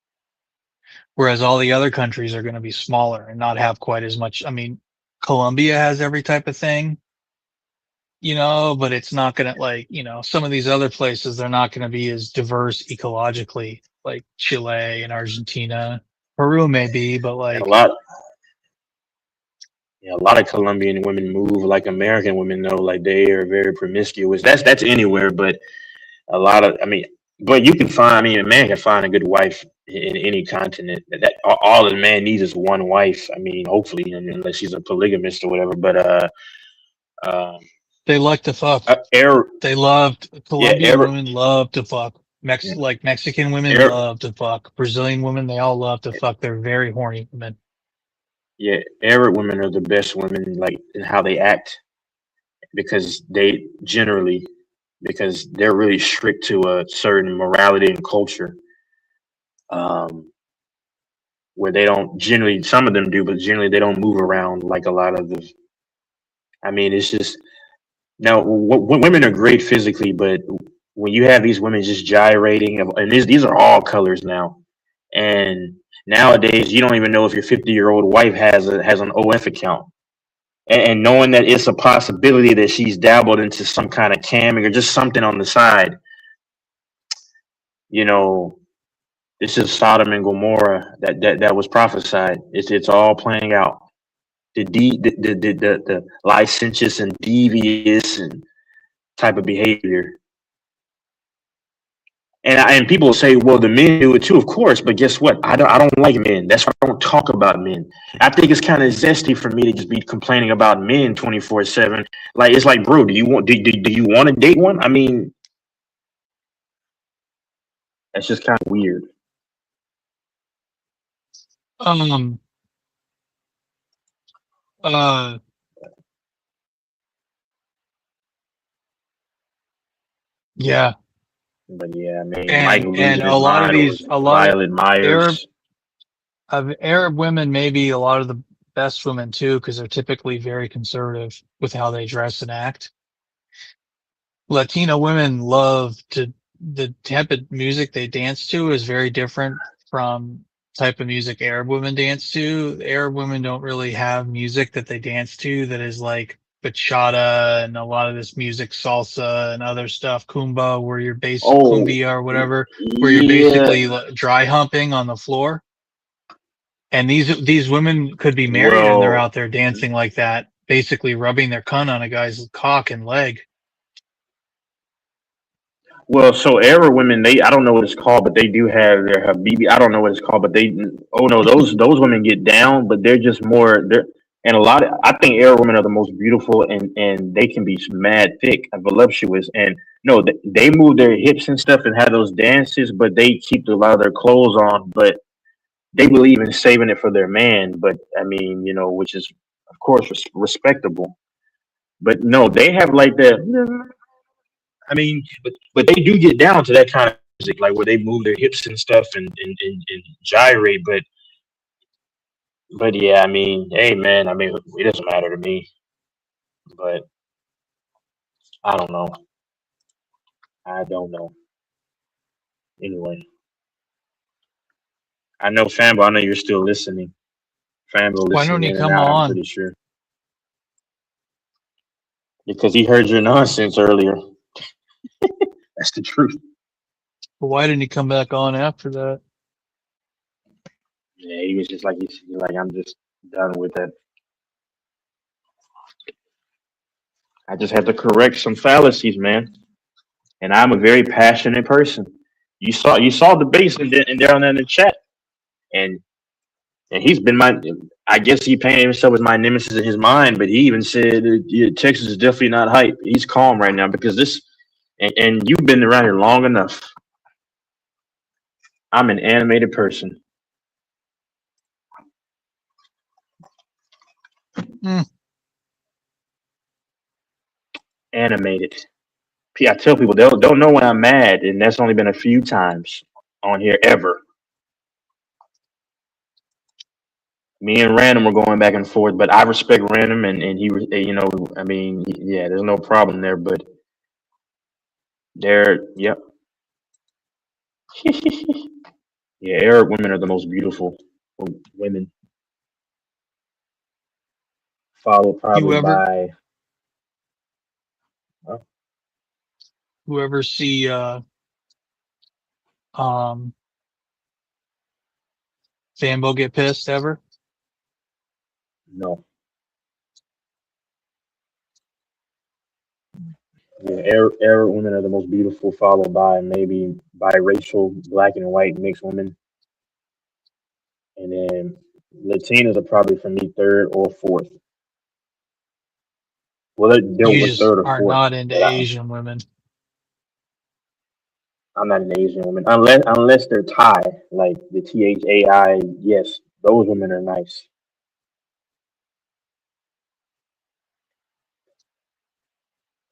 Whereas all the other countries are going to be smaller and not have quite as much. I mean, Colombia has every type of thing, but it's not going to some of these other places, they're not going to be as diverse ecologically, like Chile and Argentina. Peru may be, but And like, a lot of Colombian women move like American women though, like they are very promiscuous. That's anywhere, but a lot of, I mean, but you can find, I mean, a man can find a good wife in any continent. That all a man needs is one wife. I mean, hopefully, unless she's a polygamist or whatever. But um, they like to fuck. They loved Colombian women love to fuck. Like Mexican women love to fuck. Brazilian women, they all love to fuck. They're very horny women. Yeah, Arab women are the best women, like in how they act, because because they're really strict to a certain morality and culture, where they don't generally. Some of them do, but generally they don't move around like a lot of the. I mean, it's just now women are great physically, but when you have these women just gyrating, and these are all colors now, and nowadays you don't even know if your 50-year-old wife has an OF account. And knowing that it's a possibility that she's dabbled into some kind of camming or just something on the side, this is Sodom and Gomorrah that was prophesied. It's all playing out. The licentious and devious and type of behavior. And people say, well, the men do it too, of course. But guess what? I don't like men. That's why I don't talk about men. I think it's kind of zesty for me to just be complaining about men 24/7. Like it's like, bro, do you want to date one? I mean, that's just kind of weird. Yeah. But yeah, I mean, and a lot of Violet Myers. Arab women may be a lot of the best women too, because they're typically very conservative with how they dress and act. Latino women love the type of music they dance to is very different from type of music Arab women dance to. Arab women don't really have music that they dance to that is like bachata and a lot of this music, salsa and other stuff, kumba, where you're cumbia or whatever, where you're basically dry humping on the floor. And these women could be married and they're out there dancing like that, basically rubbing their cunt on a guy's cock and leg. Well, so Arab women, I don't know what it's called, but they do have their habibi. I don't know what it's called, but those women get down, but they're just more, and I think Arab women are the most beautiful, and they can be mad thick and voluptuous, and no, they move their hips and stuff and have those dances, but they keep a lot of their clothes on, but they believe in saving it for their man, but I mean, which is of course respectable, but no, they have like that. I mean, but they do get down to that kind of music, like where they move their hips and stuff and gyrate. But yeah, I mean, hey man, I mean, it doesn't matter to me. But I don't know. I don't know. Anyway, I know Fambo. I know you're still listening. Fambo, Why don't he come I'm on? pretty sure because he heard your nonsense earlier. That's the truth. But why didn't he come back on after that? Yeah, he was just like, he's like, I'm just done with that. I just had to correct some fallacies, man. And I'm a very passionate person. You saw the base and down there in the chat, and he's been I guess he painted himself as my nemesis in his mind, but he even said Texas is definitely not hype. He's calm right now because this. And you've been around here long enough. I'm an animated person. Animated. I tell people they'll know when I'm mad, and that's only been a few times on here ever. Me and Random were going back and forth, but I respect Random, and you know, I mean, yeah, there's no problem there, but yep. Yeah, Arab women are the most beautiful women, followed probably You ever by. Huh? whoever see um Fambo get pissed ever? No. Yeah, Arab women are the most beautiful, followed by maybe biracial, black and white mixed women, and then Latinas are probably for me third or fourth. Well, they're You what just third or are fourth, not into but Asian women. I'm not an Asian woman unless they're Thai, like the THAI. Yes, those women are nice.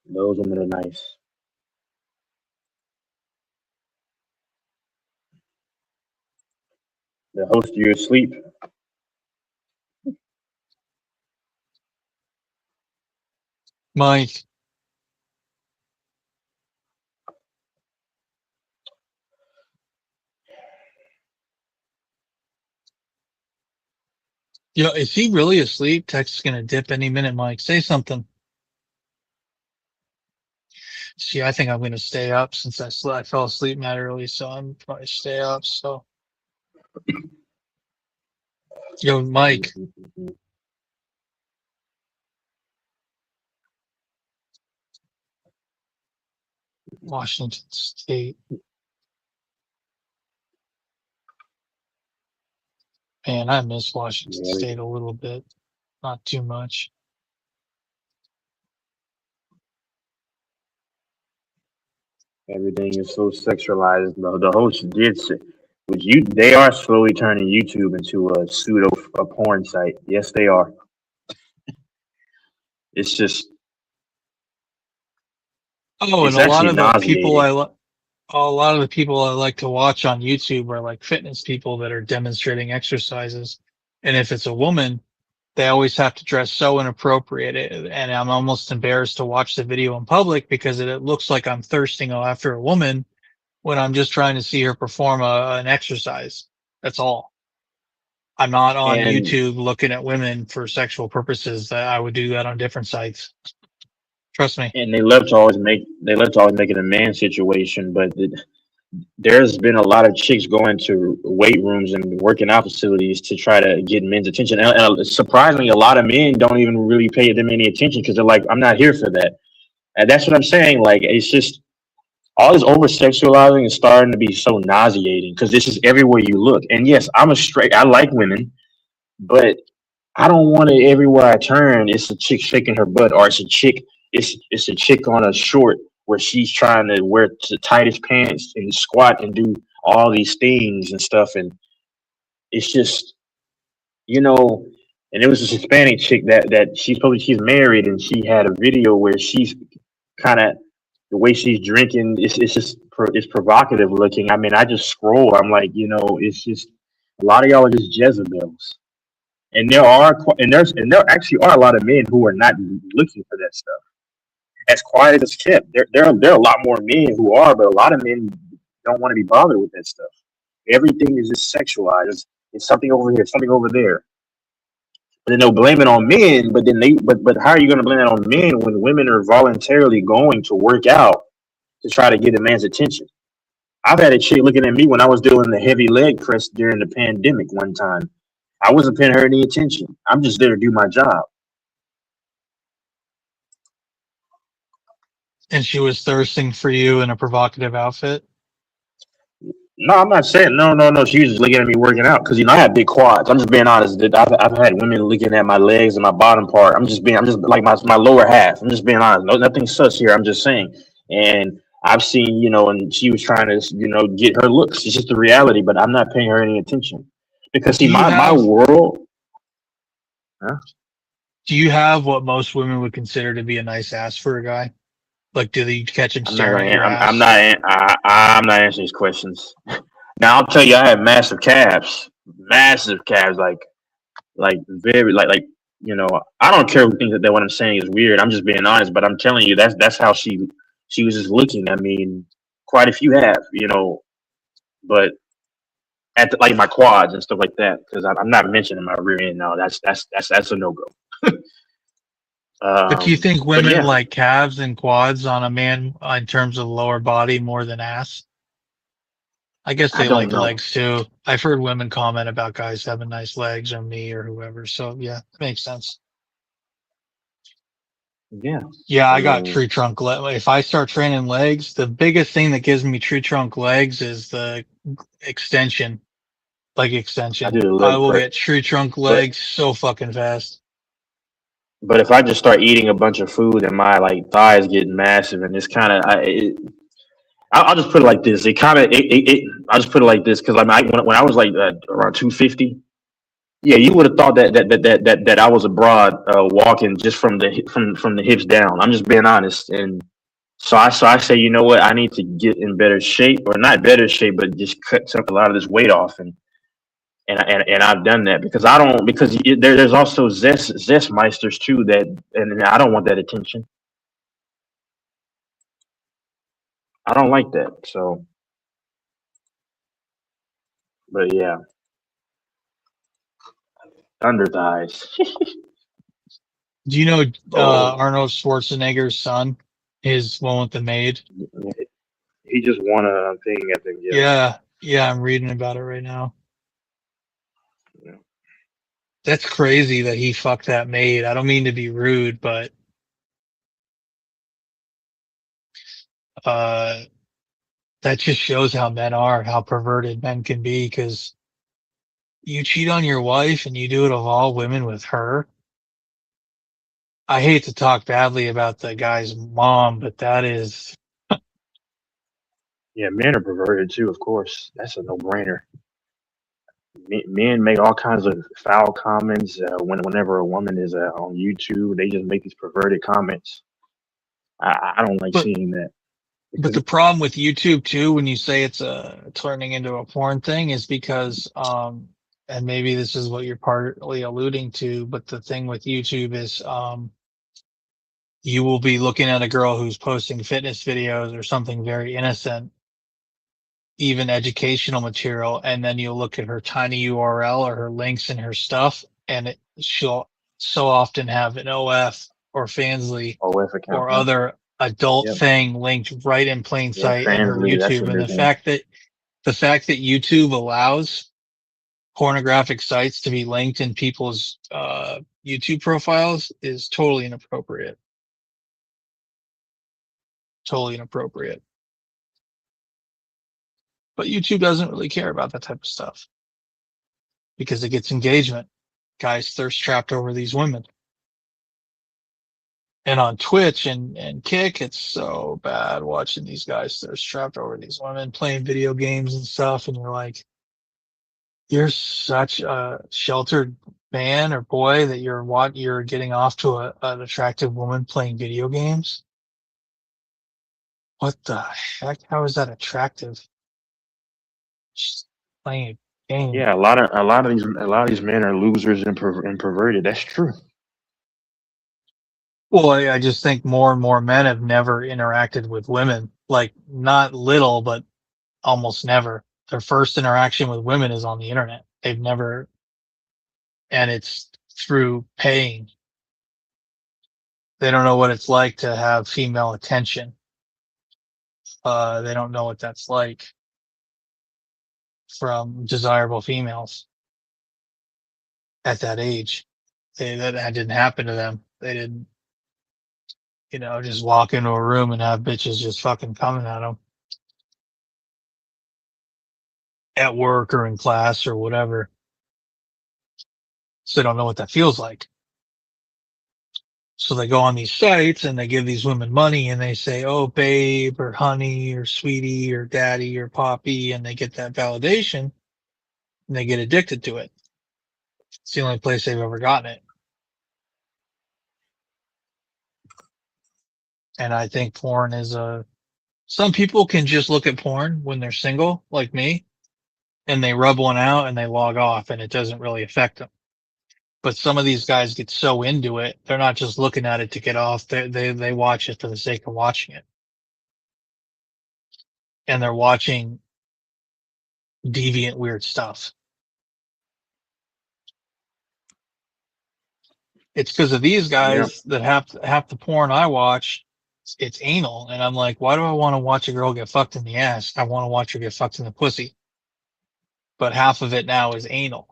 Those women are nice. The host, you asleep? Mike, yo, is he really asleep? Text is gonna dip any minute, Mike. Say something. See, I think I'm gonna stay up since I fell asleep mad early, so I'm probably stay up. So, yo, Mike, Washington State. Man, I miss Washington Yeah, State a little bit, not too much. everything is so sexualized. The host did say, which they are slowly turning YouTube into a pseudo porn site. Yes, they are. It's just Oh, and it's a lot actually of the people nauseating. a lot of the people I like to watch on YouTube are like fitness people that are demonstrating exercises. And if it's a woman, they always have to dress so inappropriate. And I'm almost embarrassed to watch the video in public because it looks like I'm thirsting after a woman when I'm just trying to see her perform an exercise. That's all. I'm not on And YouTube looking at women for sexual purposes. That I would do that on different sites. Trust me. they love to always make it a man situation, but there's been a lot of chicks going to weight rooms and working out facilities to try to get men's attention. And surprisingly, a lot of men don't even really pay them any attention because they're like, I'm not here for that. And that's what I'm saying. Like, it's just all this over sexualizing is starting to be so nauseating because this is everywhere you look. And yes, I like women, but I don't want it everywhere I turn. It's a chick shaking her butt, or it's a chick on a short where she's trying to wear the tightest pants and squat and do all these things and stuff. And it's just, you know, and it was this Hispanic chick that she's married, and she had a video where she's kind of the way she's drinking. It's provocative looking. I mean, I just scroll. I'm like, it's just a lot of y'all are just Jezebels. And there actually are a lot of men who are not looking for that stuff. As quiet as it's kept, there are a lot more men who are, but a lot of men don't want to be bothered with that stuff. Everything is just sexualized. It's something over here, something over there. And then they'll blame it on men, but how are you going to blame it on men when women are voluntarily going to work out to try to get a man's attention? I've had a chick looking at me when I was doing the heavy leg press during the pandemic one time. I wasn't paying her any attention. I'm just there to do my job. And she was thirsting for you in a provocative outfit? No, I'm not saying no. She was just looking at me working out because I have big quads. I'm just being honest. I've had women looking at my legs and my bottom part. I'm just like my lower half. I'm just being honest. No, nothing sus here. I'm just saying. And I've seen, and she was trying to, get her looks. It's just the reality, but I'm not paying her any attention because see, my world. Huh? Do you have what most women would consider to be a nice ass for a guy? Like, do they catch him staring at your ass? I'm not answering these questions. Now I'll tell you, I have massive calves, like like very you know, I don't care who thinks that what I'm saying is weird. I'm just being honest, but I'm telling you that's how she was just looking. I mean, quite a few have, you know, but at the, like my quads and stuff like that, because I'm not mentioning my rear end. No, that's a no go. But do you think But women yeah, like calves and quads on a man in terms of lower body more than ass? I guess I they don't like know. legs too. I've heard women comment about guys having nice legs, or me, or whoever. So yeah, makes sense. Yeah, Yeah, I I got mean, tree trunk if I start training legs, the biggest thing that gives me tree trunk legs is the extension, leg I extension. do the I leg will press, get tree trunk but legs so fucking fast. if I just start eating a bunch of food and my like thighs get massive and it's kind of I'll just put it like this. It kind of I'll just put it like this because when I was like around 250. Yeah, you would have thought that I was abroad walking just from the hips down. I'm just being honest, and so I say, you know what? I need to get in better shape, or not better shape, but just cut a lot of this weight off, and I've done that because I don't because there's also zestmeisters too and I don't want that attention. I don't like that. So, but yeah, under thighs. Do you know Oh, Arnold Schwarzenegger's son? His one with the maid? he just won a thing. I think. Yeah. Yeah, yeah, I'm reading about it right now. Yeah. That's crazy that he fucked that maid. I don't mean to be rude, but uh that just shows how men are, how perverted men can be, because you cheat on your wife and you do it of all women with her. I hate to talk badly about the guy's mom, but that is, Yeah, men are perverted too. Of course, that's a no-brainer. Men make all kinds of foul comments whenever a woman is on YouTube. They just make these perverted comments. I don't like but seeing that the because problem with YouTube too, when you say it's turning into a porn thing, is because and maybe this is what you're partly alluding to, but the thing with YouTube is you will be looking at a girl who's posting fitness videos or something very innocent, even educational material, and then you'll look at her tiny URL or her links and her stuff, and she'll so often have an OF or Fansly OF account. or Yep, other adult yep, thing linked right in plain yeah. sight in her Fansly, that's YouTube. what And they're doing. the fact that YouTube allows pornographic sites to be linked in people's YouTube profiles is totally inappropriate. Totally inappropriate. But YouTube doesn't really care about that type of stuff because it gets engagement. Guys thirst trapped over these women. And on Twitch and Kick, it's so bad watching these guys thirst trapped over these women playing video games and stuff. And you're like, you're such a sheltered man or boy that you're getting off to an attractive woman playing video games. What the heck? How is that attractive? Just playing a game. Yeah, a lot of these men are losers and perverted. That's true. Well, I just think more and more men have never interacted with women, like not little, but almost never. Their first interaction with women is on the internet. They've never, and it's through paying. They don't know what it's like to have female attention. They don't know what that's like from desirable females at that age. That didn't happen to them. They didn't, just walk into a room and have bitches just fucking coming at them at work or in class or whatever. So they don't know what that feels like. So they go on these sites and they give these women money and they say, oh, babe or honey or sweetie or daddy or poppy. And they get that validation and they get addicted to it. It's the only place they've ever gotten it. And I think porn is some people can just look at porn when they're single, like me, and they rub one out and they log off and it doesn't really affect them. But some of these guys get so into it, they're not just looking at it to get off. They watch it for the sake of watching it. And they're watching deviant, weird stuff. It's because of these guys that half the porn I watch, it's anal. And I'm like, why do I want to watch a girl get fucked in the ass? I want to watch her get fucked in the pussy. But half of it now is anal.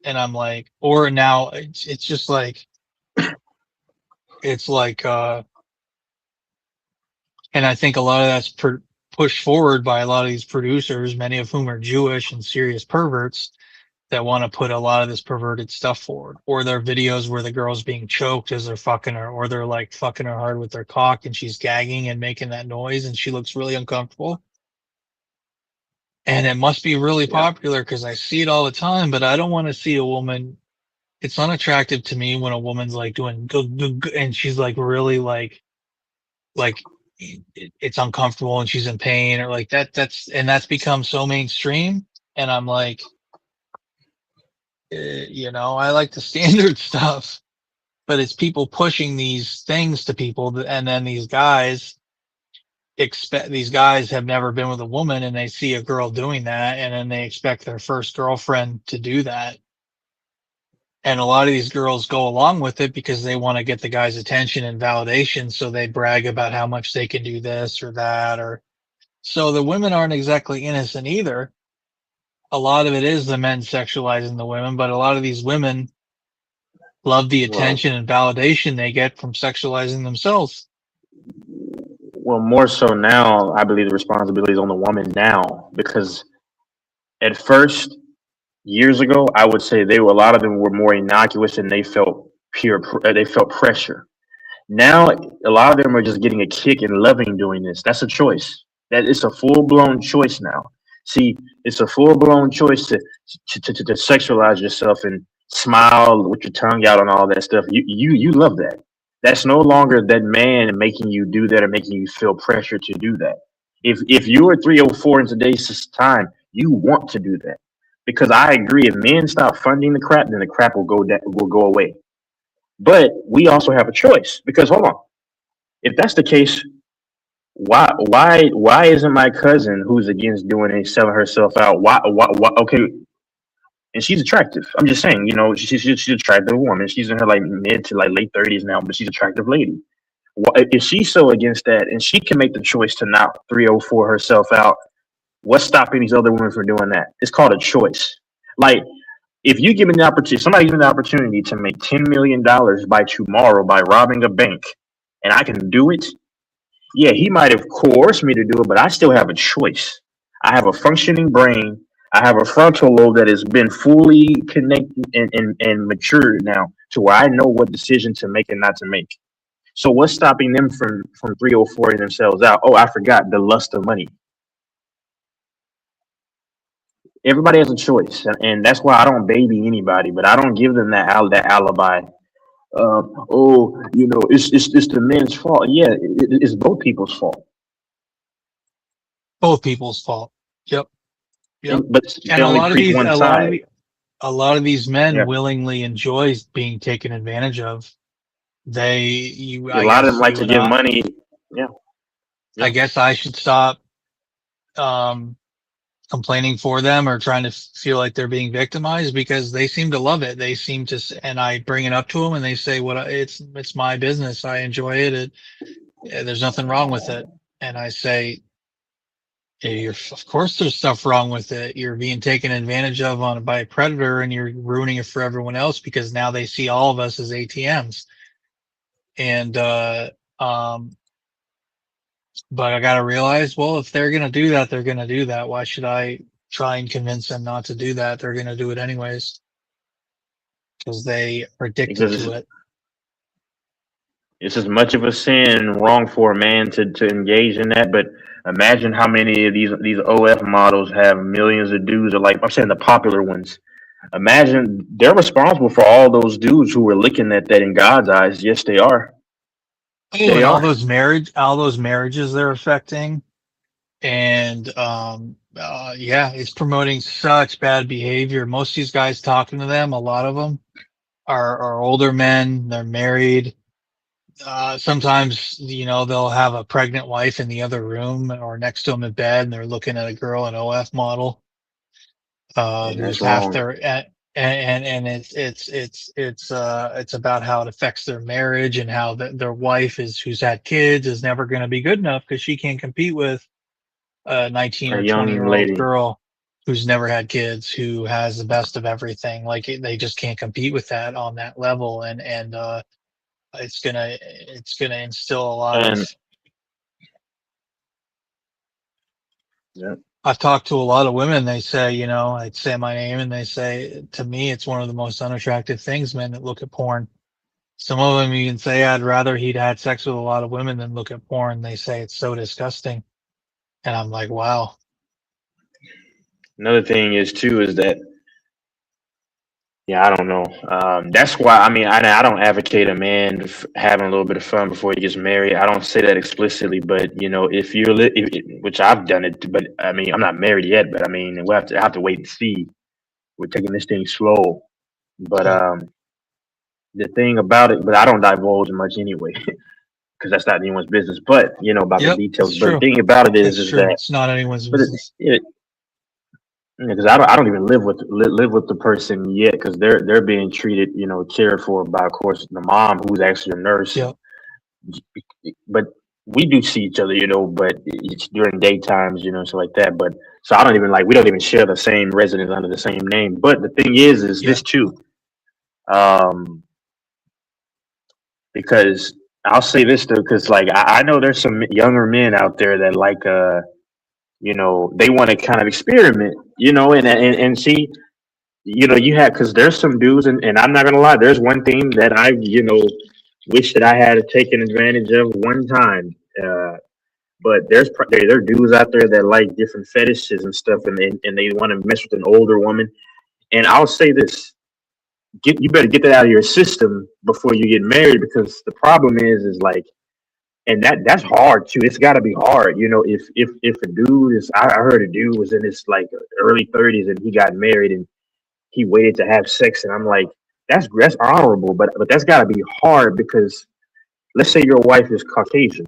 And I'm like, or now it's just like, it's like, and I think a lot of that's pushed forward by a lot of these producers, many of whom are Jewish and serious perverts that want to put a lot of this perverted stuff forward, or their videos where the girl's being choked as they're fucking her, or they're like fucking her hard with their cock and she's gagging and making that noise and she looks really uncomfortable. And it must be really popular because I see it all the time, but I don't want to see a woman. It's unattractive to me when a woman's like doing and she's like really like it's uncomfortable and she's in pain or like that. That's become so mainstream. And I'm like, you know, I like the standard stuff, but it's people pushing these things to people. And then these guys have never been with a woman and they see a girl doing that. And then they expect their first girlfriend to do that. And a lot of these girls go along with it because they want to get the guy's attention and validation. So they brag about how much they can do this or that, or so the women aren't exactly innocent either. A lot of it is the men sexualizing the women, but a lot of these women love the attention and validation they get from sexualizing themselves. Well, more so now, I believe the responsibility is on the woman now, because at first, years ago, I would say a lot of them were more innocuous and they felt pressure. Now, a lot of them are just getting a kick and loving doing this. That's a choice. That it's a full-blown choice now. See, it's a full-blown choice to sexualize yourself and smile with your tongue out and all that stuff. You love that. That's no longer that man making you do that or making you feel pressure to do that. If you are 304 in today's time, you want to do that. Because I agree, if men stop funding the crap, then the crap will go away. But we also have a choice. Because hold on, if that's the case, why isn't my cousin who's against doing it selling herself out? Why okay, and she's attractive. I'm just saying, you know, she's an attractive woman. She's in her like mid to like late 30s now, but she's an attractive lady. If she's so against that and she can make the choice to not 304 herself out, what's stopping these other women from doing that? It's called a choice. Like, if you give me the opportunity, somebody gives me the opportunity to make $10 million by tomorrow by robbing a bank, and I can do it, yeah, he might have coerced me to do it, but I still have a choice. I have a functioning brain. I have a frontal lobe that has been fully connected and matured now to where I know what decision to make and not to make. So what's stopping them from 304ing themselves out? Oh, I forgot, the lust of money. Everybody has a choice, and that's why I don't baby anybody, but I don't give them that alibi. Oh, you know, it's the men's fault. Yeah, it's both people's fault. Both people's fault. Yep. But And a lot of these men willingly enjoy being taken advantage of. A lot of them like to give money. Yeah. I guess I should stop complaining for them or trying to feel like they're being victimized, because they seem to love it. They seem to, and I bring it up to them and they say, it's my business. I enjoy it. There's nothing wrong with it. And I say, of course there's stuff wrong with it. You're being taken advantage of by a predator, and you're ruining it for everyone else because now they see all of us as ATMs. And, but I got to realize, well, if they're going to do that, they're going to do that. Why should I try and convince them not to do that? They're going to do it anyways because they are addicted to it. It's as much of a sin and wrong for a man to engage in that. But imagine how many of these OF models have millions of dudes, or like I'm saying, the popular ones. Imagine they're responsible for all those dudes who were looking at that in God's eyes. Yes, they are. And all those marriages they're affecting, and yeah, it's promoting such bad behavior. Most of these guys talking to them, a lot of them, are older men. They're married. Sometimes, they'll have a pregnant wife in the other room or next to them in bed, and they're looking at a girl, an OF model, And who's that's half wrong. their, and it's about how it affects their marriage and how their wife who's had kids is never going to be good enough because she can't compete with a 19 A or 20 young year old lady. girl who's never had kids, who has the best of everything. Like they just can't compete with that on that level. And it's gonna instill a lot of. And yeah. I've talked to a lot of women. They say, I'd say my name, and they say to me, it's one of the most unattractive things. Men that look at porn. Some of them even say, I'd rather he'd had sex with a lot of women than look at porn. They say it's so disgusting, and I'm like, wow. Another thing is too is that I don't know. That's why I don't advocate a man having a little bit of fun before he gets married. I don't say that explicitly, but if you're which I've done it, but I mean I'm not married yet, but I mean we'll have to wait and see. We're taking this thing slow, but the thing about it, but I don't divulge much anyway because that's not anyone's business. But about the details. It's But the true. thing about it is It's true. that It's not anyone's but business. because I don't even live with the person yet because they're being treated cared for by of course the mom who's actually a nurse. Yeah. But we do see each other, but it's during daytimes, so like that. But so I don't even we don't even share the same residence under the same name. But the thing is this too, because I'll say this though, because I know there's some younger men out there that they want to kind of experiment, and see, you have because there's some dudes, and I'm not gonna lie, there's one thing that I wish that I had taken advantage of one time. But there are dudes out there that like different fetishes and stuff, and they want to mess with an older woman. And I'll say this: you better get that out of your system before you get married, because the problem is and that's hard too. It's got to be hard, if a dude is. I heard a dude was in his early 30s and he got married and he waited to have sex, and I'm like, that's honorable, but that's got to be hard because let's say your wife is Caucasian,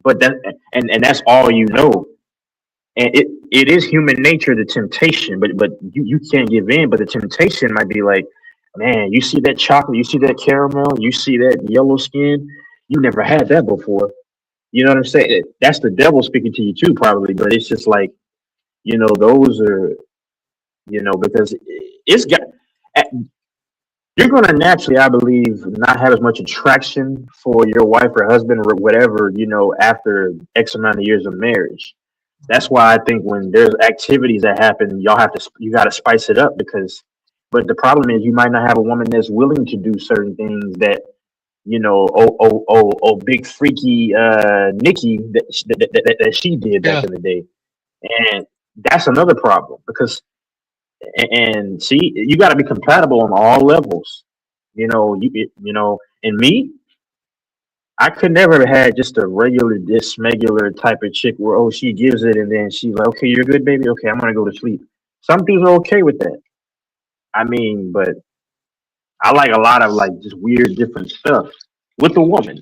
but and that's all and it is human nature, the temptation, but you can't give in. But the temptation might be like, man, you see that chocolate, you see that caramel, you see that yellow skin, you never had that before. You know what I'm saying? That's the devil speaking to you too, probably. But it's just those are, because it's got. You're gonna naturally, I believe, not have as much attraction for your wife or husband or whatever, after X amount of years of marriage. That's why I think when there's activities that happen, you got to spice it up but the problem is you might not have a woman that's willing to do certain things that, big freaky Nikki that she did back in the day, and that's another problem because. And see, you got to be compatible on all levels. And me, I could never have had just a regular, smegular type of chick where she gives it and then she's like, okay, you're good, baby. Okay, I'm gonna go to sleep. Some dudes are okay with that. I mean, but I like a lot of just weird, different stuff with a woman.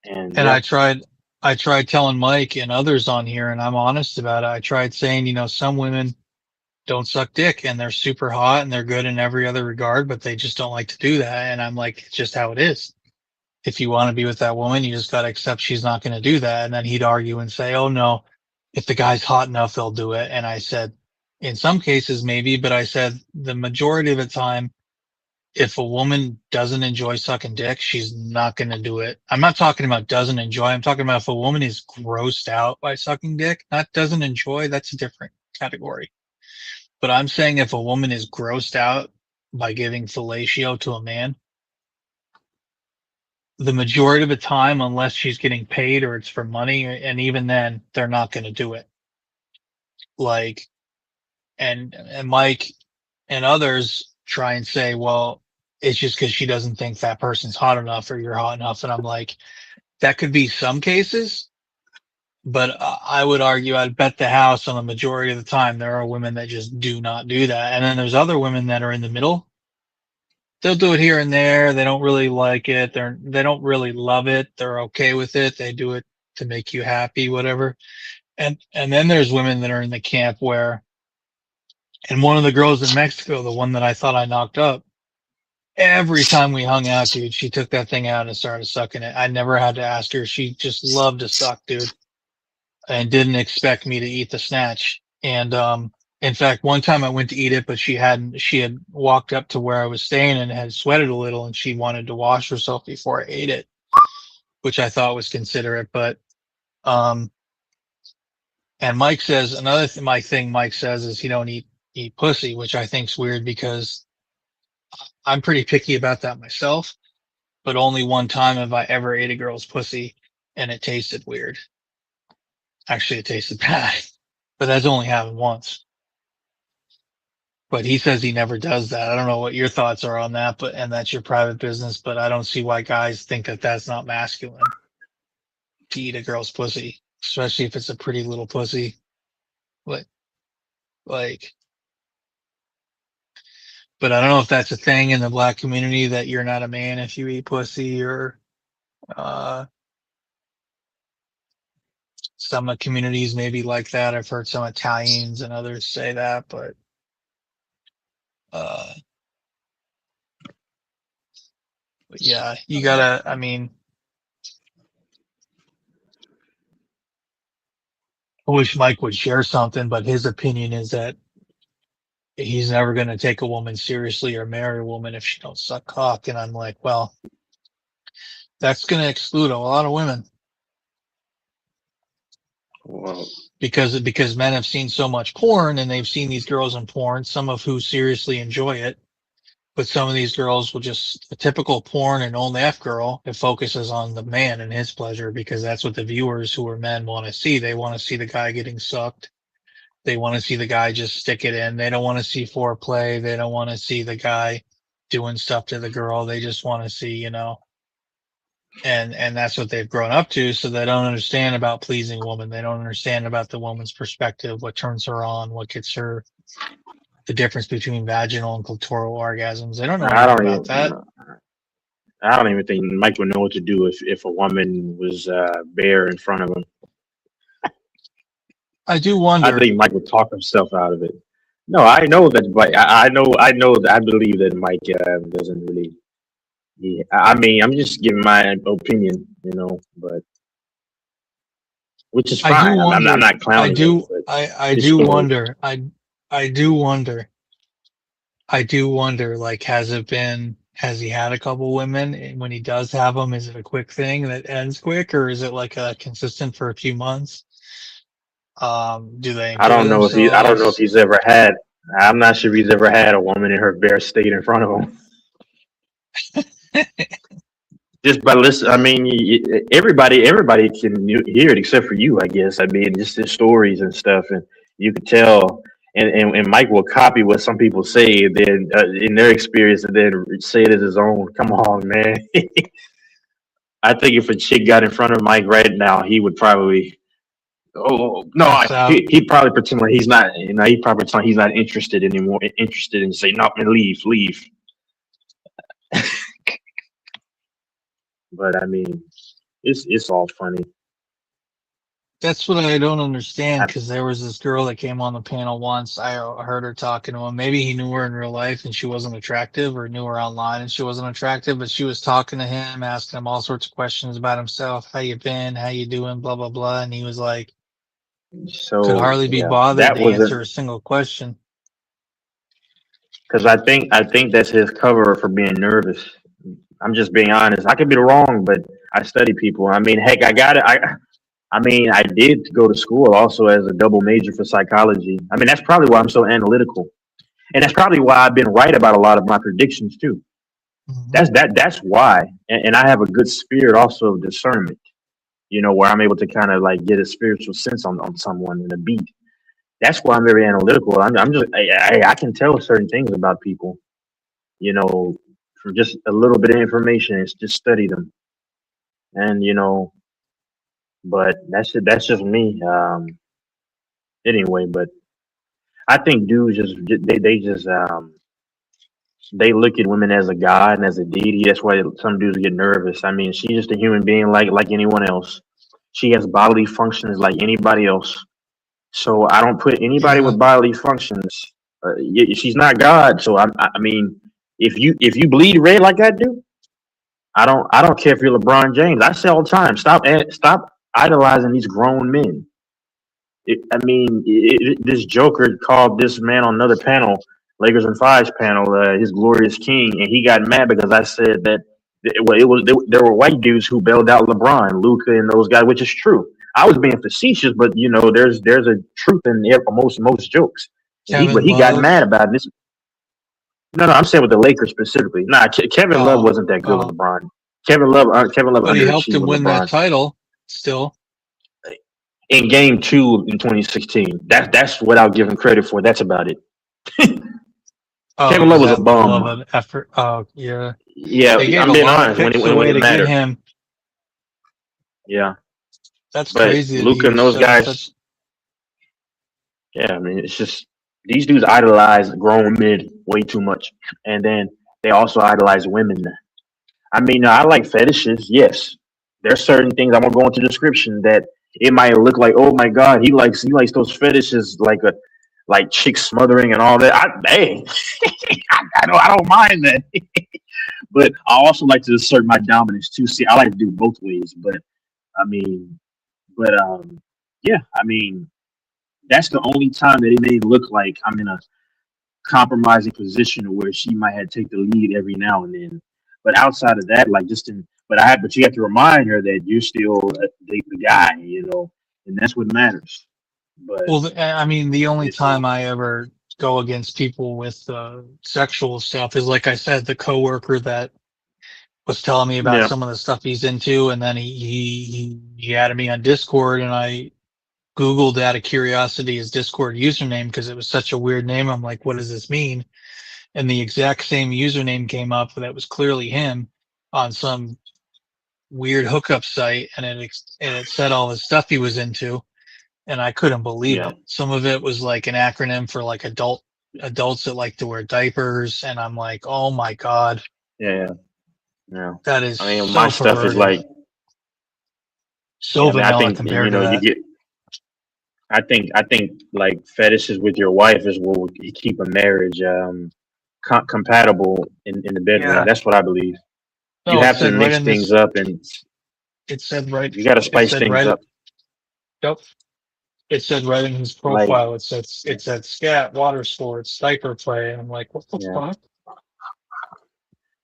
And I tried telling Mike and others on here, and I'm honest about it. I tried saying, some women don't suck dick and they're super hot and they're good in every other regard, but they just don't like to do that. And I'm like, it's just how it is. If you want to be with that woman, you just got to accept she's not going to do that. And then he'd argue and say, oh no, if the guy's hot enough, they'll do it. And I said, in some cases, maybe, but I said the majority of the time, if a woman doesn't enjoy sucking dick, she's not going to do it. I'm not talking about doesn't enjoy. I'm talking about if a woman is grossed out by sucking dick, not doesn't enjoy, that's a different category. But I'm saying if a woman is grossed out by giving fellatio to a man, the majority of the time, unless she's getting paid or it's for money, and even then, they're not going to do it. And Mike and others try and say, well, it's just because she doesn't think that person's hot enough or you're hot enough. And I'm like, that could be some cases, But I would argue, I'd bet the house on the majority of the time there are women that just do not do that. And then there's other women that are in the middle. They'll do it here and there. They don't really like it. They don't really love it. They're okay with it. They do it to make you happy, whatever. And then there's women that are in the camp where, and one of the girls in Mexico, the one that I thought I knocked up, every time we hung out, dude, she took that thing out and started sucking it. I never had to ask her. She just loved to suck, dude, and didn't expect me to eat the snatch. And in fact, one time I went to eat it, but she had walked up to where I was staying and had sweated a little, and she wanted to wash herself before I ate it, which I thought was considerate. But and Mike says another thing Mike says is he don't eat pussy, which I think's weird because I'm pretty picky about that myself. But only one time have I ever ate a girl's pussy and it tasted weird. Actually, it tasted bad, but that's only happened once. But he says he never does that. I don't know what your thoughts are on that, and that's your private business, but I don't see why guys think that that's not masculine to eat a girl's pussy, especially if it's a pretty little pussy. Like, but I don't know if that's a thing in the black community that you're not a man if you eat pussy, or some communities maybe like that. I've heard some Italians and others say that, but yeah, you gotta, I mean, I wish Mike would share something, but his opinion is that he's never going to take a woman seriously or marry a woman if she don't suck cock. And I'm like, well, that's going to exclude a lot of women. Well, because men have seen so much porn, and they've seen these girls in porn, some of who seriously enjoy it. But some of these girls will just, a typical porn and OnlyF girl, it focuses on the man and his pleasure, because that's what the viewers who are men want to see. They want to see the guy getting sucked. They want to see the guy just stick it in. They don't want to see foreplay. They don't want to see the guy doing stuff to the girl. They just want to see, you know, and that's what they've grown up to. So they don't understand about pleasing a woman. They don't understand about the woman's perspective, what turns her on, what gets her, the difference between vaginal and clitoral orgasms. They don't know anything about that. I don't even think Mike would know what to do if a woman was bare in front of him. I do wonder. I think Mike would talk himself out of it. No, I know that, but I believe that Mike doesn't really. I mean, I'm just giving my opinion, you know, but which is fine. I'm not clowning. I do wonder. Like, has he had a couple women, and when he does have them, is it a quick thing that ends quick, or is it like a consistent for a few months? Do they? I don't know if he's ever had. I'm not sure if he's ever had a woman in her bare state in front of him. Just by listening, I mean, everybody can hear it except for you, I guess. I mean, just the stories and stuff, and you can tell. And Mike will copy what some people say, and then in their experience, and then say it as his own. Come on, man. I think if a chick got in front of Mike right now, he would probably. Oh no! He'd probably pretend like he's not. You know, he'd probably pretend he's not interested anymore. Interested and say, "No, man, leave." But I mean, it's all funny. That's what I don't understand, because there was this girl that came on the panel once. I heard her talking to him. Maybe he knew her in real life and she wasn't attractive, or knew her online and she wasn't attractive, but she was talking to him, asking him all sorts of questions about himself. How you been? How you doing? Blah, blah, blah. And he was like, could hardly be bothered to answer a single question. Because I think that's his cover for being nervous. I'm just being honest. I could be wrong, but I study people. I mean, heck, I did go to school also as a double major for psychology. I mean, that's probably why I'm so analytical. And that's probably why I've been right about a lot of my predictions too. Mm-hmm. That's why. And I have a good spirit also of discernment, you know, where I'm able to kind of like get a spiritual sense on someone in a beat. That's why I'm very analytical. I can tell certain things about people, you know, from just a little bit of information. It's just study them. And, you know, But that's just me. Anyway, but I think dudes they just they look at women as a god and as a deity. That's why some dudes get nervous. I mean, she's just a human being like anyone else. She has bodily functions like anybody else. So I don't put anybody Yeah. with bodily functions. She's not God. So I mean, if you bleed red like I do, I don't care if you're LeBron James. I say all the time, stop idolizing these grown men. This Joker called this man on another panel, Lakers and Fives panel, his glorious king, and he got mad because I said that there were white dudes who bailed out LeBron, Luca, and those guys, which is true. I was being facetious, but there's a truth in most jokes. But he got Love. mad about this. No, I'm saying with the Lakers specifically. Nah, Kevin Love wasn't that good with LeBron. Kevin Love But he helped underachieved him with win that LeBron. title still. In Game 2 in 2016. That's what I'll give him credit for. That's about it. Kevin Love was a bum. Love an effort. Oh, yeah. Yeah, They gave I'm a being lot honest. of When picks it away to get mattered. him. Yeah. That's But crazy. that Luka he and those said guys, such- yeah, I mean, it's just these dudes idolize grown men way too much. And then they also idolize women. I mean, I like fetishes, yes. There's certain things I'm gonna go into description that it might look like, oh my god, he likes those fetishes like chick smothering and all that. Hey, I don't mind that. But I also like to assert my dominance too. See, I like to do both ways, but I mean, but yeah, I mean, that's the only time that it may look like I'm in a compromising position where she might have to take the lead every now and then. But outside of that, but you have to remind her that you're still the guy, and that's what matters. But Well, I mean, the only time I ever go against people with sexual stuff is, like I said, the coworker that was telling me about yeah, some of the stuff he's into, and then he added me on Discord, and I Googled out of curiosity his Discord username because it was such a weird name. I'm like, what does this mean? And the exact same username came up that was clearly him on some weird hookup site, and it said all the stuff he was into, and I couldn't believe yeah, it. Some of it was like an acronym for like adults that like to wear diapers, and I'm like, oh my god, yeah. that is I mean, so my stuff is perverted, like, so yeah, I mean, I vanilla think compared to you that. get. I think like fetishes with your wife is what would keep a marriage compatible in the bedroom. Yeah. That's what I believe. You No, it have to said right mix in things this. up, and It said right. you got to It spice said things right. up. Yep. It said right in his Like, profile. It said scat, water sports, diaper play. And I'm like, what the yeah. fuck?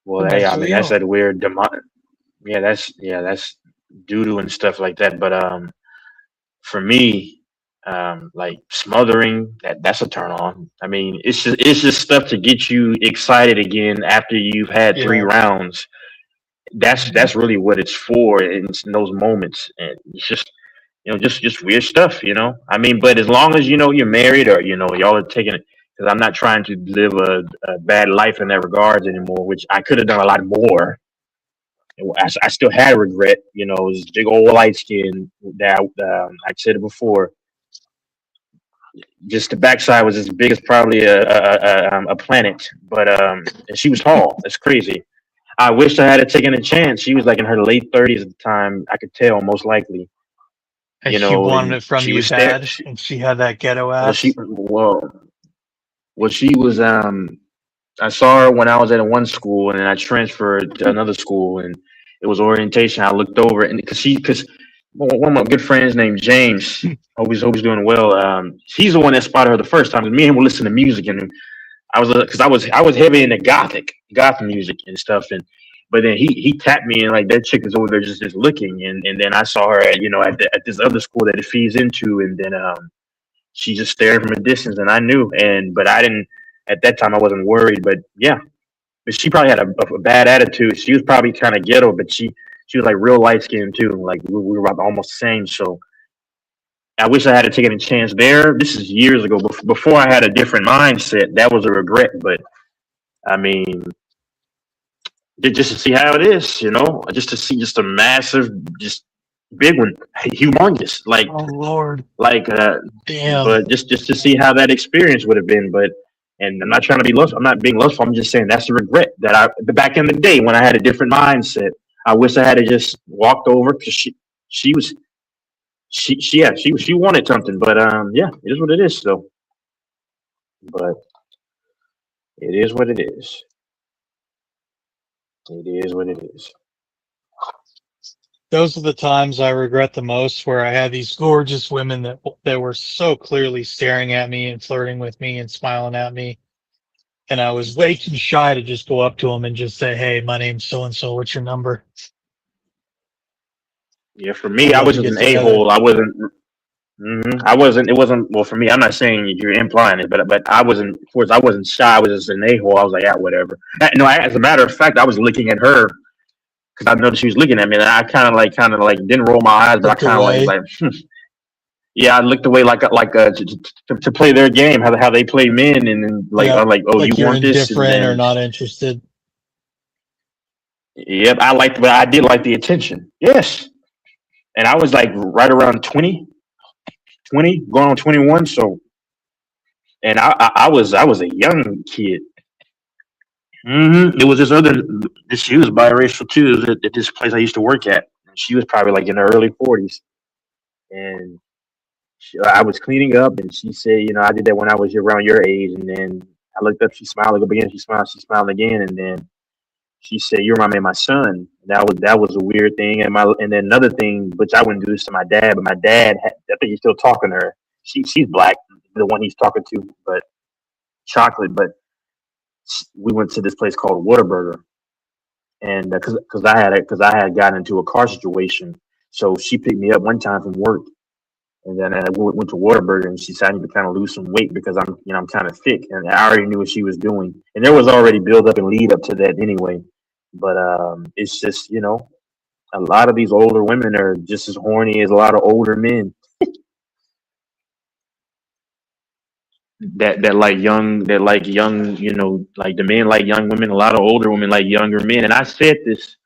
Well, Am I hey, I too mean, that's young? that weird demon. That's doo doo and stuff like that. But for me, like smothering, that's a turn on. I mean, it's just stuff to get you excited again after you've had 3 Yeah. rounds. That's really what it's for in those moments, and it's just just weird stuff. I mean, but as long as you're married or y'all are taking it, because I'm not trying to live a bad life in that regards anymore, which I could have done a lot more. I still had regret, it was big old light skin that I said it before. Just the backside was as big as probably a planet, but and she was tall. It's crazy. I wish I had taken a chance. She was like in her late 30s at the time. I could tell, most likely. And she wanted And it from she you was there. bad, and she had that ghetto Well, ass. she was. I saw her when I was at one school, and then I transferred to another school, and it was orientation. I looked over, and because one of my good friends named James, hope he's doing well. He's the one that spotted her the first time. 'Cause me and him were listening to music, and I was because I was heavy into goth music and stuff, but then he tapped me and like that chick is over there just looking, and then I saw her at this other school that it feeds into, and then she just stared from a distance, and I knew, but I didn't at that time. I wasn't worried, but yeah, but she probably had a bad attitude. She was probably kind of ghetto, but she was like real light skinned too. Like we were about almost the same. So I wish I had taken a chance there. This is years ago. Before I had a different mindset, that was a regret. But I mean, just to see how it is, just to see just a massive, just big one, humongous, Oh Lord, like damn. but just to see how that experience would have been. But and I'm not trying to be lustful. I'm not being lustful. I'm just saying that's a regret that back in the day when I had a different mindset. I wish I had just walked over because she was she wanted something. But yeah, it is what it is. So, but it is what it is. It is what it is. Those are the times I regret the most, where I had these gorgeous women that were so clearly staring at me and flirting with me and smiling at me, and I was way too shy to just go up to them and just say, "Hey, my name's so and so. What's your number?" Yeah, for I'd me, I love was to just get an a together. hole. I wasn't. I wasn't. It wasn't. Well, for me, I'm not saying you're implying it, but I wasn't. Of course, I wasn't shy. I was just an a hole. I was like, yeah, whatever. No, as a matter of fact, I was looking at her because I noticed she was looking at me, and I kind of like didn't roll my eyes, but I Looked kind of away. yeah, I looked away to play their game, how they play men, and then like Yeah, I'm like, oh, you like you're want this, and indifferent or then not interested. yep, but I did like the attention, yes, and I was like right around 20, going on 21, so and I was a young kid. It was she was biracial too. It was at this place I used to work at. She was probably like in her early 40s, and I was cleaning up, and she said, you know, I did that when I was around your age. And then I looked up, she smiled, I looked up again, she smiled again, and then she said, "You remind me of my son." That was a weird thing. And then another thing, which I wouldn't do this to my dad, but my dad, I think he's still talking to her. She's black, the one he's talking to, but chocolate. But we went to this place called Whataburger, and because I had gotten into a car situation, so she picked me up one time from work. And then I went to Whataburger, and she said I need to kind of lose some weight because I'm kind of thick, and I already knew what she was doing, and there was already build up and lead up to that anyway. But it's just a lot of these older women are just as horny as a lot of older men that like young, like the men like young women. A lot of older women like younger men, and I said this.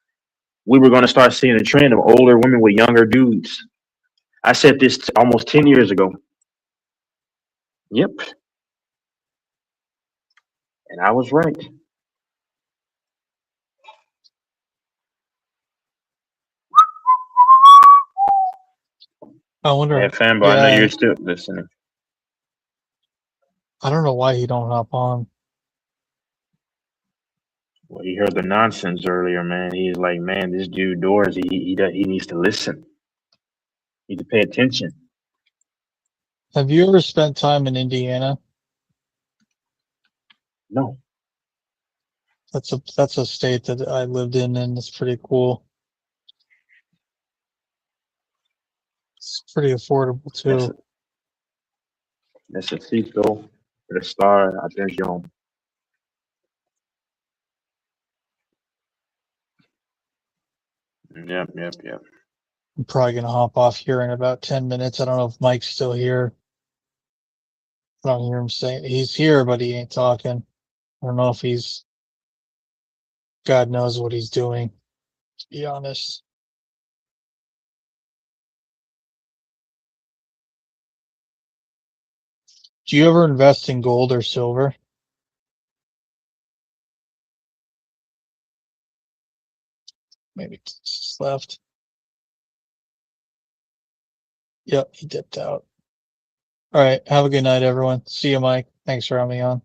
We were going to start seeing a trend of older women with younger dudes. I said this almost 10 years ago. Yep, and I was right. I Yeah, wonder. fanboy, I know Yeah, you're still listening. I don't know why he don't hop on. Well, he heard the nonsense earlier, man. He's like, man, this dude Doors, he needs to listen. He needs to pay attention. Have you ever spent time in Indiana? No, That's a state that I lived in, and it's pretty cool. It's pretty affordable that's too. necesito prestar atención. Yep, yep, yep. I'm probably gonna hop off here in about 10 minutes. I don't know if Mike's still here. I don't hear him saying he's here, but he ain't talking. I don't know if he's God knows what he's doing, to be honest. Do you ever invest in gold or silver? Maybe it's just left. Yep, he dipped out. All right. Have a good night, everyone. See you, Mike. Thanks for having me on.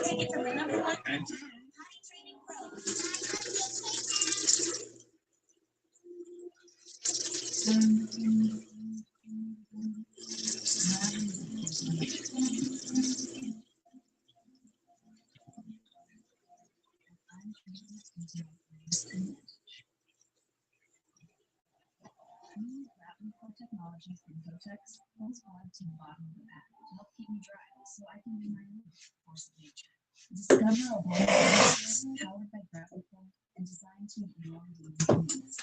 Take it from the number one potty training pro. Technology from Kotex pulls water to the bottom of the pack to help keep me dry so I can be my own force of nature. Discover a world powered by Graphical and designed to meet your needs.